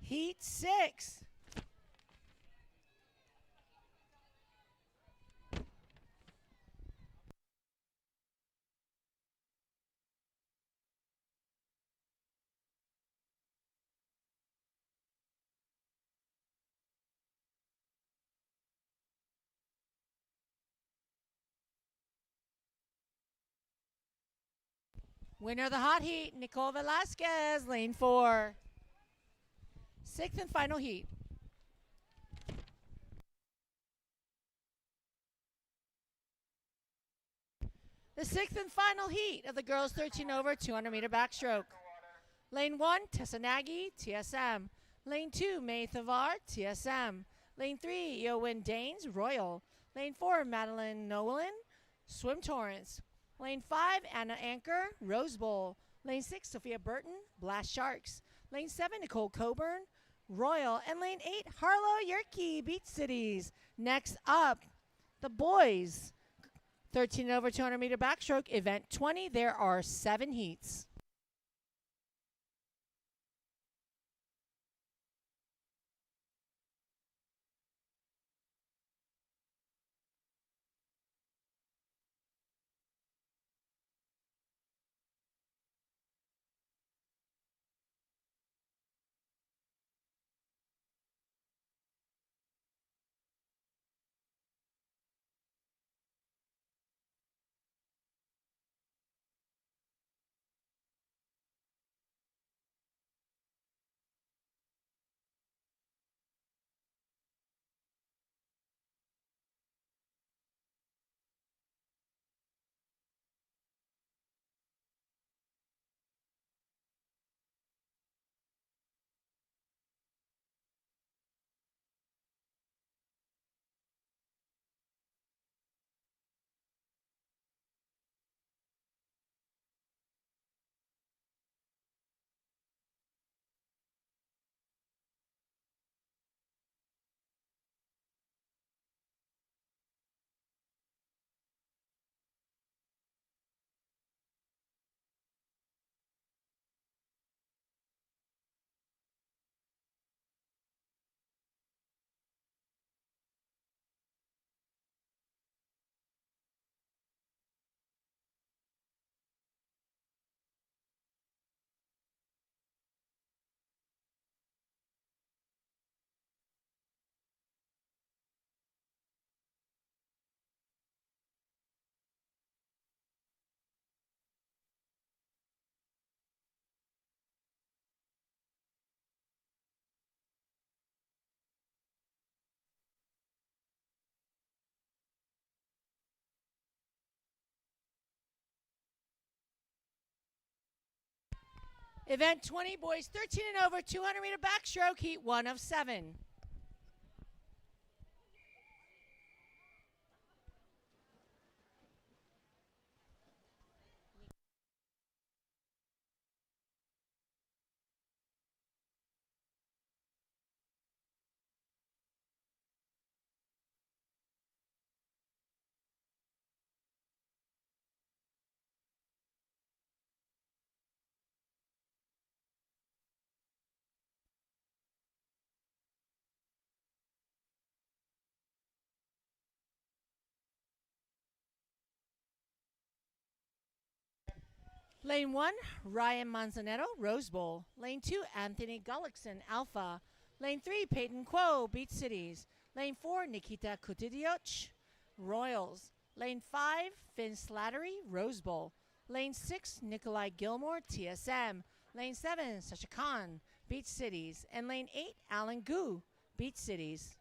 Heat 6. Winner of the hot heat, Nicole Velasquez, lane 4. Sixth and final heat. The sixth and final heat of the girls 13 over 200 meter backstroke. Lane 1, Tessa Nagy, TSM. Lane 2, May Thavar, TSM. Lane 3, Eowyn Danes, Royal. Lane 4, Madeline Nolan, Swim Torrance. Lane 5, Anna Anchor, Rose Bowl. Lane 6, Sophia Burton, Blast Sharks. Lane 7, Nicole Coburn, Royal. And Lane 8, Harlow Yerke, Beach Cities. Next up, the boys. 13 over 200 meter backstroke, event 20. There are 7 heats. Event 20, boys 13 and over 200 meter backstroke, heat 1 of 7. Lane 1, Ryan Manzanetto, Rose Bowl. Lane 2, Anthony Gullickson, Alpha. Lane 3, Peyton Quo, Beach Cities. Lane 4, Nikita Kutidioch, Royals. Lane 5, Finn Slattery, Rose Bowl. Lane 6, Nikolai Gilmore, TSM. Lane 7, Sasha Khan, Beach Cities. And Lane 8, Alan Gu, Beach Cities.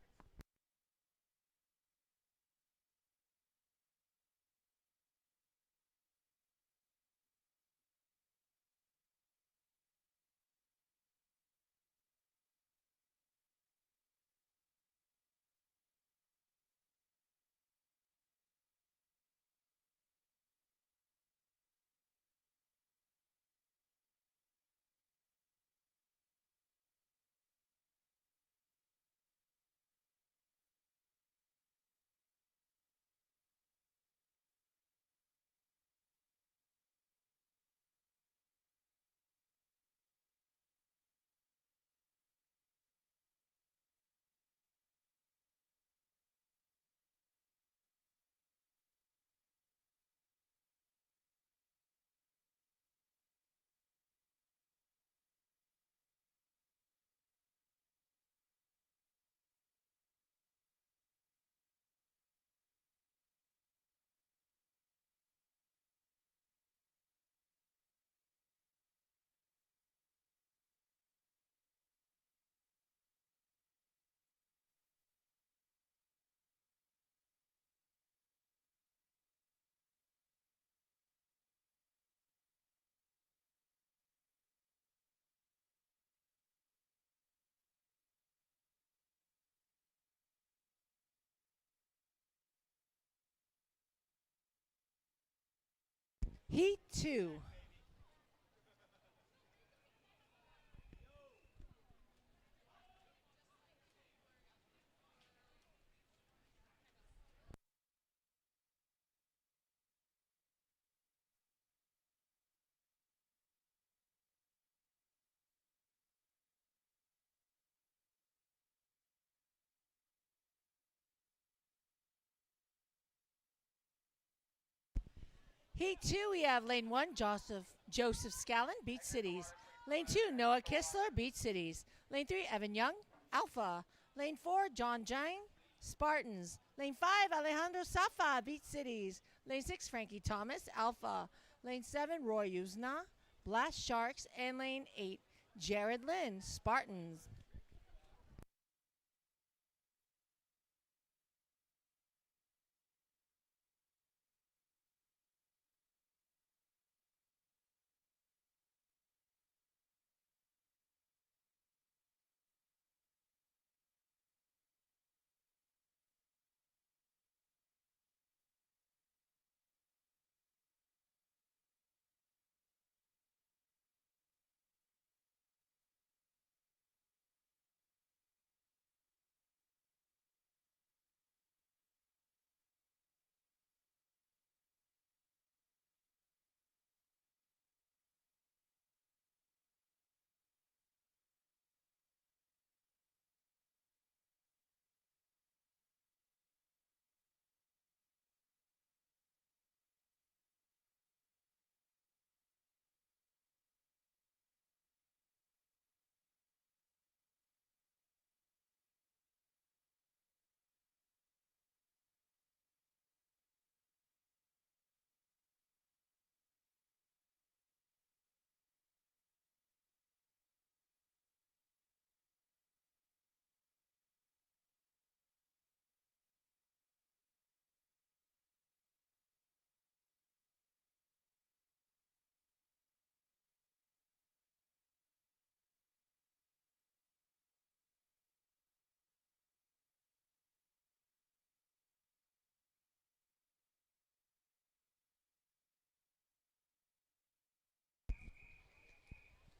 Heat 2. Heat 2, we have lane 1, Joseph Scallon, Beach Cities. Lane 2, Noah Kistler, Beach Cities. Lane 3, Evan Young, Alpha. Lane 4, John Jane, Spartans. Lane 5, Alejandro Safa, Beach Cities. Lane 6, Frankie Thomas, Alpha. Lane 7, Roy Uzna, Blast Sharks. And Lane 8, Jared Lynn, Spartans.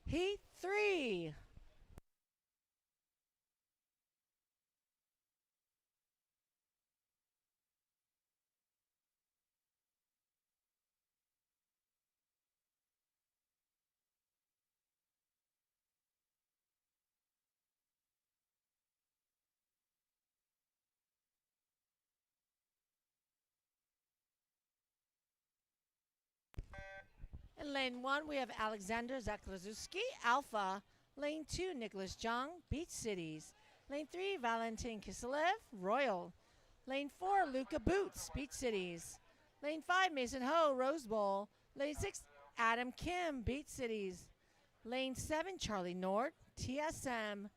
Heat 3. In lane 1, we have Alexander Zaklazuski, Alpha. Lane 2, Nicholas Jung, Beach Cities. Lane 3, Valentin Kiselev, Royal. Lane 4, Luca Boots, Beach Cities. Lane 5, Mason Ho, Rose Bowl. Lane 6, Adam Kim, Beach Cities. Lane 7, Charlie Nord, TSM.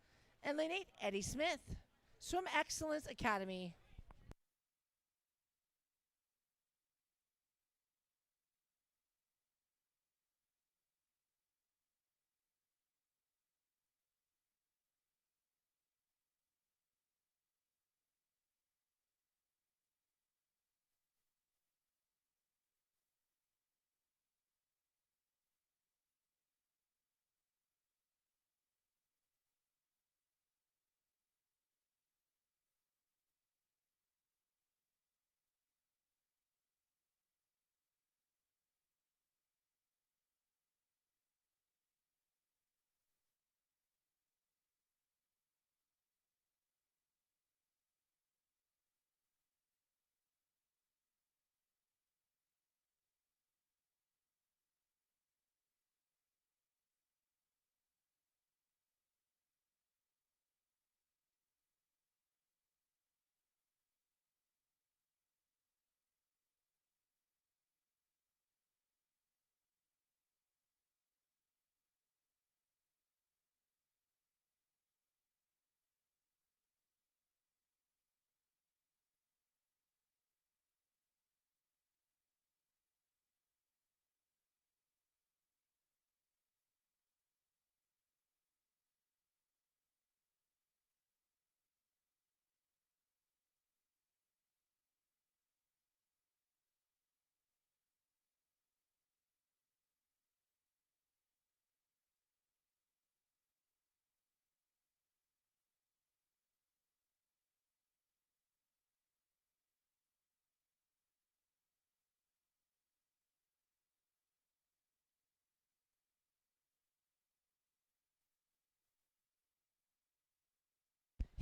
And lane 8, Eddie Smith, Swim Excellence Academy.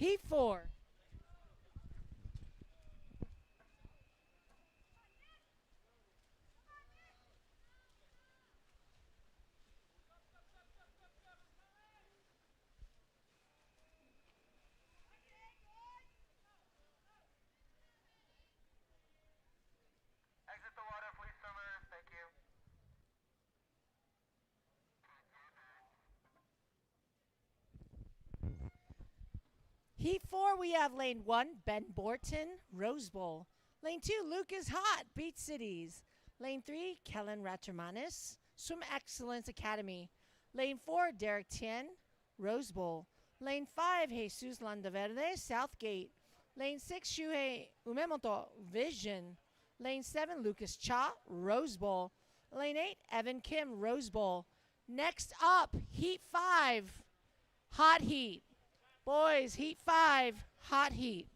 Heat 4. Exit the water, please, swimmers. Thank you. Heat 4, we have lane 1, Ben Borton, Rose Bowl. Lane 2, Lucas Hot, Beach Cities. Lane 3, Kellen Ratermanis, Swim Excellence Academy. Lane 4, Derek Tien, Rose Bowl. Lane 5, Jesus Landaverde, Southgate. Lane 6, Shuhei Umemoto, Vision. Lane 7, Lucas Cha, Rose Bowl. Lane 8, Evan Kim, Rose Bowl. Next up, Heat 5, Hot Heat. Boys, Heat 5, Hot Heat.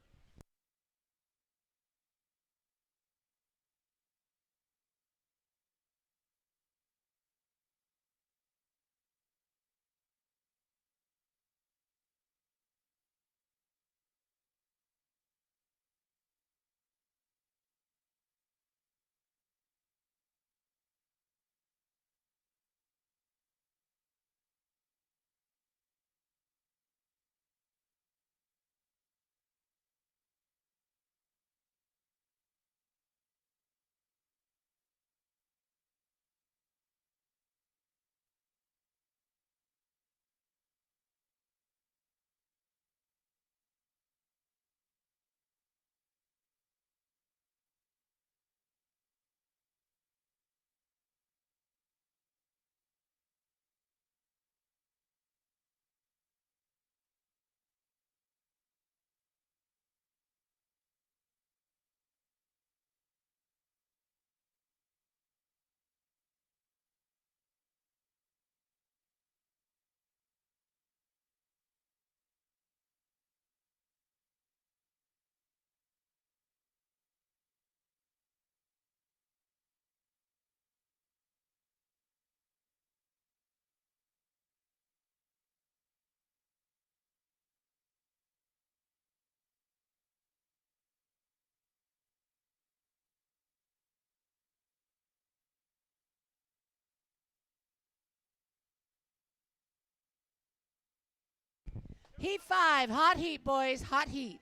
Heat 5, Hot Heat, boys, Hot Heat.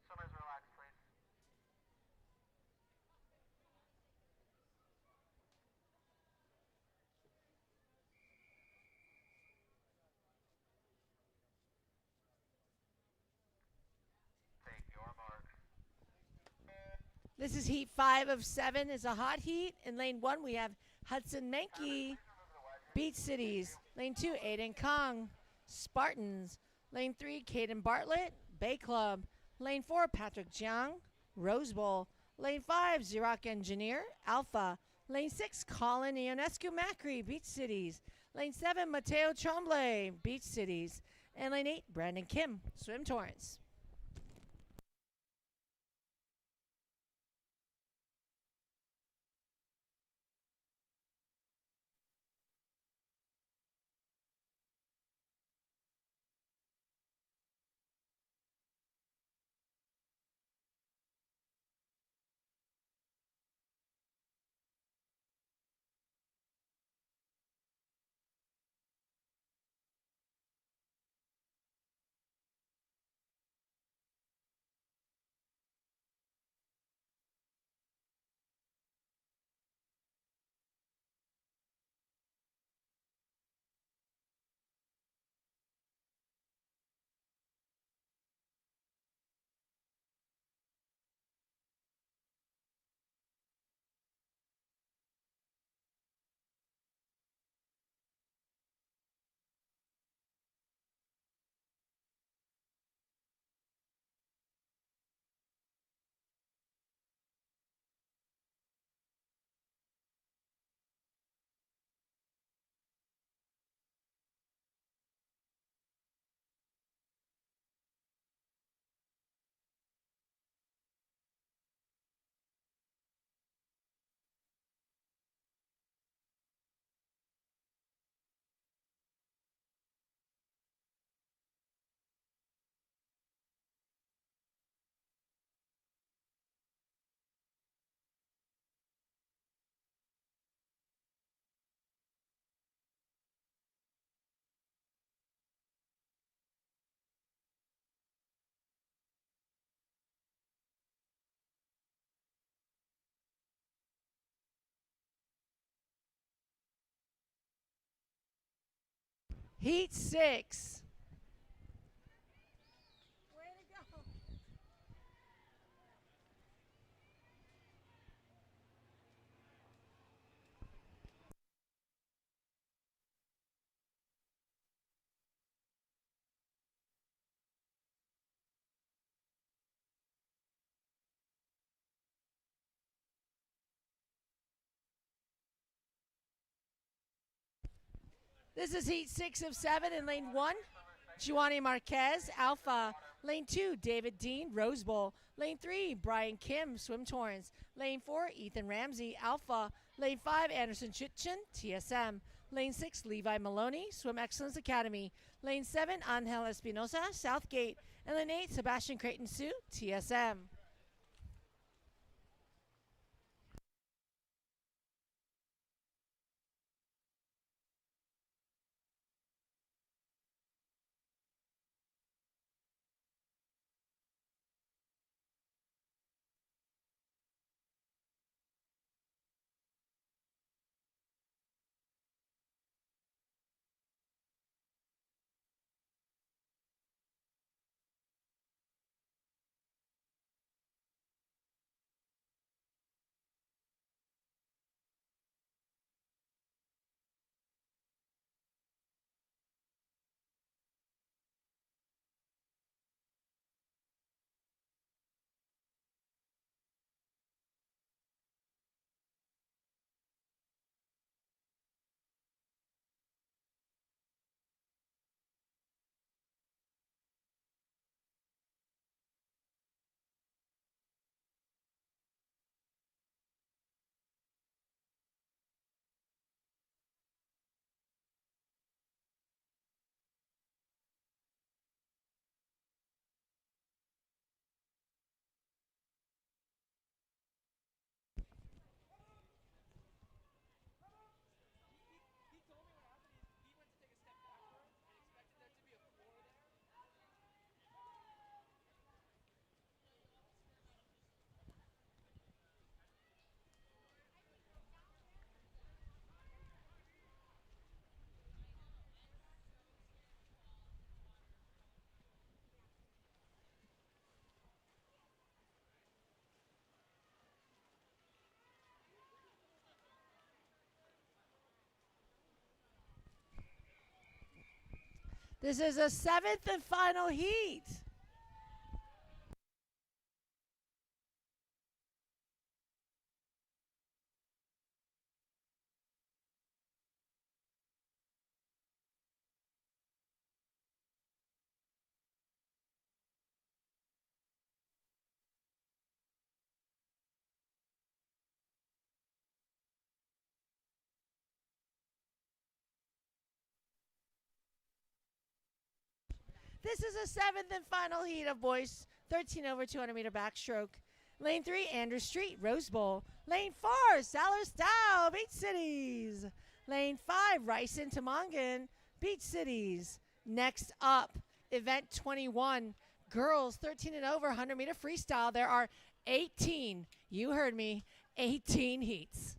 Swimmers, relax, please. Take your mark. This is Heat 5 of 7 is a Hot Heat. In lane 1, we have Hudson Menke, Beach Cities. Lane 2, Aiden Kong, Spartans. Lane 3, Caden Bartlett, Bay Club. Lane 4, Patrick Jiang, Rose Bowl. Lane 5, Xerox Engineer, Alpha. Lane 6, Colin Ionescu Macri, Beach Cities. Lane 7, Mateo Tremblay, Beach Cities. And lane 8, Brandon Kim, Swim Torrance. Heat 6. Way to go. This is Heat 6 of 7 in lane 1. Giovanni Marquez, Alpha. Lane 2, David Dean, Rose Bowl. Lane 3, Brian Kim, Swim Torrance. Lane 4, Ethan Ramsey, Alpha. Lane 5, Anderson Chichen, TSM. Lane 6, Levi Maloney, Swim Excellence Academy. Lane 7, Angel Espinosa, Southgate. And lane 8, Sebastian Creighton Sue, TSM. This is a 7th and final heat. This is a 7th and final heat of boys 13 over 200 meter backstroke. Lane 3, Andrew Street, Rose Bowl. Lane 4, Salar Style, Beach Cities. Lane 5, Rice and Tamangan, Beach Cities. Next up, event 21, girls 13 and over 100 meter freestyle. There are 18, you heard me, 18 heats.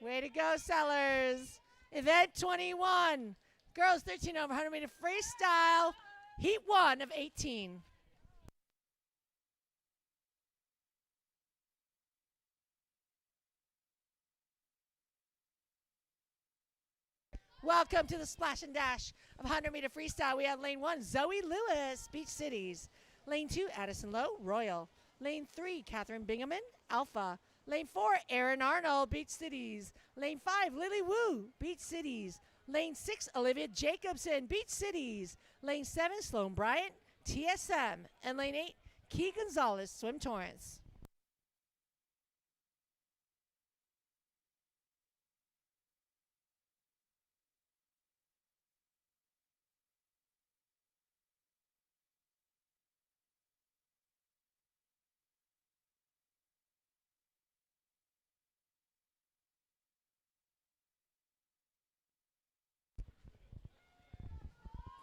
Way to go, Sellers. Event 21. Girls 13 over 100 meter freestyle. Heat 1 of 18. Welcome to the splash and dash of 100 meter freestyle. We have lane 1, Zoe Lewis, Beach Cities. Lane 2, Addison Lowe, Royal. Lane 3, Catherine Bingaman, Alpha. Lane 4, Erin Arnold, Beach Cities. Lane 5, Lily Wu, Beach Cities. Lane 6, Olivia Jacobson, Beach Cities. Lane 7, Sloan Bryant, TSM. And lane 8, Key Gonzalez, Swim Torrance.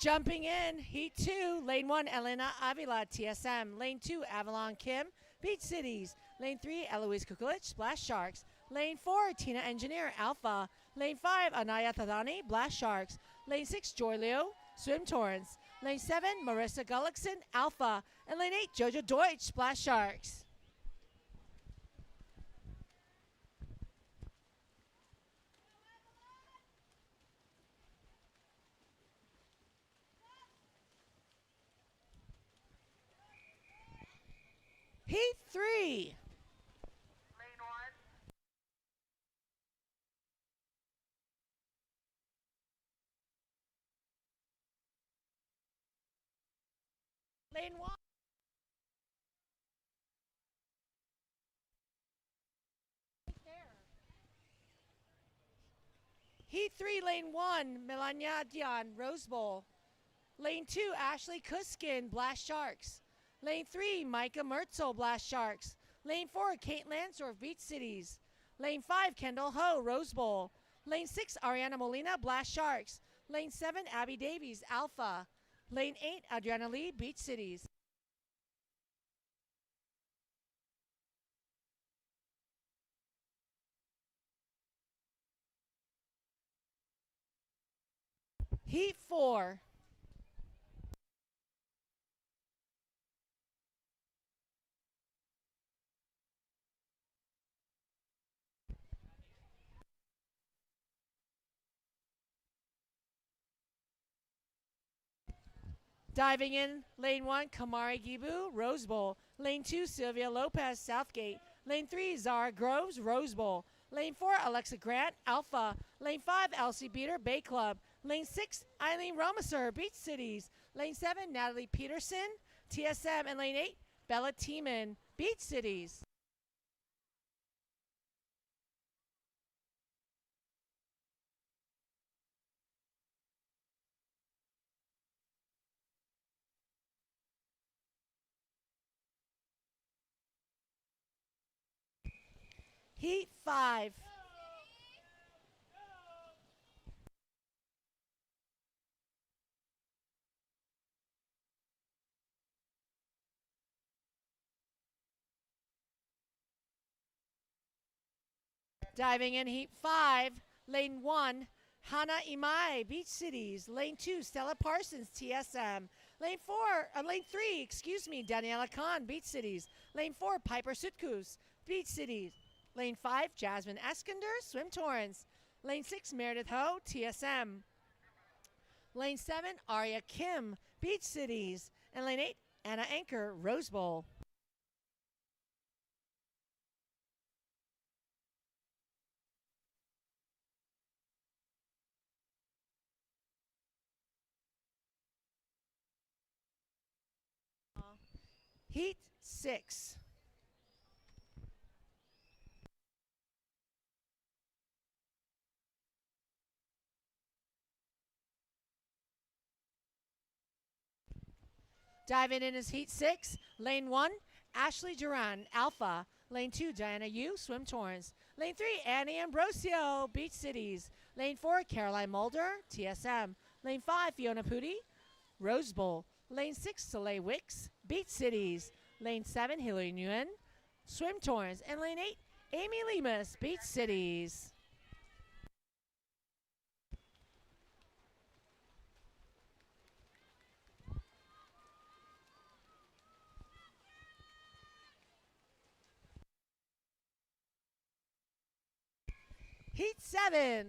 Jumping in, Heat 2, Lane 1, Elena Avila, TSM. Lane 2, Avalon Kim, Beach Cities. Lane 3, Eloise Kukulich, Splash Sharks. Lane 4, Tina Engineer, Alpha. Lane 5, Anaya Thadani, Blast Sharks. Lane 6, Joy Leo, Swim Torrance. Lane 7, Marissa Gullickson, Alpha. And Lane 8, Jojo Deutsch, Splash Sharks. Heat 3. Lane 1. Heat 3, Lane 1, Melania Dion, Rose Bowl. Lane 2, Ashley Kuskin, Blast Sharks. Lane 3, Micah Mertzel, Blast Sharks. Lane 4, Kate Lansdorf, Beach Cities. Lane 5, Kendall Ho, Rose Bowl. Lane 6, Ariana Molina, Blast Sharks. Lane 7, Abby Davies, Alpha. Lane 8, Adriana Lee, Beach Cities. Heat 4. Diving in, Lane 1, Kamari Gibu, Rose Bowl. Lane 2, Sylvia Lopez, Southgate. Lane 3, Zara Groves, Rose Bowl. Lane 4, Alexa Grant, Alpha. Lane 5, Elsie Beater, Bay Club. Lane 6, Eileen Romaser, Beach Cities. Lane 7, Natalie Peterson, TSM. And Lane 8, Bella Tiemann, Beach Cities. Heat 5. Diving in, Heat 5, Lane 1, Hannah Imai, Beach Cities. Lane 2, Stella Parsons, TSM. Lane 3, Daniela Khan, Beach Cities. Lane 4, Piper Sutkus, Beach Cities. Lane 5, Jasmine Eskander, Swim Torrance. Lane 6, Meredith Ho, TSM. Lane 7, Arya Kim, Beach Cities. And Lane 8, Anna Anchor, Rose Bowl. Heat 6. Diving in is Heat 6. Lane 1, Ashley Duran, Alpha. Lane 2, Diana Yu, Swim Torrance. Lane 3, Annie Ambrosio, Beach Cities. Lane 4, Caroline Mulder, TSM. Lane 5, Fiona Pudi, Rose Bowl. Lane 6, Soleil Wicks, Beach Cities. Lane 7, Hillary Nguyen, Swim Torrance. And Lane 8, Amy Lemus, Beach Cities. Heat 7.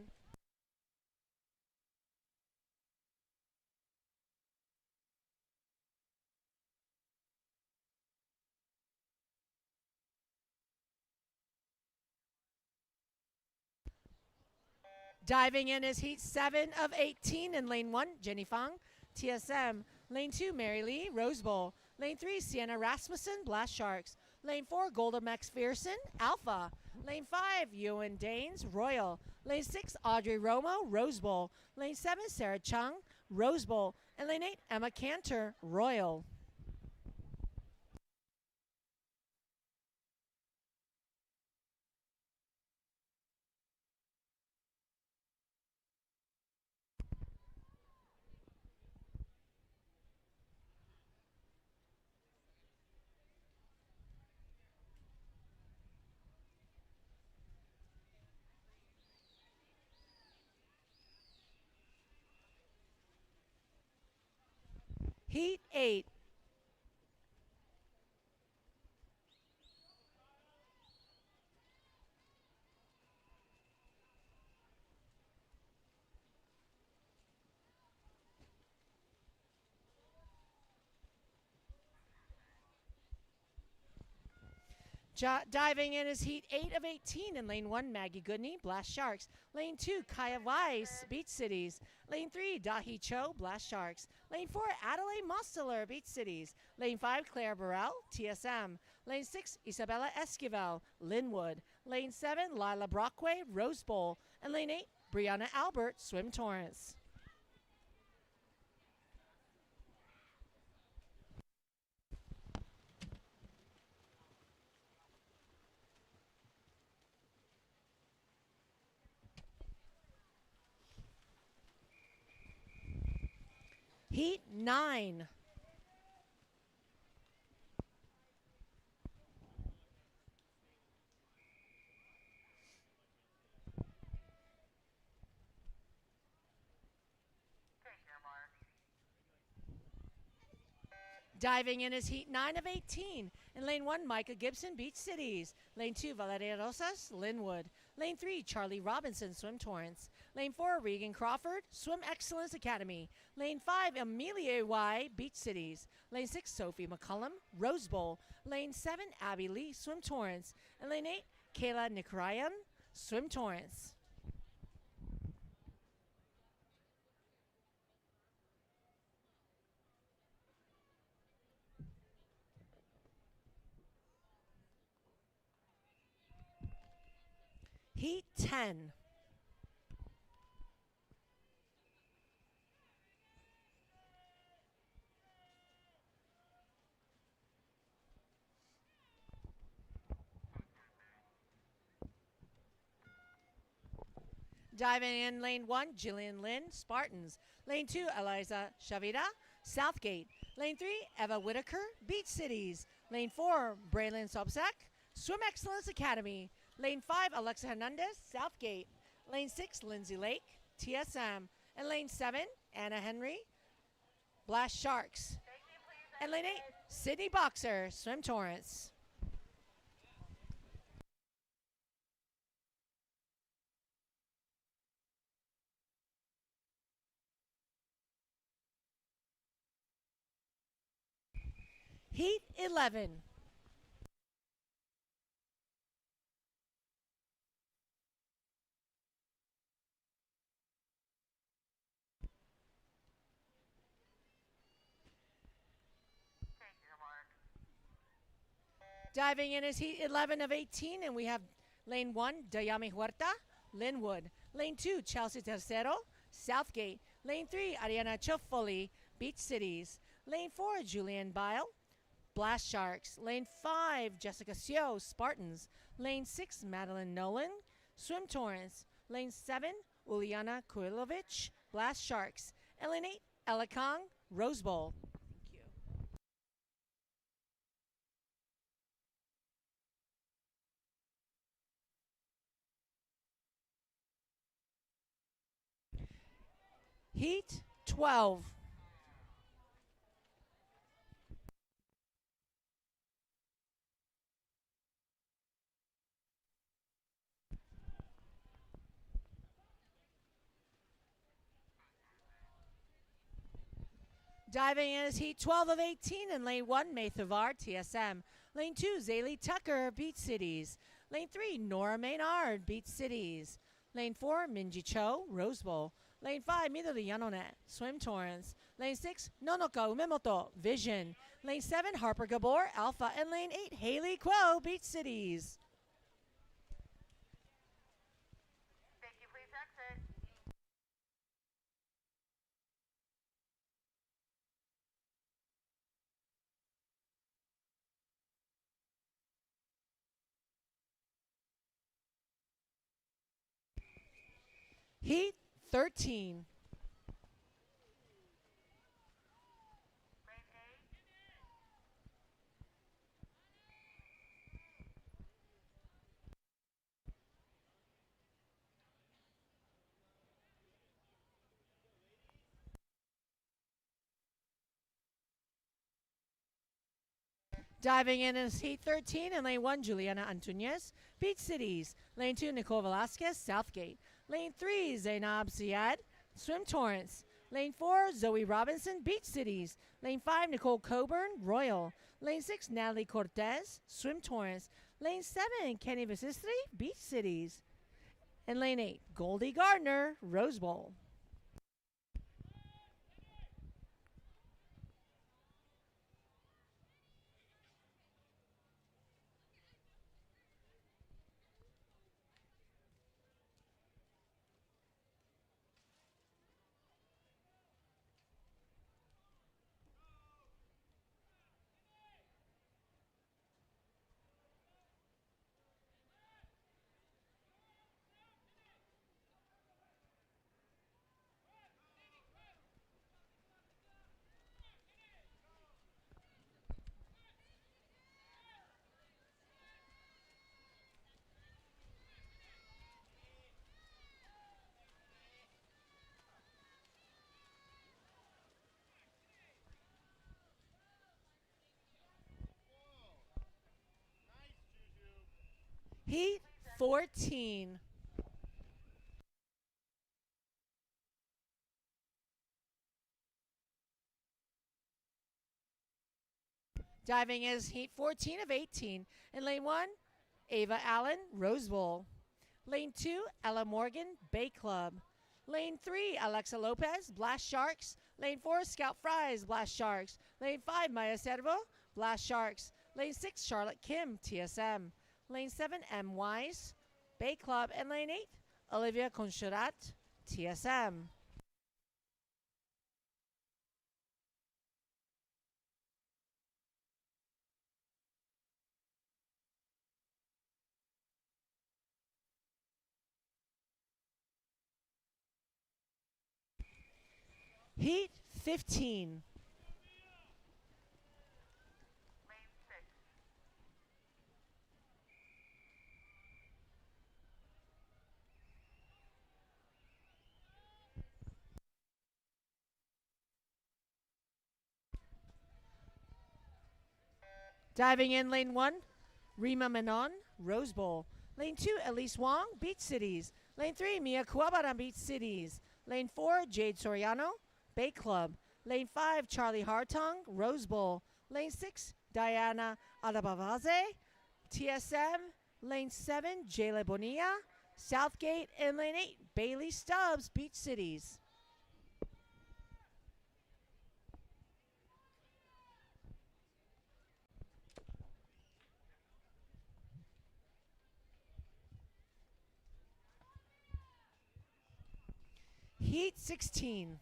Diving in is Heat 7 of 18 in Lane 1, Jenny Fang, TSM. Lane 2, Mary Lee, Rose Bowl. Lane 3, Sienna Rasmussen, Blast Sharks. Lane 4, Golda McPherson, Alpha. Lane 5, Ewan Danes, Royal. Lane 6, Audrey Romo, Rose Bowl. Lane 7, Sarah Chung, Rose Bowl. And Lane 8, Emma Cantor, Royal. Heat 8. Diving in is Heat 8 of 18 in Lane 1, Maggie Goodney, Blast Sharks. Lane 2, Kaya Weiss, Beach Cities. Lane 3, Dahi Cho, Blast Sharks. Lane 4, Adelaide Mosteller, Beach Cities. Lane 5, Claire Burrell, TSM. Lane 6, Isabella Esquivel, Linwood. Lane 7, Lila Brockway, Rose Bowl. And Lane 8, Brianna Albert, Swim Torrance. Heat 9. Diving in is Heat 9 of 18. In Lane 1, Micah Gibson, Beach Cities. Lane 2, Valeria Rosas, Linwood. Lane 3, Charlie Robinson, Swim Torrance. Lane 4, Regan Crawford, Swim Excellence Academy. Lane 5, Amelia Y, Beach Cities. Lane 6, Sophie McCullum, Rose Bowl. Lane 7, Abby Lee, Swim Torrance. And Lane 8, Kayla Nikarayan, Swim Torrance. Heat 10. Diving in Lane 1, Jillian Lynn, Spartans. Lane 2, Eliza Shavira, Southgate. Lane 3, Eva Whitaker, Beach Cities. Lane 4, Braylon Sobzak, Swim Excellence Academy. Lane 5, Alexa Hernandez, Southgate. Lane 6, Lindsay Lake, TSM. And Lane 7, Anna Henry, Blast Sharks. And Lane 8, Sydney Boxer, Swim Torrance. Heat 11. Diving in is Heat 11 of 18, and we have Lane 1, Dayami Huerta, Linwood. Lane 2, Chelsea Tercero, Southgate. Lane 3, Ariana Chofoli, Beach Cities. Lane 4, Julian Bile, Blast Sharks. Lane 5, Jessica Seo, Spartans. Lane 6, Madeline Nolan, Swim Torrance. Lane 7, Uliana Kuilovich, Blast Sharks. And Lane 8, Ella Kong, Rose Bowl. Heat 12. Diving in is heat 12 of 18 in lane 1, Maythavar, TSM. Lane 2, Zaylee Tucker, Beach Cities. Lane 3, Nora Maynard, Beach Cities. Lane 4, Minji Cho, Rose Bowl. Lane 5, Midori Yanone, Swim Torrance. Lane 6, Nonoka Umemoto, Vision. Lane 7, Harper Gabor, Alpha. And lane 8, Haley Quo, Beach Cities. Thank you, please exit. Heat 13. Diving in is heat 13 in lane 1, Juliana Antunes, Beach Cities. Lane 2, Nicole Velasquez, Southgate. Lane 3, Zainab Syed, Swim Torrance. Lane 4, Zoe Robinson, Beach Cities. Lane 5, Nicole Coburn, Royal. Lane 6, Natalie Cortez, Swim Torrance. Lane 7, Kenny Vasistri, Beach Cities. And lane 8, Goldie Gardner, Rose Bowl. Heat 14. Diving is heat 14 of 18. In lane 1, Ava Allen, Rose Bowl. Lane 2, Ella Morgan, Bay Club. Lane 3, Alexa Lopez, Blast Sharks. Lane 4, Scout Fries, Blast Sharks. Lane 5, Maya Servo, Blast Sharks. Lane 6, Charlotte Kim, TSM. Lane 7, M. Wise, Bay Club. And lane 8, Olivia Conchurat, TSM. Heat 15. Diving in lane 1, Rima Menon, Rose Bowl. Lane 2, Elise Wong, Beach Cities. Lane 3, Mia Kuwabara, Beach Cities. Lane 4, Jade Soriano, Bay Club. Lane 5, Charlie Hartong, Rose Bowl. Lane 6, Diana Adabavaze, TSM. Lane 7, Jayla Bonilla, Southgate. And lane 8, Bailey Stubbs, Beach Cities. Heat 16.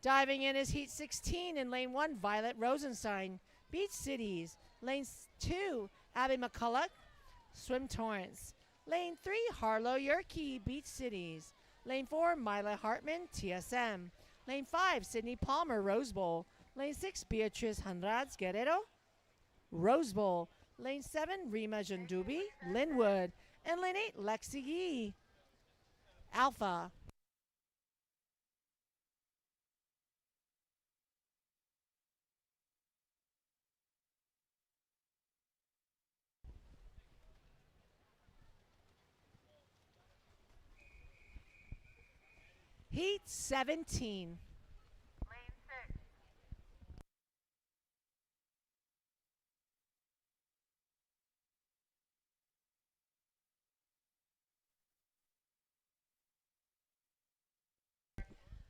Diving in is heat 16 in lane 1, Violet Rosenstein, Beach Cities. Lane 2, Abby McCulloch, Swim Torrance. Lane 3, Harlow Yerke, Beach Cities. Lane 4, Mila Hartman, TSM. Lane 5, Sydney Palmer, Rose Bowl. Lane 6, Beatriz Handrads Guerrero, Rose Bowl. Lane 7, Rima Jandubi, Linwood. And lane 8, Lexi Yee, Alpha. Heat 17. Lane 6.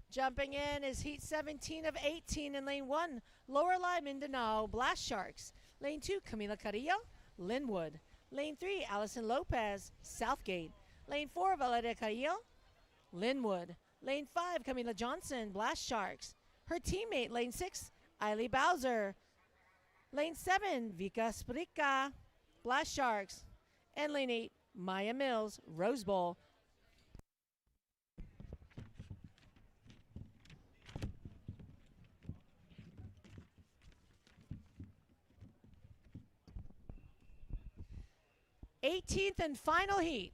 Jumping in is Heat 17 of 18 in Lane 1, Lorelei Mindanao, Blast Sharks. Lane 2, Camila Carrillo, Linwood. Lane 3, Allison Lopez, Southgate. Lane 4, Valeria Carrillo, Linwood. Lane 5, Camila Johnson, Blast Sharks. Her teammate, Lane 6, Eiley Bowser. Lane 7, Vika Sprica, Blast Sharks. And Lane 8, Maya Mills, Rose Bowl. Eighteenth and final heat.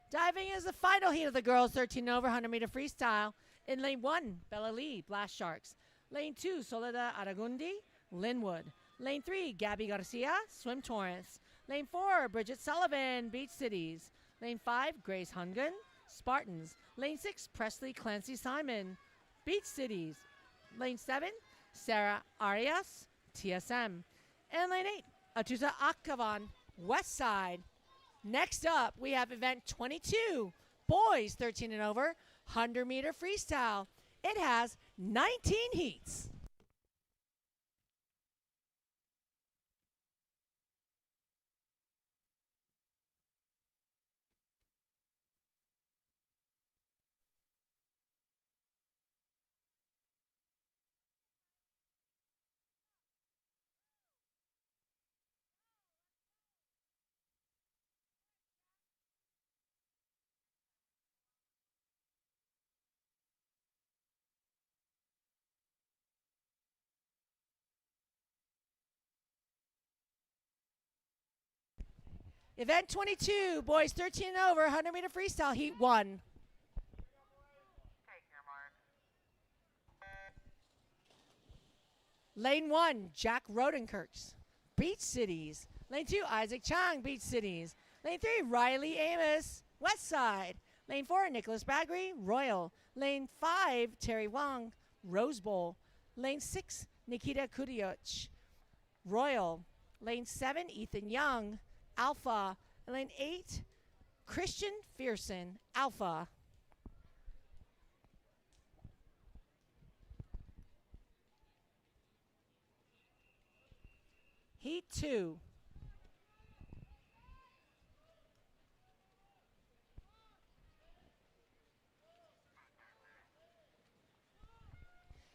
Diving is the final heat of the girls 13 over 100 meter freestyle. In lane 1, Bella Lee, Blast Sharks. Lane 2, Soledad Aragundi, Linwood. Lane 3, Gabby Garcia, Swim Torrance. Lane 4, Bridget Sullivan, Beach Cities. Lane 5, Grace Hungan, Spartans. Lane 6, Presley Clancy Simon, Beach Cities. Lane 7, Sarah Arias, TSM. And lane 8, Atusa Akavan, West Side. Next up, we have event 22, boys 13 and over, 100 meter freestyle. It has 19 heats. Event 22, boys 13 and over, 100 meter freestyle, heat 1. Take your mark. Lane 1, Jack Rodenkirks, Beach Cities. Lane 2, Isaac Chang, Beach Cities. Lane 3, Riley Amos, West Side. Lane 4, Nicholas Bagri, Royal. Lane 5, Terry Wong, Rose Bowl. Lane 6, Nikita Kudioch, Royal. Lane 7, Ethan Young, Alpha. And lane 8, Christian Fearson, Alpha. Heat 2.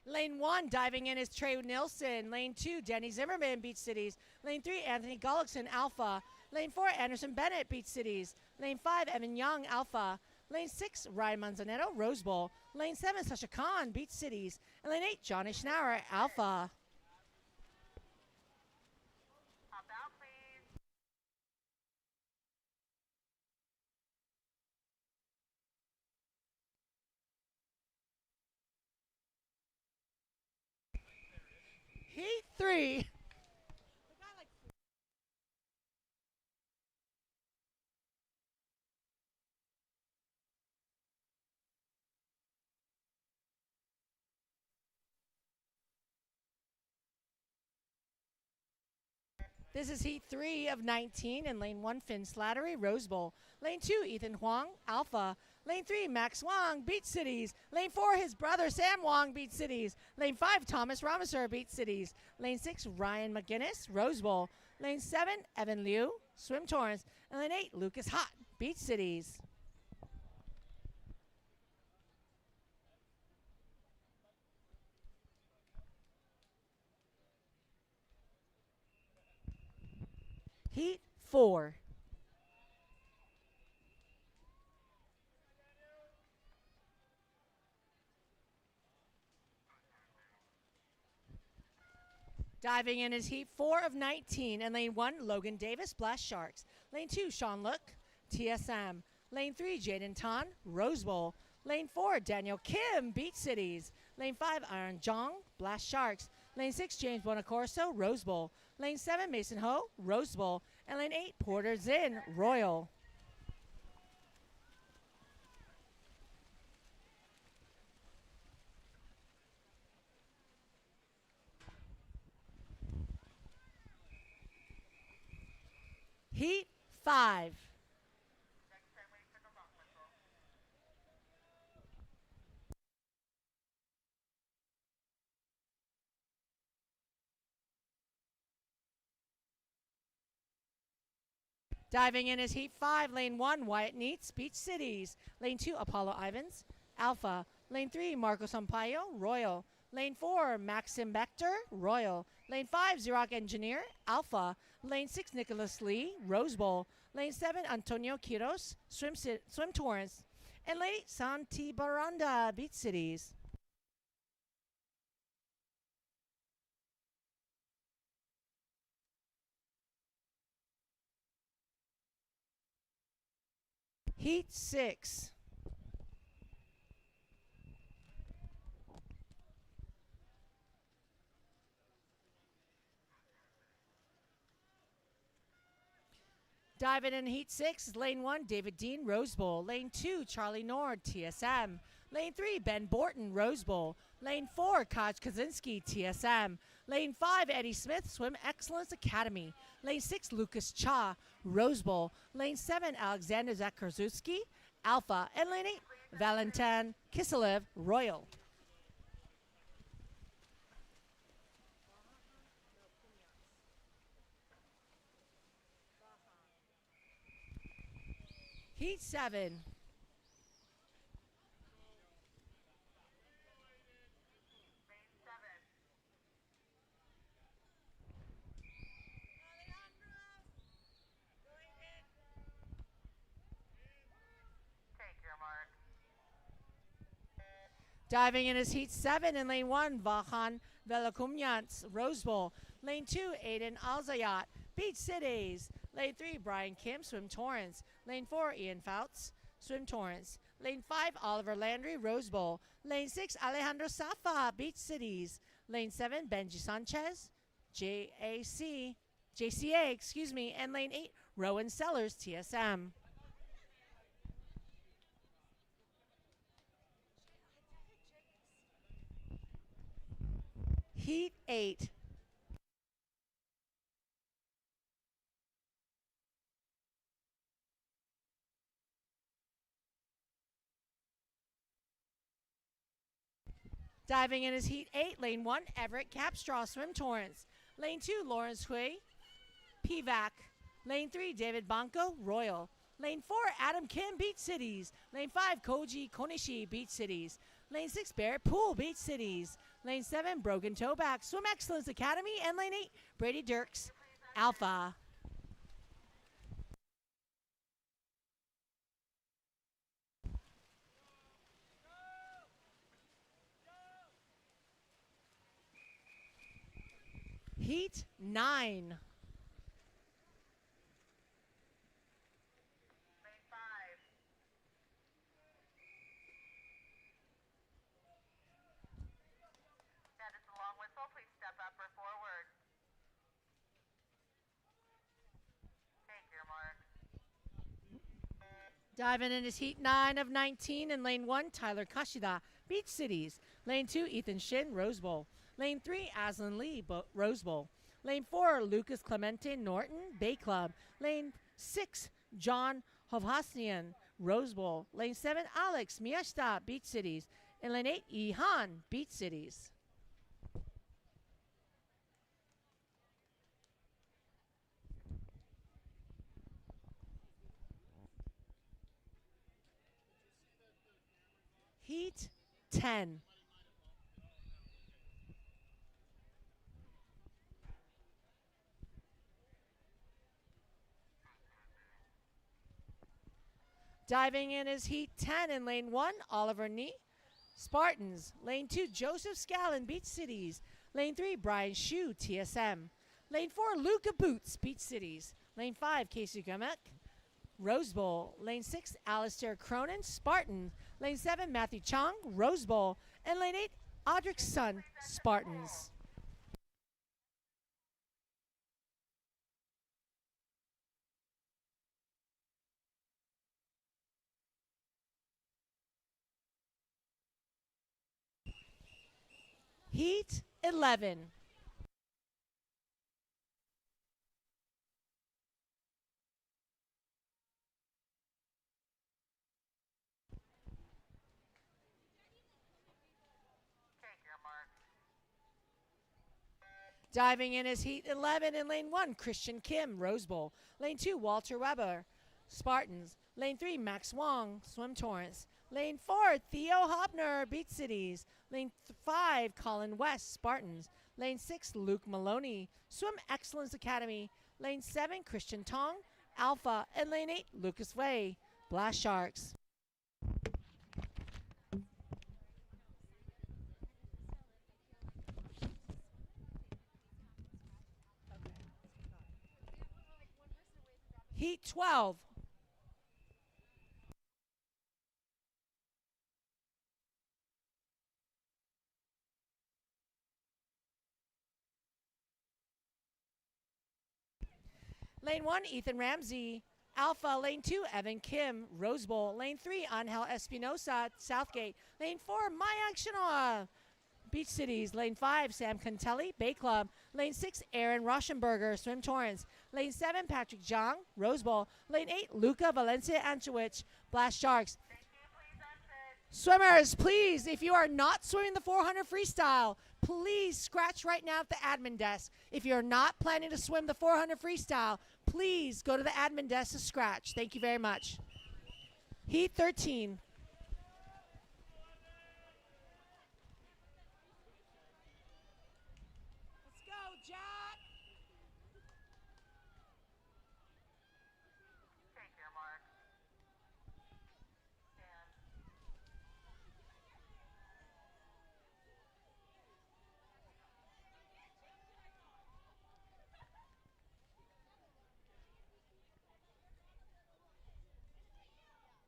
Lane 1, diving in is Trey Nilsson. Lane 2, Danny Zimmerman, Beach Cities. Lane 3, Anthony Gullickson, Alpha. Lane 4, Anderson Bennett, Beach Cities. Lane 5, Evan Young, Alpha. Lane 6, Ryan Manzanetto, Rose Bowl. Lane 7, Sasha Khan, Beach Cities. And lane 8, Johnny Schnauer, Alpha. Hop out, please. Heat 3. This is heat 3 of 19 in lane 1, Finn Slattery, Rose Bowl. Lane 2, Ethan Huang, Alpha. Lane 3, Max Wong, Beach Cities. Lane 4, his brother Sam Wong, Beach Cities. Lane 5, Thomas Ramaser, Beach Cities. Lane 6, Ryan McGinnis, Rose Bowl. Lane 7, Evan Liu, Swim Torrance. And lane 8, Lucas Hott, Beach Cities. Heat 4. Diving in is heat 4 of 19. And lane 1, Logan Davis, Blast Sharks. Lane 2, Sean Look, TSM. Lane 3, Jaden Tan, Rose Bowl. Lane 4, Daniel Kim, Beach Cities. Lane 5, Aaron Jong, Blast Sharks. Lane 6, James Bonacorso, Rose Bowl. Lane 7, Mason Ho, Rose Bowl. And lane 8, Porter Zinn, Royal. Heat 5. Next 10 wait for the long whistle. Diving in is Heat 5, Lane 1, Wyatt Neats, Beach Cities. Lane 2, Apollo Ivans, Alpha. Lane 3, Marco Sampaio, Royal. Lane 4, Maxim Bector, Royal. Lane 5, Xerox Engineer, Alpha. Lane 6, Nicholas Lee, Rose Bowl. Lane 7, Antonio Quiros, Swim Torrance. And lane 8, Santi Baranda, Beach Cities. Heat 6. Diving in Heat 6 is Lane 1, David Dean, Rose Bowl. Lane 2, Charlie Nord, TSM. Lane 3, Ben Borton, Rose Bowl. Lane 4, Kaj Kaczynski, TSM. Lane 5, Eddie Smith, Swim Excellence Academy. Lane 6, Lucas Cha, Rose Bowl. Lane 7, Alexander Zakarzuski, Alpha. And lane 8, Valentin Kiselev, Royal. Heat 7. Lane 7. Take your mark. Diving in is Heat 7 in Lane 1, Vahan Velakumyants, Rose Bowl. Lane 2, Aiden Alzayat, Beach Cities. Lane 3, Brian Kim, Swim Torrance. Lane 4, Ian Fouts, Swim Torrance. Lane 5, Oliver Landry, Rose Bowl. Lane 6, Alejandro Safa, Beach Cities. Lane 7, Benji Sanchez, JCA, and lane 8, Rowan Sellers, TSM. Heat 8. Diving in is Heat 8, Lane 1, Everett Capstraw, Swim Torrance. Lane 2, Lawrence Hui, PVAC. Lane 3, David Banco, Royal. Lane 4, Adam Kim, Beach Cities. Lane 5, Koji Konishi, Beach Cities. Lane 6, Barrett Pool, Beach Cities. Lane 7, Brogan Toback, Swim Excellence Academy. And lane 8, Brady Dirks, Alpha. Heat 9. Lane 5. That is the long whistle. Please step up or forward. Take your mark. Diving in is Heat 9 of 19 in Lane 1, Tyler Kashida, Beach Cities. Lane 2, Ethan Shin, Rose Bowl. Lane 3, Aslan Lee, Rose Bowl. Lane 4, Lucas Clemente Norton, Bay Club. Lane 6, John Hovhasnian, Rose Bowl. Lane 7, Alex Miesta, Beach Cities. And lane 8, Ihan, Beach Cities. Heat 10. Diving in is Heat 10 in Lane 1, Oliver Nee, Spartans. Lane 2, Joseph Scallon, Beach Cities. Lane 3, Brian Shue, TSM. Lane 4, Luca Boots, Beach Cities. Lane 5, Casey Gamek, Rose Bowl. Lane 6, Alistair Cronin, Spartan. Lane 7, Matthew Chong, Rose Bowl. And lane 8, Audric Sun, Spartans. Heat 11. Take your mark. Diving in is Heat 11 in Lane 1, Christian Kim, Rose Bowl. Lane 2, Walter Weber, Spartans. Lane 3, Max Wong, Swim Torrance. Lane 4, Theo Hopner, Beach Cities. Lane 5, Colin West, Spartans. Lane 6, Luke Maloney, Swim Excellence Academy. Lane 7, Christian Tong, Alpha. And Lane 8, Lucas Way, Blast Sharks. Heat 12. Lane 1, Ethan Ramsey, Alpha. Lane 2, Evan Kim, Rose Bowl. Lane 3, Angel Espinosa, Southgate. Lane 4, Mayank Shinoa, Beach Cities. Lane 5, Sam Cantelli, Bay Club. Lane 6, Aaron Rauschenberger, Swim Torrance. Lane 7, Patrick Zhang, Rose Bowl. Lane 8, Luca Valencia Anchewicz, Blast Sharks. Swimmers, please, if you are not swimming the 400 freestyle, please scratch right now at the admin desk. If you're not planning to swim the 400 freestyle, please go to the admin desk to scratch. Thank you very much. Heat 13. Let's go, Jack. Take your mark. Stand.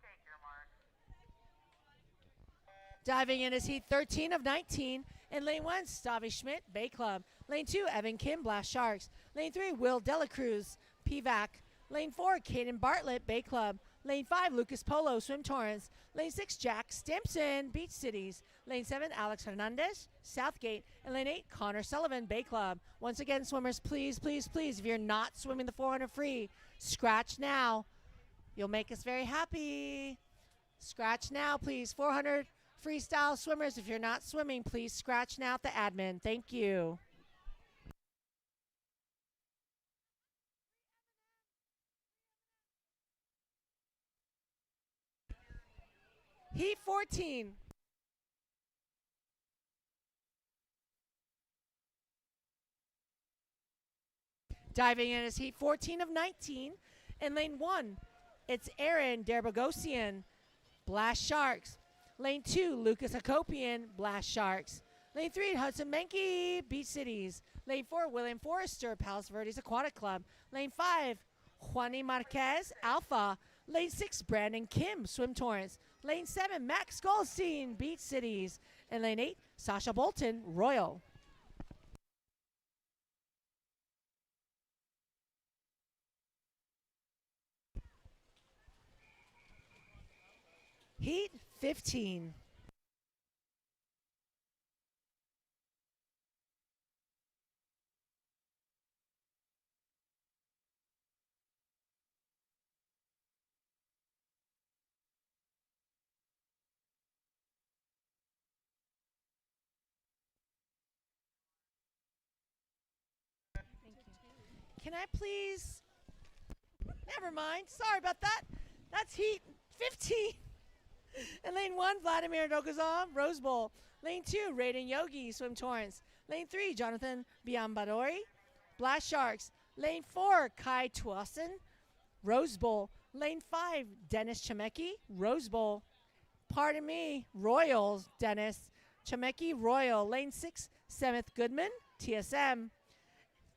Take your mark. Diving in is Heat 13 of 19. In Lane 1, Stavi Schmidt, Bay Club. Lane 2, Evan Kim, Blast Sharks. Lane 3, Will Delacruz, PVAC. Lane 4, Caden Bartlett, Bay Club. Lane 5, Lucas Polo, Swim Torrance. Lane 6, Jack Stimpson, Beach Cities. Lane 7, Alex Hernandez, Southgate. And Lane 8, Connor Sullivan, Bay Club. Once again, swimmers, please, please, please, if you're not swimming the 400 free, scratch now. You'll make us very happy. Scratch now, please. 400 freestyle swimmers, if you're not swimming, please scratch now at the admin. Thank you. Heat 14. Diving in is Heat 14 of 19. In Lane 1, it's Aaron Derbogosian, Blast Sharks. Lane 2, Lucas Hakopian, Blast Sharks. Lane 3, Hudson Menke, Beach Cities. Lane 4, William Forrester, Palos Verdes Aquatic Club. Lane 5, Juani Marquez, Alpha. Lane 6, Brandon Kim, Swim Torrance. Lane 7, Max Goldstein, Beach Cities. And Lane 8, Sasha Bolton, Royal. Heat 15. Thank you. Can I please? Never mind. Sorry about that. That's Heat 15. In Lane 1, Vladimir Dokazov, Rose Bowl. Lane 2, Raiden Yogi, Swim Torrance. Lane 3, Jonathan Biambadori, Blast Sharks. Lane 4, Kai Tuasen, Rose Bowl. Lane 5, Dennis Chemeki, Rose Bowl. Pardon me, Royals, Dennis Chemeki, Royal. Lane 6, Semeth Goodman, TSM.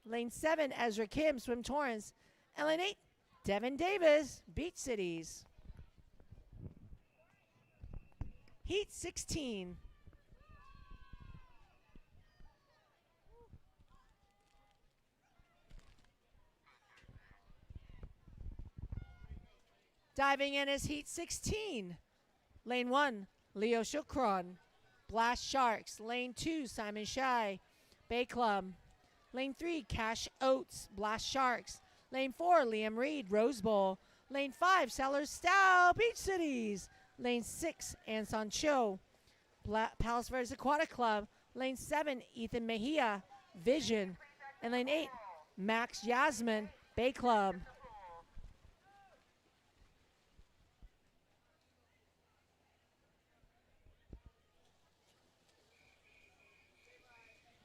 Lane 7, Ezra Kim, Swim Torrance. And Lane 8, Devin Davis, Beach Cities. Heat 16. Diving in is Heat 16. Lane 1, Leo Shukron, Blast Sharks. Lane 2, Simon Shy, Bay Club. Lane 3, Cash Oats, Blast Sharks. Lane 4, Liam Reed, Rose Bowl. Lane 5, Sellers Stow, Beach Cities. Lane 6, Anson Cho, Palos Verdes Aquatic Club. Lane 7, Ethan Mejia, Vision. And lane 8, Max Yasmin, Bay Club.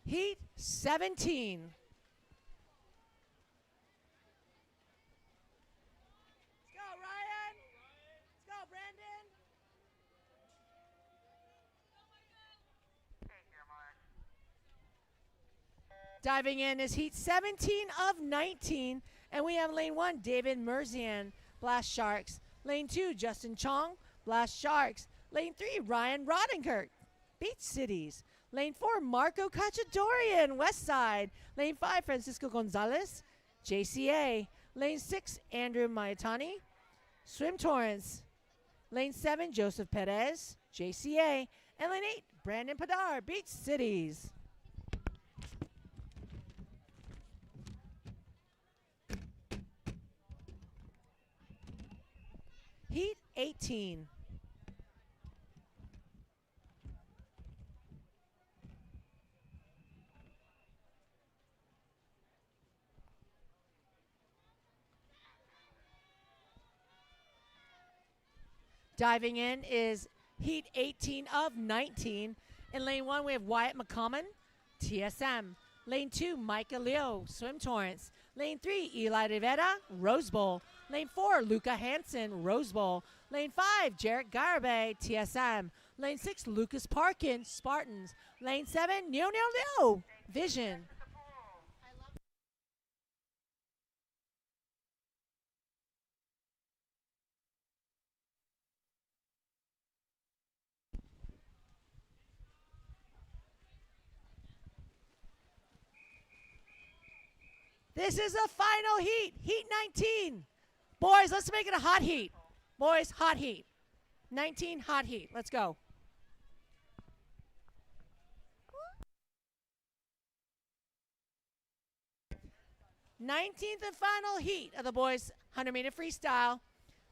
Heat 17. Let's go, Ryan. Let's go, Brandon. Take your mark. Diving in is heat 17 of 19. And we have lane 1, David Merzian, Blast Sharks. Lane 2, Justin Chong, Blast Sharks. Lane 3, Ryan Rodenkirk, Beach Cities. Lane 4, Marco Cachadorian, West Side. Lane 5, Francisco Gonzalez, JCA. Lane 6, Andrew Maitani, Swim Torrance. Lane 7, Joseph Perez, JCA. And lane 8, Brandon Padar, Beach Cities. Heat 18. Diving in is heat 18 of 19. In lane 1, we have Wyatt McCommon, TSM. Lane 2, Micah Leo, Swim Torrance. Lane 3, Eli Rivera, Rose Bowl. Lane 4, Luca Hansen, Rose Bowl. Lane 5, Jarrett Garbe, TSM. Lane 6, Lucas Parkin, Spartans. Lane 7, Neo, Vision. This is the final heat, heat 19. Boys, let's make it a hot heat. Boys, hot heat. 19, hot heat. Let's go. 19th and final heat of the boys 100-meter freestyle.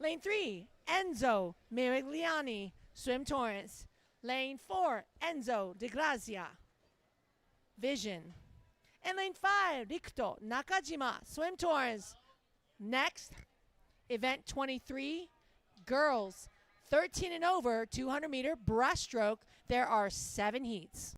Lane 3, Enzo Mirigliani, Swim Torrance. Lane 4, Enzo De Grazia, Vision. And lane 5, Rikuto Nakajima, Swim Torrance. Next, event 23, girls 13 and over, 200-meter breaststroke. There are 7 heats.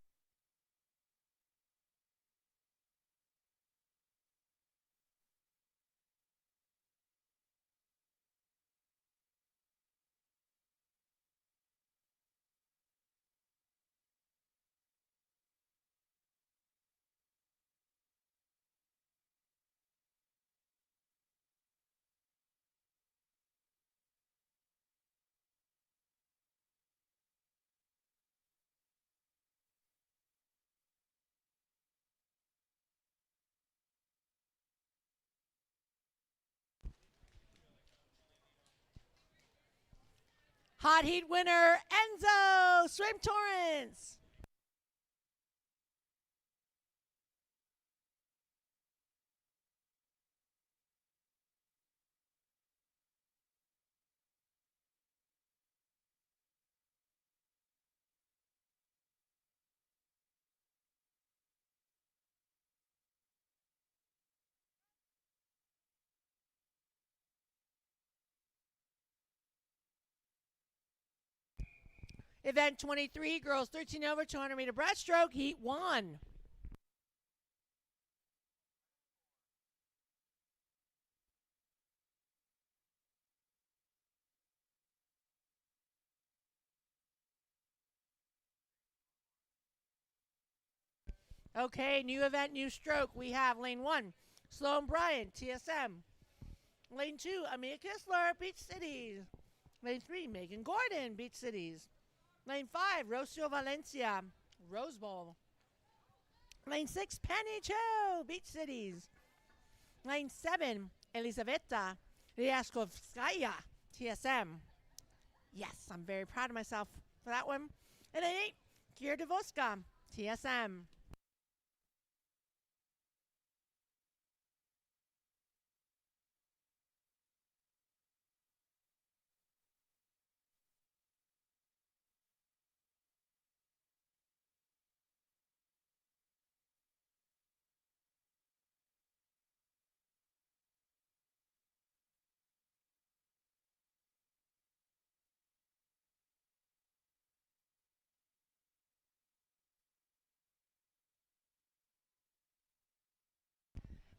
Hot heat winner, Enzo Swim Torrance. Event 23, girls 13 over, 200-meter breaststroke, heat 1. Okay, new event, new stroke. We have lane 1, Sloan Bryant, TSM. Lane 2, Amia Kistler, Beach Cities. Lane 3, Megan Gordon, Beach Cities. Lane 5, Rocio Valencia, Rose Bowl. Lane 6, Penny Cho, Beach Cities. Lane 7, Elizaveta Ryaskovskaya, TSM. Yes, I'm very proud of myself for that one. And lane 8, Kierdevoska, TSM.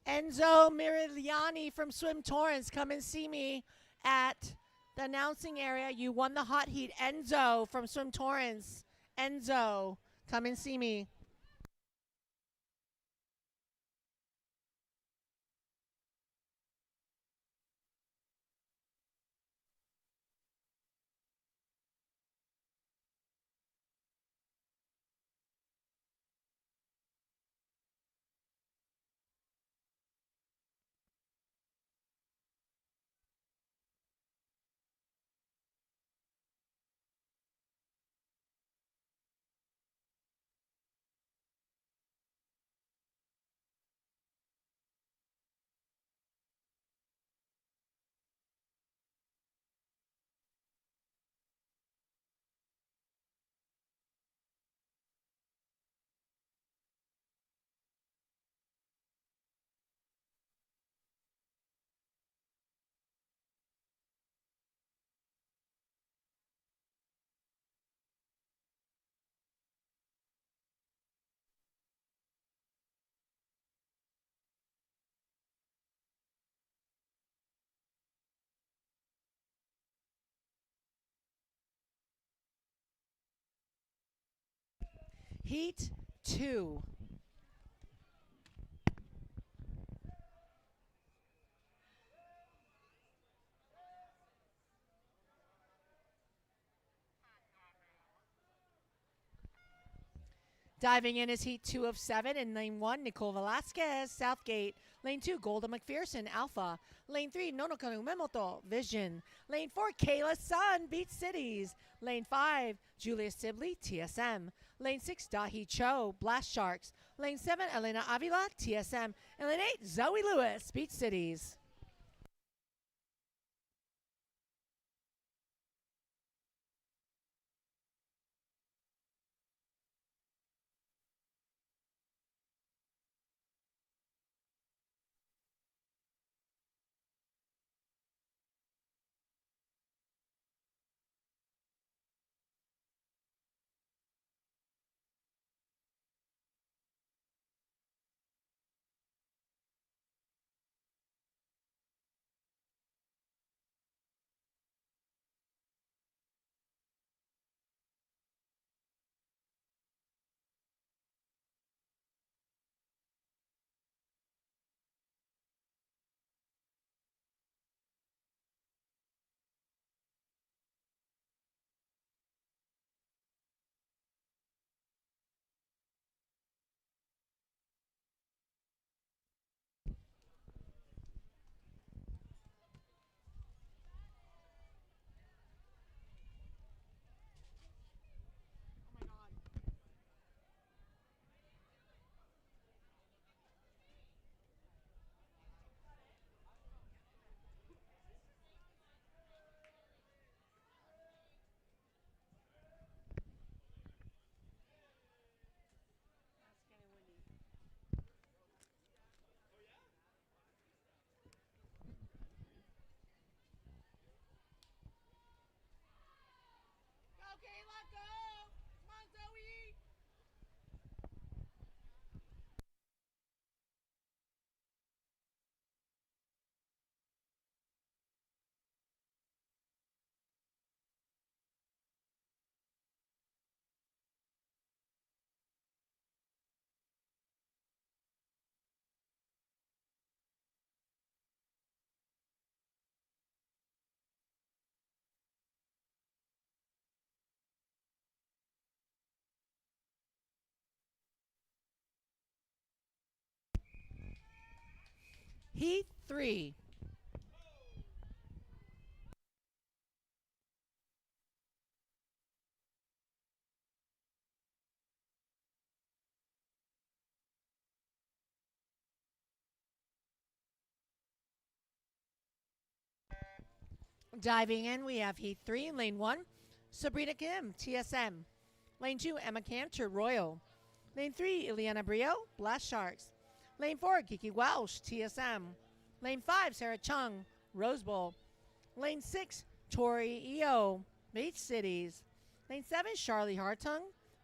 Enzo Mirigliani from Swim Torrance, come and see me at the announcing area. You won the hot heat. Enzo from Swim Torrance. Enzo, come and see me. Heat 2. Diving in is Heat 2 of 7. In Lane 1, Nicole Velasquez, Southgate. Lane 2, Golda McPherson, Alpha. Lane 3, Nonoka Umemoto, Vision. Lane 4, Kayla Sun, Beach Cities. Lane 5, Julia Sibley, TSM. Lane 6, Dahi Cho, Blast Sharks. Lane 7, Elena Avila, TSM. And Lane 8, Zoe Lewis, Beach Cities. Heat 3. Diving in, we have Heat 3 in Lane 1, Sabrina Kim, TSM. Lane 2, Emma Cantor, Royal. Lane 3, Ileana Brio, Blast Sharks. Lane 4, Kiki Welsh, TSM. Lane 5, Sarah Chung, Rose Bowl. Lane 6, Tori Eo, Beach Cities. Lane 7, Charlie Hartung,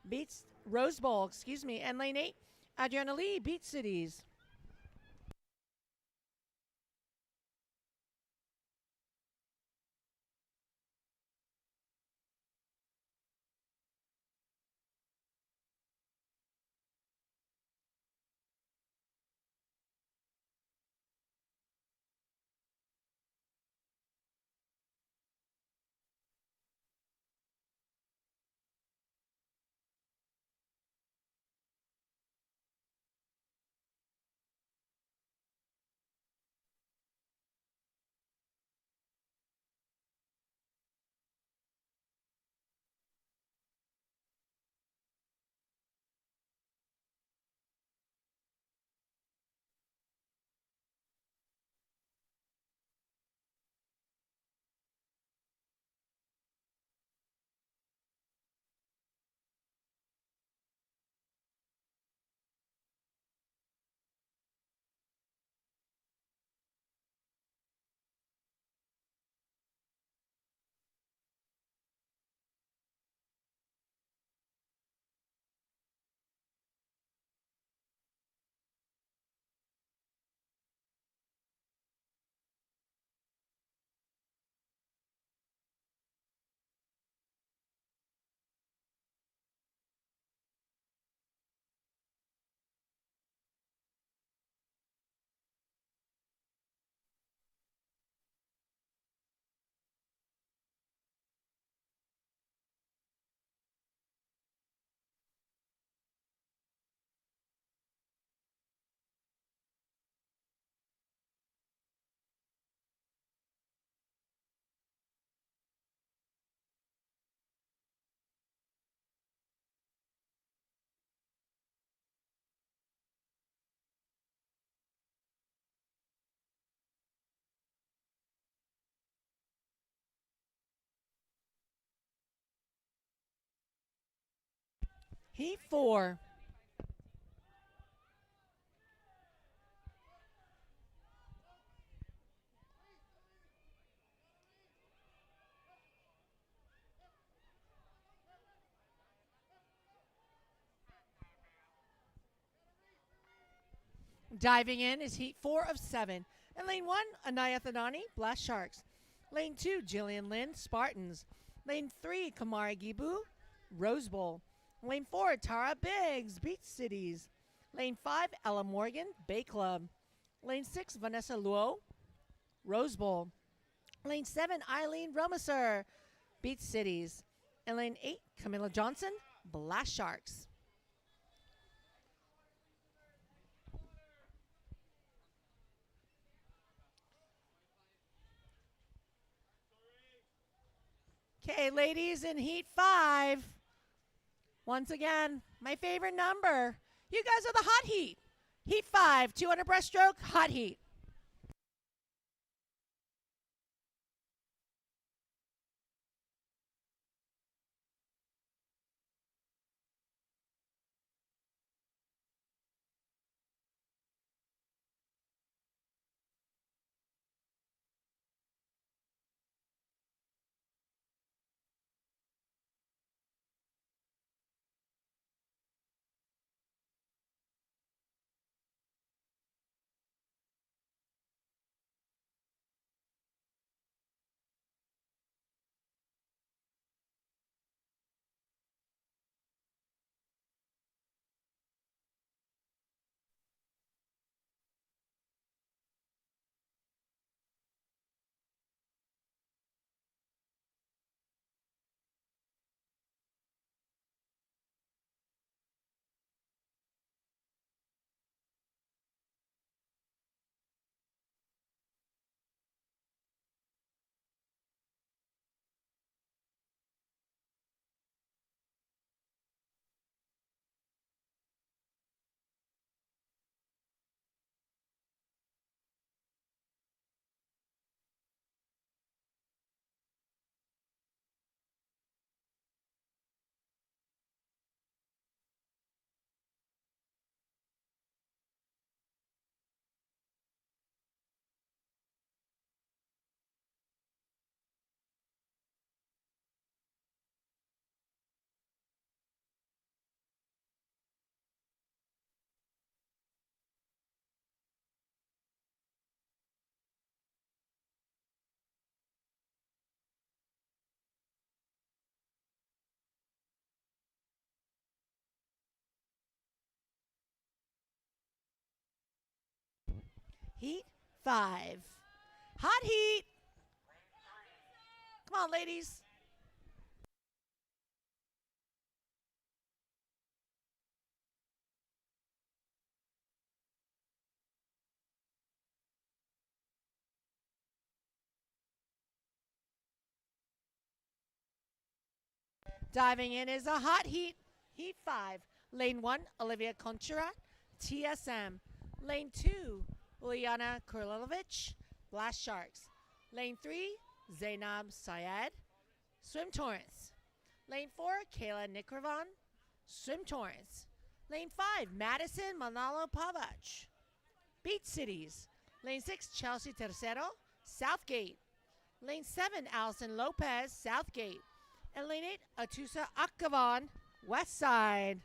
Beats Rose Bowl, and lane 8, Adriana Lee, Beach Cities. Heat 4. Diving in is Heat 4 of 7. In lane 1, Anaya Thanani, Blast Sharks. Lane 2, Jillian Lynn, Spartans. Lane 3, Kamari Gibu, Rose Bowl. Lane 4, Tara Biggs, Beach Cities. Lane 5, Ella Morgan, Bay Club. Lane 6, Vanessa Luo, Rose Bowl. Lane 7, Eileen Romaser, Beach Cities. And lane 8, Camilla Johnson, Blast Sharks. Okay, ladies, in Heat 5. Once again, my favorite number. You guys are the hot heat. Heat 5, 200 breaststroke, hot heat. Heat 5. Hot heat. Come on, ladies. Diving in is a hot heat. Heat 5. Lane 1, Olivia Conchera, TSM. Lane 2, Uliana Kurlovich, Blast Sharks. Lane 3, Zainab Syed, Swim Torrance. Lane 4, Kayla Nikrovan, Swim Torrance. Lane 5, Madison Manalo Pavach, Beach Cities. Lane 6, Chelsea Tercero, Southgate. Lane 7, Allison Lopez, Southgate. And lane 8, Atusa Akavon, West Side.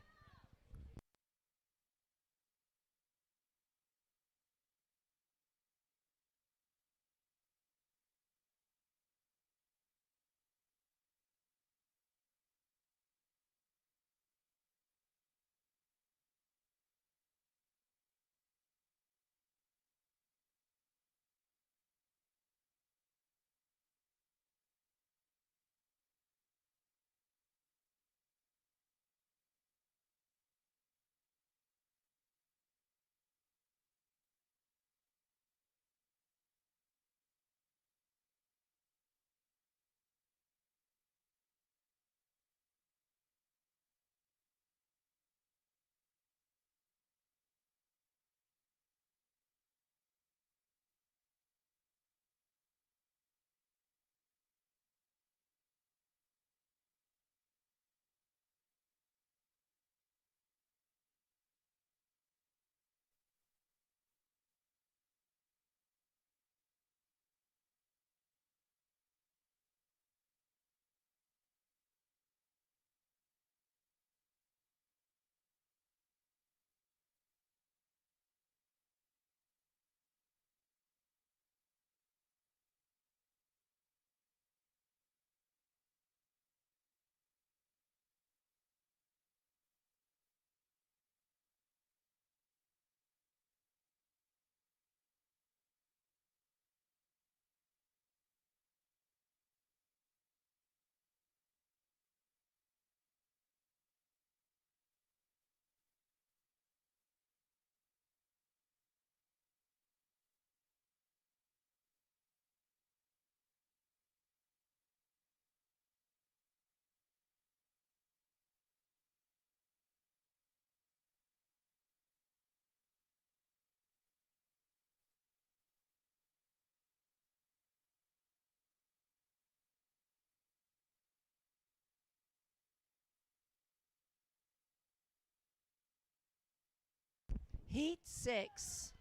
Heat 6.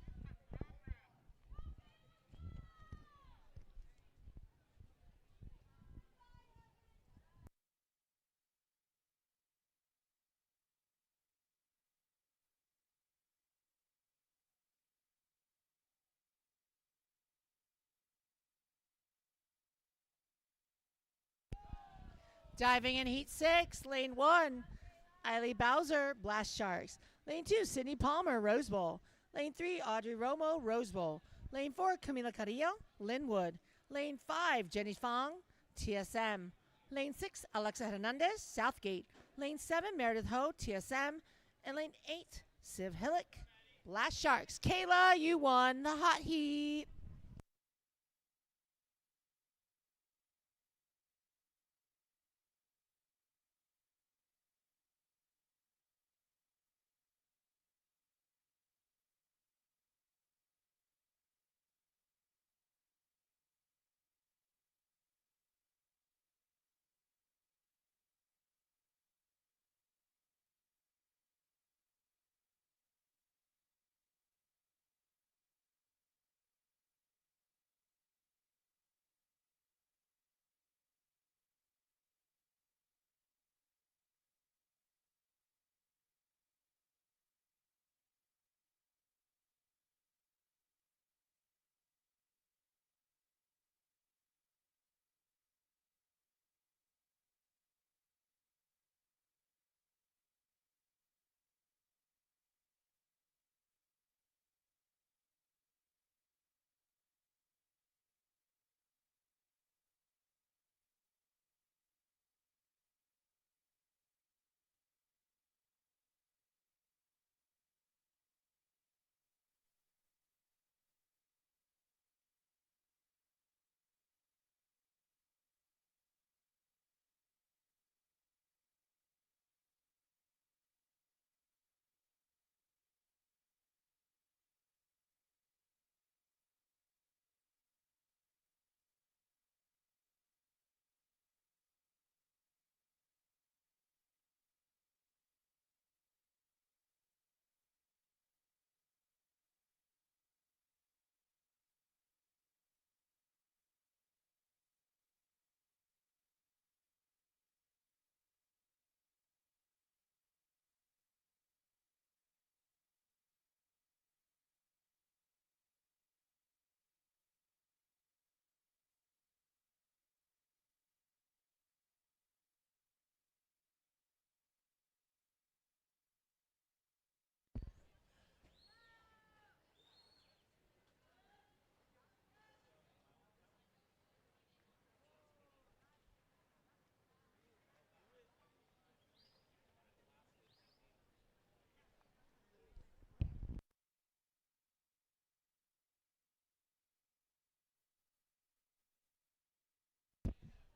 Diving in Heat 6, Lane 1, Eiley Bowser, Blast Sharks. Lane 2, Sydney Palmer, Rose Bowl. Lane 3, Audrey Romo, Rose Bowl. Lane 4, Camila Carrillo, Linwood. Lane 5, Jenny Fong, TSM. Lane 6, Alexa Hernandez, Southgate. Lane 7, Meredith Ho, TSM. And lane 8, Siv Hillick, Blast Sharks. Kayla, you won the hot heat.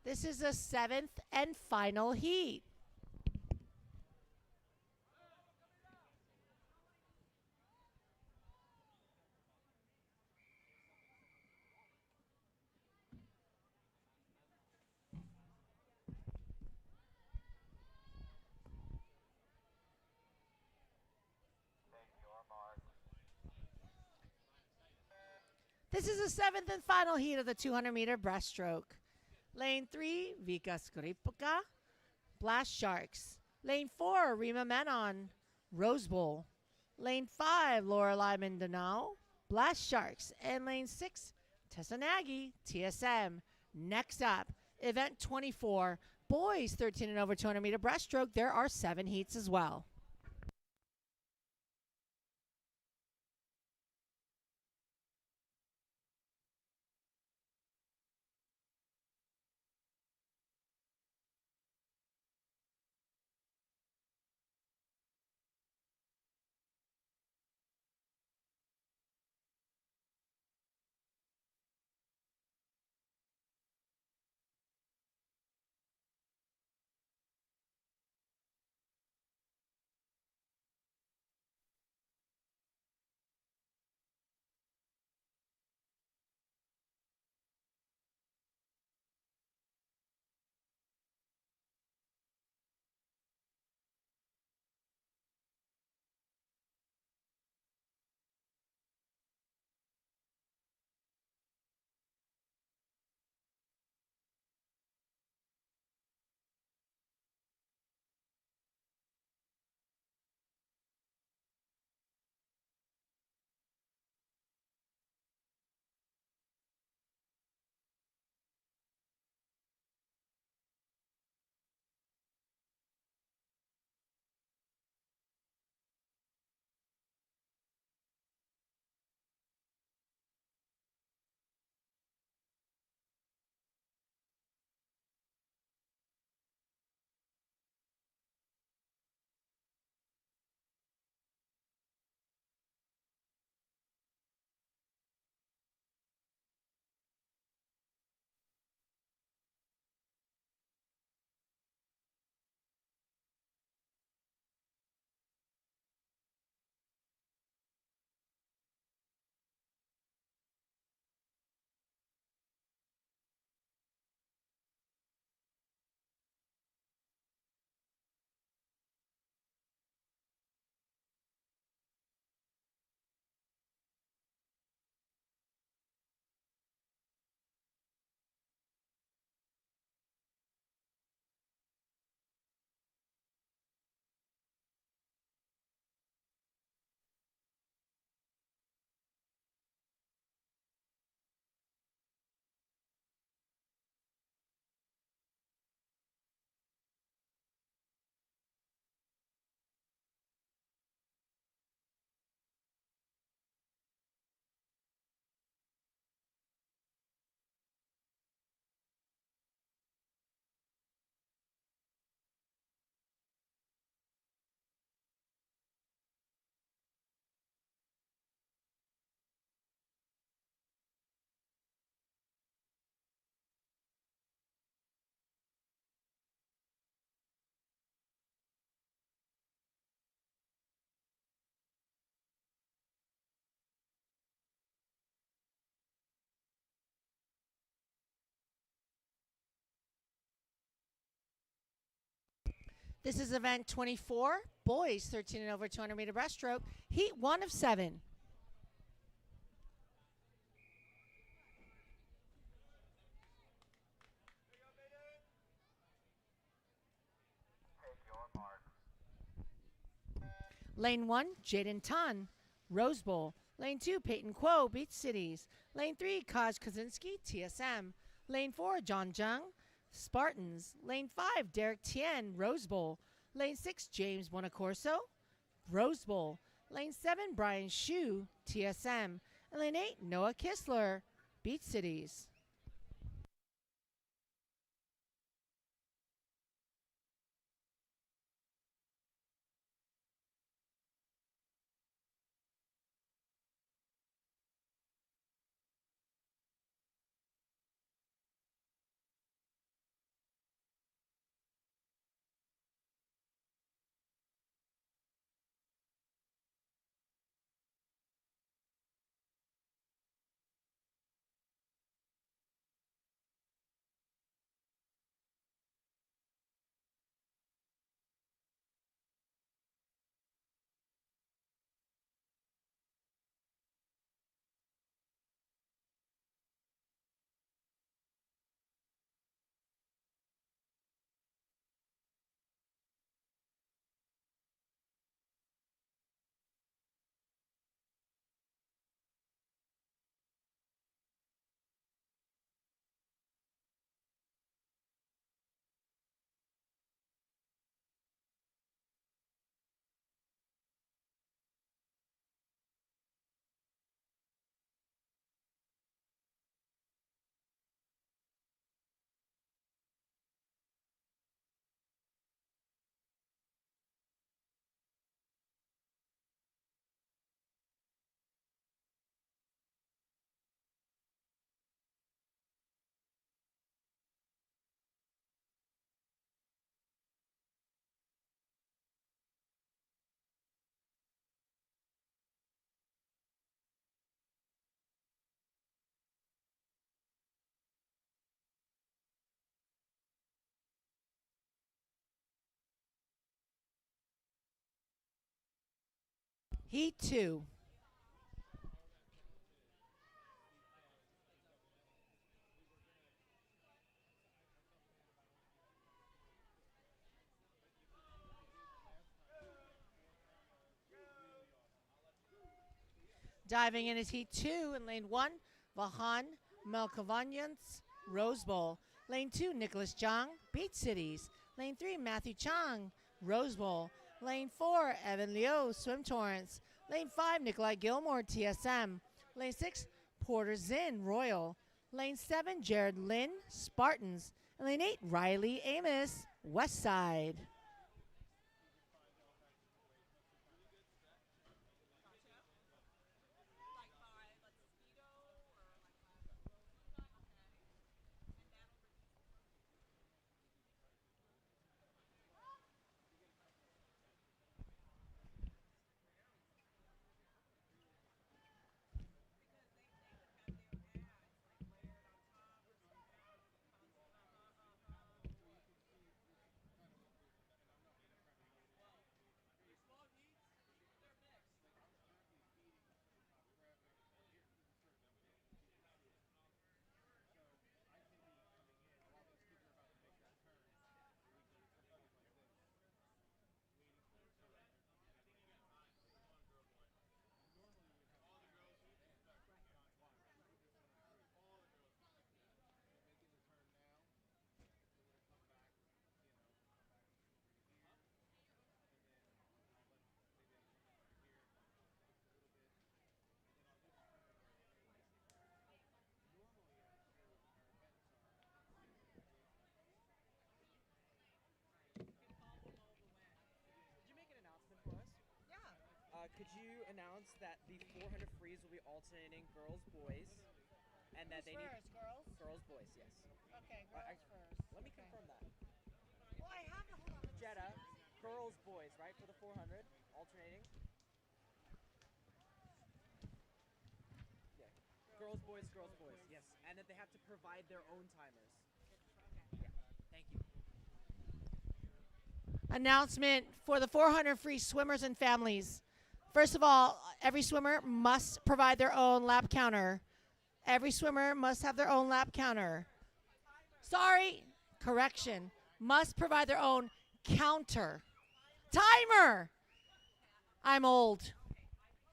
This is the 7th and final heat. Take your mark. This is the 7th and final heat of the 200-meter breaststroke. Lane 3, Vika Skripka, Blast Sharks. Lane 4, Rima Menon, Rose Bowl. Lane 5, Lorelei Mindanao, Blast Sharks. And lane 6, Tessa Nagy, TSM. Next up, event 24, boys 13 and over 200-meter breaststroke. There are 7 heats as well. This is event 24, boys 13 and over 200-meter breaststroke, heat 1 of 7. Take your mark. Lane 1, Jaden Tan, Rose Bowl. Lane 2, Peyton Kuo, Beach Cities. Lane 3, Kaj Kaczynski, TSM. Lane 4, John Jung, Spartans. Lane 5, Derek Tien, Rose Bowl. Lane 6, James Bonacorso, Rose Bowl. Lane 7, Brian Shu, TSM. And lane 8, Noah Kistler, Beach Cities. Heat 2. Diving in is Heat 2 in Lane 1, Vahan Melkovanyans, Rose Bowl. Lane 2, Nicholas Jung, Beach Cities. Lane 3, Matthew Chang, Rose Bowl. Lane 4, Evan Liu, Swim Torrance. Lane 5, Nikolai Gilmore, TSM. Lane 6, Porter Zinn, Royal. Lane 7, Jared Lynn, Spartans. And Lane 8, Riley Amos, West Side. Could you make an announcement for us? Yeah. Could you announce that the 400 frees will be alternating girls, boys, and that they need girls? girls, boys, yes. Okay, first. Let me confirm that. Well, I have to hold on. Jetta, girls, boys, right, for the 400, alternating. Yeah. Girls, boys, yes. And that they have to provide their own timers. Yeah. Thank you. Announcement for the 400 free swimmers and families. First of all, every swimmer must provide their own lap counter. Every swimmer must have their own lap counter. Sorry, correction. Must provide their own counter. Timer! I'm old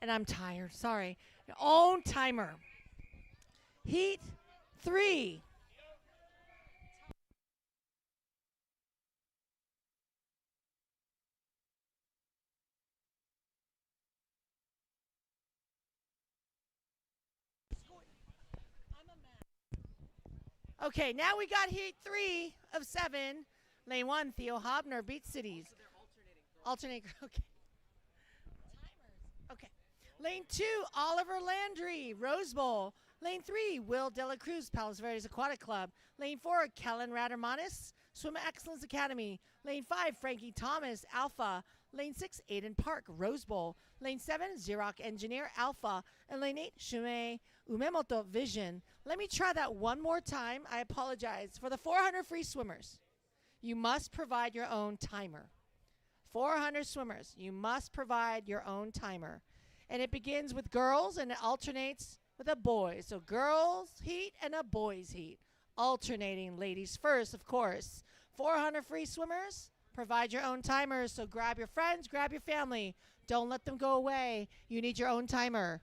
and I'm tired. Sorry. Your own timer. Heat 3. Okay, now we got Heat 3 of 7. Lane 1, Theo Hobner, Beach Cities. So they're alternating. Alternate, okay. Timers. Okay. Lane 2, Oliver Landry, Rose Bowl. Lane 3, Will Dela Cruz, Palos Verdes Aquatic Club. Lane 4, Kellen Radermanis, Swim Excellence Academy. Lane 5, Frankie Thomas, Alpha. Lane 6, Aiden Park, Rose Bowl. Lane 7, Xerox Engineer, Alpha. And Lane 8, Shumei Umemoto, Vision. Let me try that one more time. I apologize. For the 400 free swimmers, you must provide your own timer. 400 swimmers, you must provide your own timer. And it begins with girls and it alternates with a boy. So girls heat and a boys heat. Alternating, ladies first, of course. 400 free swimmers, provide your own timers. So grab your friends, grab your family. Don't let them go away. You need your own timer.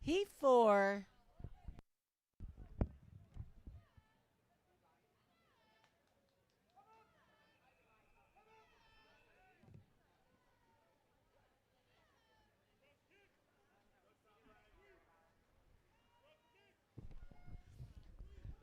Heat 4.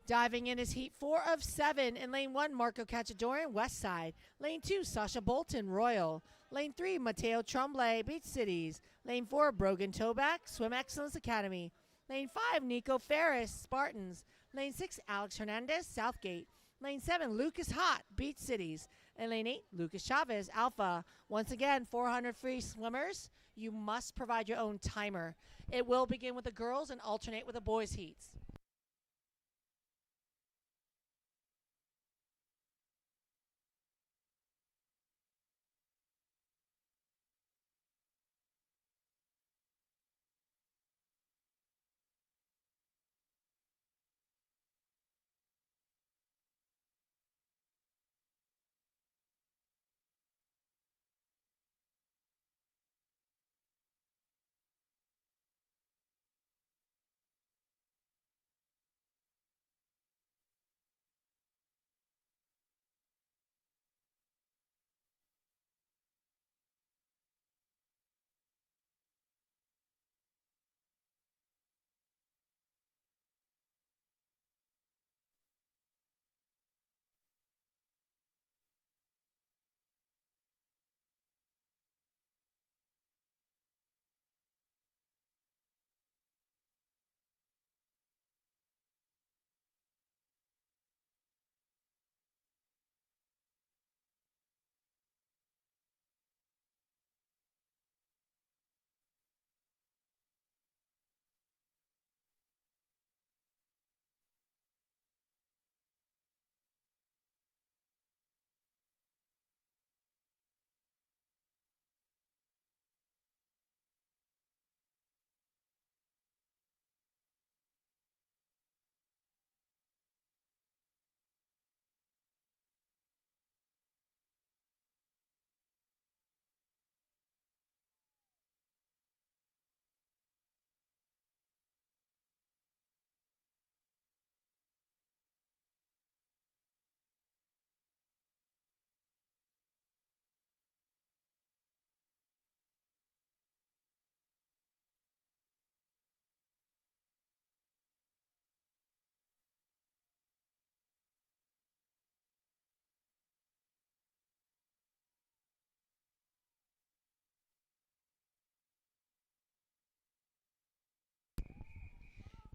Diving in is Heat 4 of 7. In Lane 1, Marco Cachadorian, West Side. Lane 2, Sasha Bolton, Royal. Lane 3, Mateo Tremblay, Beach Cities. Lane 4, Brogan Toback, Swim Excellence Academy. Lane 5, Nico Ferris, Spartans. Lane 6, Alex Hernandez, Southgate. Lane 7, Lucas Hott, Beach Cities. And Lane 8, Lucas Chavez, Alpha. Once again, 400 free swimmers. You must provide your own timer. It will begin with the girls and alternate with the boys' heats.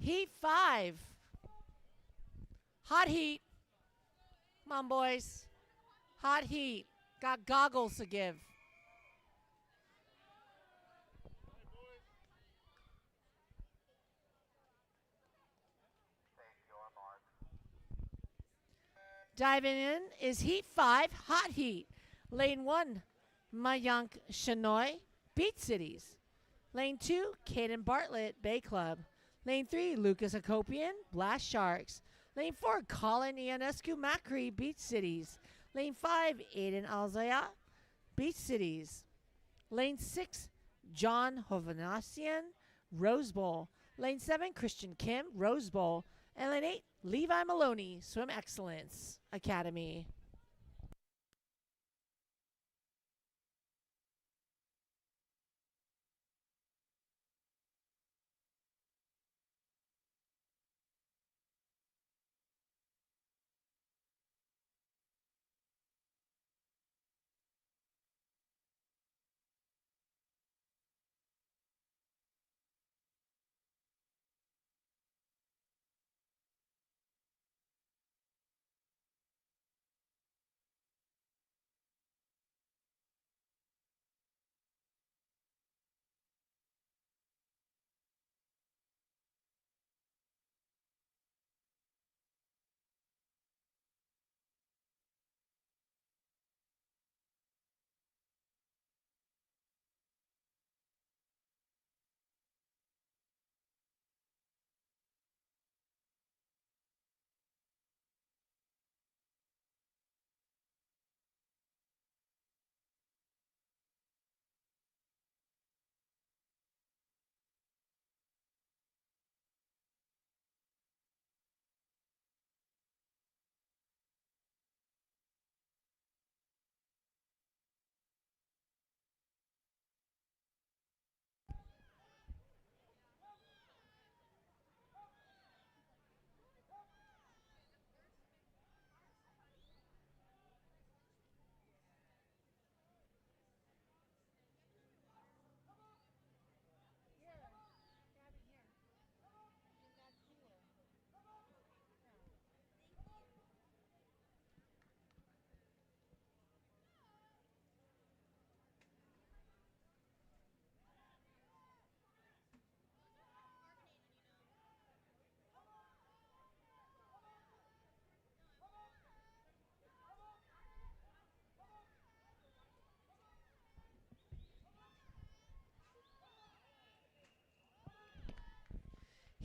Heat 5. Hot heat. Come on, boys. Hot heat. Got goggles to give. Take your mark. Diving in is Heat 5, Hot Heat. Lane 1, Mayank Shenoy, Beach Cities. Lane 2, Caden Bartlett, Bay Club. Lane 3, Lucas Akopian, Blast Sharks. Lane 4, Colin Ionescu Macri, Beach Cities. Lane 5, Aiden Alzaya, Beach Cities. Lane 6, John Hovanassian, Rose Bowl. Lane 7, Christian Kim, Rose Bowl. And Lane 8, Levi Maloney, Swim Excellence Academy.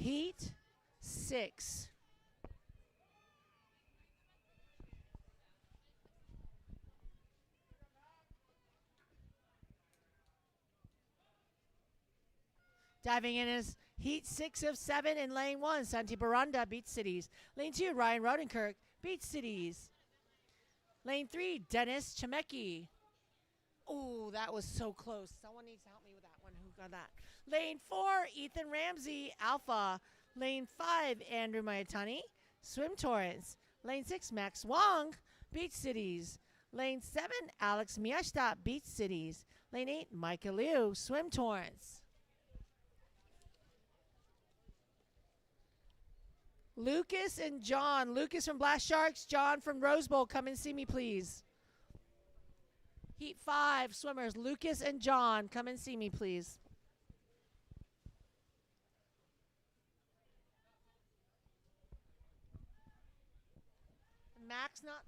Heat 6. Diving in is Heat 6 of 7 in Lane 1. Santi Baranda beats Cities. Lane 2, Ryan Rodenkirk beats Cities. Lane 3, Dennis Chemecki. Oh, that was so close. Someone needs to help me with that one. Who got that? Lane 4, Ethan Ramsey, Alpha. Lane 5, Andrew Mayatani, Swim Torrance. Lane 6, Max Wong beats Cities. Lane 7, Alex Miyashita beats Cities. Lane 8, Micah Liu, Swim Torrance. Lucas and John. Lucas from Blast Sharks, John from Rose Bowl. Come and see me, please. Heat 5 swimmers, Lucas and John. Come and see me, please. Max not.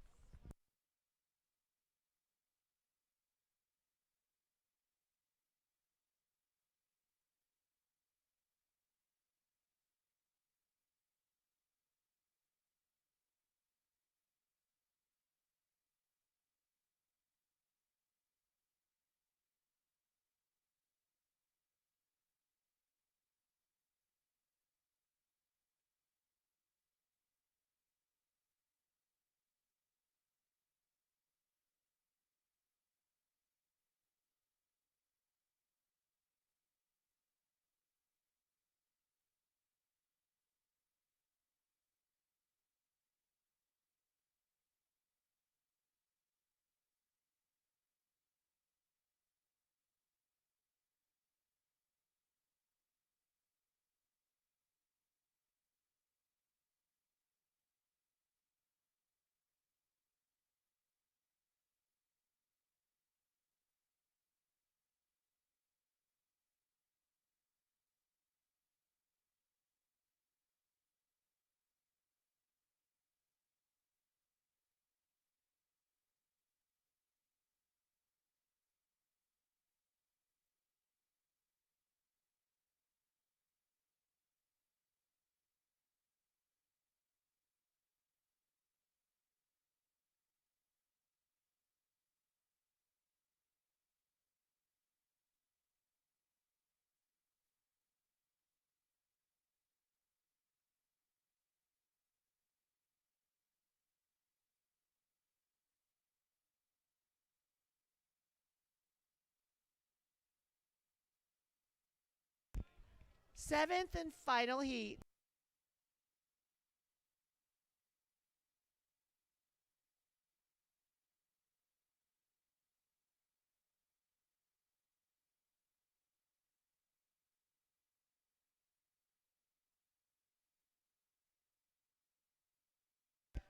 Seventh and final heat.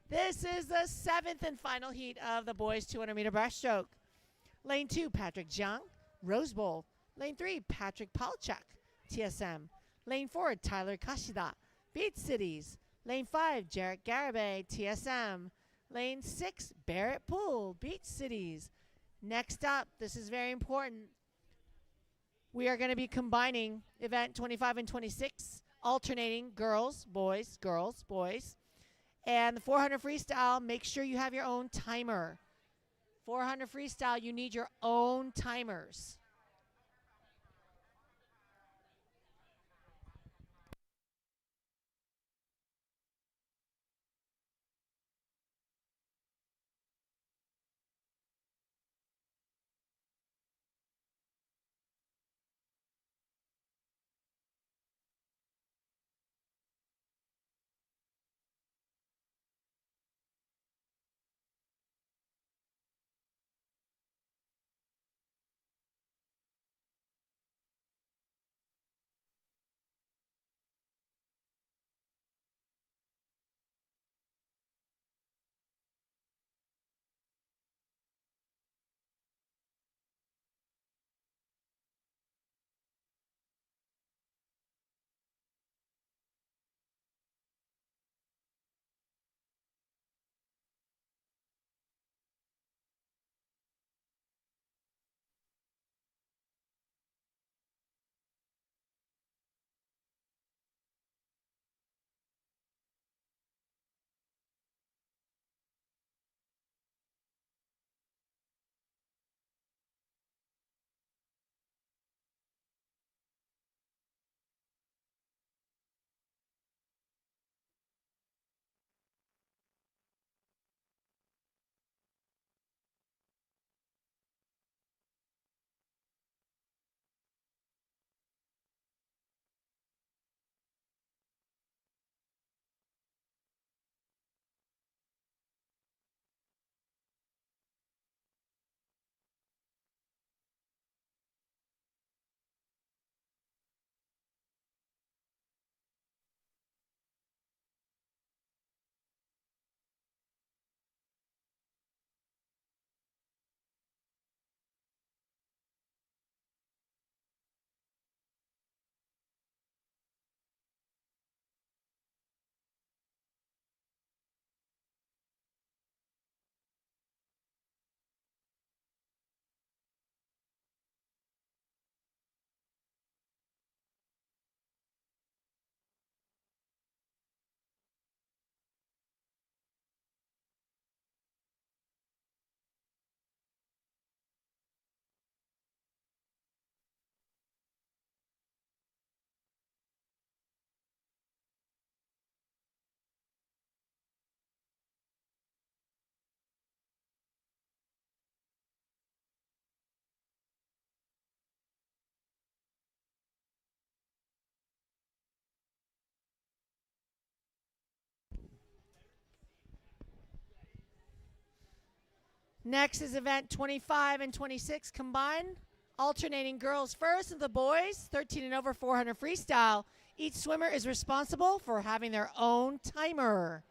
This is the 7th and final heat of the boys 200-meter breaststroke. Lane 2, Patrick Jiang, Rose Bowl. Lane 3, Patrick Palchuk, TSM. Lane 4, Tyler Kashida, Beat Cities. Lane 5, Jarrett Garibay, TSM. Lane 6, Barrett Poole, Beat Cities. Next up, this is very important. We are going to be combining event 25 and 26, alternating girls, boys, girls, boys. And the 400 freestyle, make sure you have your own timer. 400 freestyle, you need your own timers. Next is event 25 and 26 combined, alternating girls first and the boys, 13 and over 400 freestyle. Each swimmer is responsible for having their own timer.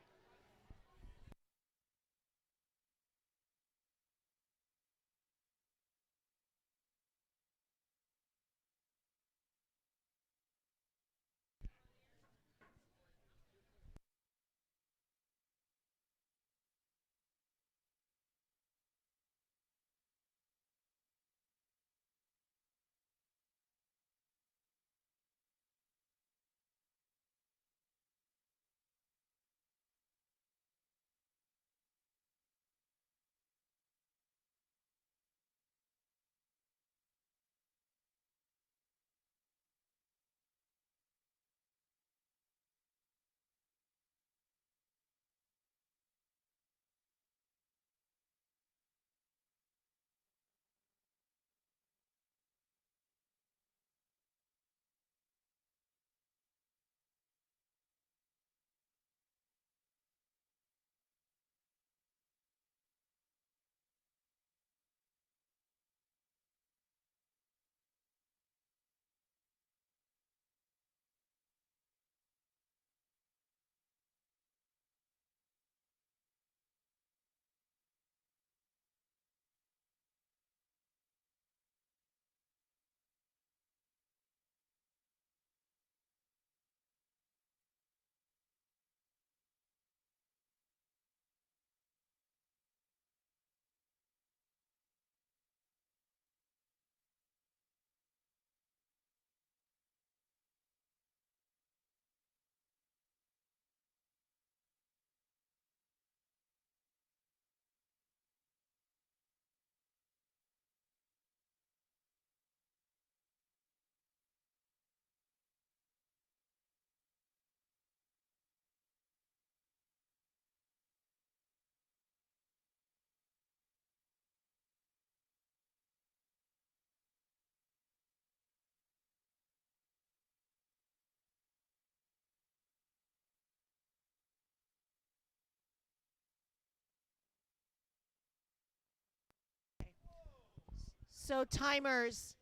So timers,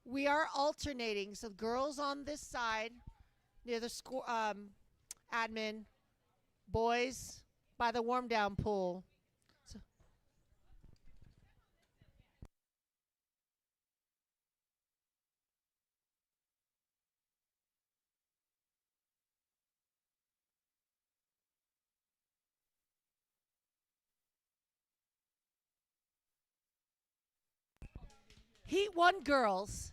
we are alternating. So girls on this side near the admin, boys by the warm down pool. So Heat 1 girls.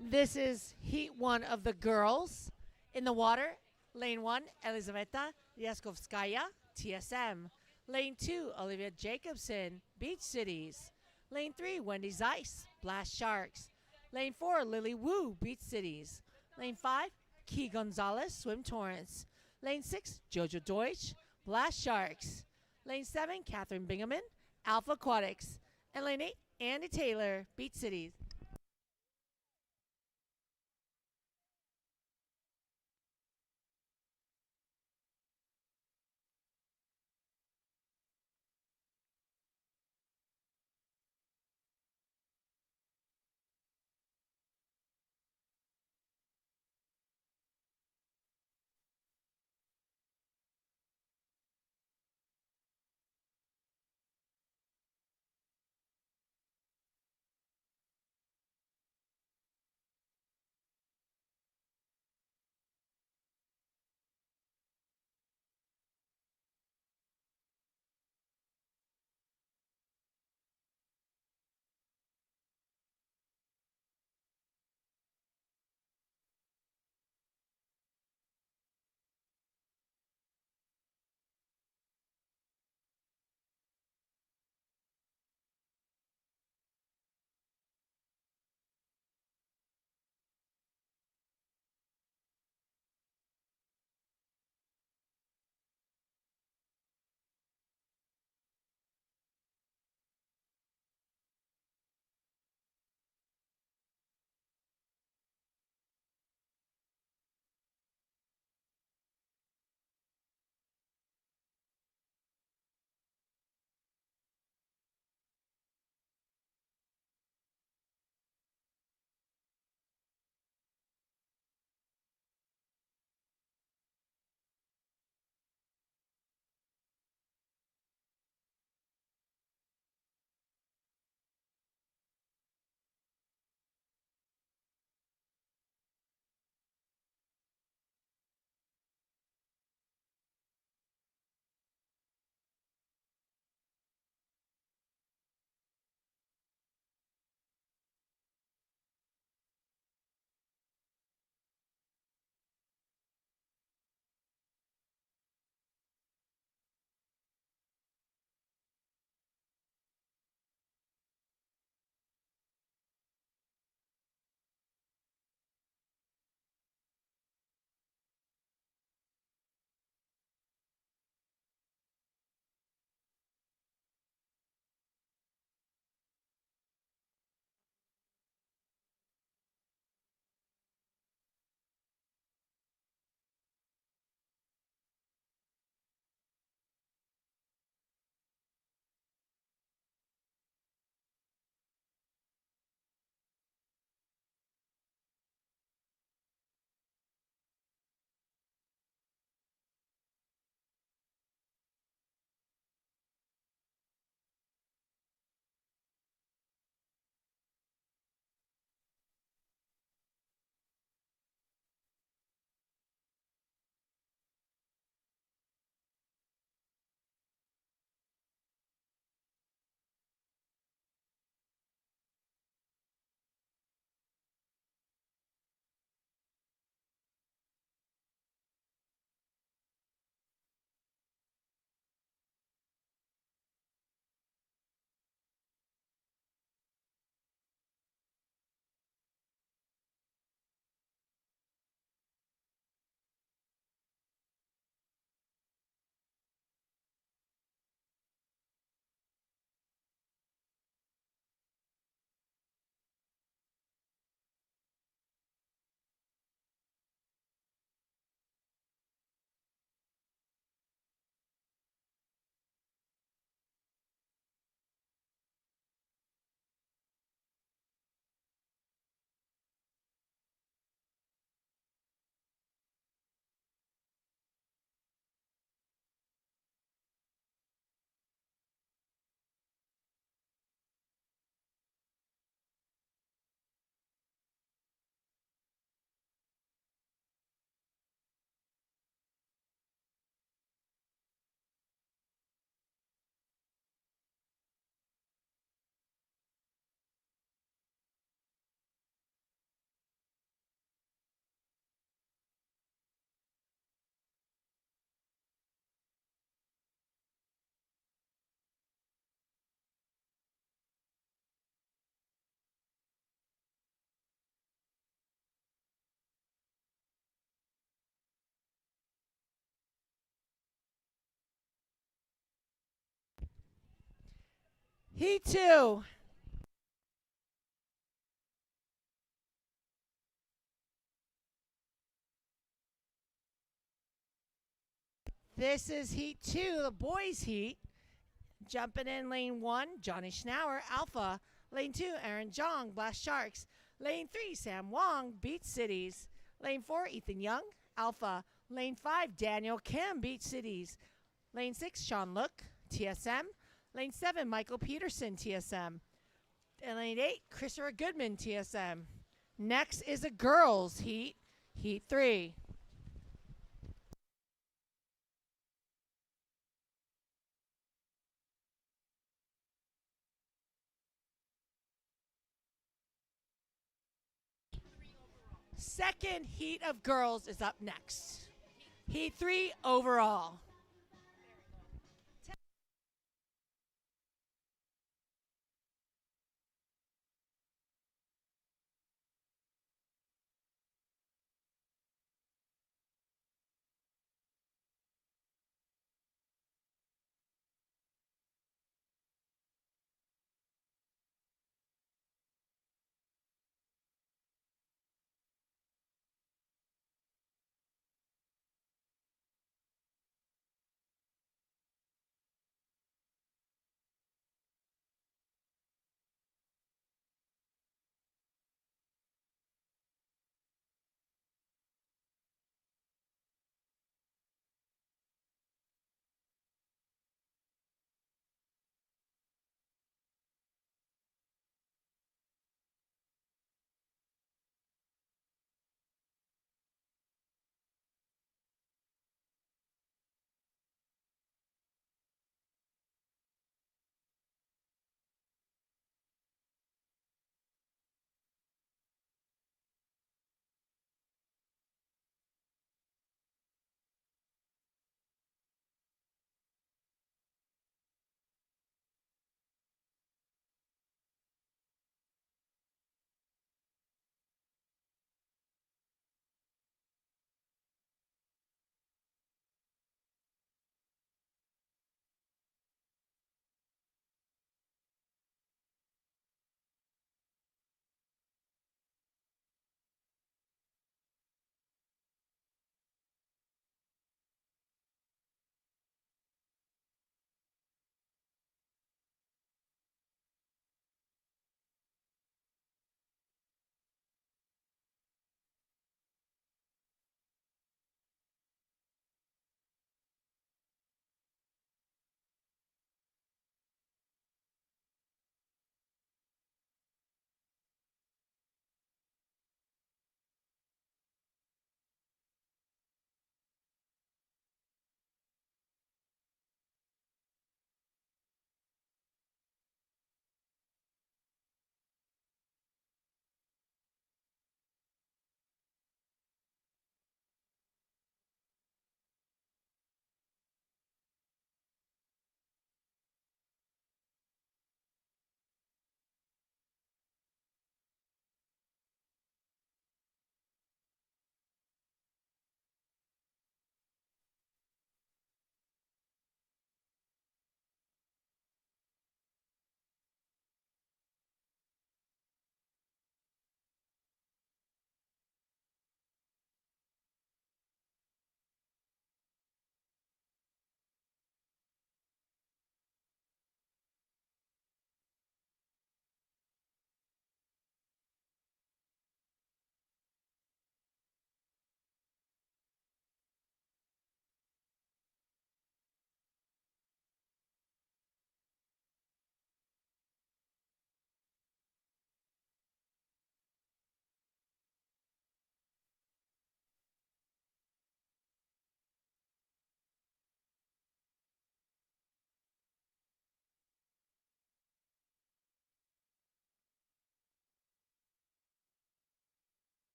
This is Heat 1 of the girls. In the water, Lane 1, Elizaveta Ryaskovskaya, TSM. Lane 2, Olivia Jacobson, Beach Cities. Lane 3, Wendy Zeiss, Blast Sharks. Lane 4, Lily Wu, Beach Cities. Lane 5, Key Gonzalez, Swim Torrance. Lane 6, Jojo Deutsch, Blast Sharks. Lane 7, Catherine Bingaman, Alpha Aquatics. And Lane 8, Andy Taylor, Beach Cities. Heat 2. This is Heat 2, the boys' heat. Jumping in lane 1, Johnny Schnauer, Alpha. Lane 2, Aaron Jong, Blast Sharks. Lane 3, Sam Wong, Beach Cities. Lane 4, Ethan Young, Alpha. Lane 5, Daniel Kim, Beach Cities. Lane 6, Sean Look, TSM. Lane 7, Michael Peterson, TSM. And lane 8, Christopher Goodman, TSM. Next is a girls' heat, Heat 3. Second heat of girls is up next. Heat 3 overall.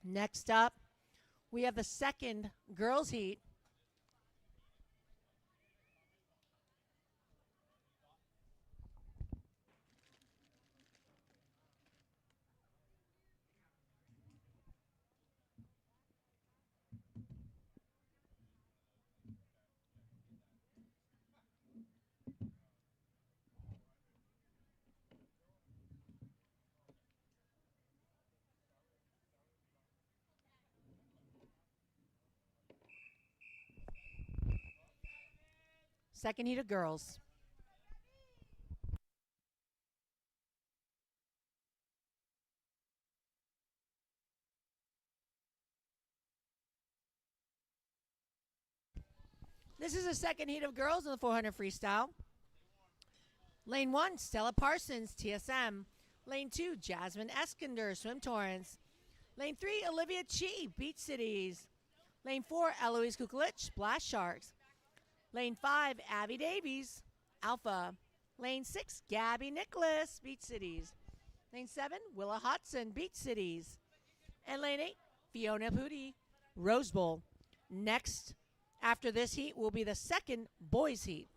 Next up, we have the second girls heat. Second heat of girls. This is the second heat of girls in the 400 freestyle. Lane 1, Stella Parsons, TSM. Lane 2, Jasmine Eskander, Swim Torrents. Lane 3, Olivia Chi, Beach Cities. Lane 4, Eloise Kukulich, Blast Sharks. Lane 5, Abby Davies, Alpha. Lane 6, Gabby Nicholas, Beach Cities. Lane 7, Willa Hodson, Beach Cities. And lane 8, Fiona Pooty, Rose Bowl. Next, after this heat, will be the second boys heat.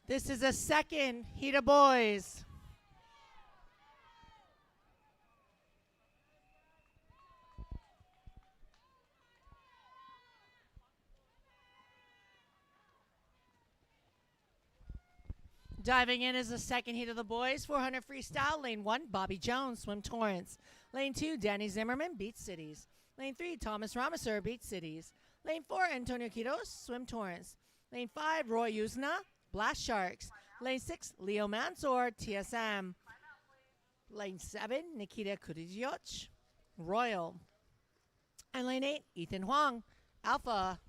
This is a second heat of boys. Diving in is the second heat of the boys. 400 freestyle. Lane 1, Bobby Jones, Swim Torrance. Lane 2, Danny Zimmerman, Beach Cities. Lane 3, Thomas Ramaser, Beach Cities. Lane 4, Antonio Quiros, Swim Torrance. Lane 5, Roy Usna, Blast Sharks. Lane 6, Leo Mansour, TSM. Lane 7, Nikita Kudijic, Royal. And lane 8, Ethan Huang, Alpha.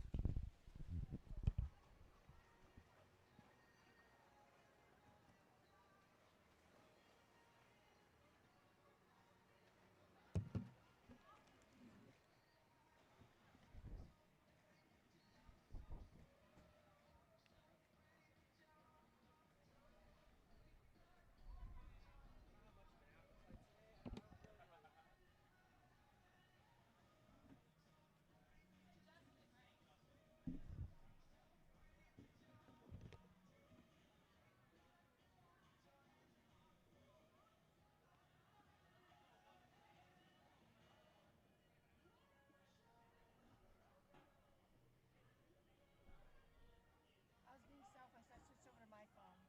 I was being selfish. I switched over to my phone.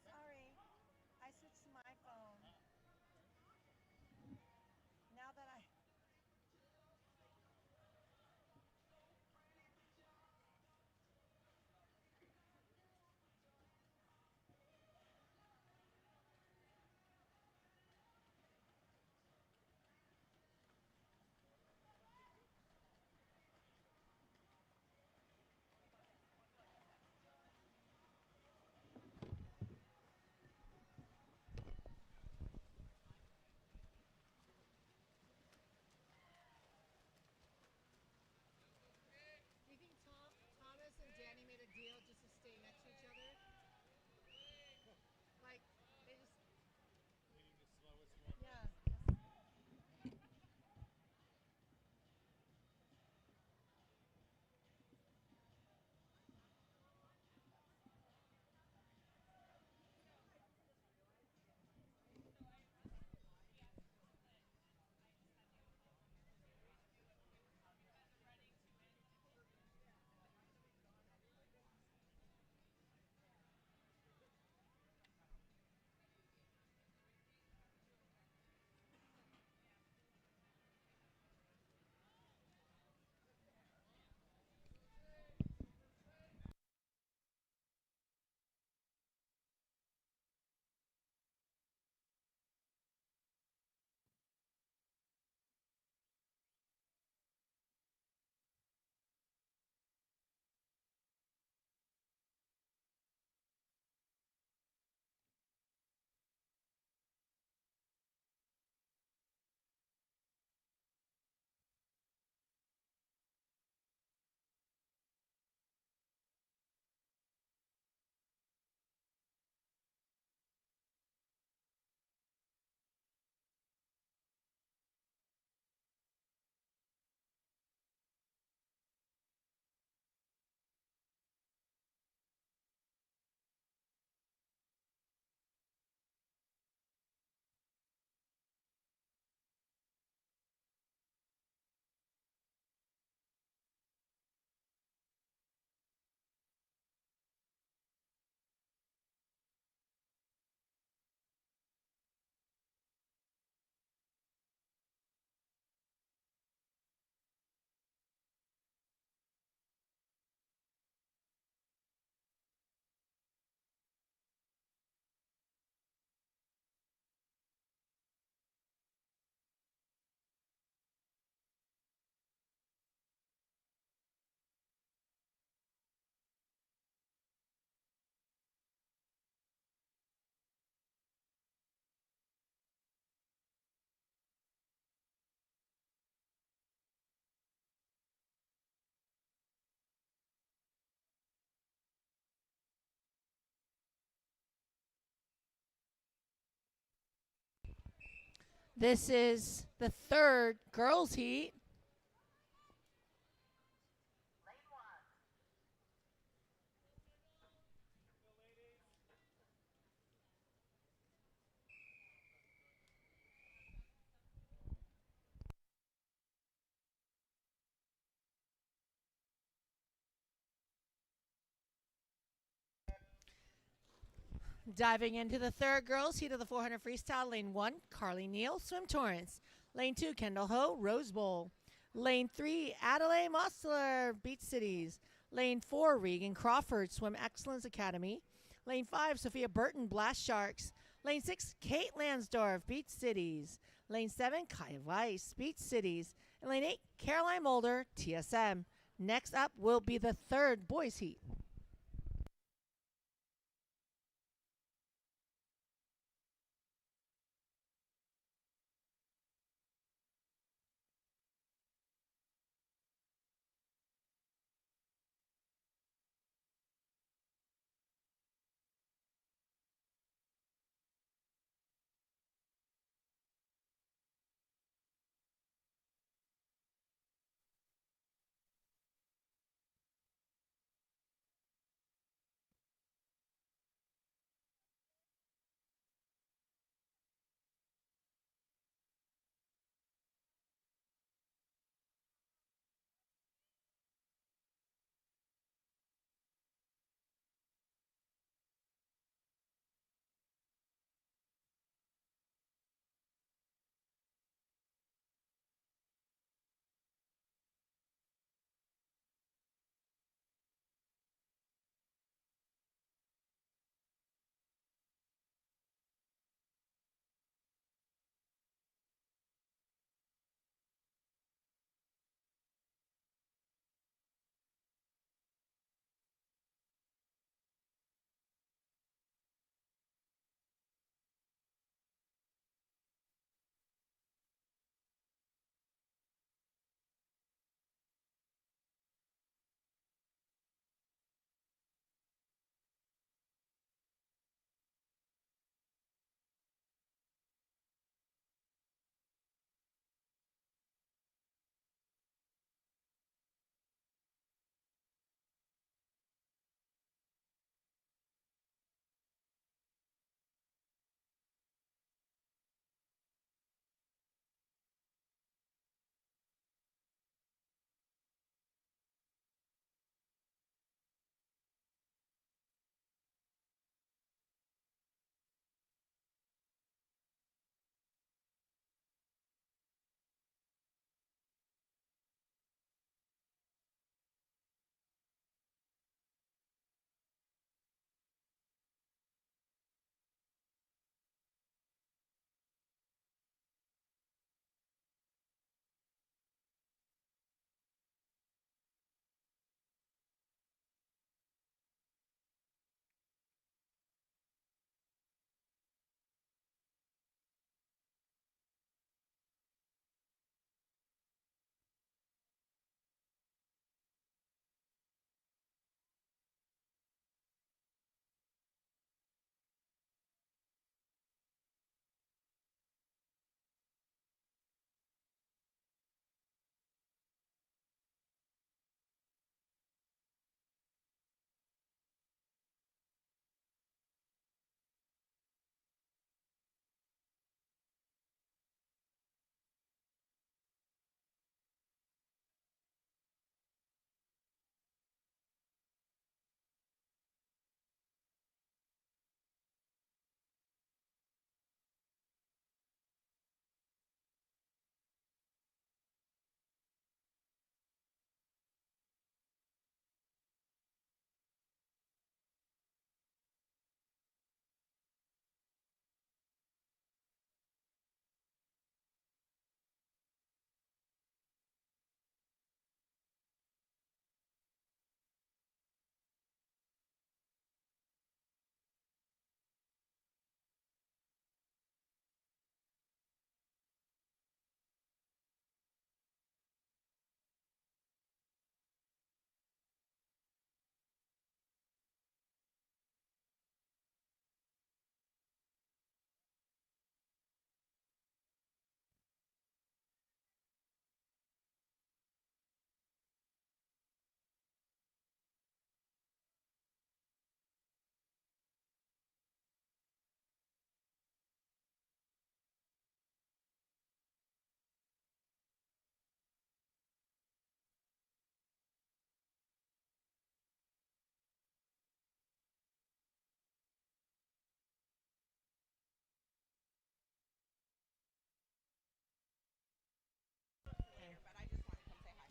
Sorry. I switched to my phone. Now that I. Do you think Thomas and Danny made a deal just to stay next to each other? Like, they just. Yeah. This is the third girls' heat. Diving into the third girls heat of the 400 freestyle, lane 1, Carly Neal, Swim Torrance. Lane 2, Kendall Ho, Rose Bowl. Lane 3, Adelaide Mostler, Beach Cities. Lane 4, Regan Crawford, Swim Excellence Academy. Lane 5, Sophia Burton, Blast Sharks. Lane 6, Kate Lansdorf, Beach Cities. Lane 7, Kaya Weiss, Beach Cities. And lane 8, Caroline Mulder, TSM. Next up will be the third boys heat.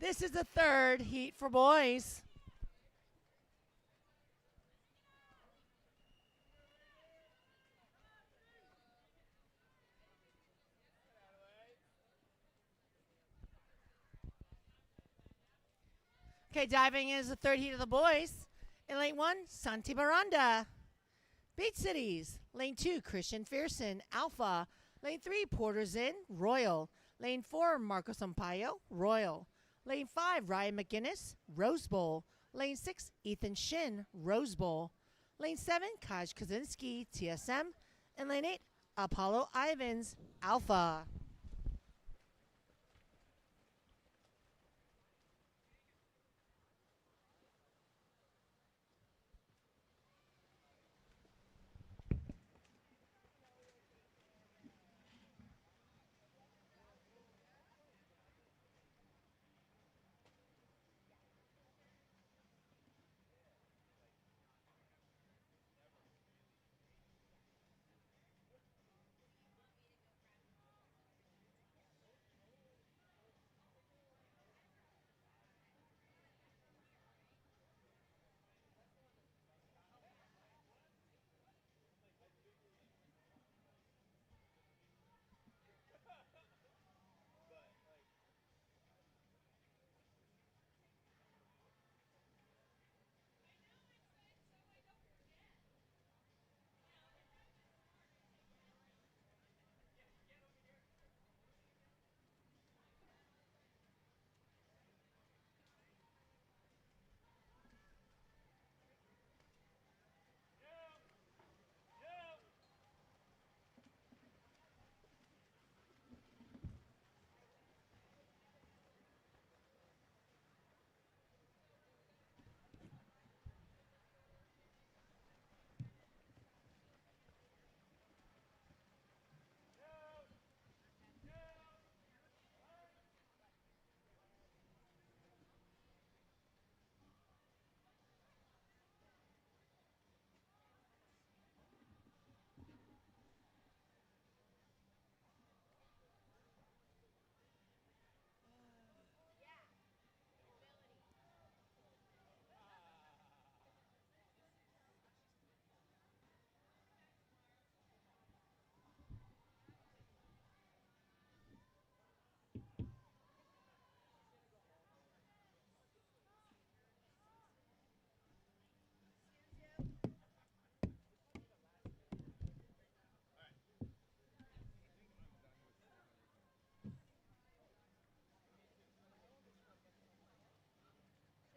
This is the third heat for boys. Okay, diving in is the third heat of the boys. In lane 1, Santi Miranda. Beach Cities. Lane 2, Christian Fearson, Alpha. Lane 3, Porter's Inn, Royal. Lane 4, Marco Sampaio, Royal. Lane 5, Ryan McGinnis, Rose Bowl. Lane 6, Ethan Shin, Rose Bowl. Lane 7, Kaj Kaczynski, TSM. And lane 8, Apollo Ivans, Alpha.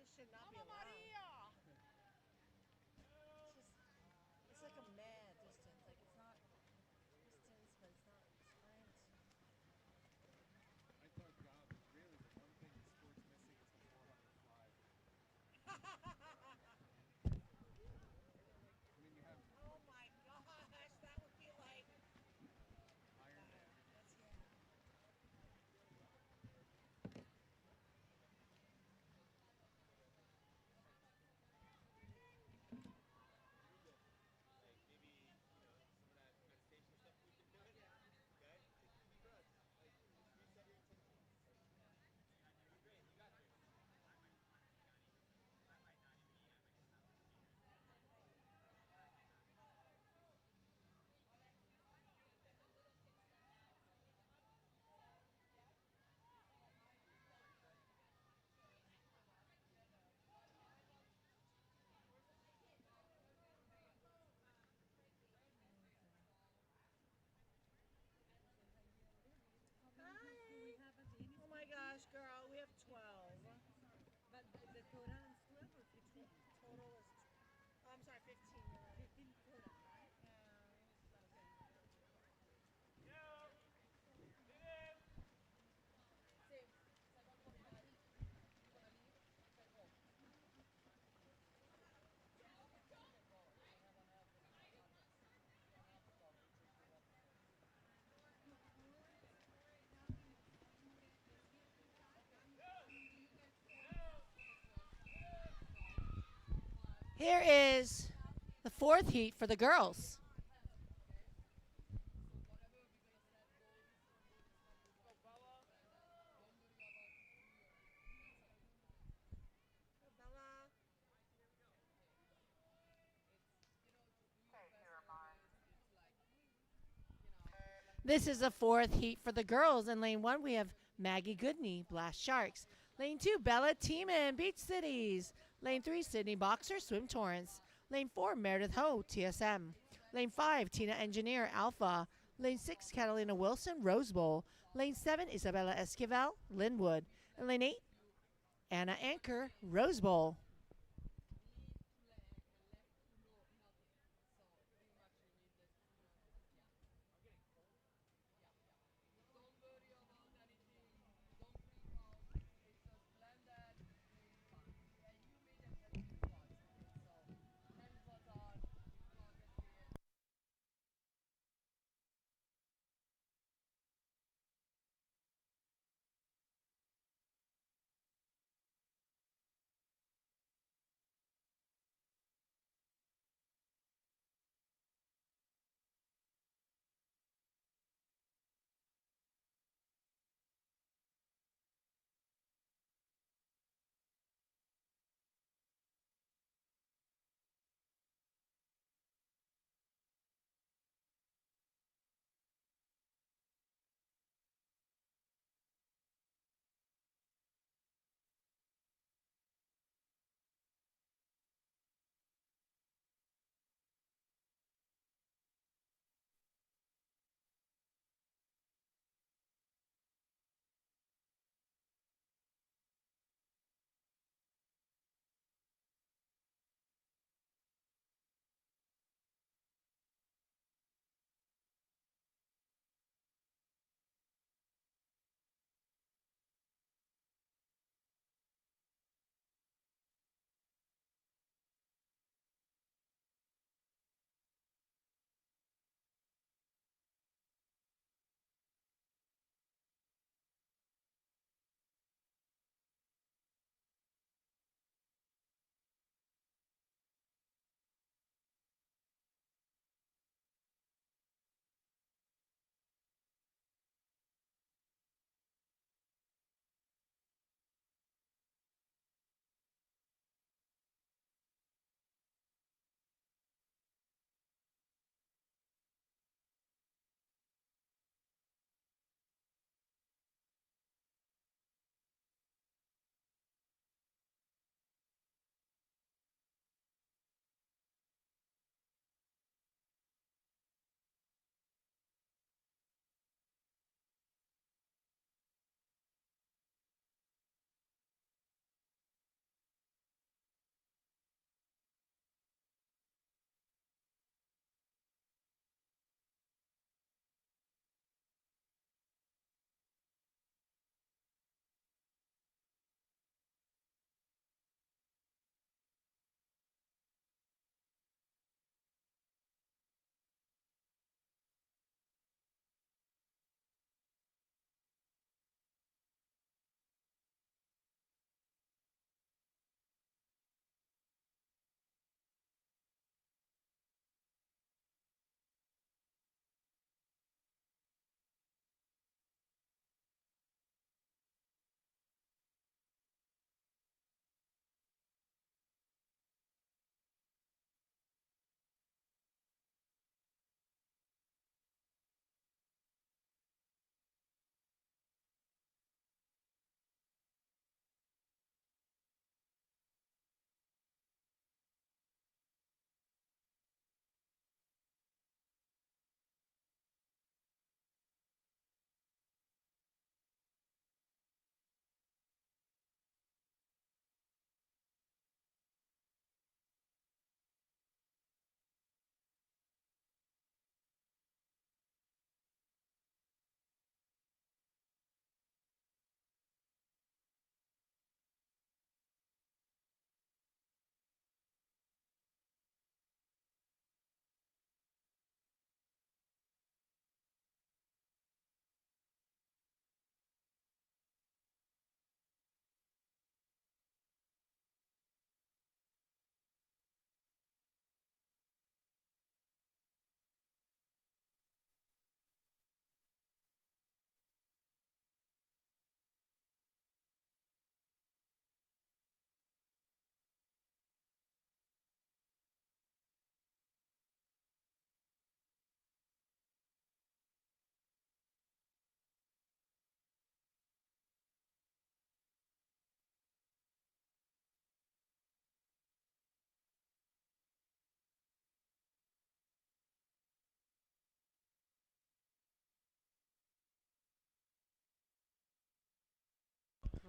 This should not be allowed. It's like a mad distance. Like it's not distance, but it's not sprint. I thought really the one thing the sport's missing is the 400 fly. I mean, you have Oh my gosh, that would be like Iron Man. that's yeah. Like maybe, some of that meditation stuff we can do it. Okay? Take a deep breath. Like just reset your intention. You're great. You got this. Hi. Oh my gosh, girl, we have 12. But the total is 12 or 15? Total is oh, I'm sorry, 15. You're right. 15 total, right? Here is the fourth heat for the girls. This is the fourth heat for the girls. In lane 1, we have Maggie Goodney, Blast Sharks. Lane 2, Bella Teeman, Beach Cities. Lane 3, Sydney Boxer, Swim Torrance. Lane 4, Meredith Ho, TSM. Lane 5, Tina Engineer, Alpha. Lane 6, Catalina Wilson, Rose Bowl. Lane 7, Isabella Esquivel, Linwood. And lane 8, Anna Anchor, Rose Bowl.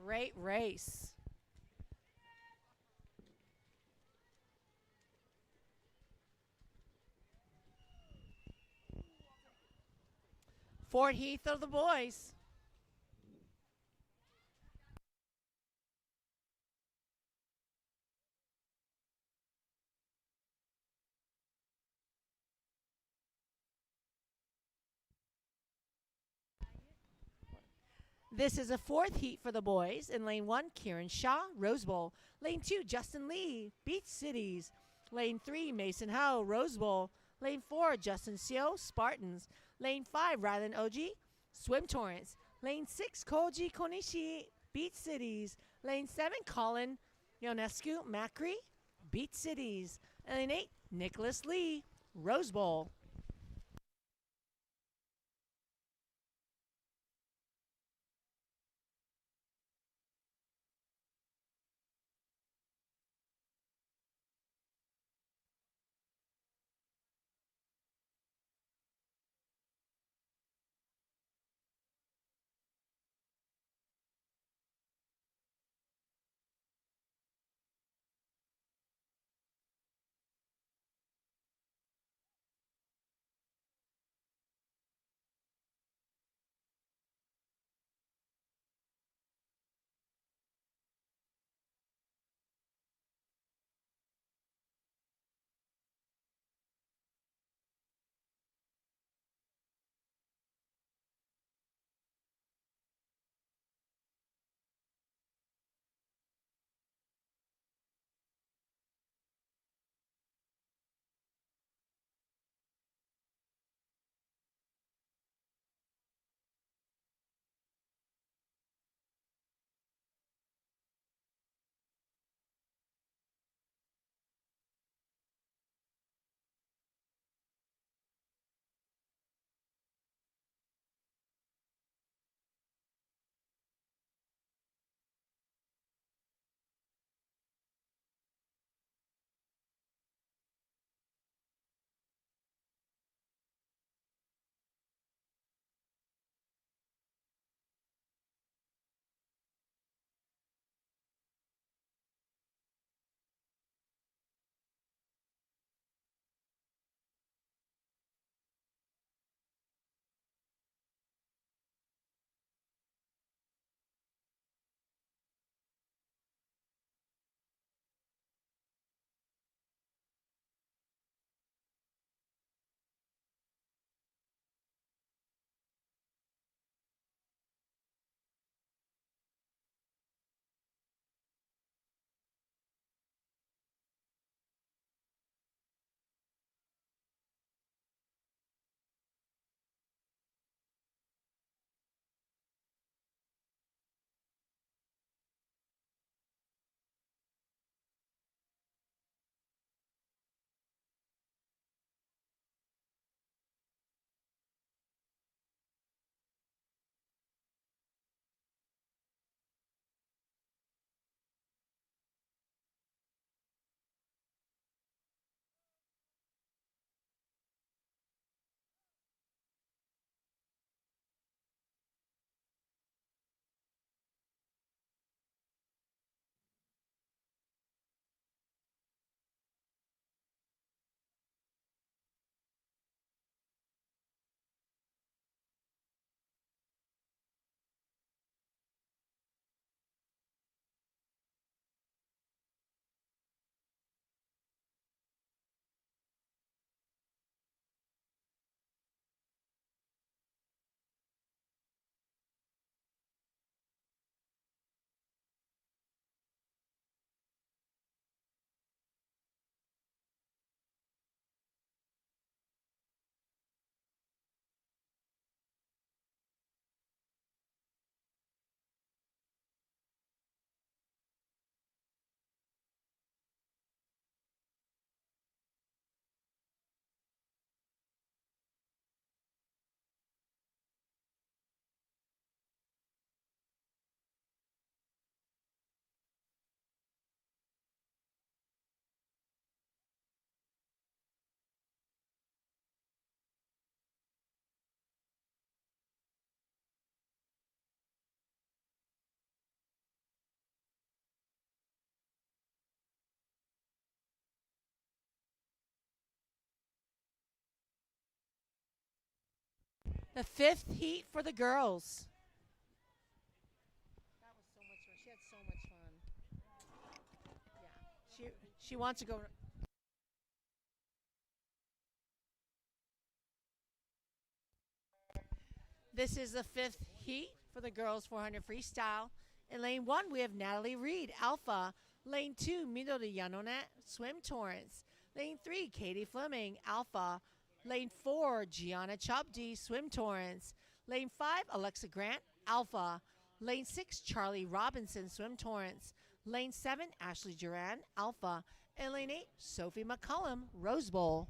Great race. Fort Heath of the boys. This is a fourth heat for the boys. In lane 1, Kieran Shaw, Rose Bowl. Lane 2, Justin Lee, Beach Cities. Lane 3, Mason Howe, Rose Bowl. Lane 4, Justin Seo, Spartans. Lane 5, Rylan Oji, Swim Torrents. Lane 6, Koji Konishi, Beach Cities. Lane 7, Colin Ionescu, Macri, Beach Cities. And lane 8, Nicholas Lee, Rose Bowl. The fifth heat for the girls. That was so much fun. She had so much fun. Yeah. She wants to go. This is the fifth heat for the girls 400 freestyle. In lane 1, we have Natalie Reed, Alpha. Lane 2, Midori Yanone, Swim Torrance. Lane 3, Katie Fleming, Alpha. Lane 4, Gianna Chubdi, Swim Torrance. Lane 5, Alexa Grant, Alpha. Lane 6, Charlie Robinson, Swim Torrance. Lane 7, Ashley Duran, Alpha. And lane 8, Sophie McCullum, Rose Bowl.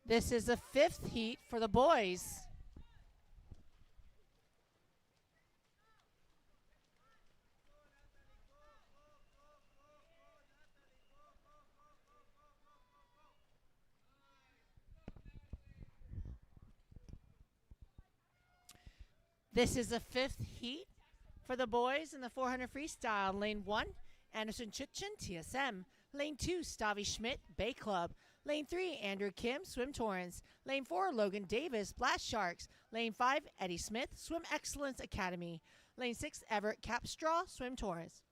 This is the 5th heat for the boys. This is the 5th heat for the boys in the 400 freestyle. Lane 1, Anderson Chichen, TSM. Lane 2, Stavi Schmidt, Bay Club. Lane 3, Andrew Kim, Swim Torrance. Lane 4, Logan Davis, Blast Sharks. Lane 5, Eddie Smith, Swim Excellence Academy. Lane 6, Everett Capstraw, Swim Torrance.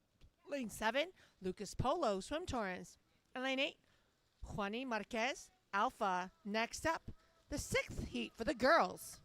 Lane 7, Lucas Polo, Swim Torrance. And Lane 8, Juani Marquez, Alpha. Next up, the 6th heat for the girls.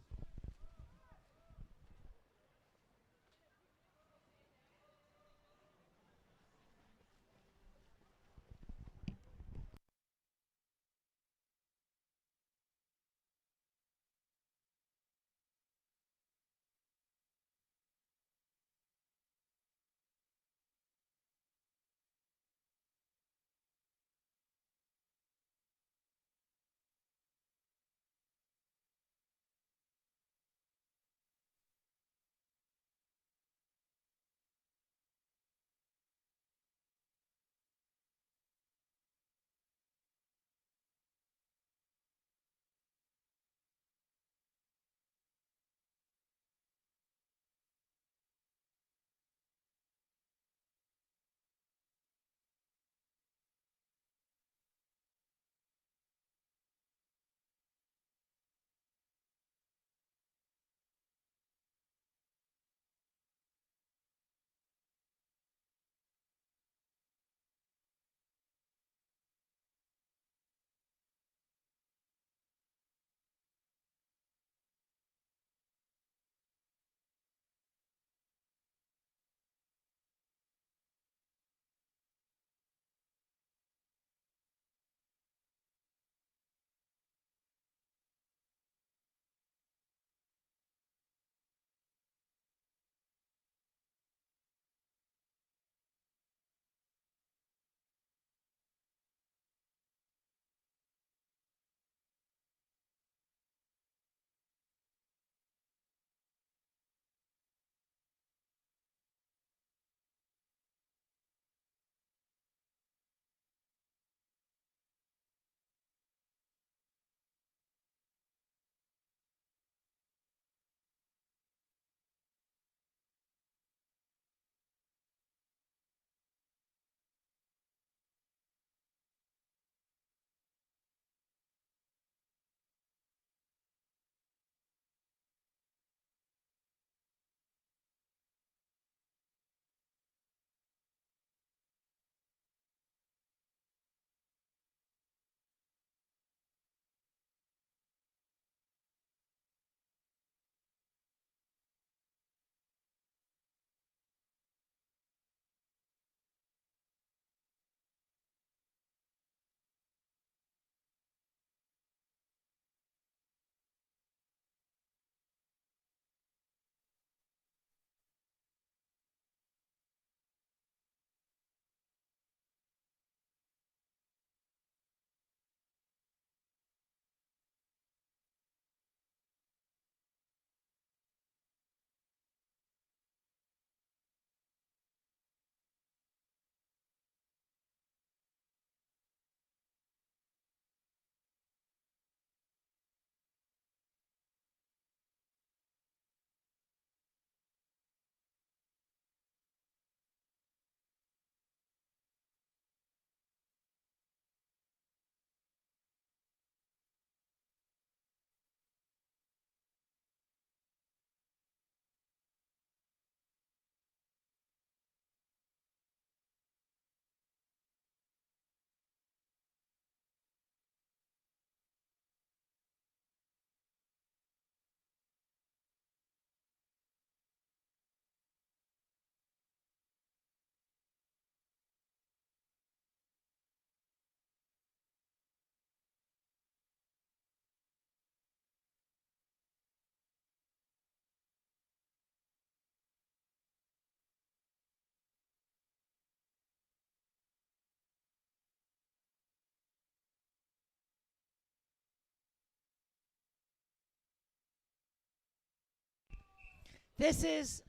This is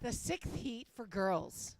the 6th heat for girls.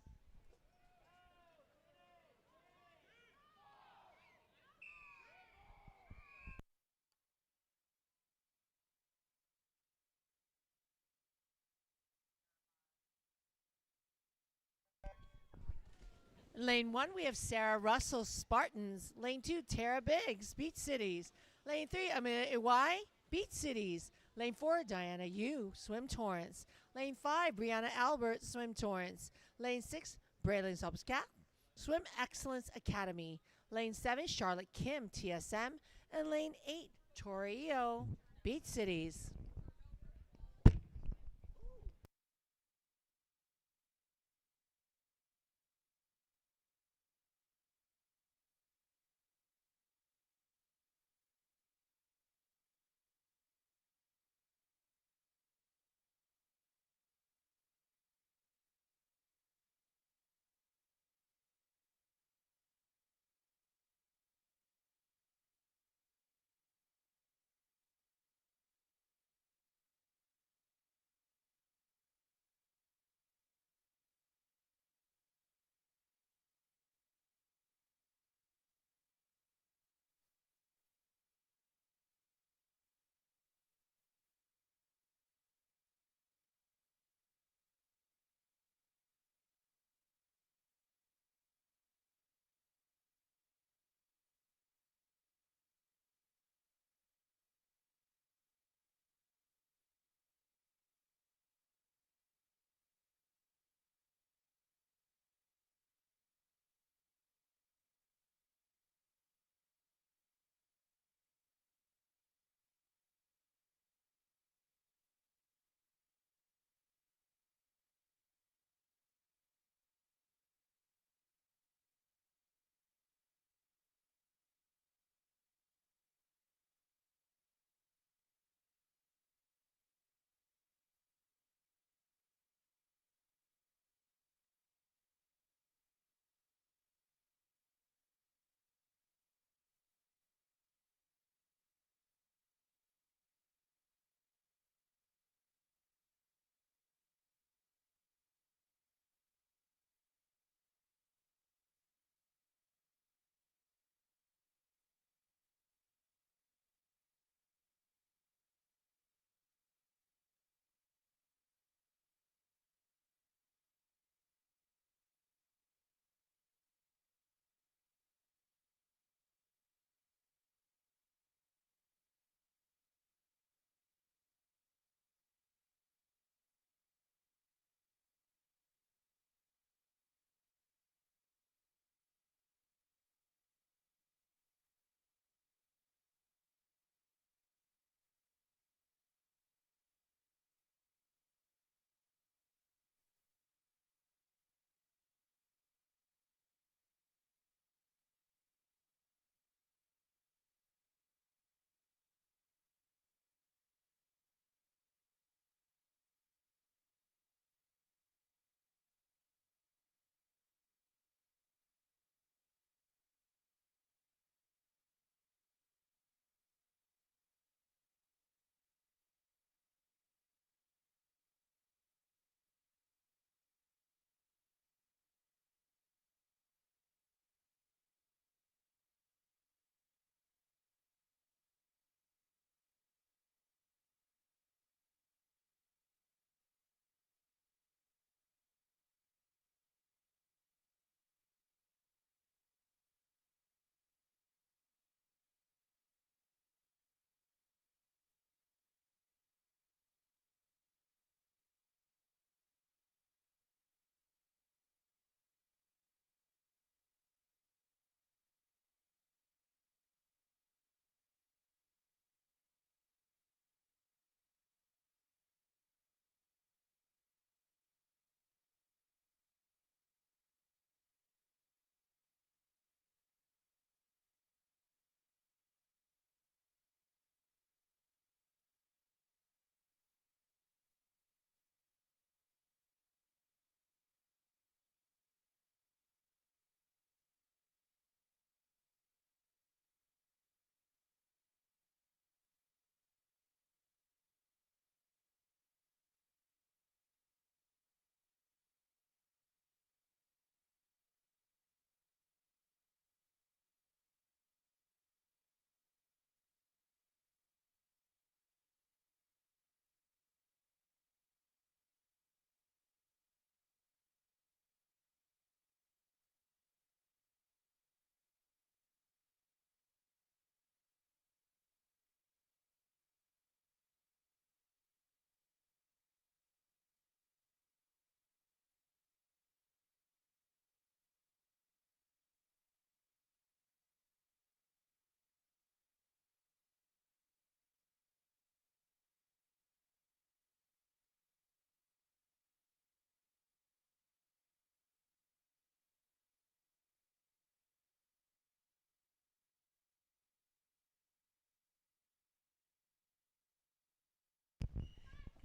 In lane 1, we have Sarah Russell, Spartans. Lane 2, Tara Biggs, Beach Cities. Lane 3, Amina Iwai, Beach Cities. Lane 4, Diana Yu, Swim Torrance. Lane 5, Brianna Albert, Swim Torrance. Lane 6, Braylon Sobscat, Swim Excellence Academy. Lane 7, Charlotte Kim, TSM. And lane 8, Torio, Beach Cities.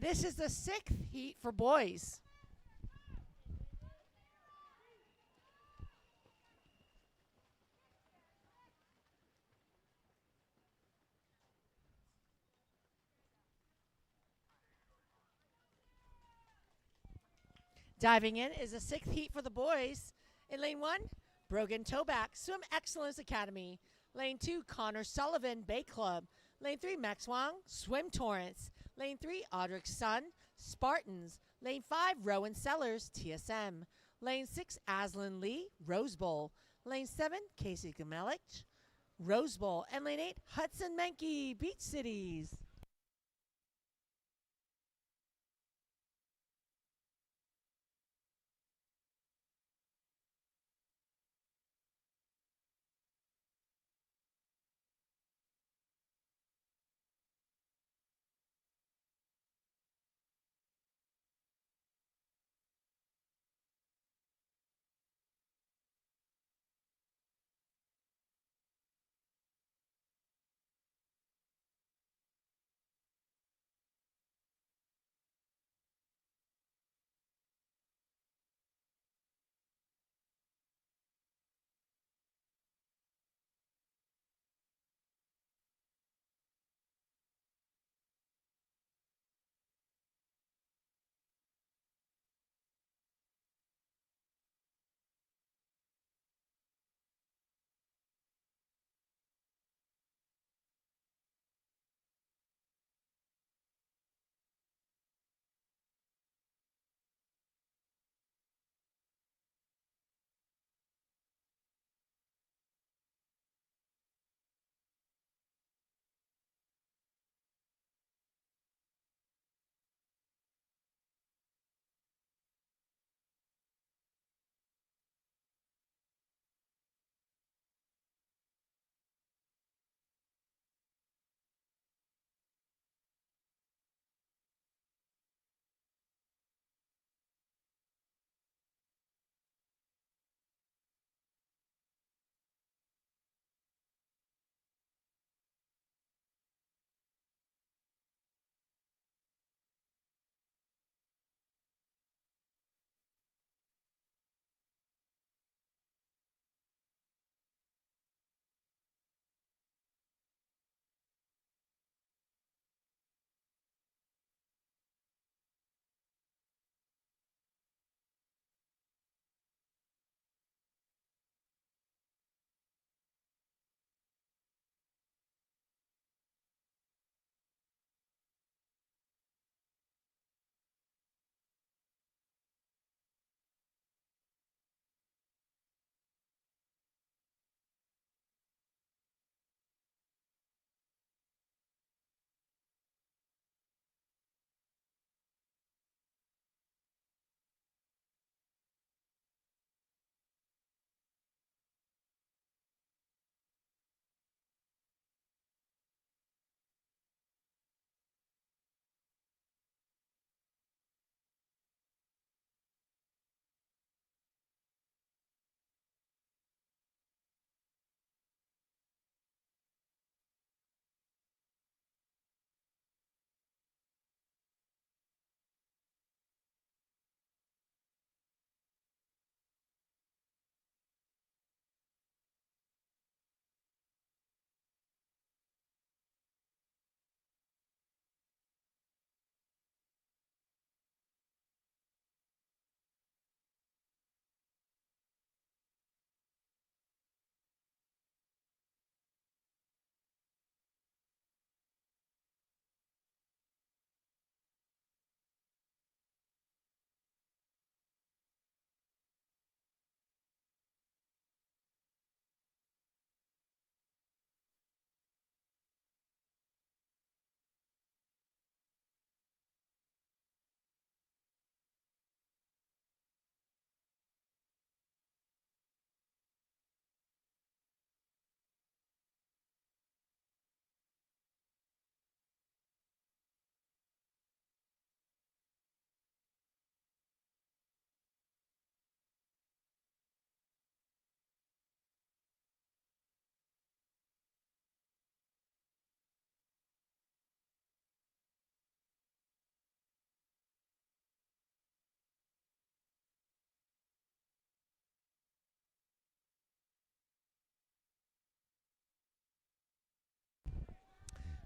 This is the 6th heat for boys. Diving in is the 6th heat for the boys. In lane 1, Brogan Toback, Swim Excellence Academy. Lane 2, Connor Sullivan, Bay Club. Lane 3, Max Wang, Swim Torrance. Lane 3, Audric Sun, Spartans. Lane 5, Rowan Sellers, TSM. Lane 6, Aslan Lee, Rose Bowl. Lane 7, Casey Gamelich, Rose Bowl. And lane 8, Hudson Menke, Beach Cities.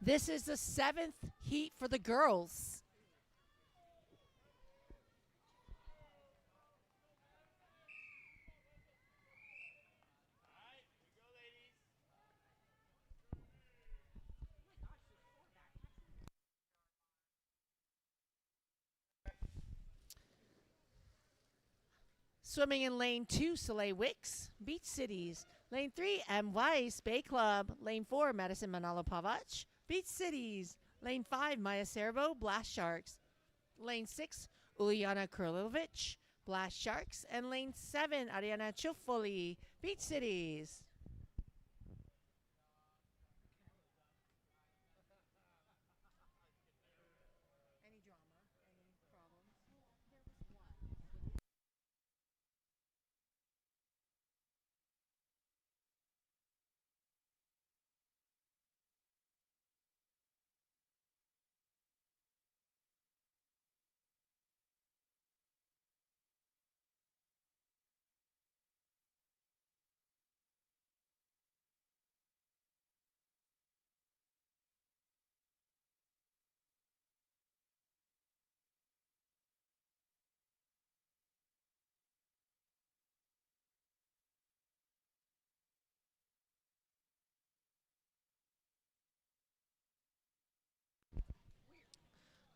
This is the 7th heat for the girls. Swimming in lane 2, Soleil Wicks, Beach Cities. Lane 3, M. Weiss, Bay Club. Lane 4, Madison Manalo Pavach, Beach Cities. Lane 5, Maya Servo, Blast Sharks. Lane 6, Uliana Kurlovich, Blast Sharks. And lane 7, Ariana Chufoli, Beach Cities. Any drama? Any problems?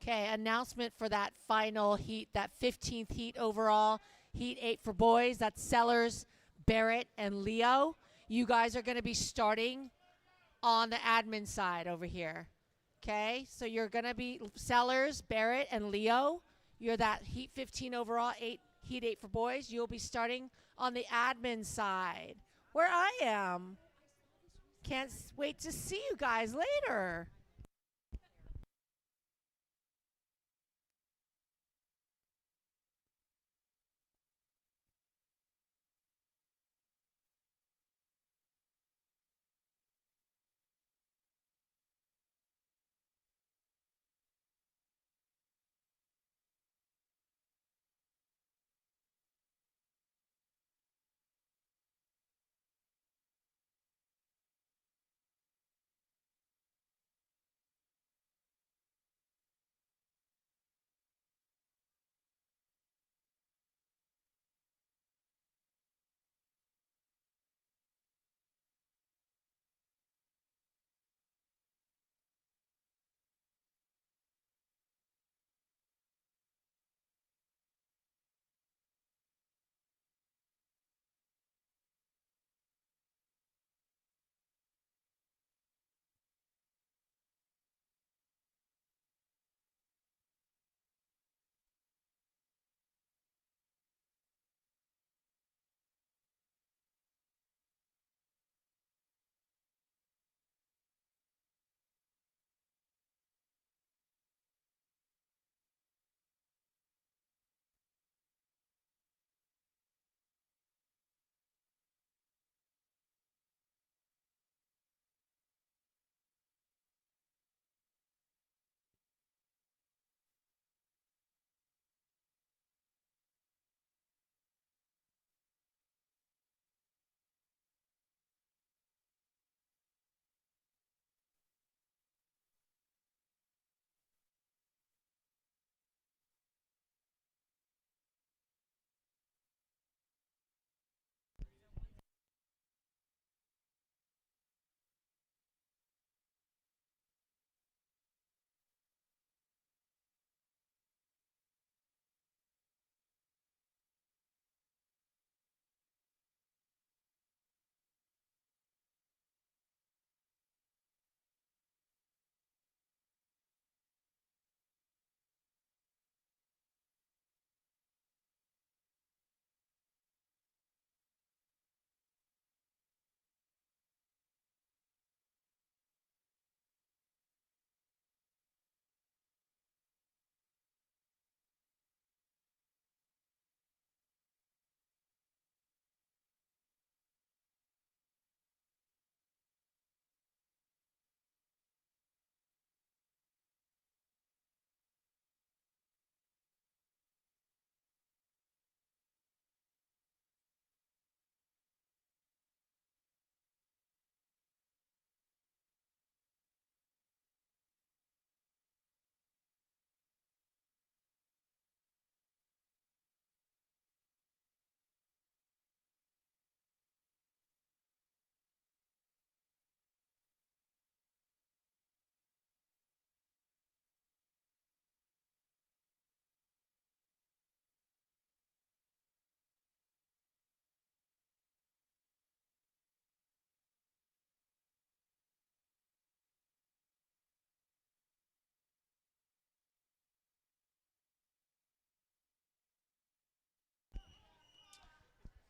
Okay, announcement for that final heat, that 15th heat overall. Heat 8 for boys. That's Sellers, Barrett, and Leo. You guys are going to be starting on the admin side over here. Okay, so you're going to be Sellers, Barrett, and Leo. You're that heat 15 overall, heat 8 for boys. You'll be starting on the admin side, where I am. Can't wait to see you guys later.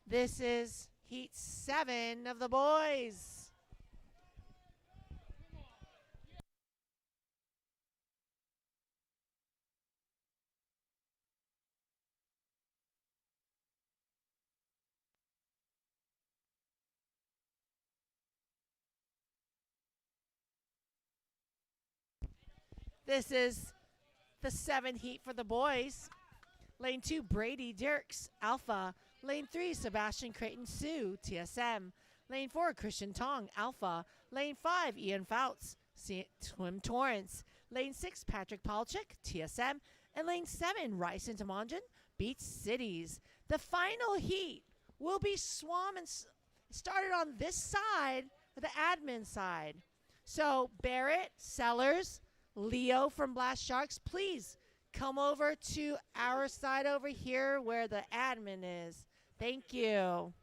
This is Heat 7 of the boys. This is the 7 heat for the boys. Lane 2, Brady Dirks, Alpha. Lane 3, Sebastian Creighton Sue, TSM. Lane 4, Christian Tong, Alpha. Lane 5, Ian Fouts, Swim Torrance. Lane 6, Patrick Palchik, TSM. And lane 7, Rice and Tamanjan, Beach Cities. The final heat will be swum and started on this side, the admin side. So Barrett, Sellers, Leo from Blast Sharks, please come over to our side over here where the admin is. Thank you.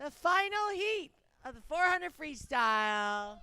The final heat of the 400 freestyle.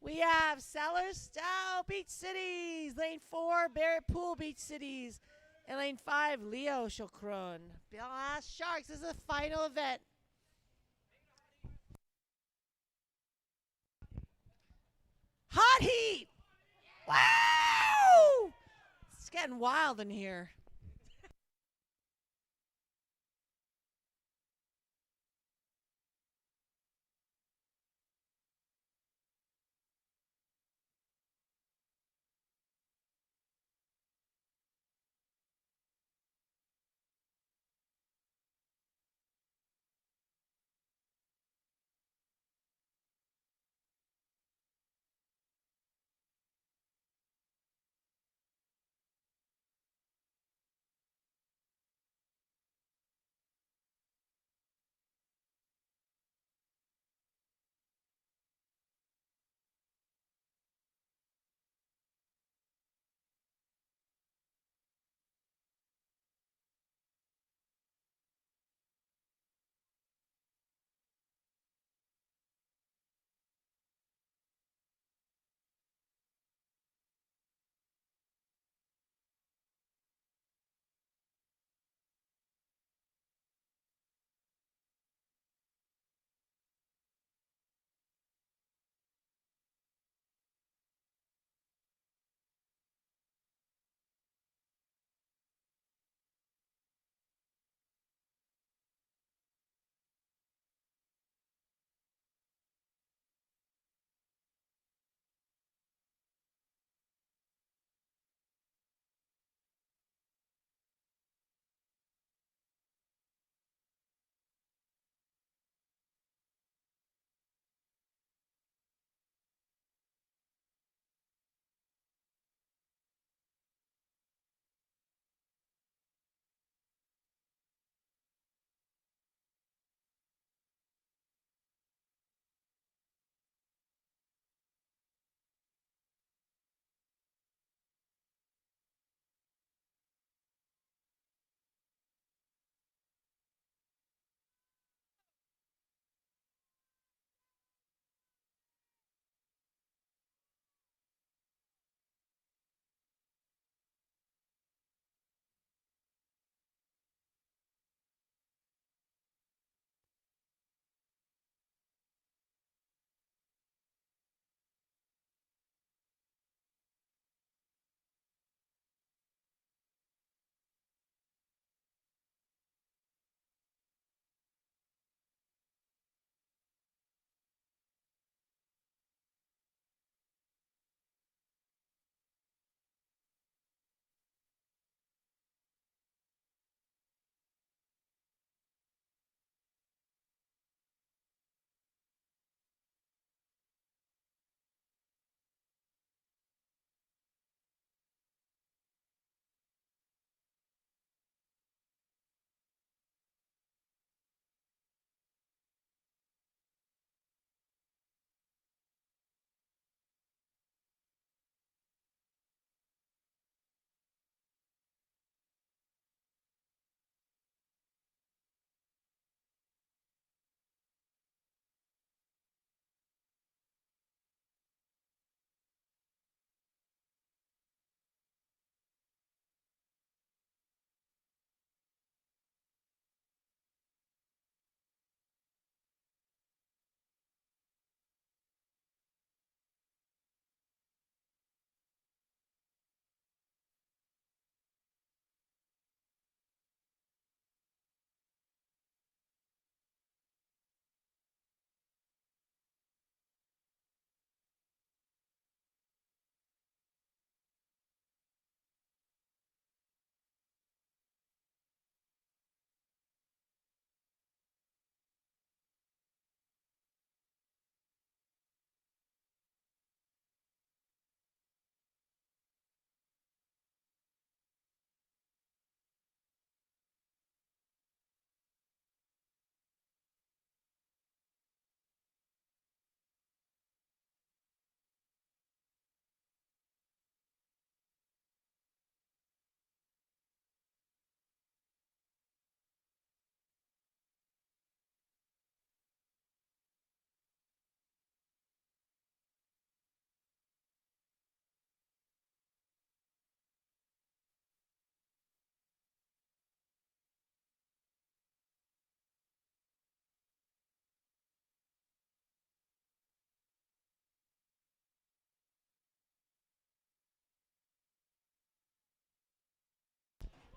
We have Sellers, Stow, Beach Cities. Lane 4, Barrett Pool, Beach Cities. And lane 5, Leo Shokron. Blast Sharks. This is the final event. Hot heat! Wow! It's getting wild in here.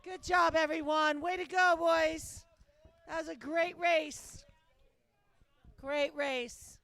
Good job, everyone. Way to go, boys. That was a great race. Great race.